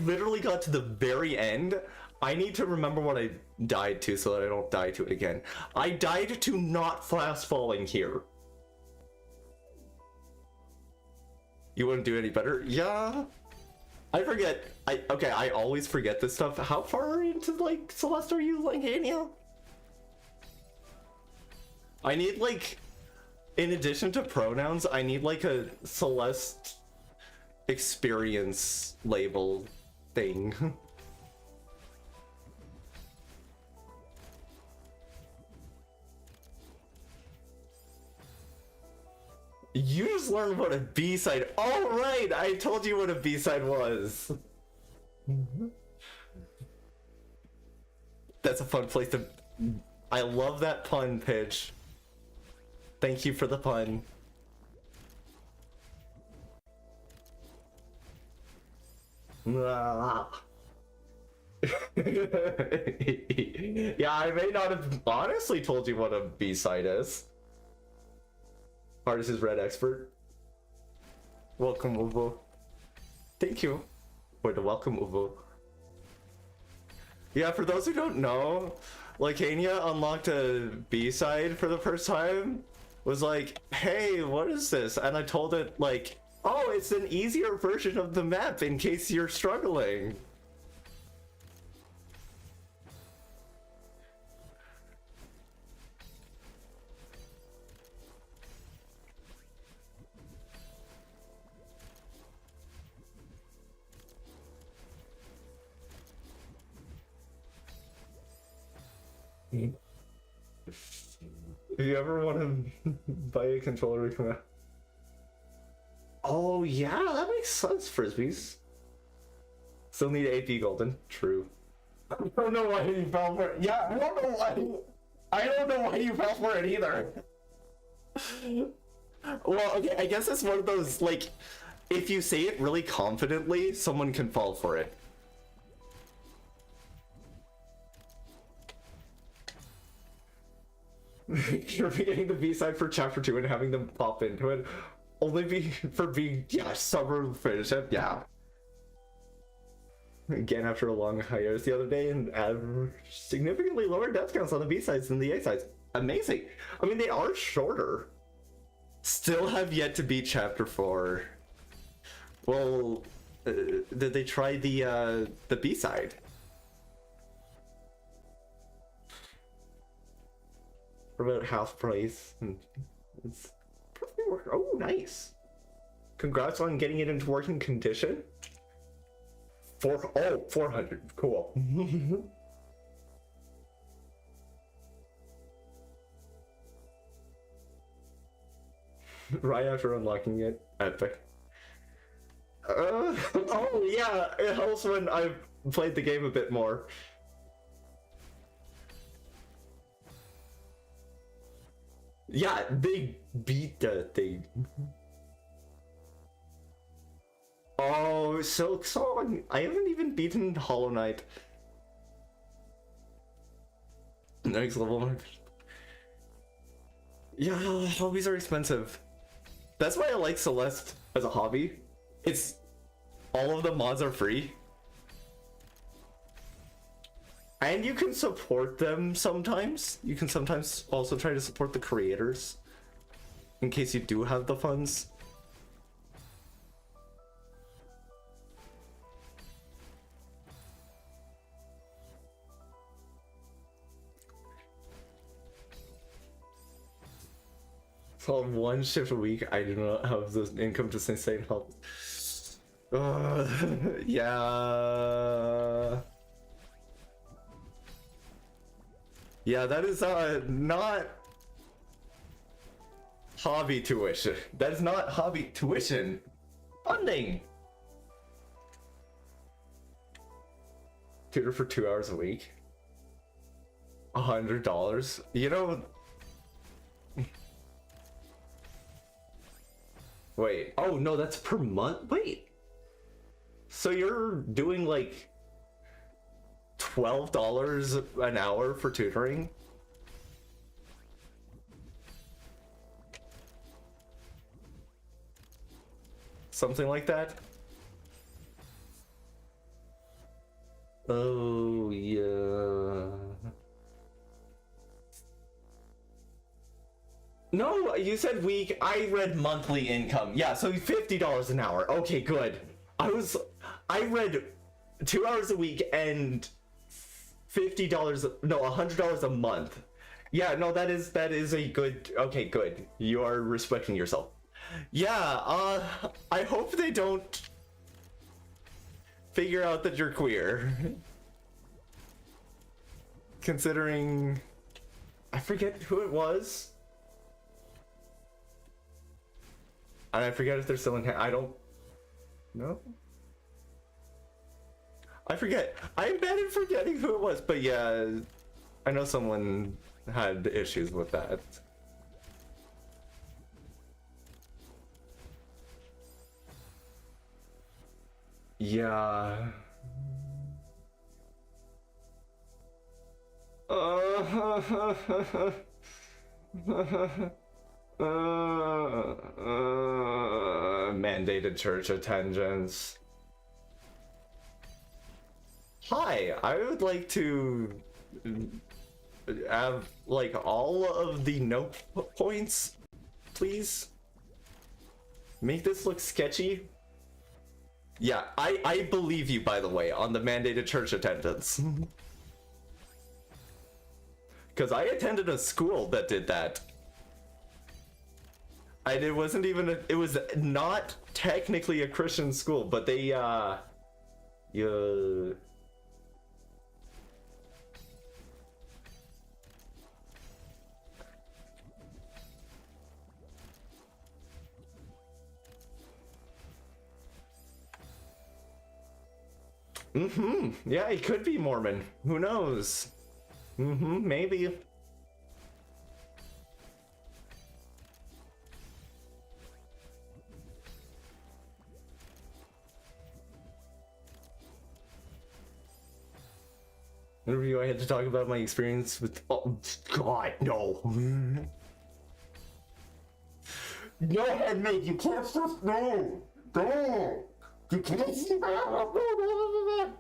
literally got to the very end. I need to remember what I died to so that I don't die to it again. I died to not fast falling here. You wouldn't do any better? Yeah. I forget. I always forget this stuff. How far into, like, Celeste are you, like, Anya? I need, like, in addition to pronouns, I need, like, a Celeste experience label thing. You just learned what a B-side. Oh, right! I told you what a B-side was. That's a fun place to... I love that pun, Pitch. Thank you for the pun. Yeah, I may not have honestly told you what a B-side is. Artist is Red Expert. Welcome, Uvo. Thank you for the welcome, Uvo. Yeah, for those who don't know, Lacania unlocked a B-side for the first time. Was like, hey, what is this? And I told it, like, oh, it's an easier version of the map in case you're struggling. If you ever want to buy a controller, come out. Oh yeah, that makes sense, Frisbees. Still need AP Golden. True. I don't know why you fell for it. Yeah, I don't know why. I don't know why you fell for it either. Well, okay, I guess it's one of those, like, if you say it really confidently, someone can fall for it. You're getting the B-side for chapter 2 and having them pop into it. Only for being, yeah, summer finish it, yeah. Again, after a long hiatus the other day, and significantly lower death counts on the B-sides than the A-sides. Amazing. I mean, they are shorter. Still have yet to beat chapter 4. Well, did they try the B-side? For about half price. It's perfectly working. Oh, nice. Congrats on getting it into working condition. 400. Cool. Right after unlocking it, epic. Oh yeah, it helps when I've played the game a bit more. Yeah, they beat the thing. Oh, Silk Song! I haven't even beaten Hollow Knight. Next level. Yeah, hobbies are expensive. That's why I like Celeste as a hobby. It's... all of the mods are free. And you can support them sometimes. You can sometimes also try to support the creators. In case you do have the funds. So one shift a week, I do not have the income to sustain health. Yeah. Yeah, that is not hobby tuition. That is not hobby tuition. Funding. Tutor for 2 hours a week. $100. You know. Wait. Oh no, that's per month. Wait. So you're doing like $12 an hour for tutoring? Something like that? Oh, yeah. No, you said week. I read monthly income. Yeah, so $50 an hour. Okay, good. I read 2 hours a week and $50, no, $100 a month. Yeah, no, that is a good, okay, good. You are respecting yourself. Yeah, I hope they don't figure out that you're queer. Considering, I forget who it was. And I forget if they're still in, I don't know. I forget. I'm bad at forgetting who it was, but yeah, I know someone had issues with that. Yeah. Mandated church attendance. Hi, I would like to have like all of the note points, please. Make this look sketchy. Yeah, I believe you, by the way, on the mandated church attendance. Because I attended a school that did that. And it wasn't even it was not technically a Christian school, but they yeah, he could be Mormon. Who knows? Maybe. Interview, I had to talk about my experience with, oh god, no. No, Headmate, you can't just, no, you can't see that.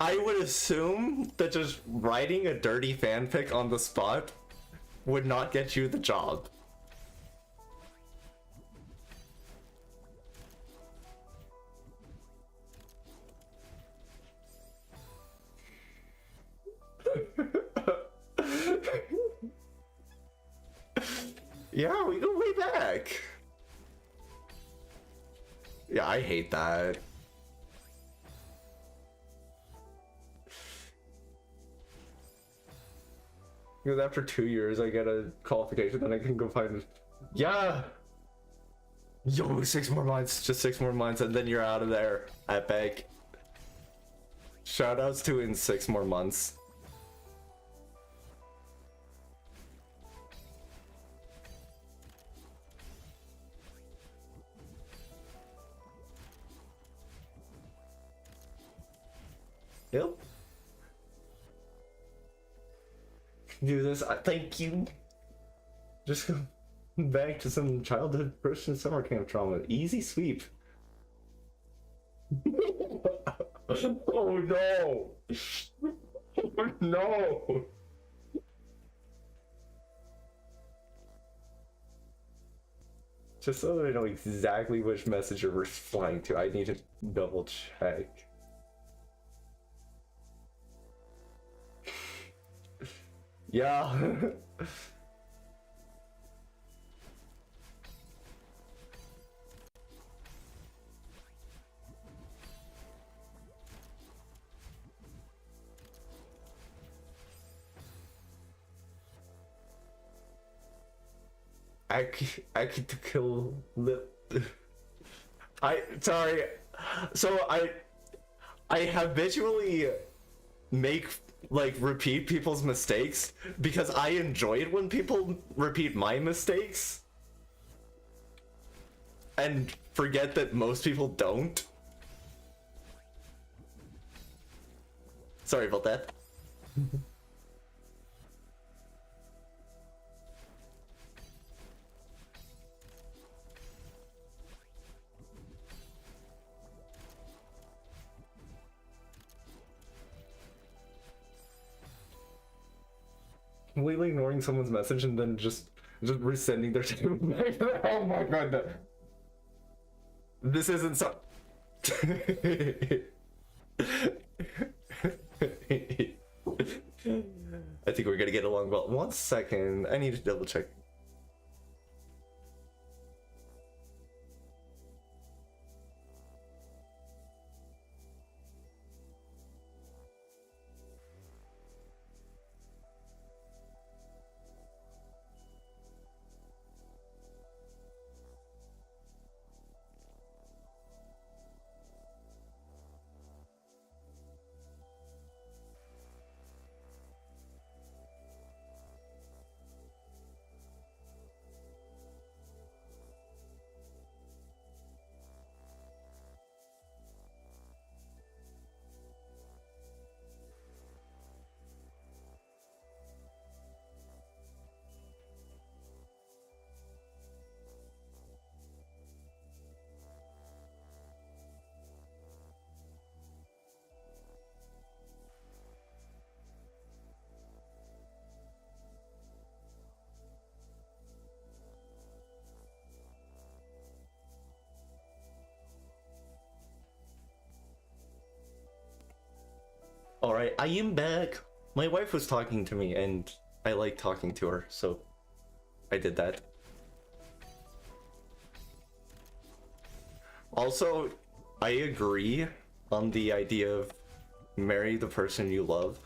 I would assume that just writing a dirty fanfic on the spot would not get you the job. Yeah, we go way back. Yeah, I hate that. Because after 2 years, I get a qualification, then I can go find. Yeah. Yo, 6 more months, just 6 more months, and then you're out of there. Epic. Shoutouts to in 6 more months. Yep. Do this. Thank you. Just go back to some childhood Christian summer camp trauma. Easy sweep. Oh no! Oh no! Just so that I know exactly which message you're replying to, I need to double check. Yeah. I could kill the. Sorry. So I habitually make like repeat people's mistakes because I enjoy it when people repeat my mistakes. and forget that most people don't. Sorry about that. Completely ignoring someone's message and then just resending their oh my god, no. This isn't so. I think we're gonna get along well. 1 second, I need to double check. Alright, I am back. My wife was talking to me and I like talking to her, so I did that. Also, I agree on the idea of marry the person you love.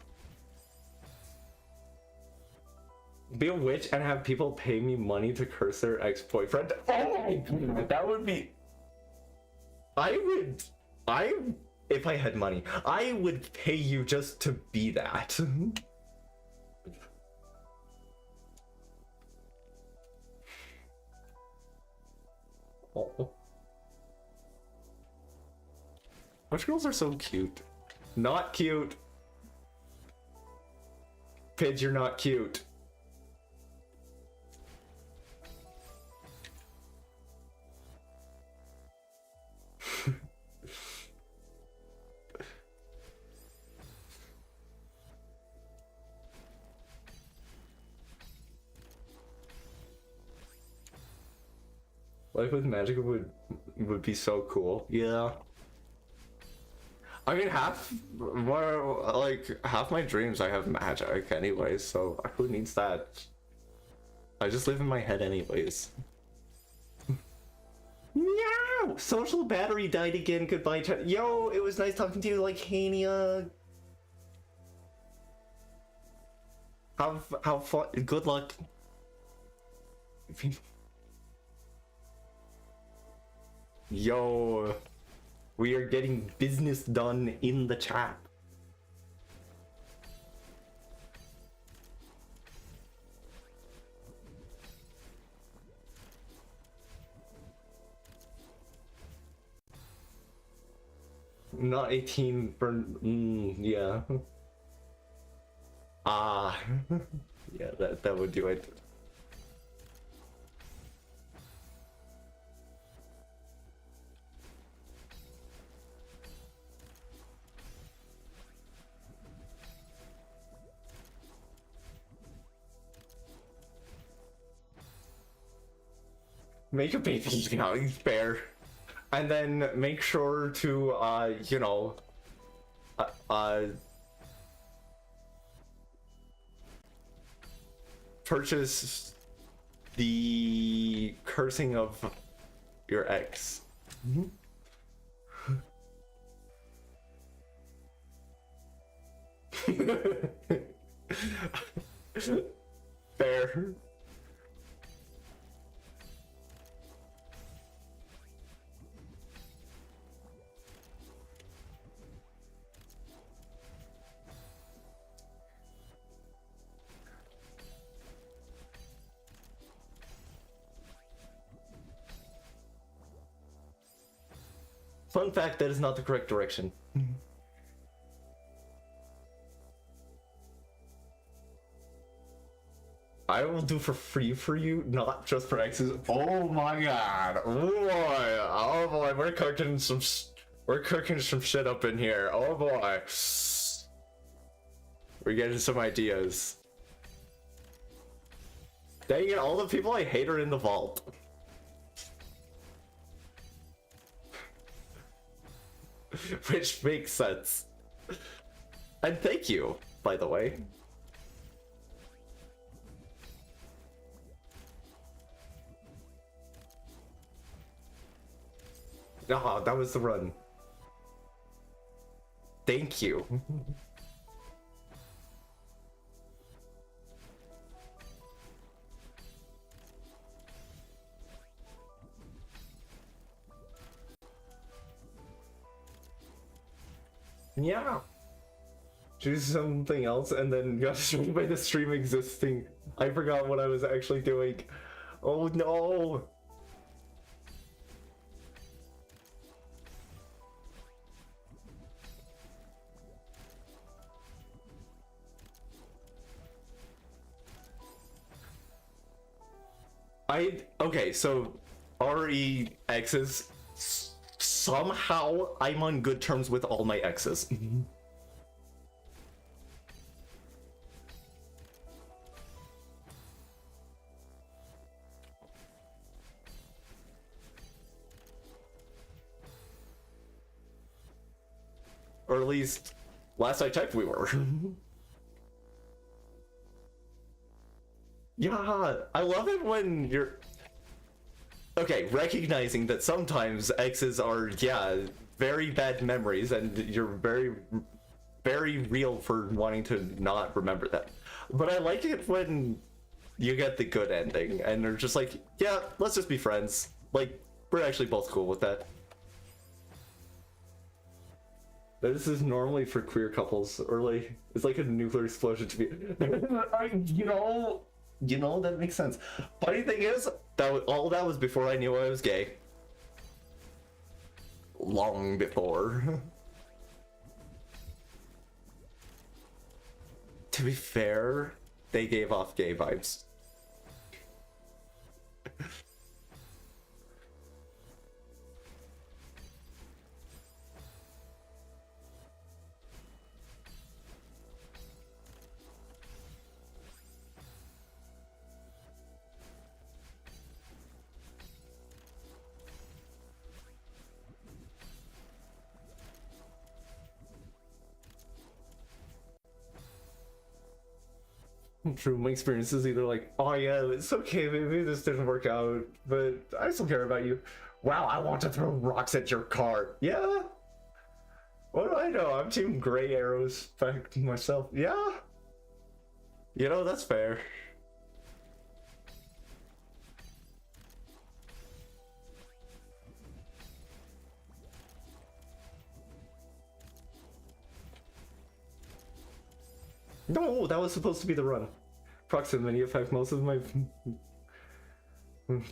Be a witch and have people pay me money to curse their ex-boyfriend. Oh my god, that would be... if I had money, I would pay you just to be that. Oh. Which girls are so cute? Not cute. Pidge, you're not cute. Life with magic would be so cool. Yeah. I mean, half my dreams I have magic anyways, so who needs that? I just live in my head anyways. Meow! Social battery died again. Goodbye, chat. Yo, it was nice talking to you, like Hania. Have fun. Good luck. Yo, we are getting business done in the chat. Not 18 for yeah. Ah, yeah, that would do it. Make a baby, you know, fair. And then make sure to, you know, purchase the cursing of your ex. Fair. Fun fact, that is not the correct direction. I will do for free for you, not just for X's. Oh my god. Oh boy. Oh boy, we're cooking some shit up in here. Oh boy. We're getting some ideas. Dang it, all the people I hate are in the vault. Which makes sense. And thank you, by the way. Ah, that was the run. Thank you. Yeah. Choose something else and then got destroyed by the stream existing. I forgot what I was actually doing. Oh no! Okay, so REXs, somehow I'm on good terms with all my exes. Or at least, last I checked, we were. Yeah, I love it when you're... Okay, recognizing that sometimes exes are, yeah, very bad memories, and you're very, very real for wanting to not remember that. But I like it when you get the good ending, and they're just like, yeah, let's just be friends. Like, we're actually both cool with that. This is normally for queer couples, or like, it's like a nuclear explosion to me. You know, that makes sense. Funny thing is, all that was before I knew I was gay. Long before. To be fair, they gave off gay vibes. True, my experience is either like, oh yeah, it's okay, maybe this didn't work out, but I still care about you. Wow, I want to throw rocks at your car. Yeah? What do I know? I'm team gray arrows back myself. Yeah? You know, that's fair. No, that was supposed to be the run. Proximity effect. Most of my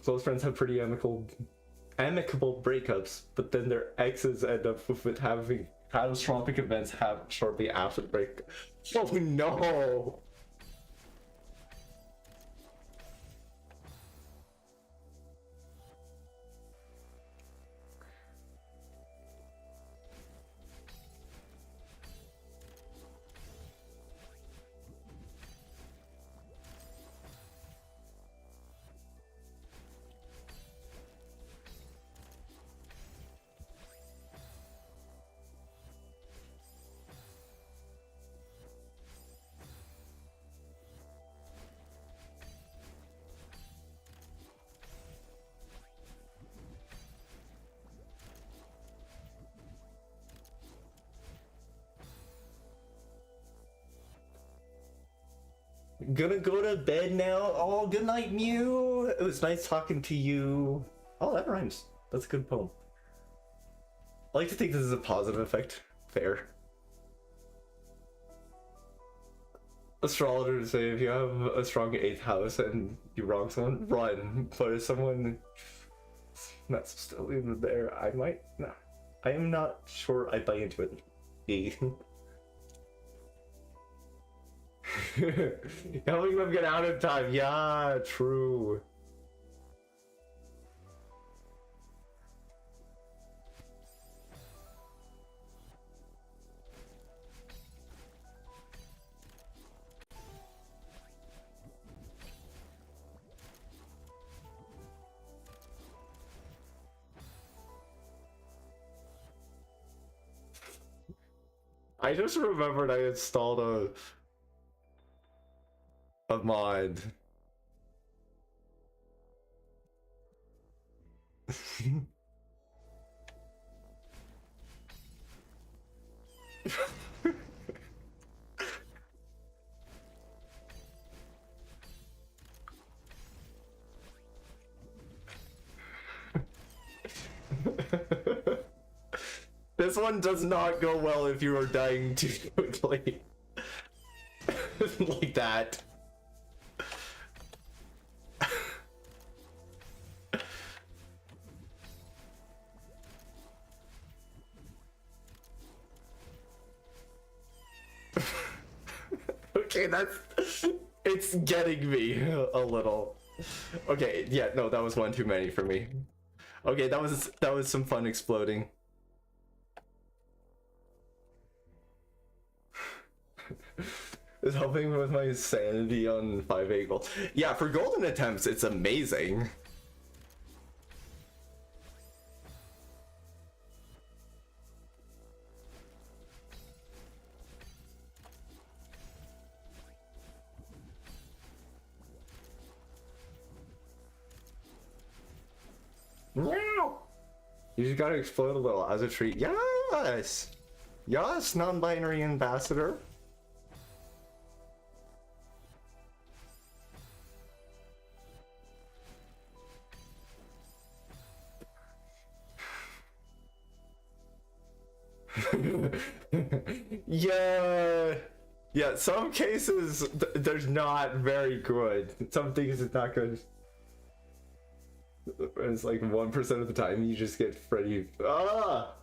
close friends have pretty amicable breakups, but then their exes end up with having catastrophic events happen shortly after the break. Oh no! Gonna go to bed now. Oh, good night, Mew. It was nice talking to you. Oh, that rhymes. That's a good poem. I like to think this is a positive effect. Fair. Astrologer to say, if you have a strong 8th house and you wrong someone, run. But if someone that's still even there, I might... Nah. I am not sure I buy into it. Helping them get out of time. Yeah, true. I just remembered I installed a mod. This one does not go well if you are dying too quickly. Like that. Okay, it's getting me a little. Okay, yeah, no, that was one too many for me. Okay, that was some fun exploding. It's helping with my sanity on 5 gold. Yeah, for golden attempts, it's amazing. Meow. You just gotta explode a little as a treat. Yes! Yes, non-binary ambassador. Yeah. Yeah, some cases they're not very good. Some things it's not good. It's like 1% of the time you just get Freddy. Ah!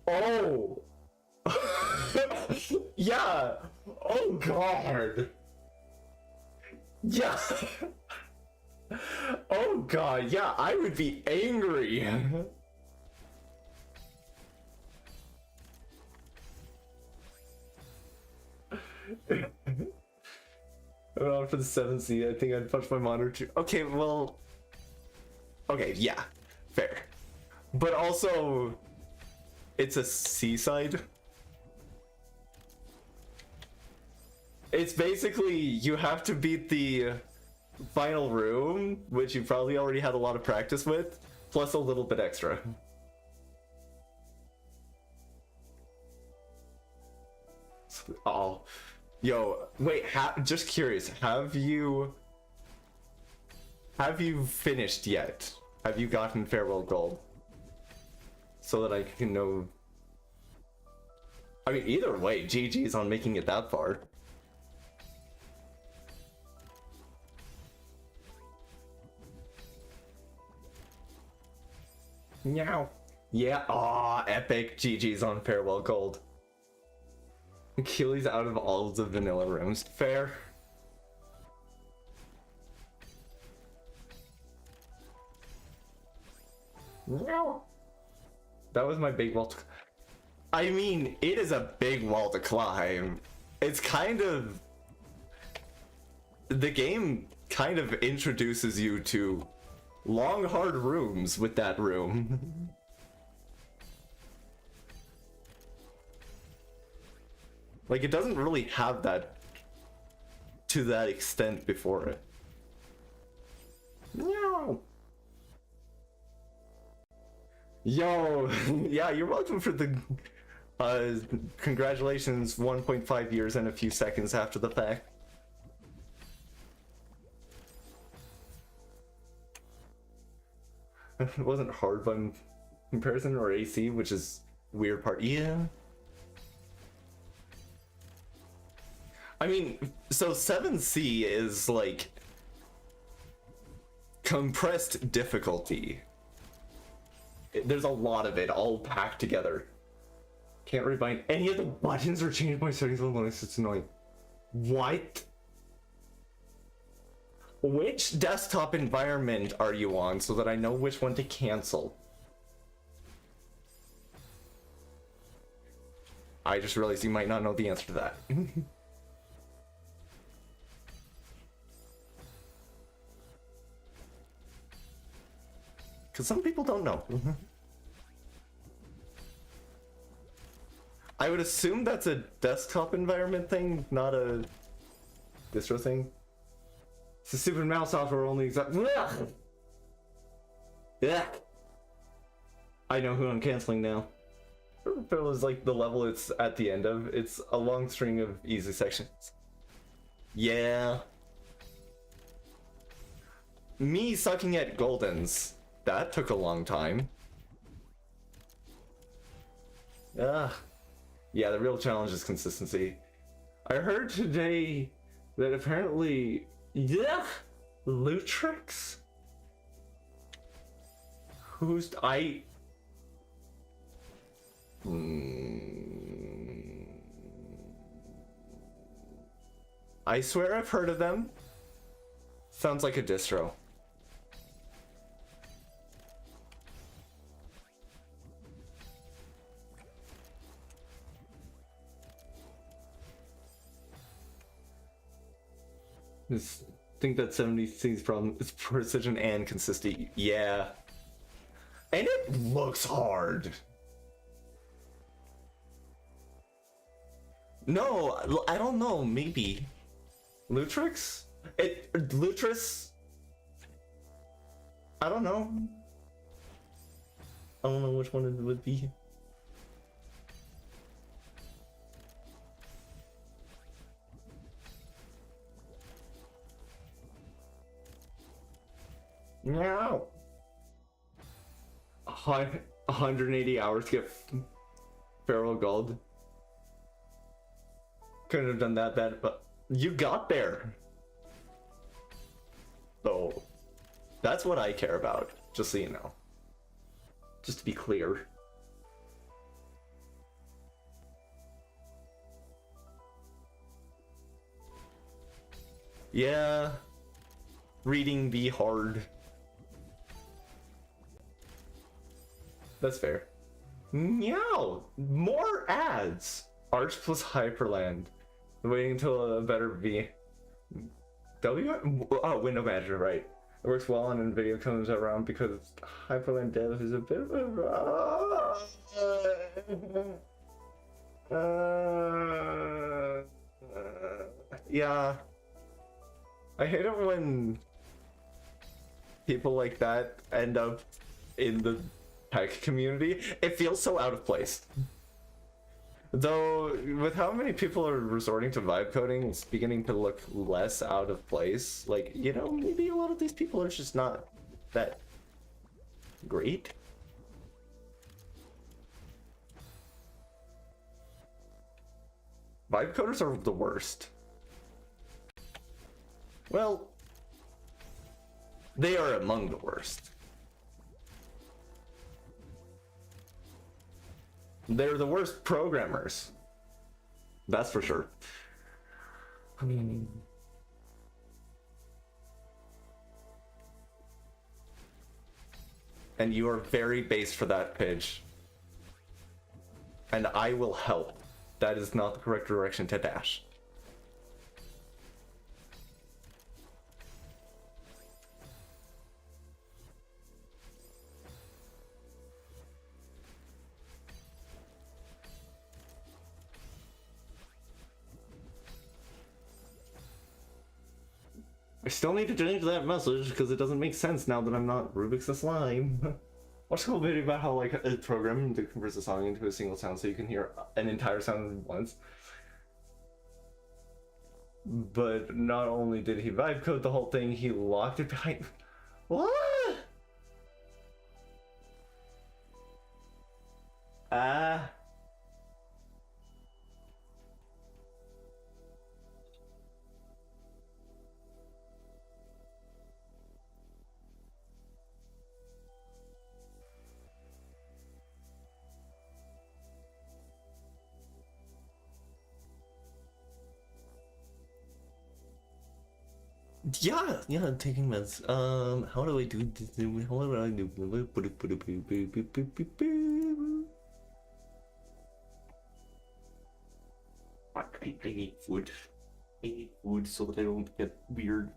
Oh! Yeah! Oh god! Yeah! Oh god, yeah, I would be angry! On for the 7th seed, I think I'd punch my monitor too. Okay, well... Okay, yeah, fair. But also... It's a seaside. It's basically you have to beat the final room, which you probably already had a lot of practice with, plus a little bit extra. Oh, yo, wait, just curious, have you finished yet? Have you gotten Farewell Gold? So that I can know. I mean, either way, GG's on making it that far. Meow. Yeah, aw, epic. GG's on Farewell Gold. Achilles out of all of the vanilla rooms. Fair. Meow. That was my big wall. I mean, it is a big wall to climb. It's kind of... The game kind of introduces you to long, hard rooms with that room. Like, it doesn't really have that to that extent before it. No. Yo, yeah, you're welcome for the congratulations 1.5 years and a few seconds after the fact. It wasn't hard button comparison or AC, which is weird part. Yeah. I mean, so 7C is like compressed difficulty. There's a lot of it all packed together. Can't rebind any of the buttons or change my settings on Linux. It's annoying. What? Which desktop environment are you on so that I know which one to cancel? I just realized you might not know the answer to that. Because some people don't know. I would assume that's a desktop environment thing, not a distro thing. It's a stupid mouse software only exact. Yeah. I know who I'm canceling now. If it was like the level it's at the end of, it's a long string of easy sections. Yeah. Me sucking at Goldens. That took a long time. Yeah, the real challenge is consistency. I heard today that apparently, Lutrix? I swear I've heard of them. Sounds like a distro. I think that 70C's problem is precision and consistency. Yeah. And it looks hard. No, I don't know, maybe. Lutrix? Lutris? I don't know. I don't know which one it would be. Meow. 180 hours to get Feral Gold. Couldn't have done that bad, but you got there. So, that's what I care about, just so you know. Just to be clear. Yeah. Reading be hard. That's fair. Meow! More ads! Arch plus Hyperland. Waiting until a better V. Window manager, right. It works well on NVIDIA comes around because Hyperland dev is a bit of a... yeah. I hate it when people like that end up in the tech community. It feels so out of place. Though, with how many people are resorting to vibe coding, it's beginning to look less out of place. Like, you know, maybe a lot of these people are just not that great. Vibe coders are the worst. Well, they are among the worst. They're the worst programmers. That's for sure. And you are very base for that pitch. And I will help. That is not the correct direction to dash. I still need to change that message because it doesn't make sense now that I'm not Rubik's the Slime. Watch a cool video about how like a program to convert a song into a single sound so you can hear an entire sound at once. But not only did he vibe code the whole thing, he locked it behind... What? Ah. Yeah, yeah, taking meds. How do I do this? How do I do? I need food. I need food so that I don't get weird.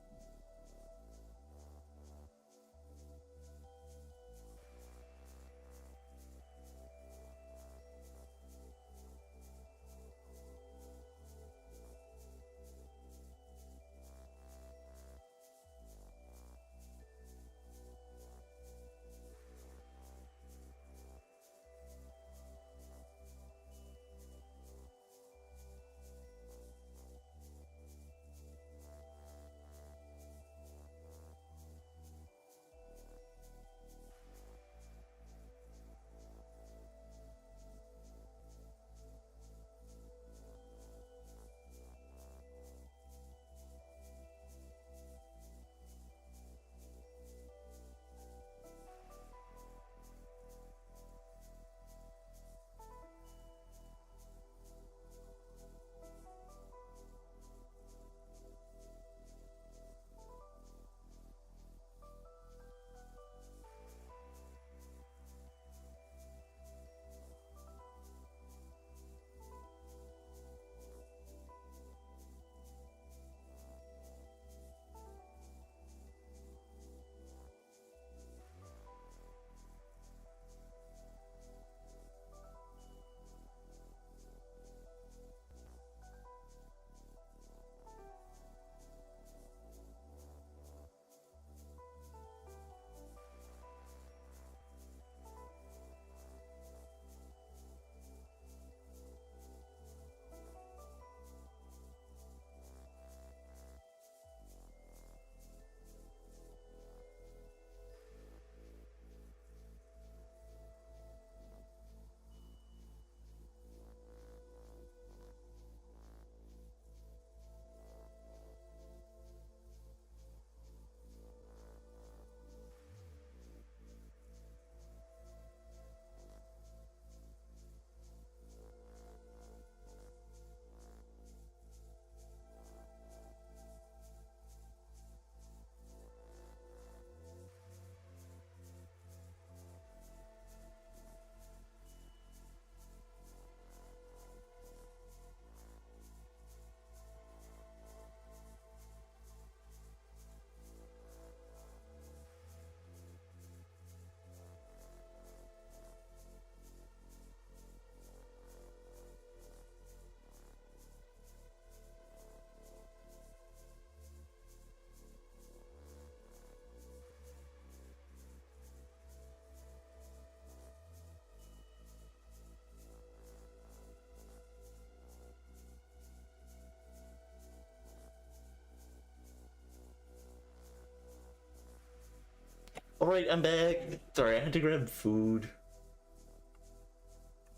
Alright, I'm back. Sorry, I had to grab food.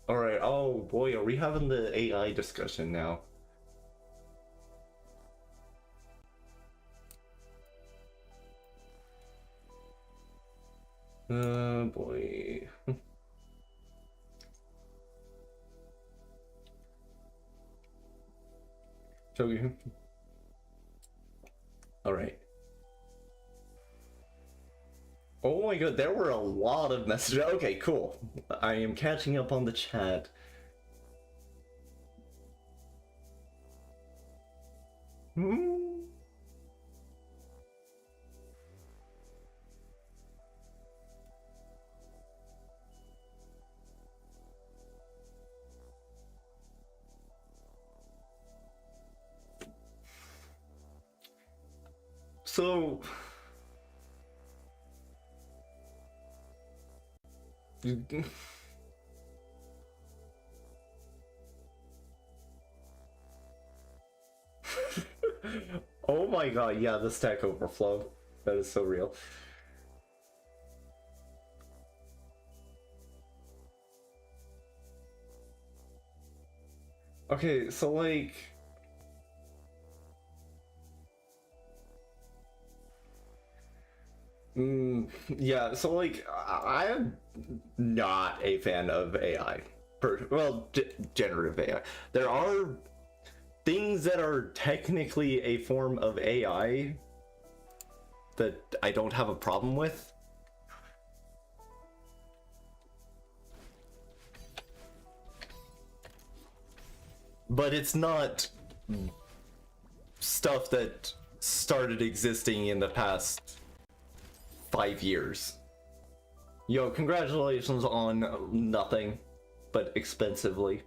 Alright, oh boy, are we having the AI discussion now? Boy. Okay. Alright. Oh my god, there were a lot of messages. Okay, cool. I am catching up on the chat. Hmm? So... Oh my god, yeah, the Stack Overflow. That is so real. Okay, so like, yeah, so like, I am not a fan of AI. Well, generative AI. There are things that are technically a form of AI that I don't have a problem with. But it's not stuff that started existing in the past 5 years. Yo, congratulations on nothing but expensively.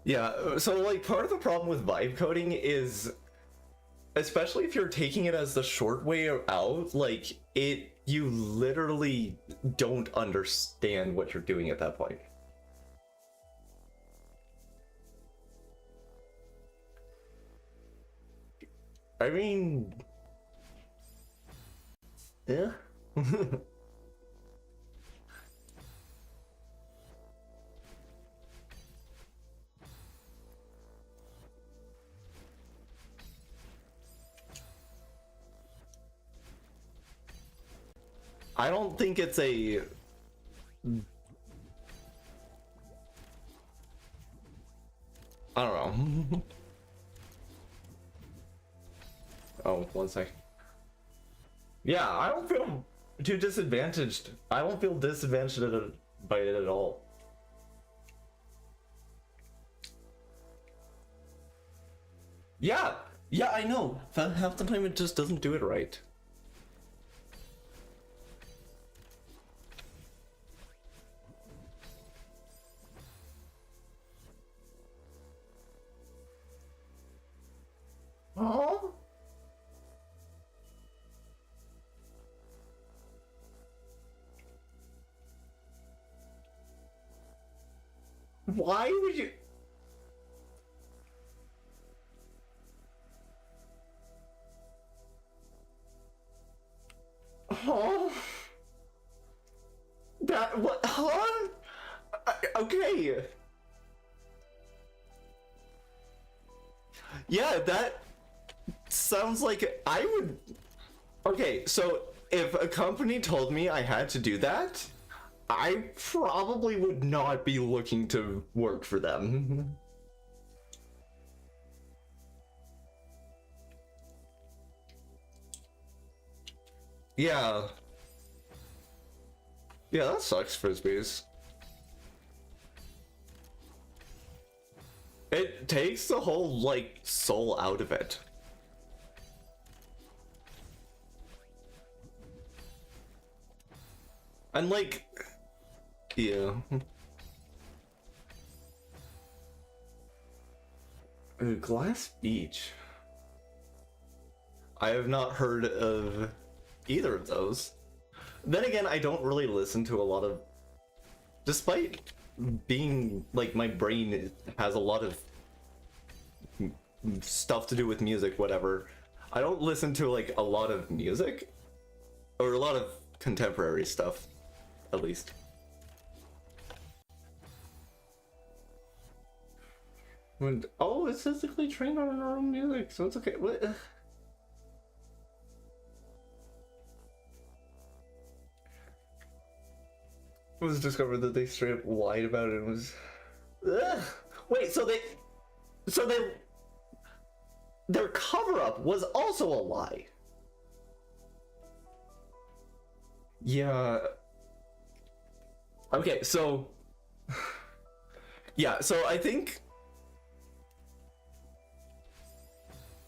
Yeah, so like part of the problem with vibe coding is, especially if you're taking it as the short way out, like you literally don't understand what you're doing at that point. I mean, yeah. I don't think it's a... I don't know. Oh, one sec. Yeah, I don't feel too disadvantaged. I don't feel disadvantaged by it at all. Yeah, yeah, I know. Half the time it just doesn't do it right. Oh? Why would you... Huh? That... what? Huh? Okay. Yeah, that sounds like I would... Okay, so if a company told me I had to do that, I probably would not be looking to work for them. Yeah. Yeah, that sucks, Frisbees. It takes the whole, like, soul out of it. And, like... Yeah. Glass Beach. I have not heard of either of those. Then again, I don't really listen to a lot of... Despite being, like, my brain has a lot of stuff to do with music, whatever, I don't listen to, like, a lot of music. Or a lot of contemporary stuff, at least. Oh, it's physically trained on our own music, so it's okay. What? It was discovered that they straight up lied about it and was... Ugh. Wait, so their cover-up was also a lie. Yeah. Okay, so... Yeah, so I think...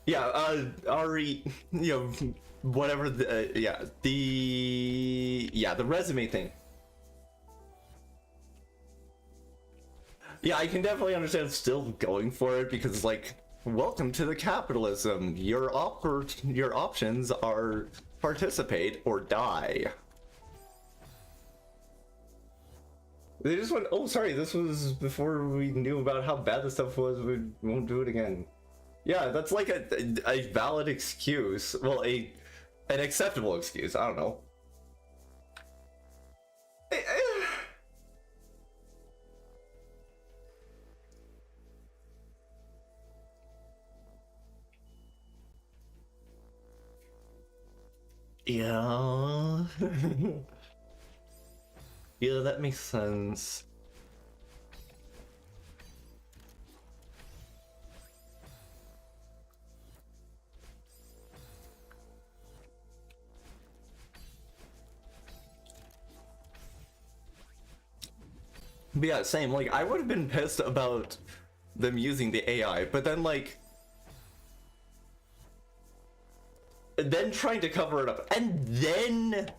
Yeah, Ari, you know, whatever the, the resume thing. Yeah, I can definitely understand still going for it because it's like, welcome to the capitalism. Your options are participate or die. They just went, oh, sorry, this was before we knew about how bad the stuff was, we won't do it again. Yeah, that's like a valid excuse. Well, an acceptable excuse, I don't know. Yeah. Yeah, that makes sense. But yeah, same. Like, I would have been pissed about them using the AI, but then, like, then trying to cover it up, and then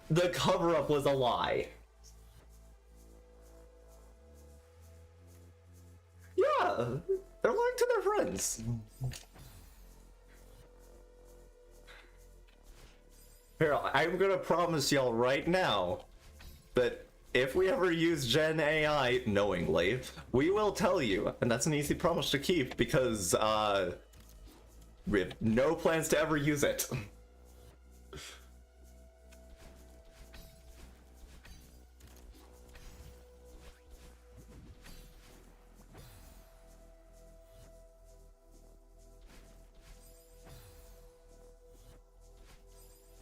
the cover up was a lie. Yeah, they're lying to their friends. Here, I'm gonna promise y'all right now that if we ever use Gen AI knowingly, we will tell you, and that's an easy promise to keep because we have no plans to ever use it.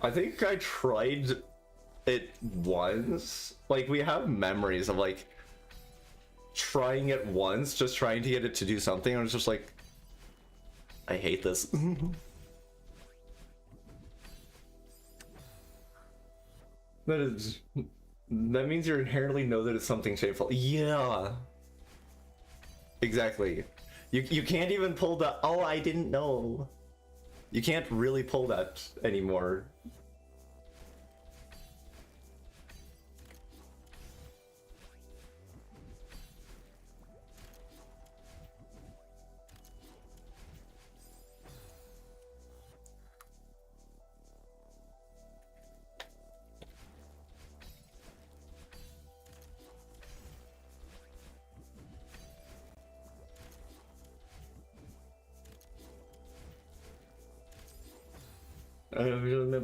I think I tried it once. Like, we have memories of like trying it once, just trying to get it to do something, and it's just like, I hate this. That means you inherently know that it's something shameful. Yeah. Exactly. You can't even pull the, oh, I didn't know. You can't really pull that anymore.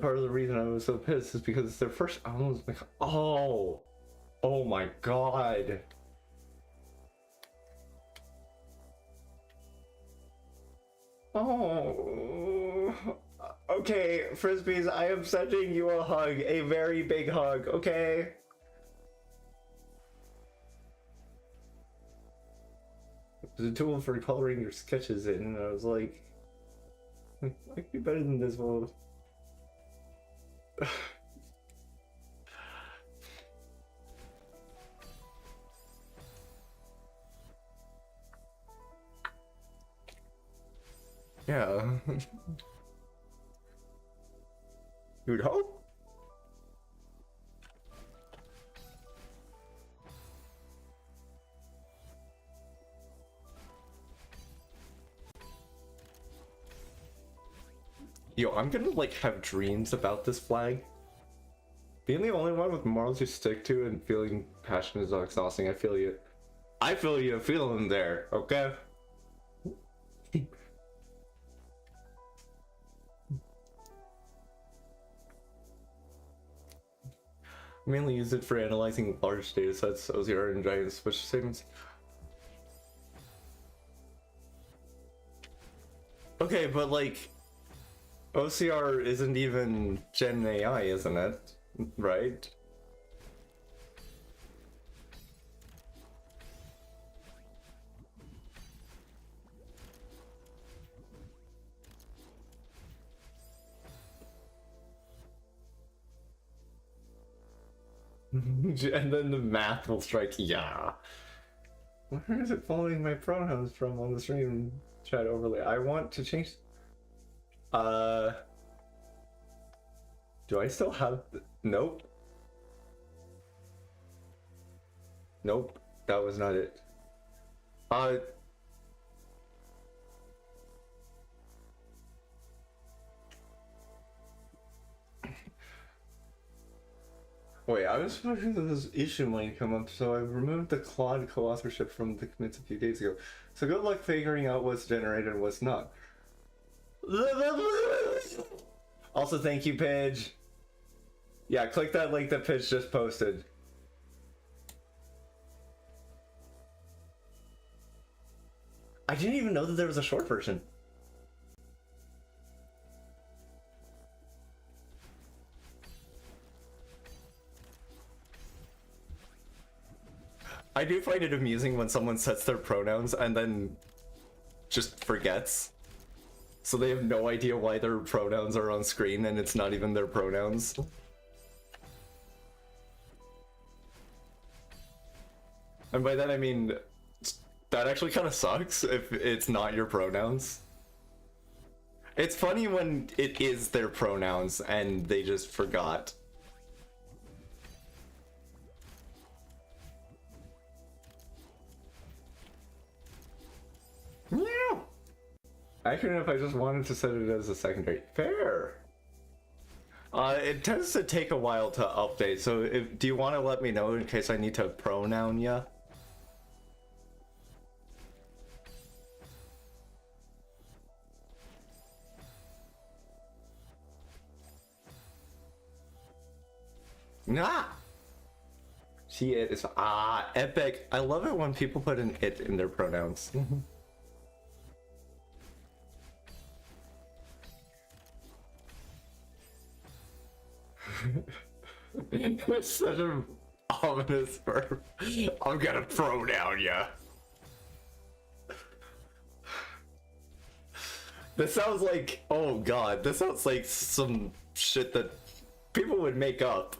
Part of the reason I was so pissed is because it's their first. I was like, oh my god. Oh, okay, Frisbees, I am sending you a hug, a very big hug, okay? It was a tool for coloring your sketches in, and I was like, I could be better than this world. Yeah. You'd hope? Yo, I'm gonna like have dreams about this flag. Being the only one with morals you stick to and feeling passion is exhausting. I feel you. I feel you feeling there, okay? Mainly use it for analyzing large data sets, OCR and giant switch statements. Okay, but like, OCR isn't even Gen AI, isn't it? Right? And then the math will strike, yeah. Where is it following my pronouns from on the stream chat overlay? I want to change. Do I still have? Nope. Nope. That was not it. Wait, I was expecting that this issue might come up, so I removed the Claude co-authorship from the commits a few days ago. So good luck figuring out what's generated and what's not. Also, thank you, Paige. Yeah, click that link that Paige just posted. I didn't even know that there was a short version. I do find it amusing when someone sets their pronouns and then just forgets. So they have no idea why their pronouns are on screen and it's not even their pronouns. And by that I mean, that actually kind of sucks if it's not your pronouns. It's funny when it is their pronouns and they just forgot. Yeah. I couldn't if I just wanted to set it as a secondary. Fair. It tends to take a while to update, so do you want to let me know in case I need to pronoun ya? Nah! She, it is, epic. I love it when people put an it in their pronouns. It's such an ominous verb. I'm gonna pronoun ya. This sounds like, oh god, this sounds like some shit that people would make up.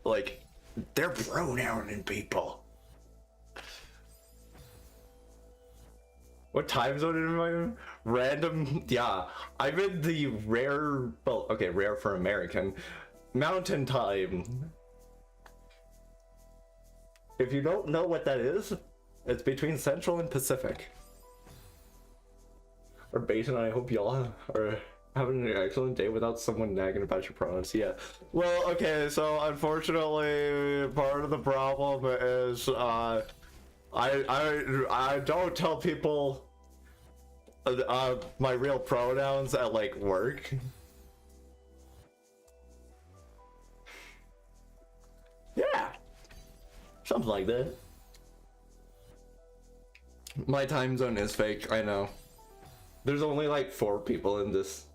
Like, they're pronouning people. What time zone am I in? Random, yeah. I'm in the rare, well, okay, rare for American, mountain time. If you don't know what that is, it's between Central and Pacific. Or Basin, I hope y'all are having an excellent day without someone nagging about your pronouns. Yeah. Well, okay, so unfortunately, part of the problem is I don't tell people my real pronouns at like work. Yeah. Something like that. My time zone is fake, I know. There's only like 4 people in this.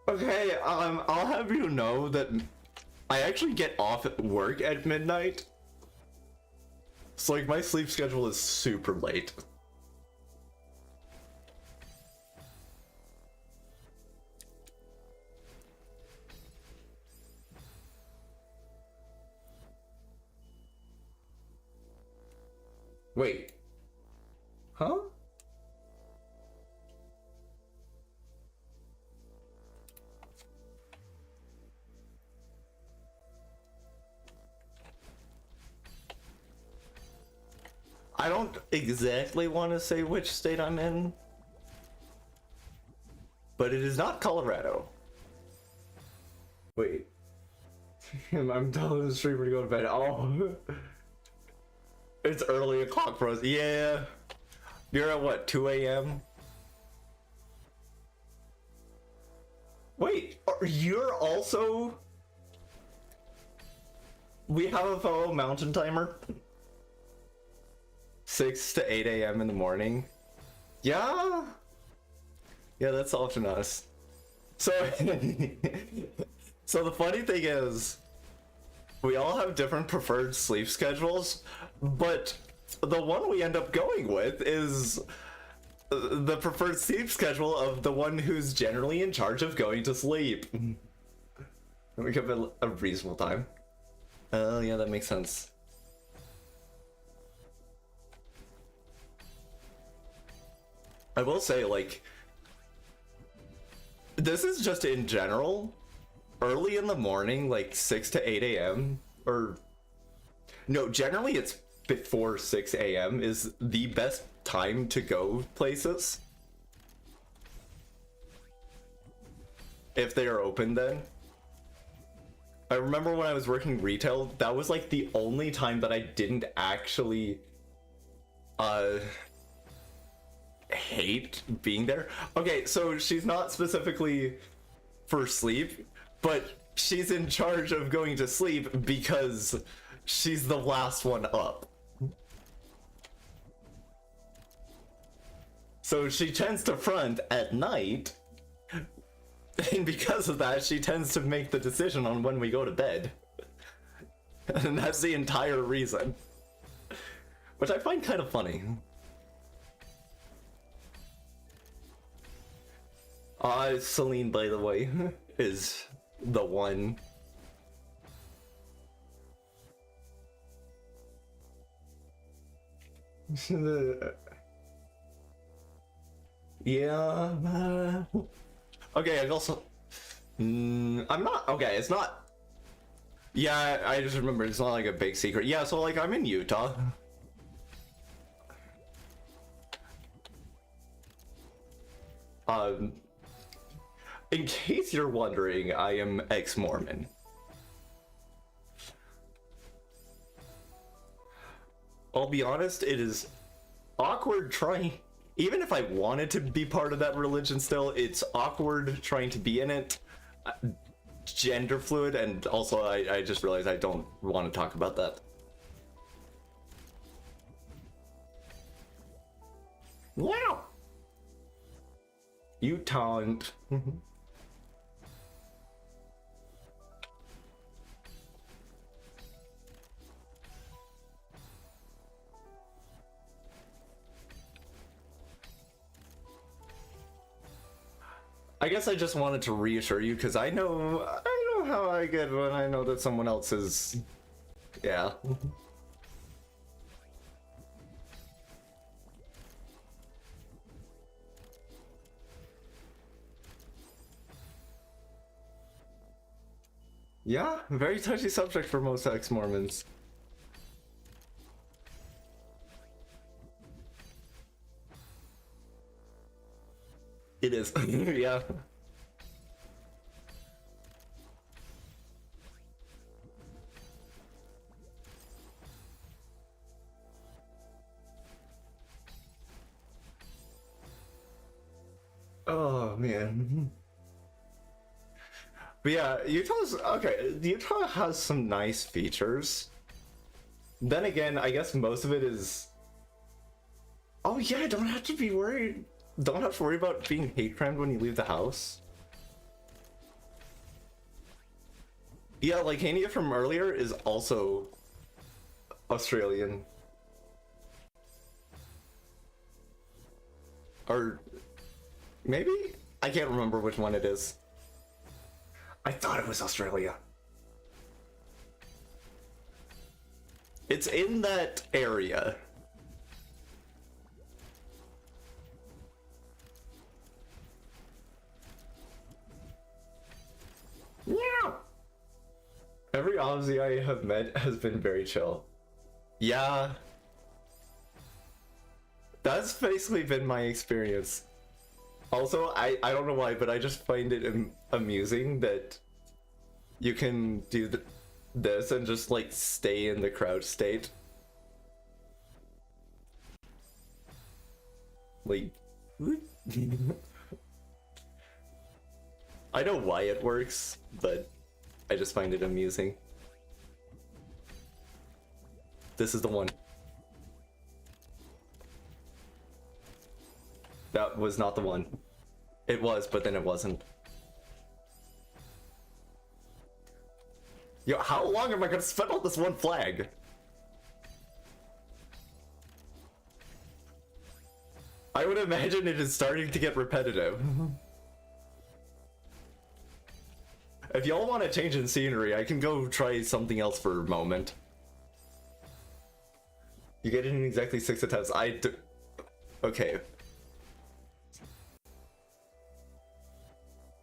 Okay, I'll have you know that I actually get off at work at midnight. So like my sleep schedule is super late. Wait. Huh? I don't exactly want to say which state I'm in, but it is not Colorado. Wait. I'm telling the streamer to go to bed. Oh. It's early o'clock for us. Yeah. You're at what, 2 a.m.? Wait, you're also... We have a fellow mountain timer. 6 to 8 a.m. in the morning. Yeah. Yeah, that's often us. So, so the funny thing is, we all have different preferred sleep schedules, but the one we end up going with is the preferred sleep schedule of the one who's generally in charge of going to sleep. We give it a reasonable time. Oh, yeah, that makes sense. I will say, like, this is just in general, early in the morning, like 6 to 8 a.m., or, no, generally it's before 6 a.m. is the best time to go places. If they are open then. I remember when I was working retail, that was like the only time that I didn't actually hate being there. Okay, so she's not specifically for sleep, but she's in charge of going to sleep because she's the last one up. So she tends to front at night, and because of that, she tends to make the decision on when we go to bed. And that's the entire reason. Which I find kind of funny. Celine, by the way, is the one. Yeah. Okay, I also. I'm not. Okay, it's not. Yeah, I just remember it's not like a big secret. Yeah, so like I'm in Utah. In case you're wondering, I am ex-Mormon. I'll be honest, it is awkward trying. Even if I wanted to be part of that religion still, it's awkward trying to be in it. Gender fluid, and also I just realized I don't want to talk about that. Wow! You taunt. I guess I just wanted to reassure you because I know how I get when I know that someone else is. Yeah. Yeah, very touchy subject for most ex-Mormons. It is. Yeah. Oh man. But yeah, Utah's okay. Utah has some nice features. Then again, I guess most of it is. Oh yeah, I don't have to be worried. Don't have to worry about being hate crimed when you leave the house. Yeah, like Hania from earlier is also Australian. Or maybe? I can't remember which one it is. I thought it was Australia. It's in that area. Yeah. Every Aussie I have met has been very chill. Yeah. That's basically been my experience. Also, I don't know why, but I just find it amusing that you can do this and just like stay in the crouch state. Like, I know why it works, but I just find it amusing. This is the one. That was not the one. It was, but then it wasn't. Yo, how long am I gonna spend on this one flag? I would imagine it is starting to get repetitive. If y'all want to change in scenery, I can go try something else for a moment. You get it in exactly 6 attempts. Okay.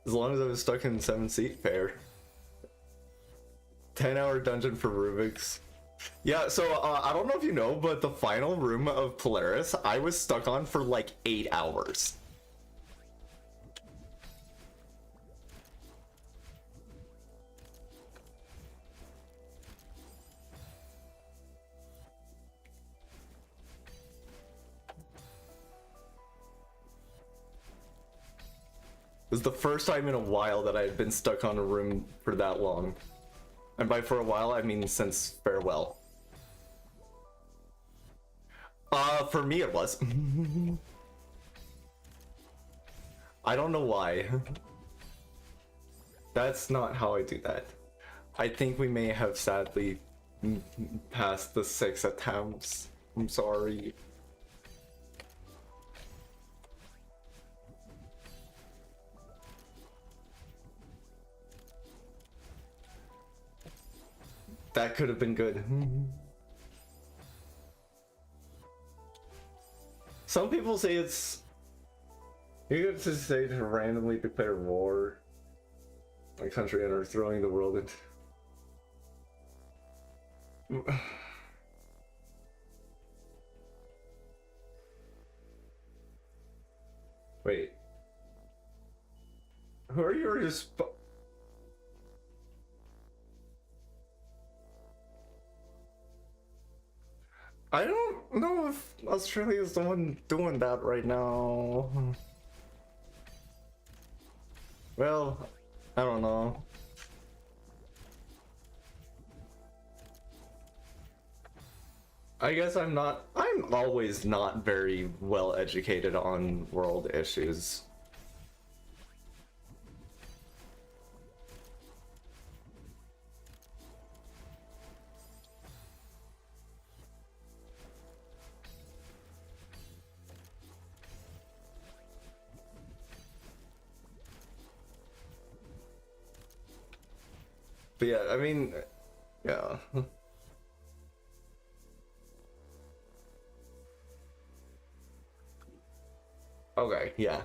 As long as I was stuck in 7 seat, fair. 10-hour dungeon for Rubik's. Yeah, so I don't know if you know, but the final room of Polaris, I was stuck on for like 8 hours. This is the first time in a while that I had been stuck on a room for that long. And by for a while, I mean since farewell. For me it was. I don't know why. That's not how I do that. I think we may have sadly passed the 6 attempts. I'm sorry. That could have been good. Some people say it's... You get to say to randomly declare war on a country and are throwing the world into... Wait. Who are you I don't know if Australia's the one doing that right now. Well, I don't know. I guess I'm always not very well educated on world issues. But yeah, I mean, yeah. Okay, yeah.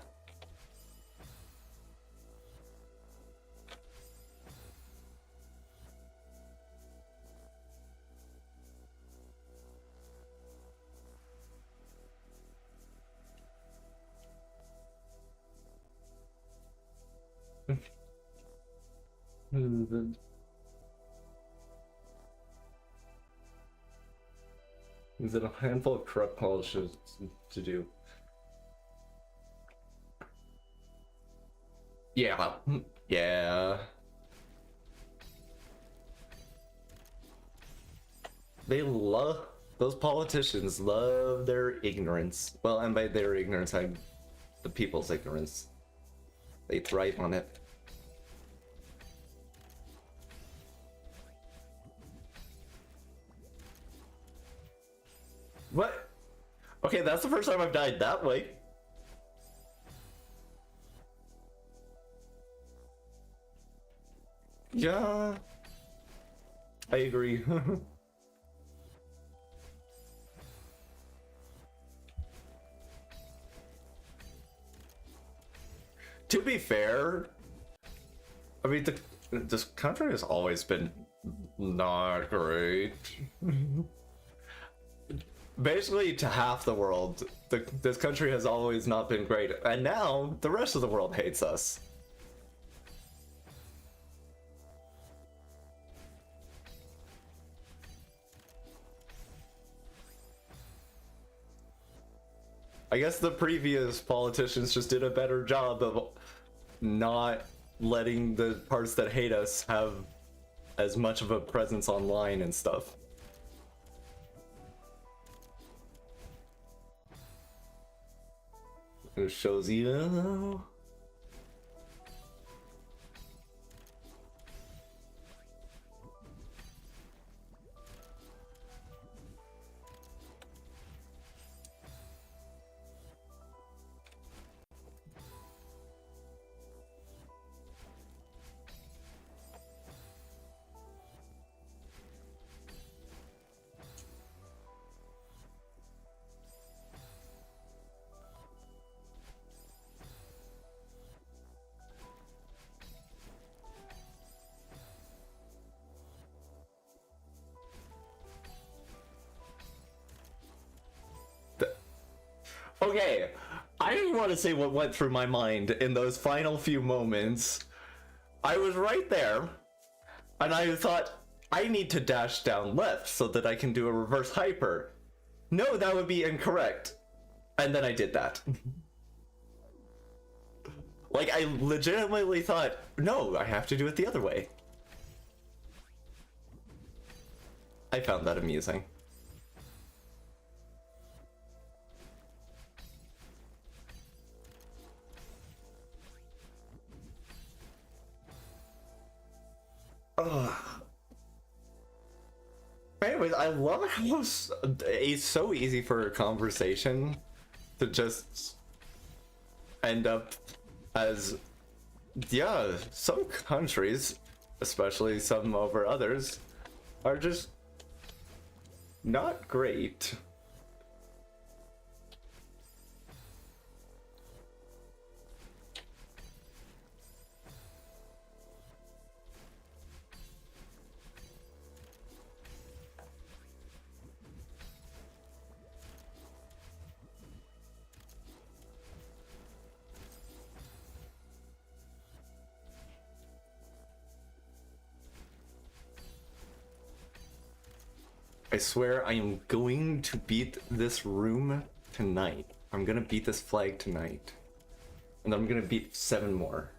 Is it a handful of corrupt policies to do? Yeah. Yeah. Those politicians love their ignorance. Well, and by their ignorance, I'm the people's ignorance. They thrive on it. What? Okay, that's the first time I've died that way. Yeah, I agree. To be fair, I mean, this country has always been not great. Basically, to half the world, this country has always not been great, and now the rest of the world hates us. I guess the previous politicians just did a better job of not letting the parts that hate us have as much of a presence online and stuff. It shows you. Okay, I didn't want to say what went through my mind in those final few moments. I was right there, and I thought, I need to dash down left so that I can do a reverse hyper. No, that would be incorrect. And then I did that. Like, I legitimately thought, no, I have to do it the other way. I found that amusing. Ugh. Anyways, I love how it's so easy for a conversation to just end up as, yeah, some countries, especially some over others, are just not great. I swear I am going to beat this room tonight. I'm gonna beat this flag tonight. And I'm gonna beat 7 more.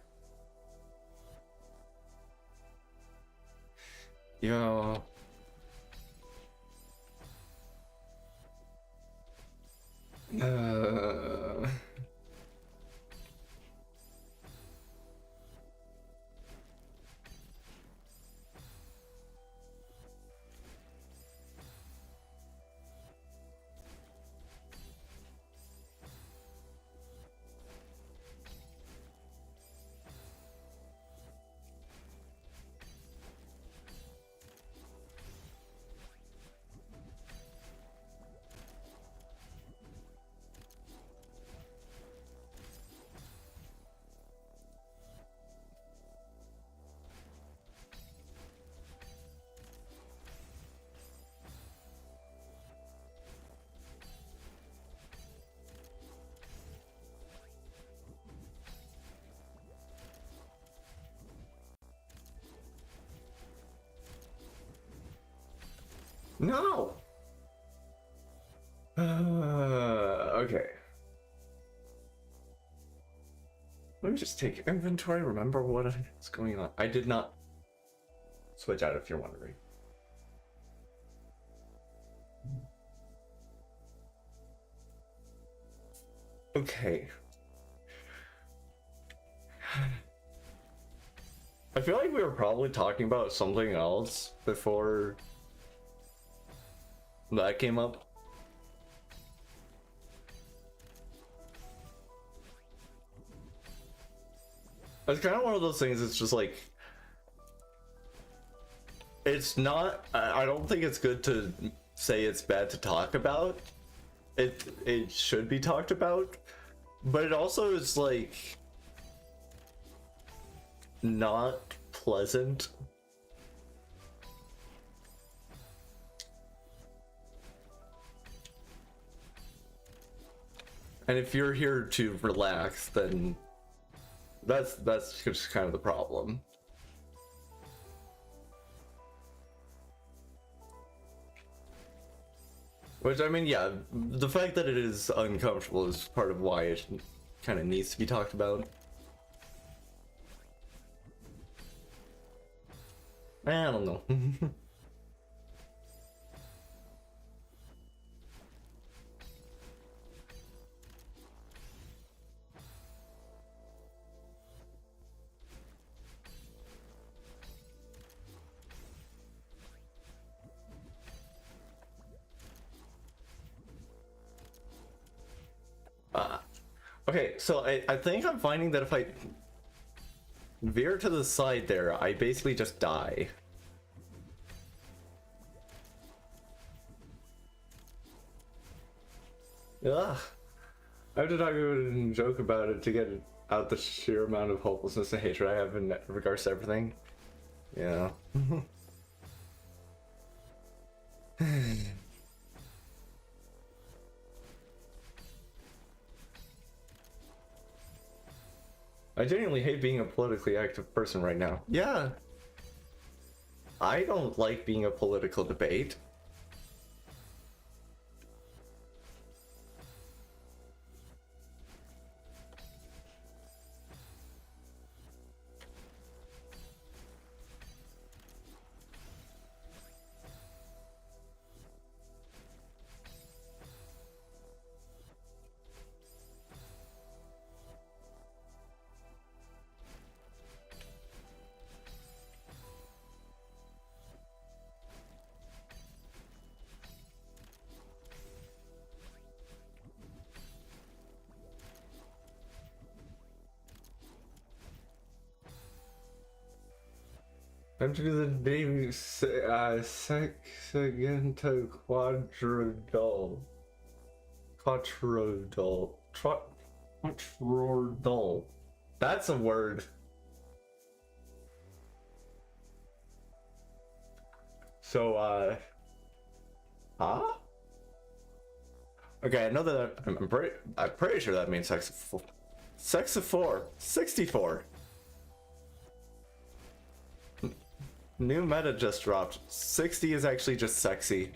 Yo. No! Okay. Let me just take inventory, remember what is going on. I did not switch out if you're wondering. Okay. I feel like we were probably talking about something else before that came up. It's kind of one of those things, it's just like, it's not, I don't think it's good to say it's bad to talk about. It should be talked about, but it also is like not pleasant. And if you're here to relax, then that's just kind of the problem. Which, I mean, yeah, the fact that it is uncomfortable is part of why it kind of needs to be talked about. I don't know. Okay, so I think I'm finding that if I veer to the side there, I basically just die. Ugh. I have to talk about it and joke about it to get out the sheer amount of hopelessness and hatred I have in regards to everything. Yeah. I genuinely hate being a politically active person right now. Yeah. I don't like being a political debate. Time to do the name sexagenta quadrodal. Quadrodal. That's a word. So, huh? Okay, I know that I'm pretty sure that means Sexifor. 64. New meta just dropped. 60 is actually just sexy.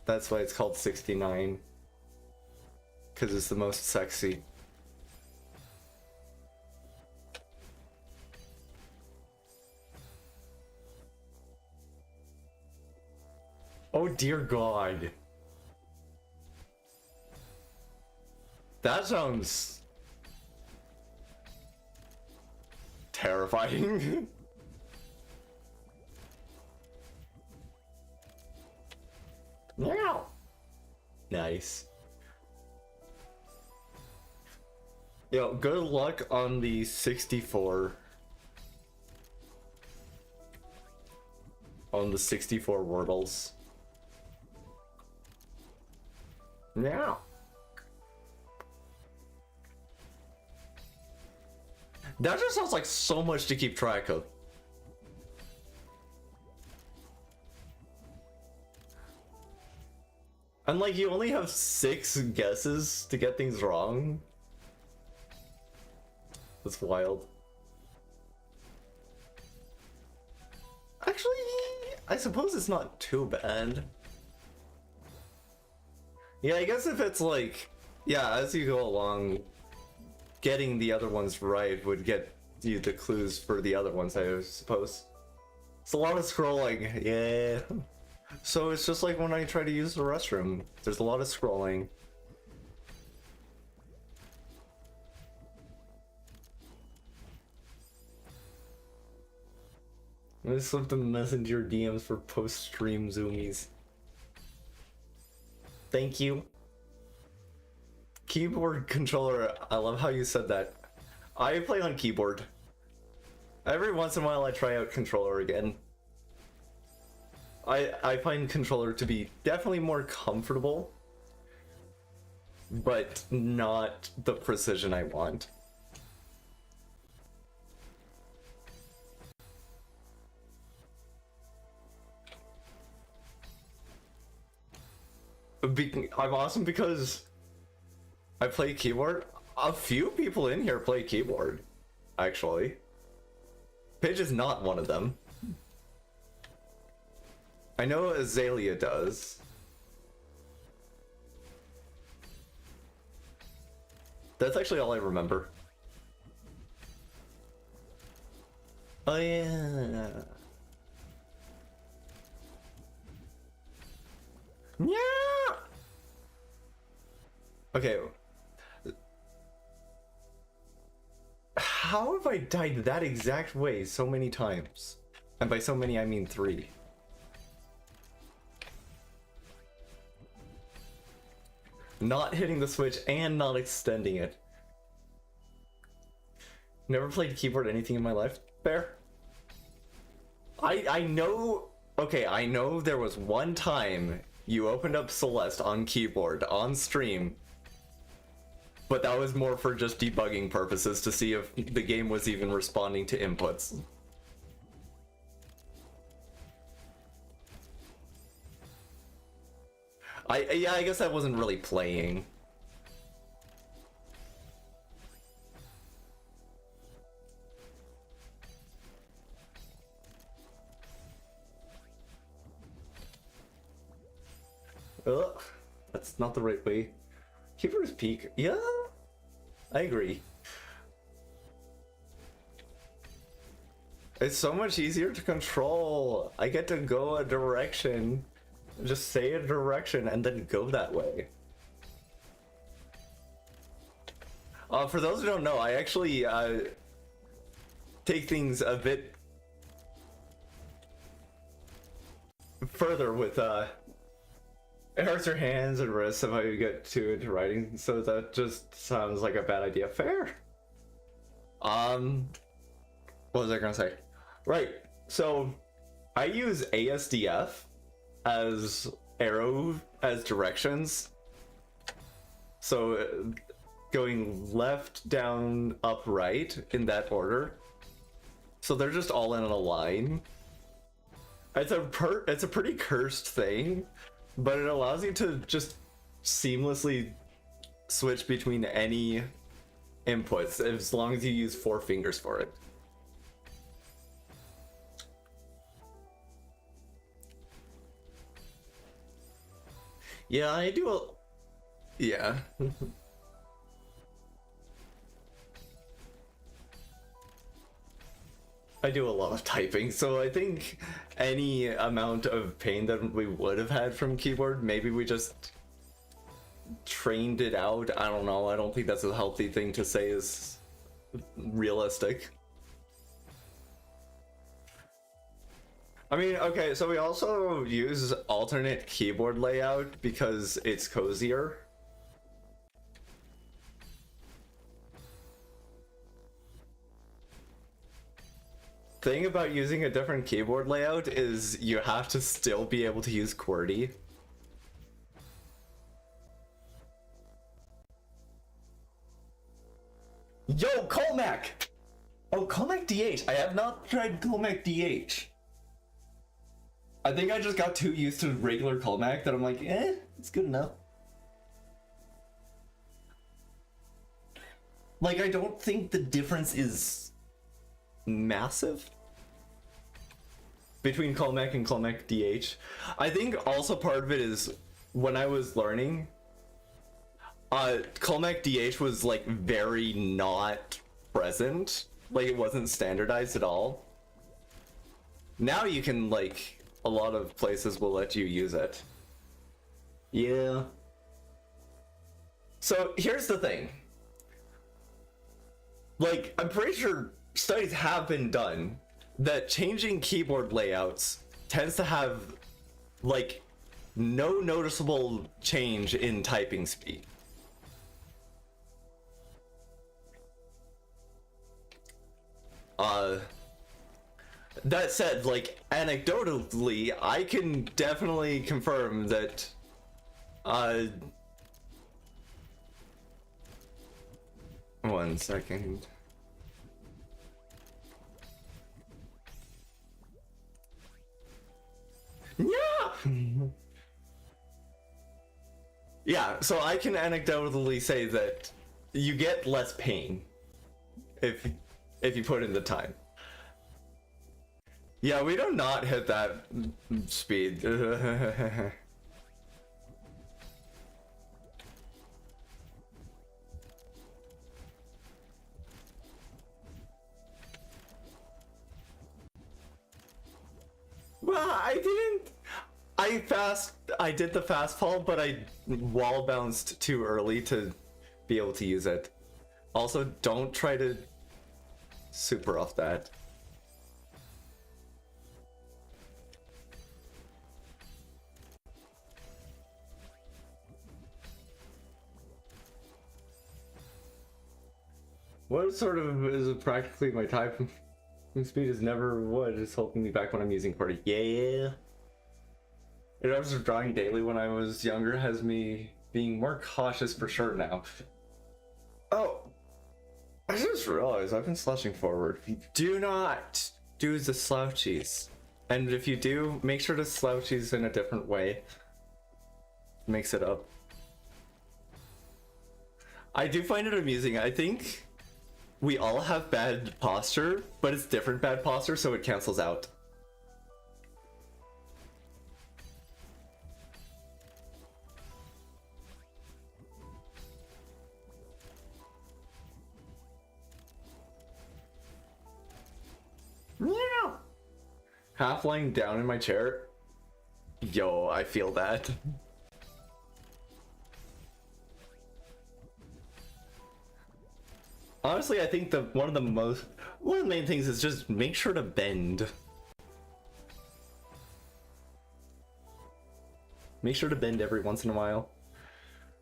That's why it's called 69. Because it's the most sexy. Oh dear God. That sounds terrifying. Meow. Nice. Yo, good luck on the 64. On the 64 Wordles. Meow. That just sounds like so much to keep track of. And like you only have 6 guesses to get things wrong. That's wild. Actually, I suppose it's not too bad. Yeah, I guess if it's like, yeah, as you go along, getting the other ones right would get you the clues for the other ones, I suppose. It's a lot of scrolling, yeah. So it's just like when I try to use the restroom. There's a lot of scrolling. I slipped the messenger DMs for post-stream zoomies. Thank you. Keyboard controller, I love how you said that. I play on keyboard. Every once in a while I try out controller again. I find controller to be definitely more comfortable, but not the precision I want. I'm awesome because I play keyboard. A few people in here play keyboard, actually. Paige is not one of them. I know Azalea does. That's actually all I remember. Oh yeah. Yeah. Okay. How have I died that exact way so many times? And by so many, I mean 3. Not hitting the switch and not extending it. Never played keyboard anything in my life. Fair. I know. Okay, I know there was one time you opened up Celeste on keyboard on stream, but that was more for just debugging purposes to see if the game was even responding to inputs. Yeah, I guess I wasn't really playing. Ugh, that's not the right way. Keeper's Peak, yeah, I agree. It's so much easier to control. I get to go a direction, just say a direction, and then go that way. For those who don't know, I actually take things a bit further with it hurts your hands and wrists if I get too into writing, so that just sounds like a bad idea. Fair. Um, what was I gonna say? Right. So I use ASDF as arrow as directions. So going left, down, up, right in that order. So they're just all in a line. It's a pretty cursed thing, but it allows you to just seamlessly switch between any inputs as long as you use 4 fingers for it. Yeah, I do a... Yeah. I do a lot of typing, so I think any amount of pain that we would have had from keyboard, maybe we just trained it out. I don't know. I don't think that's a healthy thing to say is realistic. I mean, okay, so we also use alternate keyboard layout because it's cozier. Thing about using a different keyboard layout is you have to still be able to use QWERTY. Yo, Colmac! Oh, Colmac DH. I have not tried Colmac DH. I think I just got too used to regular Colmac that I'm like, it's good enough. Like, I don't think the difference is massive between Colmac and Colmac DH. I think also part of it is when I was learning, Colmac DH was like very not present. Like it wasn't standardized at all. Now you can like, a lot of places will let you use it. Yeah. So here's the thing. Like, I'm pretty sure studies have been done that changing keyboard layouts tends to have like no noticeable change in typing speed. That said, like anecdotally, I can definitely confirm that one second. Yeah. Yeah, so I can anecdotally say that you get less pain if you put in the time. Yeah, we do not hit that speed. Well, I didn't. I did the fast fall, but I wall bounced too early to be able to use it. Also, don't try to super off that. What sort of is practically my typing speed is never what is holding me back when I'm using QWERTY. Yeah. It was drawing daily when I was younger has me being more cautious for sure now. Oh, I just realized I've been slouching forward. Do not do the slouchies. And if you do, make sure to slouchies in a different way. Makes it up. I do find it amusing. I think we all have bad posture, but it's different bad posture, so it cancels out. Yeah. Half lying down in my chair. Yo, I feel that. Honestly, I think one of the main things is just make sure to bend. Make sure to bend every once in a while.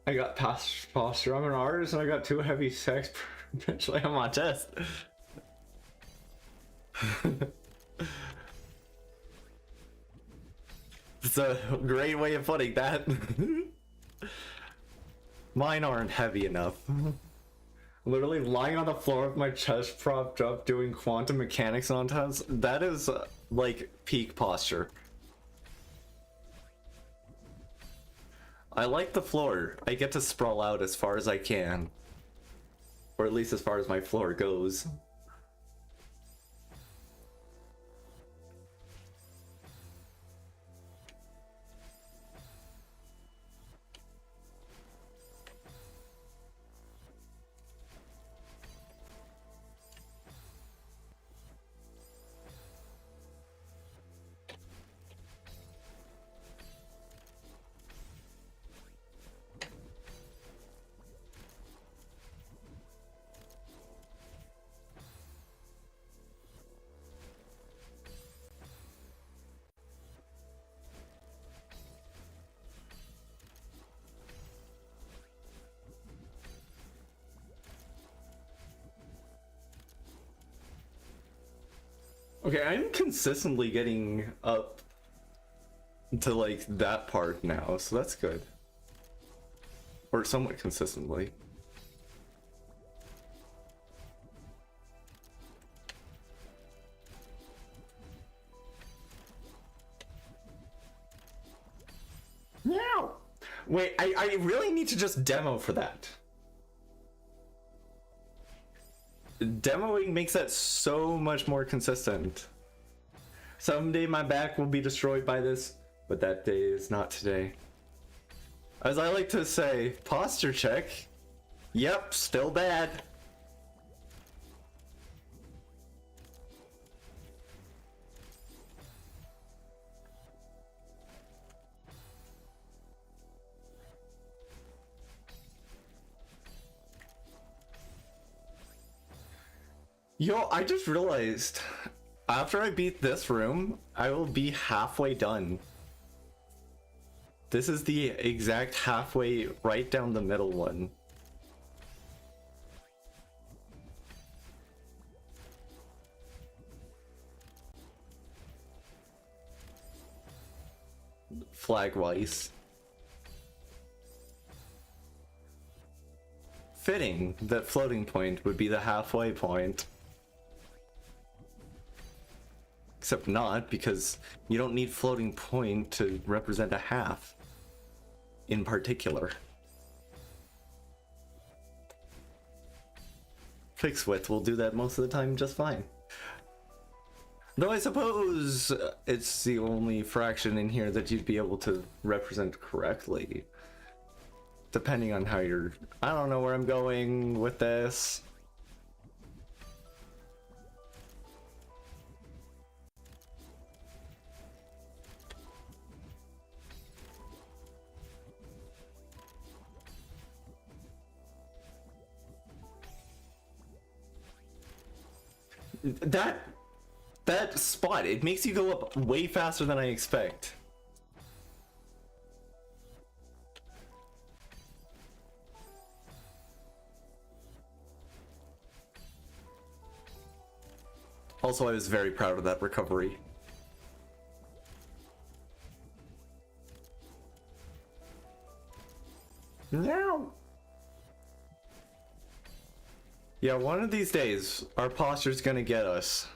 I got past posture. I'm an artist and I got 2 heavy sacks potentially on my chest. It's a great way of putting that. Mine aren't heavy enough. Literally lying on the floor with my chest propped up doing quantum mechanics on times. That is like peak posture. I like the floor. I get to sprawl out as far as I can. Or at least as far as my floor goes. Okay, I'm consistently getting up to like that part now, so that's good. Or somewhat consistently. Meow! Wait, I really need to just demo for that. Demoing makes that so much more consistent. Someday my back will be destroyed by this, but that day is not today. As I like to say, posture check. Yep, still bad. Yo, I just realized, after I beat this room, I will be halfway done. This is the exact halfway, right down the middle one. Flag-wise. Fitting that floating point would be the halfway point. Except not, because you don't need floating point to represent a half in particular. Fixed width will do that most of the time just fine. Though I suppose it's the only fraction in here that you'd be able to represent correctly. Depending on how you're... I don't know where I'm going with this. That spot, it makes you go up way faster than I expect. Also, I was very proud of that recovery. No. Yeah, one of these days, our posture's gonna get us.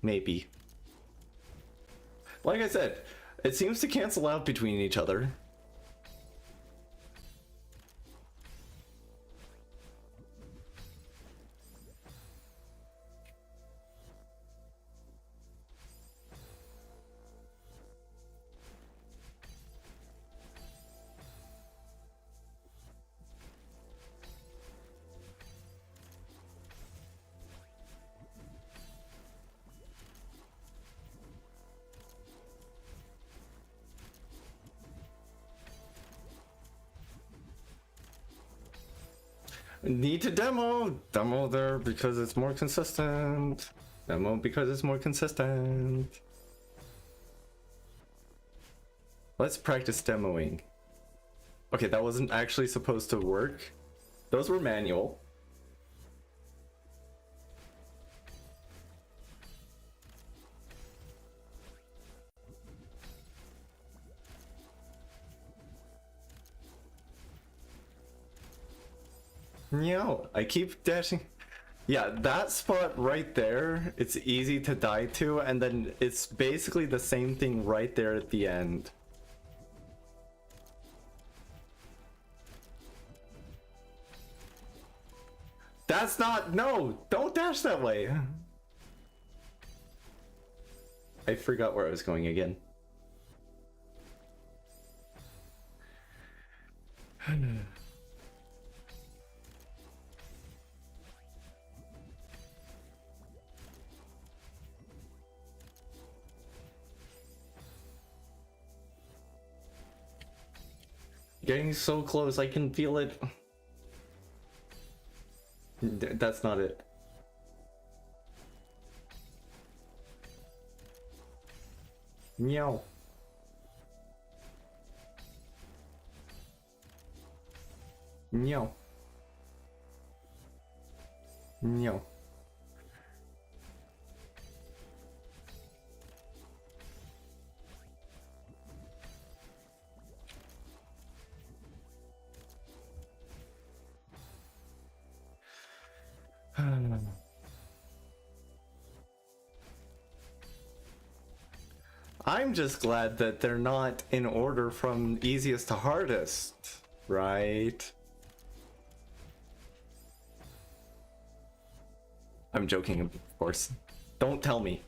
Maybe. Like I said, it seems to cancel out between each other. Need to demo there because it's more consistent. Demo because it's more consistent. Let's practice demoing. Okay, that wasn't actually supposed to work. Those were manual. No, I keep dashing. Yeah, that spot right there, it's easy to die to, and then it's basically the same thing right there at the end. That's not, no, don't dash that way. I forgot where I was going again. Getting so close, I can feel it. That's not it. Meow. Meow. Meow. I'm just glad that they're not in order from easiest to hardest, right? I'm joking, of course. Don't tell me.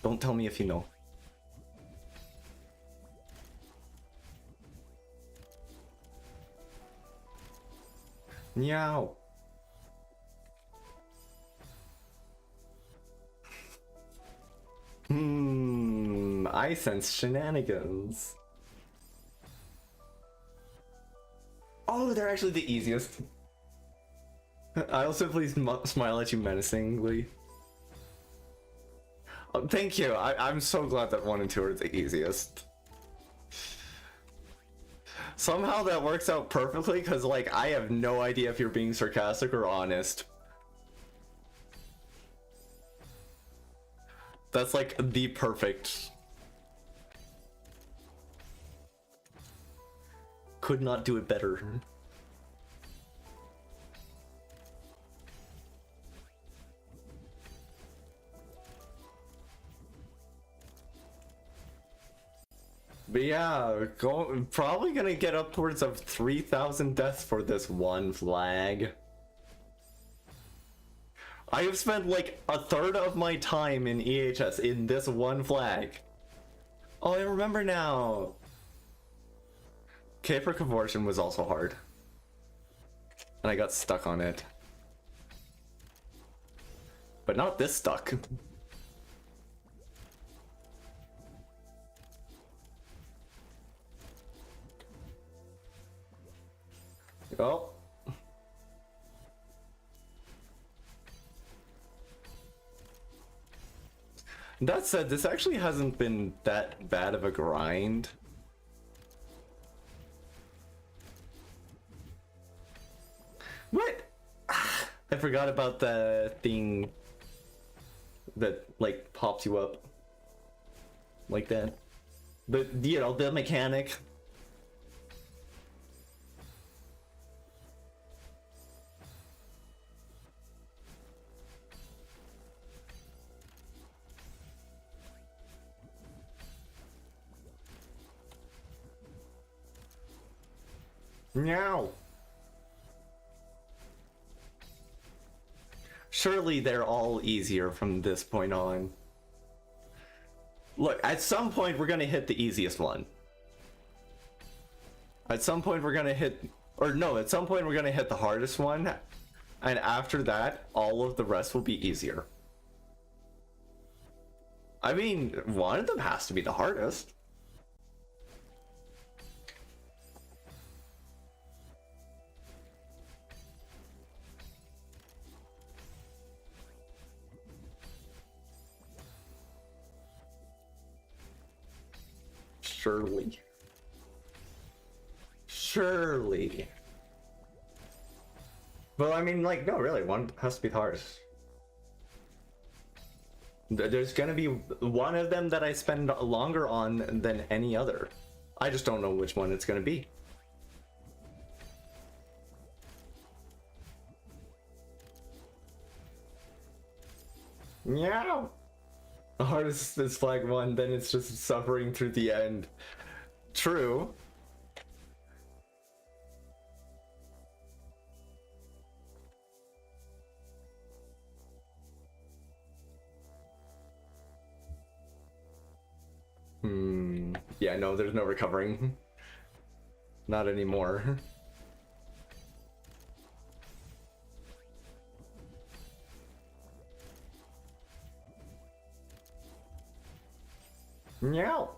Don't tell me if you know. Meow. I sense shenanigans. Oh, they're actually the easiest. I'll simply smile at you menacingly. Oh, thank you. I'm so glad that 1 and 2 are the easiest. Somehow that works out perfectly, because, like, I have no idea if you're being sarcastic or honest. That's, like, the perfect... Could not do it better. But yeah, probably gonna get upwards of 3,000 deaths for this one flag. I have spent like a third of my time in EHS in this one flag. Oh, I remember now. Caper Conversion was also hard. And I got stuck on it. But not this stuck. Oh. That said, this actually hasn't been that bad of a grind. What? I forgot about the thing that, like, pops you up. Like that. But, you know, the mechanic. Meow. Surely they're all easier from this point on. Look, at some point we're gonna hit the easiest one. At some point we're gonna hit, or no, at some point we're gonna hit the hardest one, and after that, all of the rest will be easier. I mean, one of them has to be the hardest. Surely. Surely. Well, I mean, like, no, really, one has to be the hardest. There's gonna be one of them that I spend longer on than any other. I just don't know which one it's gonna be. Meow. The hardest is flag 1, then it's just suffering through the end. True. Yeah, no, there's no recovering. Not anymore. Meow.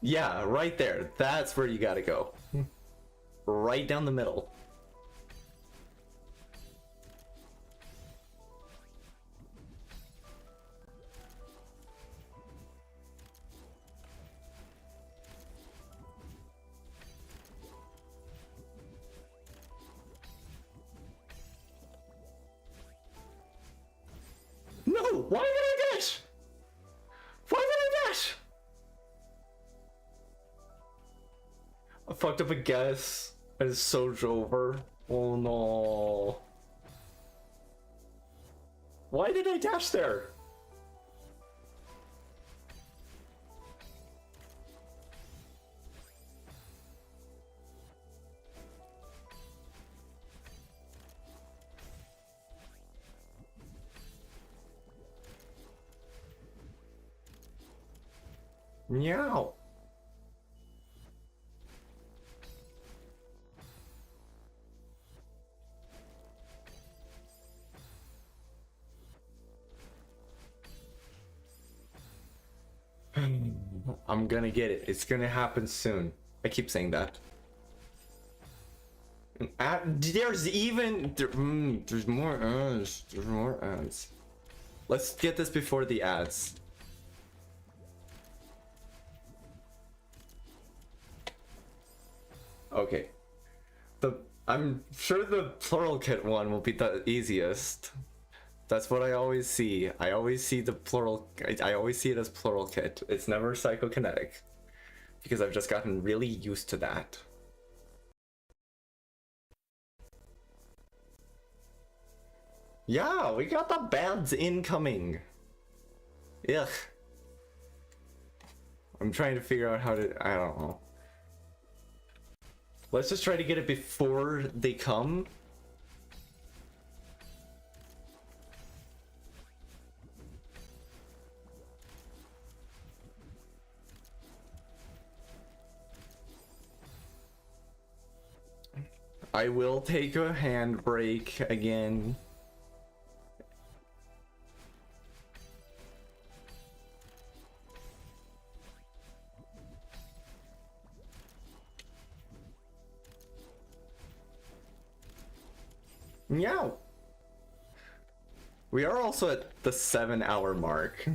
Yeah, right there. That's where you gotta go. Right down the middle. No! Why did I dash? Why did I dash? I fucked up a guess. I just soldiered over. Oh no. Why did I dash there? Meow. I'm gonna get it. It's gonna happen soon. I keep saying that. There's even there's more ads. There's more ads. Let's get this before the ads. Okay. I'm sure the plural kit one will be the easiest. That's what I always see. I always see the plural. I always see it as plural kit. It's never psychokinetic. Because I've just gotten really used to that. Yeah, we got the bands incoming. Ugh. I'm trying to figure out how to. I don't know. Let's just try to get it before they come. I will take a handbrake again. Meow. We are also at the 7-hour mark.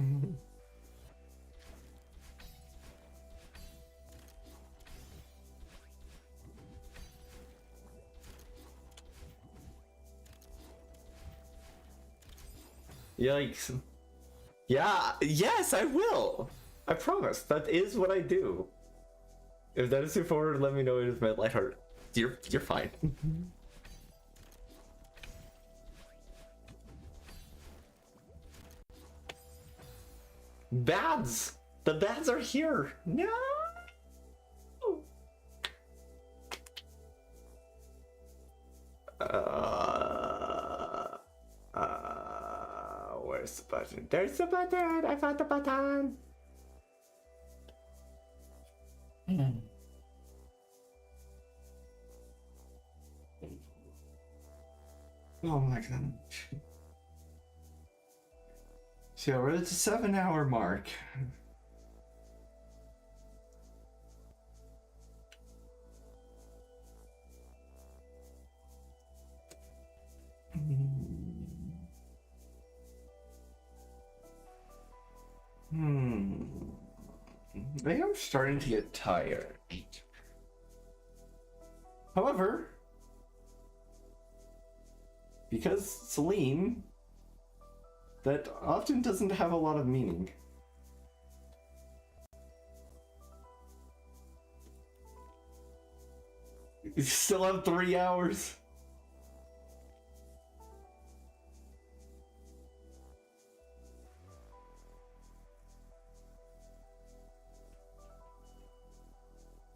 Yikes. Yeah, yes, I will. I promise. That is what I do. If that is too forward, let me know it is my lightheart. You're fine. Bads! The bads are here! No! Where's the button? There's the button! I found the button! Oh my god. So we're at the 7-hour mark. I am starting to get tired. However, because Celine, that often doesn't have a lot of meaning. You still have 3 hours.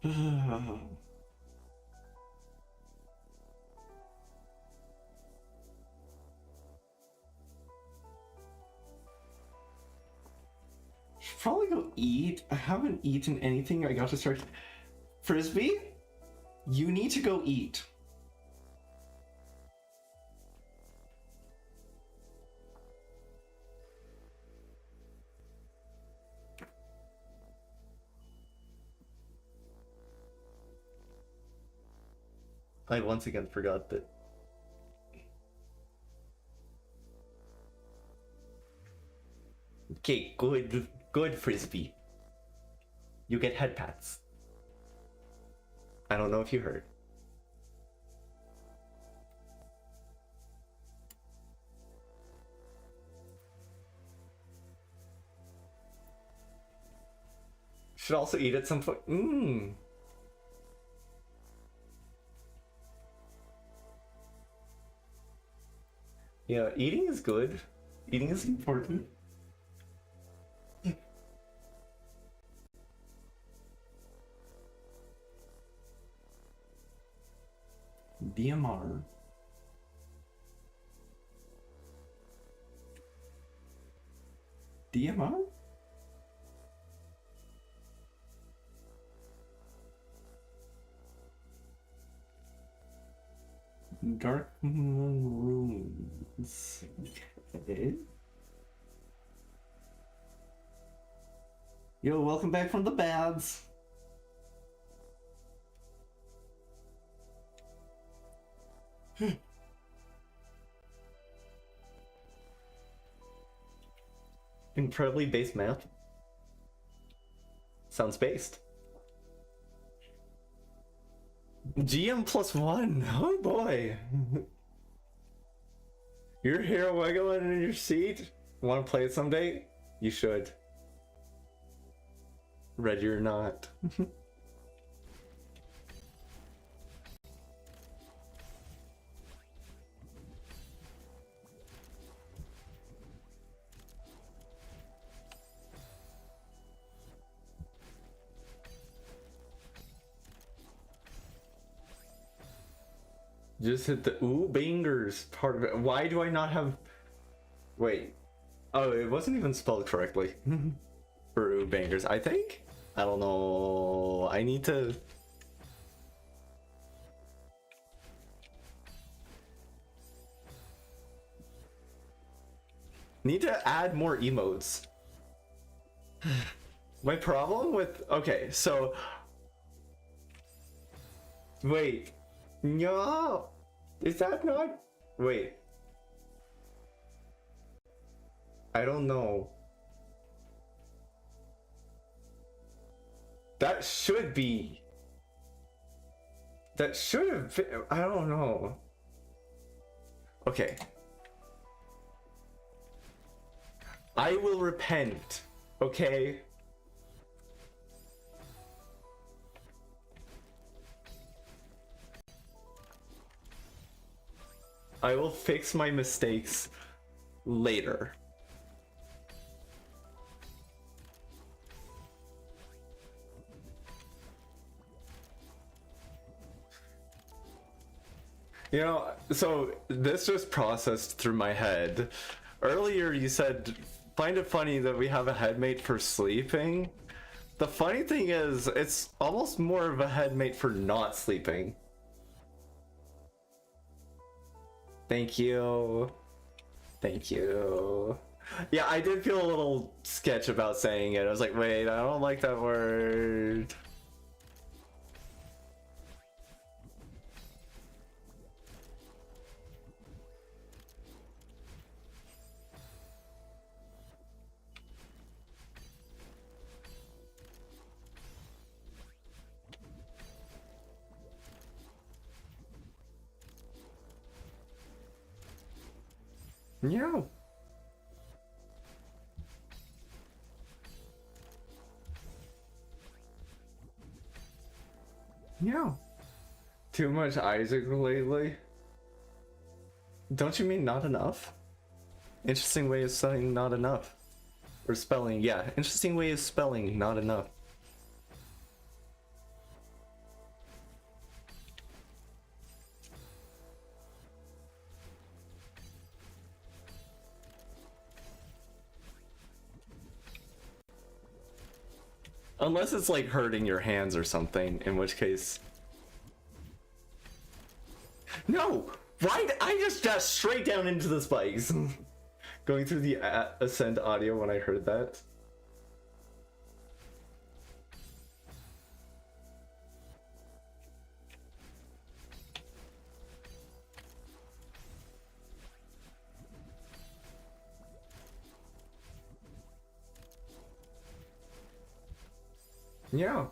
Should probably go eat. I haven't eaten anything. I got to start. Frisbee, you need to go eat. I once again forgot that. Okay, good Frisbee. You get head pats. I don't know if you heard. Should also eat at some point. Mmm. Yeah, eating is good. Eating is important. DMR. DMR? Dark rooms. Okay. Yo, welcome back from the bads. Incredibly based math. Sounds based. GM +1. Oh boy. You're here wiggling in your seat. Want to play it someday? You should. Ready or not. Just hit the ooh bangers part of it. Why do I not have... Wait. Oh, it wasn't even spelled correctly. For ooh bangers, I think? I don't know. I need to... Need to add more emotes. My problem with... Okay, so... Wait. No! Is that not... Wait. I don't know. That should be... That should have been... I don't know. Okay. I will repent, okay? I will fix my mistakes later. You know, so this just processed through my head. Earlier you said, find it funny that we have a headmate for sleeping. The funny thing is, it's almost more of a headmate for not sleeping. Thank you. Thank you. Yeah, I did feel a little sketch about saying it. I was like, wait, I don't like that word. Yeah. Yeah. Too much Isaac lately? Don't you mean not enough? Interesting way of saying not enough. Or spelling, yeah. Interesting way of spelling not enough. Unless it's like hurting your hands or something, in which case... No! Why did I just dash straight down into the spikes? Going through the Ascend audio when I heard that. Yeah.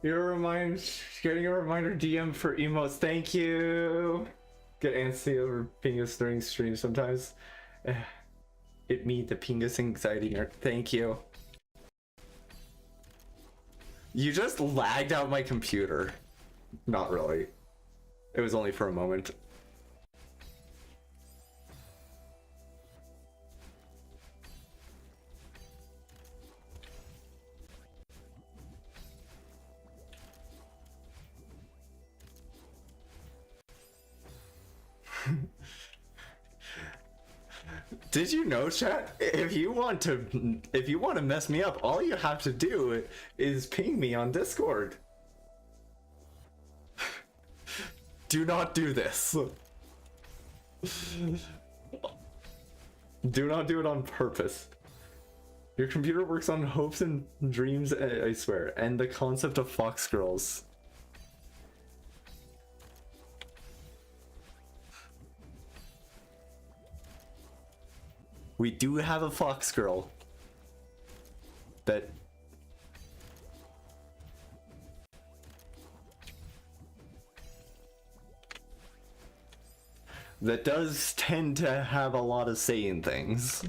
Getting a reminder DM for emotes. Thank you. Get antsy over Pingus during stream sometimes. It me, the Pingus anxiety nerd. Thank you. You just lagged out my computer. Not really. It was only for a moment. Did you know, chat? If you want to mess me up, all you have to do is ping me on Discord. Do not do this. Do not do it on purpose. Your computer works on hopes and dreams, I swear, and the concept of fox girls. We do have a fox girl that does tend to have a lot of say in things.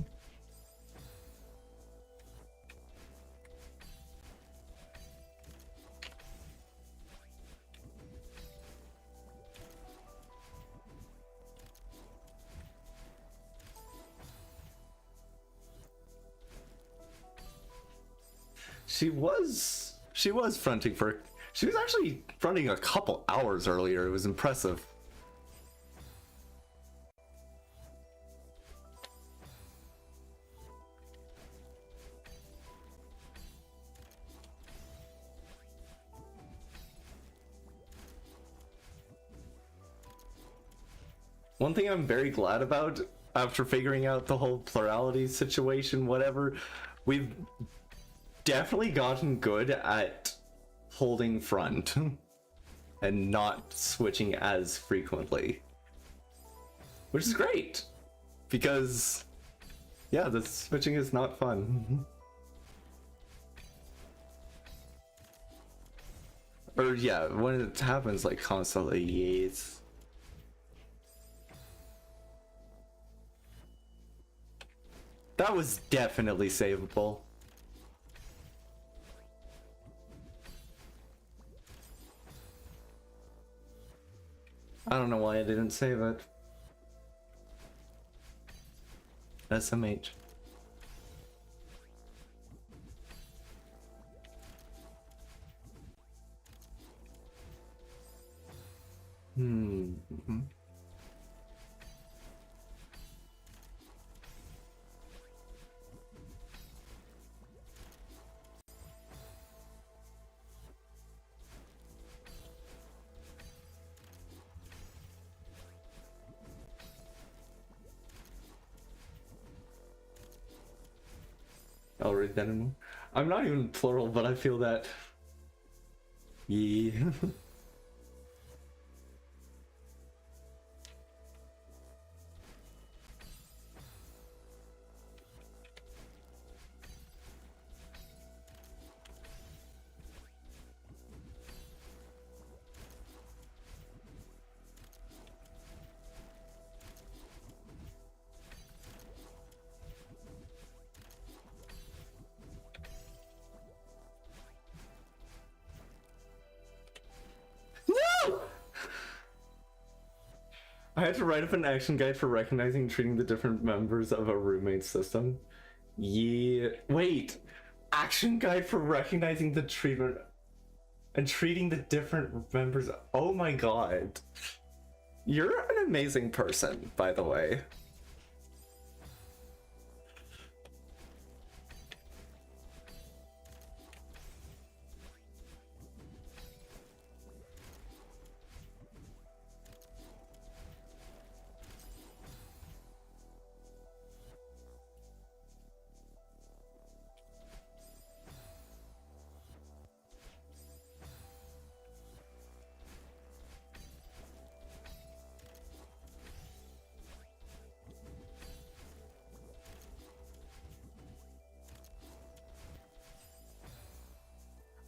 She was fronting for... She was actually fronting a couple hours earlier. It was impressive. One thing I'm very glad about, after figuring out the whole plurality situation, whatever, we've definitely gotten good at holding front and not switching as frequently, which is great because yeah, the switching is not fun. Or yeah, when it happens like constantly, yes. That was definitely savable. I don't know why I didn't save it. SMH. I'll read that in more. I'm not even plural, but I feel that. Yeah. I had to write up an action guide for recognizing and treating the different members of a roommate system. Yeah. Wait. Action guide for recognizing the treatment and treating the different members. Oh my god. You're an amazing person, by the way.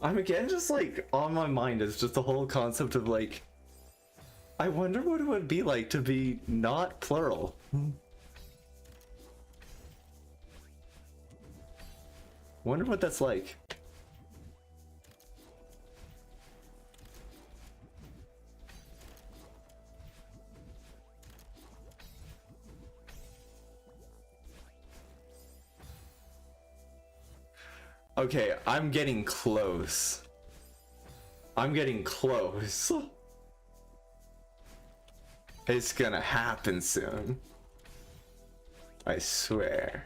I'm again just like on my mind is just the whole concept of like, I wonder what it would be like to be not plural. Wonder what that's like. Okay, I'm getting close. I'm getting close. It's gonna happen soon. I swear.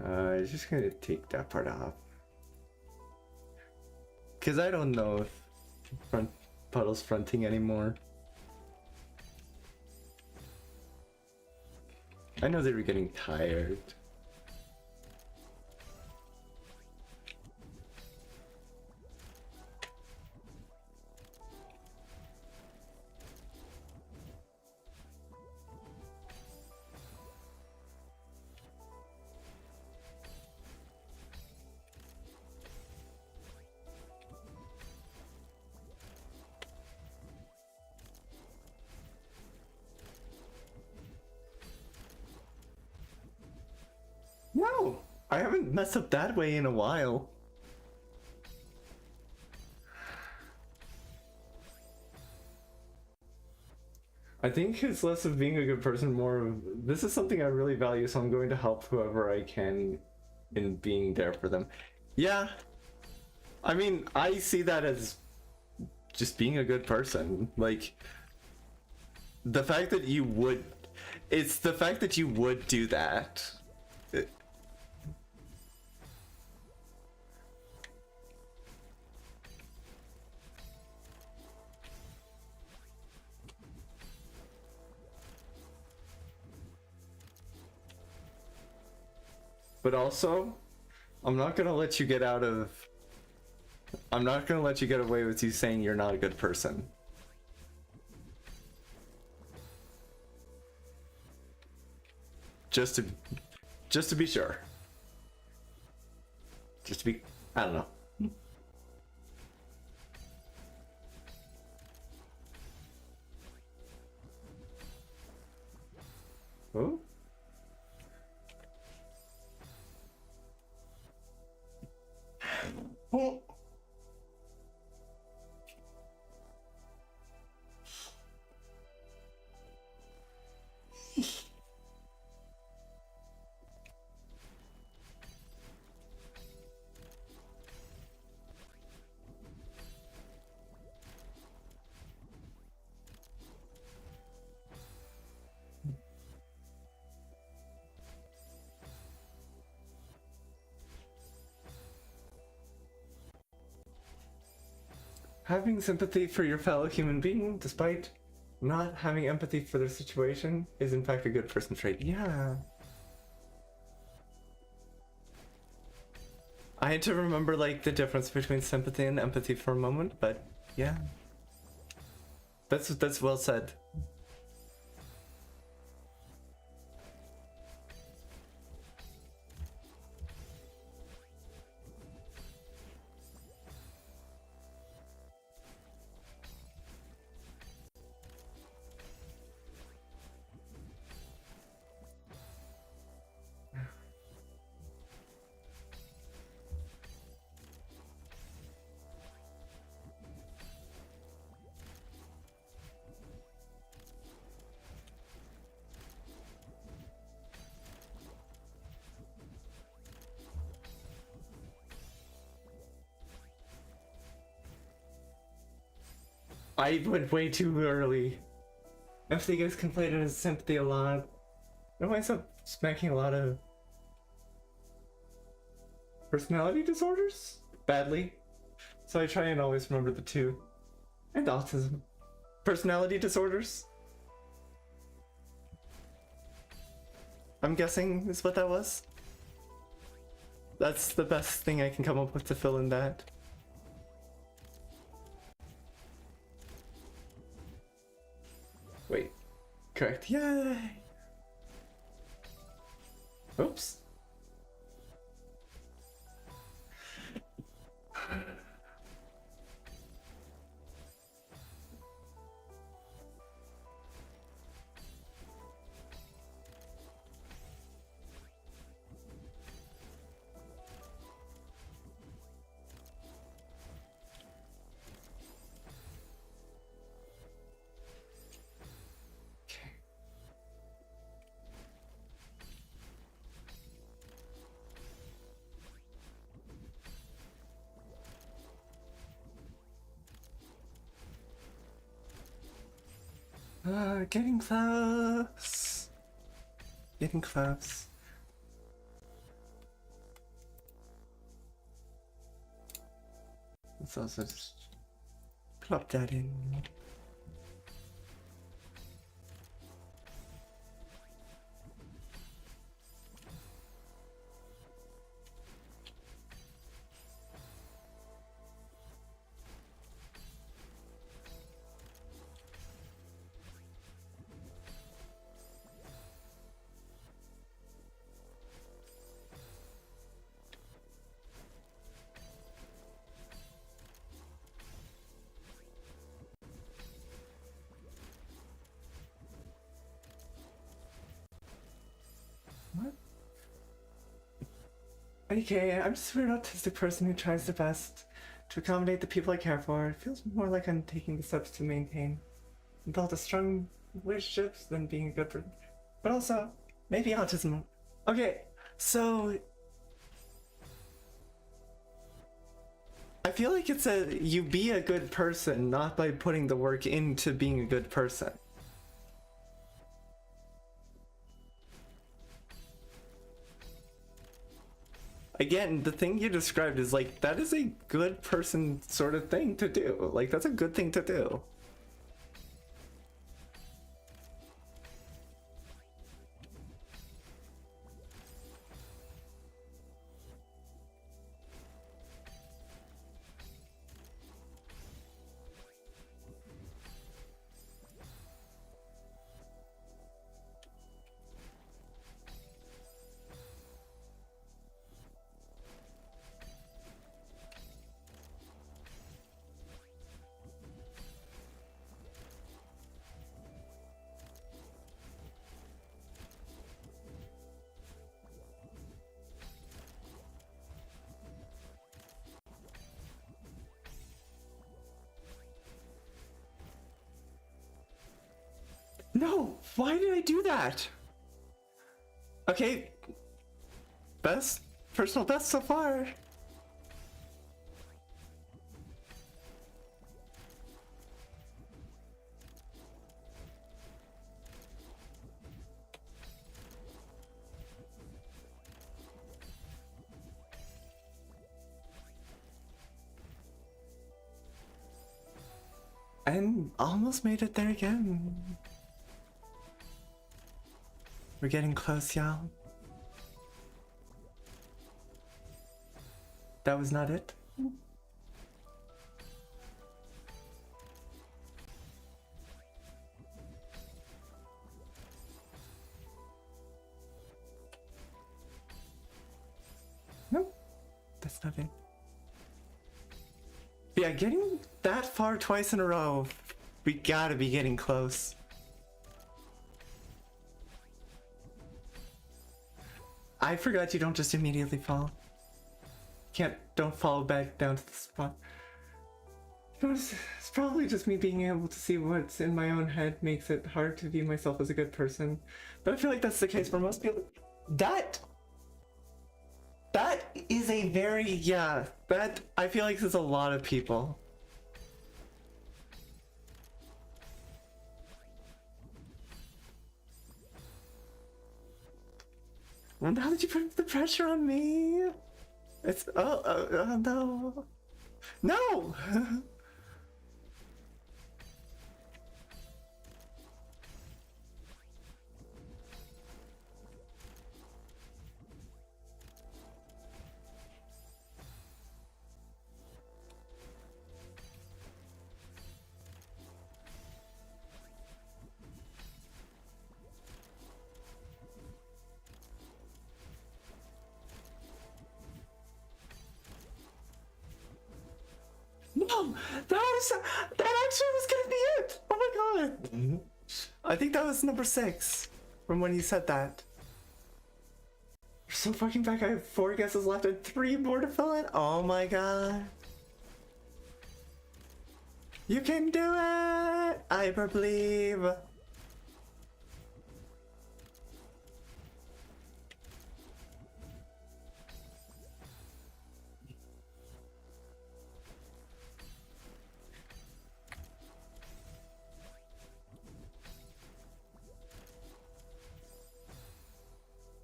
I'm just gonna take that part off. Cause I don't know if Puddle's fronting anymore. I know they were getting tired. No, I haven't messed up that way in a while. I think it's less of being a good person, more of this is something I really value, so I'm going to help whoever I can in being there for them. Yeah, I mean, I see that as just being a good person. Like, the fact that you would, it's the fact that you would do that. But also, I'm not gonna let you get out of. I'm not gonna let you get away with you saying you're not a good person. Just to be sure. Just to be, I don't know. Oh? Oh. Having sympathy for your fellow human being, despite not having empathy for their situation, is in fact a good person trait. Yeah. I had to remember like the difference between sympathy and empathy for a moment, but yeah. That's well said. I went way too early. Empathy gets conflated as sympathy a lot. I winds up smacking a lot of personality disorders badly. So I try and always remember the two. And autism. Personality disorders? I'm guessing is what that was. That's the best thing I can come up with to fill in that. Wait. Correct. Yay! Oops. Getting close. Getting close. Let's also just plop that in. What? Okay, I'm just a weird autistic person who tries the best to accommodate the people I care for. It feels more like I'm taking the steps to maintain and build a strong relationships than being a good person. But also, maybe autism. Okay, so I feel like it's you be a good person, not by putting the work into being a good person. Again, the thing you described is like, that is a good person sort of thing to do. Like, that's a good thing to do. No, why did I do that? Okay, personal best so far. And almost made it there again. We're getting close, y'all. That was not it. Nope, that's not it. Yeah, getting that far twice in a row, we gotta be getting close. I forgot you don't just immediately fall. Don't fall back down to the spot. It's probably just me being able to see what's in my own head makes it hard to view myself as a good person. But I feel like that's the case for most people. That is a very, yeah, that, I feel like there's a lot of people. Well, how did you put the pressure on me? It's, no. No! Damn! That actually was gonna be it! Oh my god! I think that was number 6 from when you said that. You're so fucking back. I have 4 guesses left and 3 more to fill in. Oh my god. You can do it! I believe.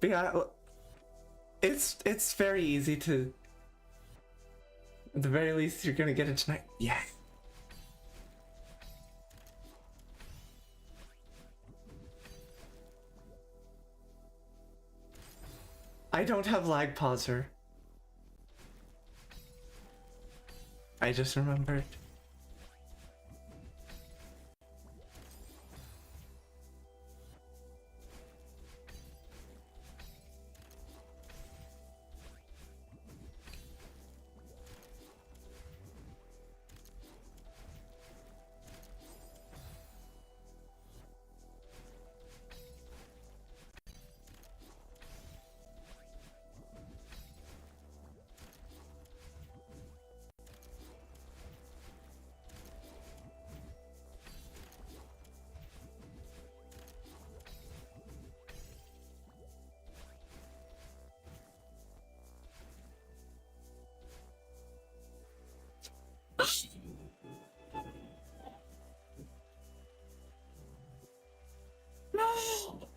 But yeah, it's very easy to. At the very least, you're gonna get it tonight. Yeah. I don't have lag pauser. I just remembered.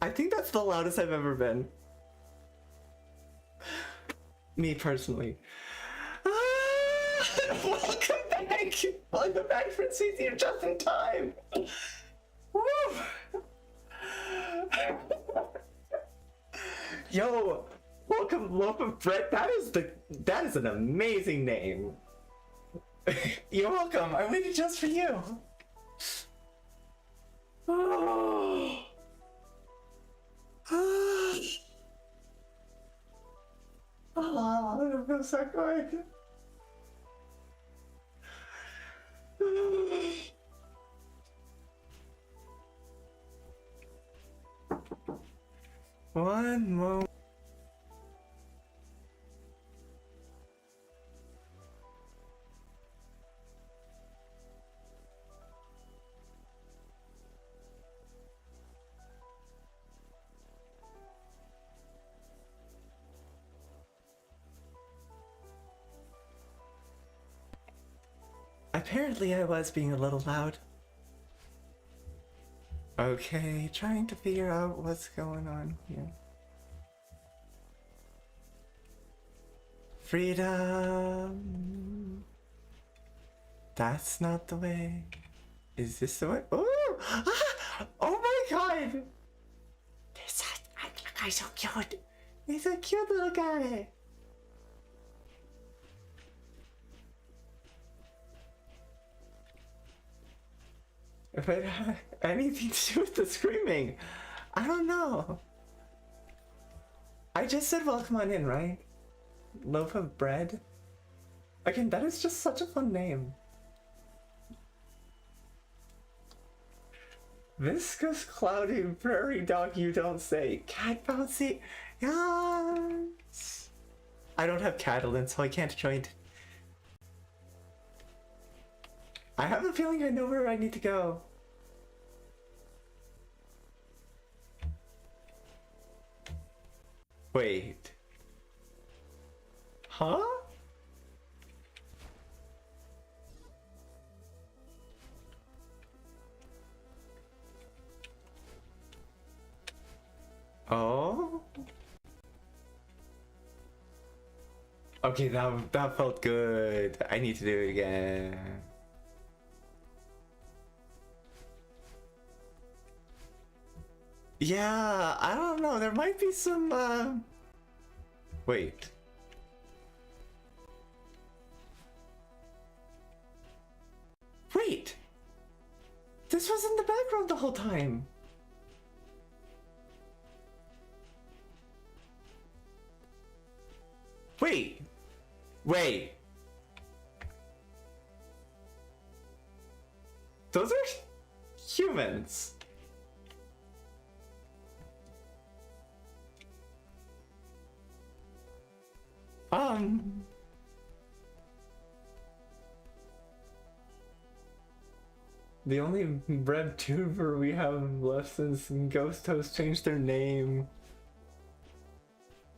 I think that's the loudest I've ever been. Me personally. Welcome back! Welcome back, Princess. You're just in time. Woo! Yo, welcome, loaf of bread. That is an amazing name. You're welcome. I waited just for you. Oh. Oh, it feels so good. One moment. Apparently I was being a little loud. Okay, trying to figure out what's going on here. Freedom. That's not the way. Is this the way? Oh! Ah! Oh my god! This guy's so cute. He's a cute little guy. If it had anything to do with the screaming, I don't know. I just said welcome on in, right? Loaf of bread? Again, that is just such a fun name. Viscous, cloudy, prairie dog, you don't say. Cat bouncy? Yes! I don't have Catalan, so I can't join. I have a feeling I know where I need to go. Wait. Huh? Oh? Okay, that felt good. I need to do it again. Yeah, I don't know. There might be some, Wait. Wait! This was in the background the whole time. Wait. Wait. Those are humans. The only red tuber we have left since Ghost Host changed their name.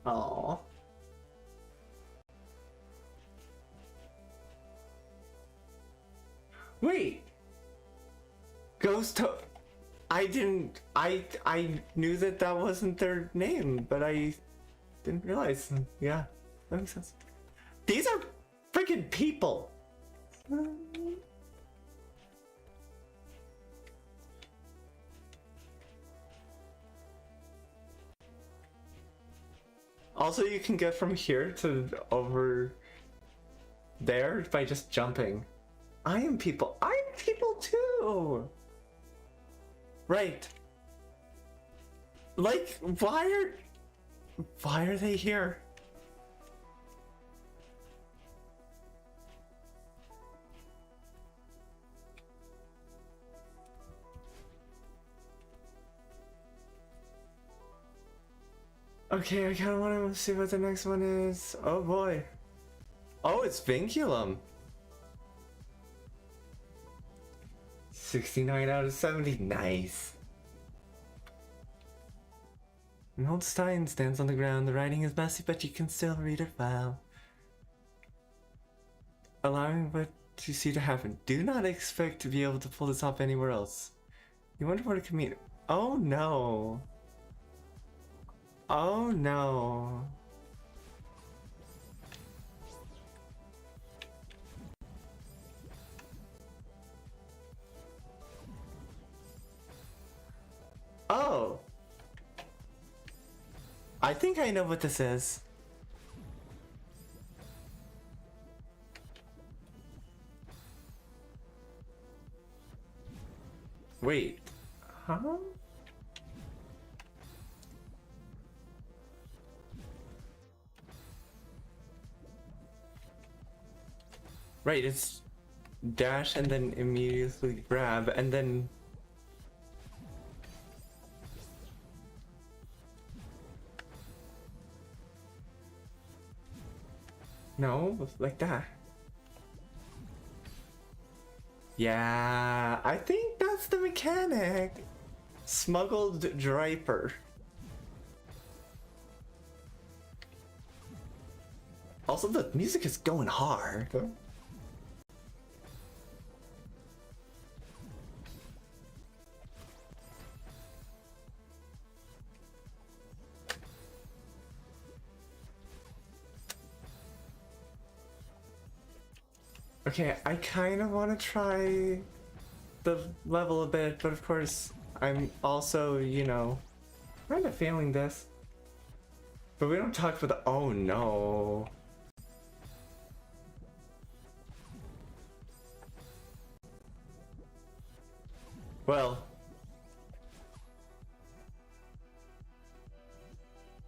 Aww. Wait! Ghost Host. I knew that wasn't their name, but I didn't realize. Yeah, that makes sense. These are freaking people! Also, you can get from here to over there by just jumping. I am people too! Right. Like, why are they here? Okay, I kind of want to see what the next one is. Oh boy. Oh, it's Vinculum. 69 out of 70. Nice. An old stein stands on the ground. The writing is messy, but you can still read it well. Allowing what you see to happen. Do not expect to be able to pull this off anywhere else. You wonder what it could mean. Oh no. Oh no. Oh. I think I know what this is. Wait. Huh? Right, it's dash and then immediately grab and then... No, like that. Yeah, I think that's the mechanic. Smuggled Draper. Also, the music is going hard. Okay, I kind of want to try the level a bit, but of course, I'm also, you know, kind of failing this. But we don't talk for the... Oh no. Well.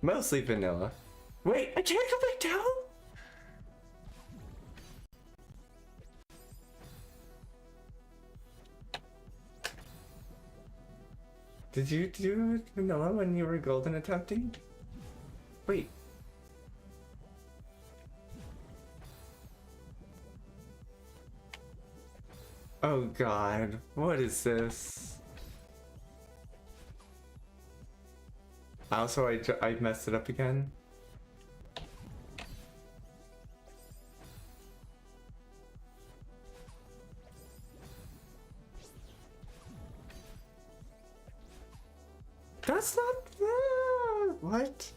Mostly vanilla. Wait, I can't go back down? Did you do vanilla when you were golden attempting? Wait. Oh god, what is this? Also, I messed it up again. That's not there. What?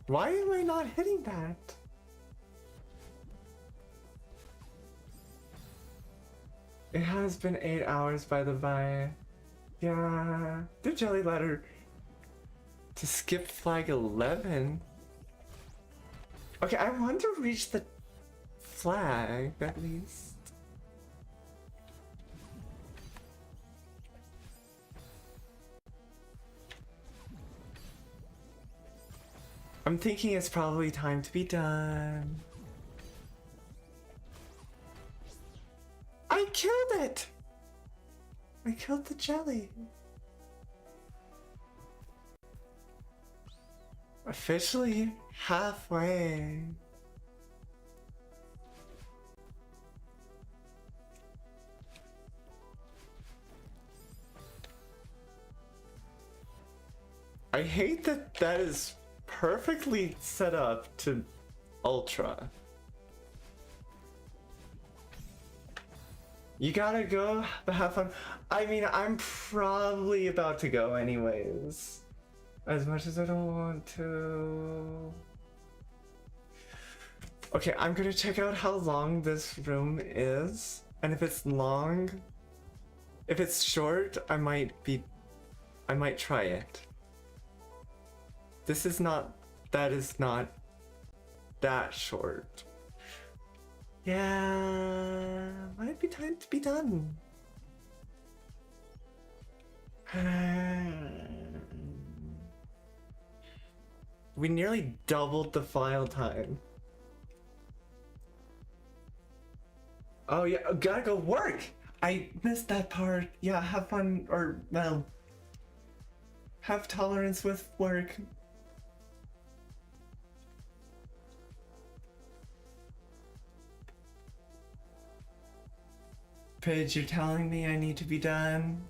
Why am I not hitting that? It has been 8 hours by the by. Yeah. The jelly ladder to skip flag 11. Okay, I want to reach the flag at least. I'm thinking it's probably time to be done. killed it! I killed the jelly. Officially halfway. I hate that that is perfectly set up to Ultra. You gotta go, but have fun. I mean, I'm probably about to go anyways. As much as I don't want to. Okay, I'm gonna check out how long this room is. And if it's long, if it's short, I might try it. This is not, that is not that short. Yeah, might be time to be done. We nearly doubled the file time. Oh yeah, gotta go work! I missed that part. Yeah, have fun, or, well, have tolerance with work. Paige, you're telling me I need to be done?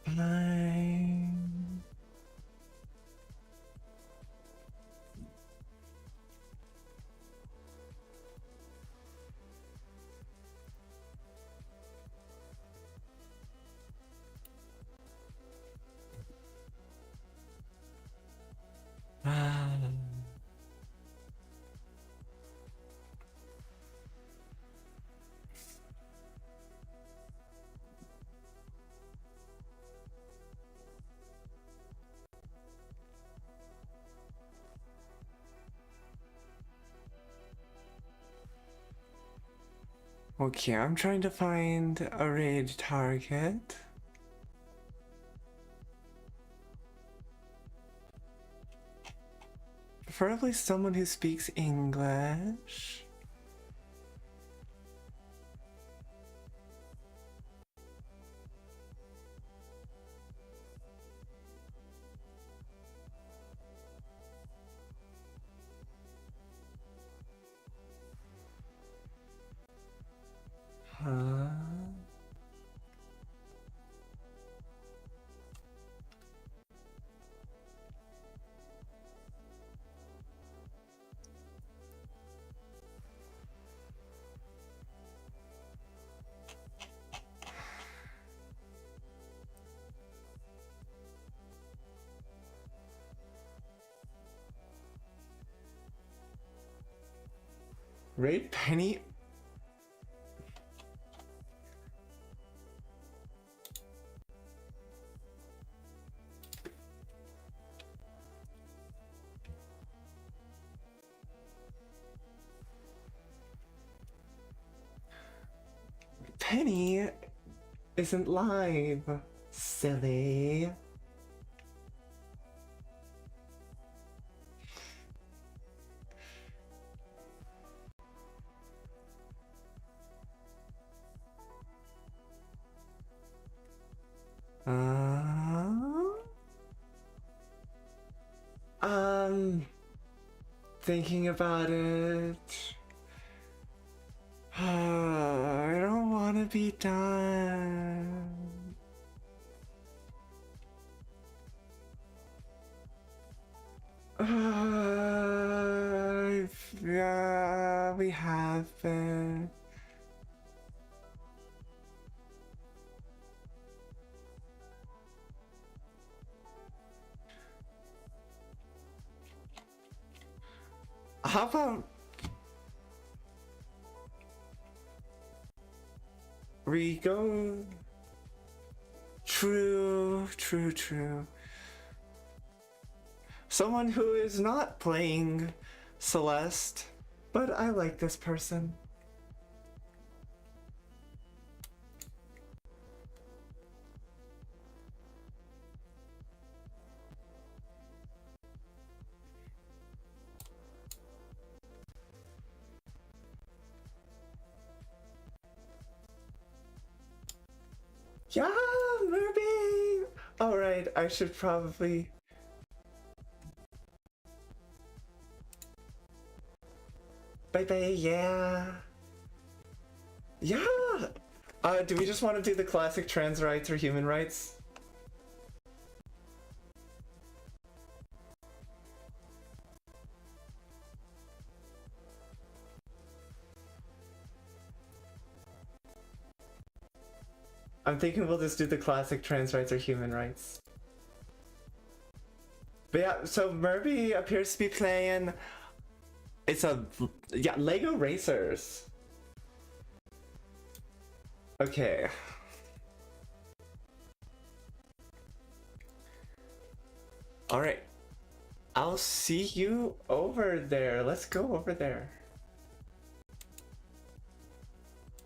Fine. Okay, I'm trying to find a raid target. Preferably someone who speaks English. Huh? Raid Penny? Penny isn't live, silly. Thinking about it. I don't want to be done. Yeah, we have been. How about we go? True. Someone who is not playing Celeste, but I like this person. Yeah, Ruby! Alright, I should probably... Bye-bye, yeah! Yeah! Do we just want to do the classic trans rights or human rights? I'm thinking we'll just do the classic trans rights or human rights. But yeah, so Murby appears to be playing... It's a... Yeah, Lego Racers. Okay. Alright. I'll see you over there. Let's go over there.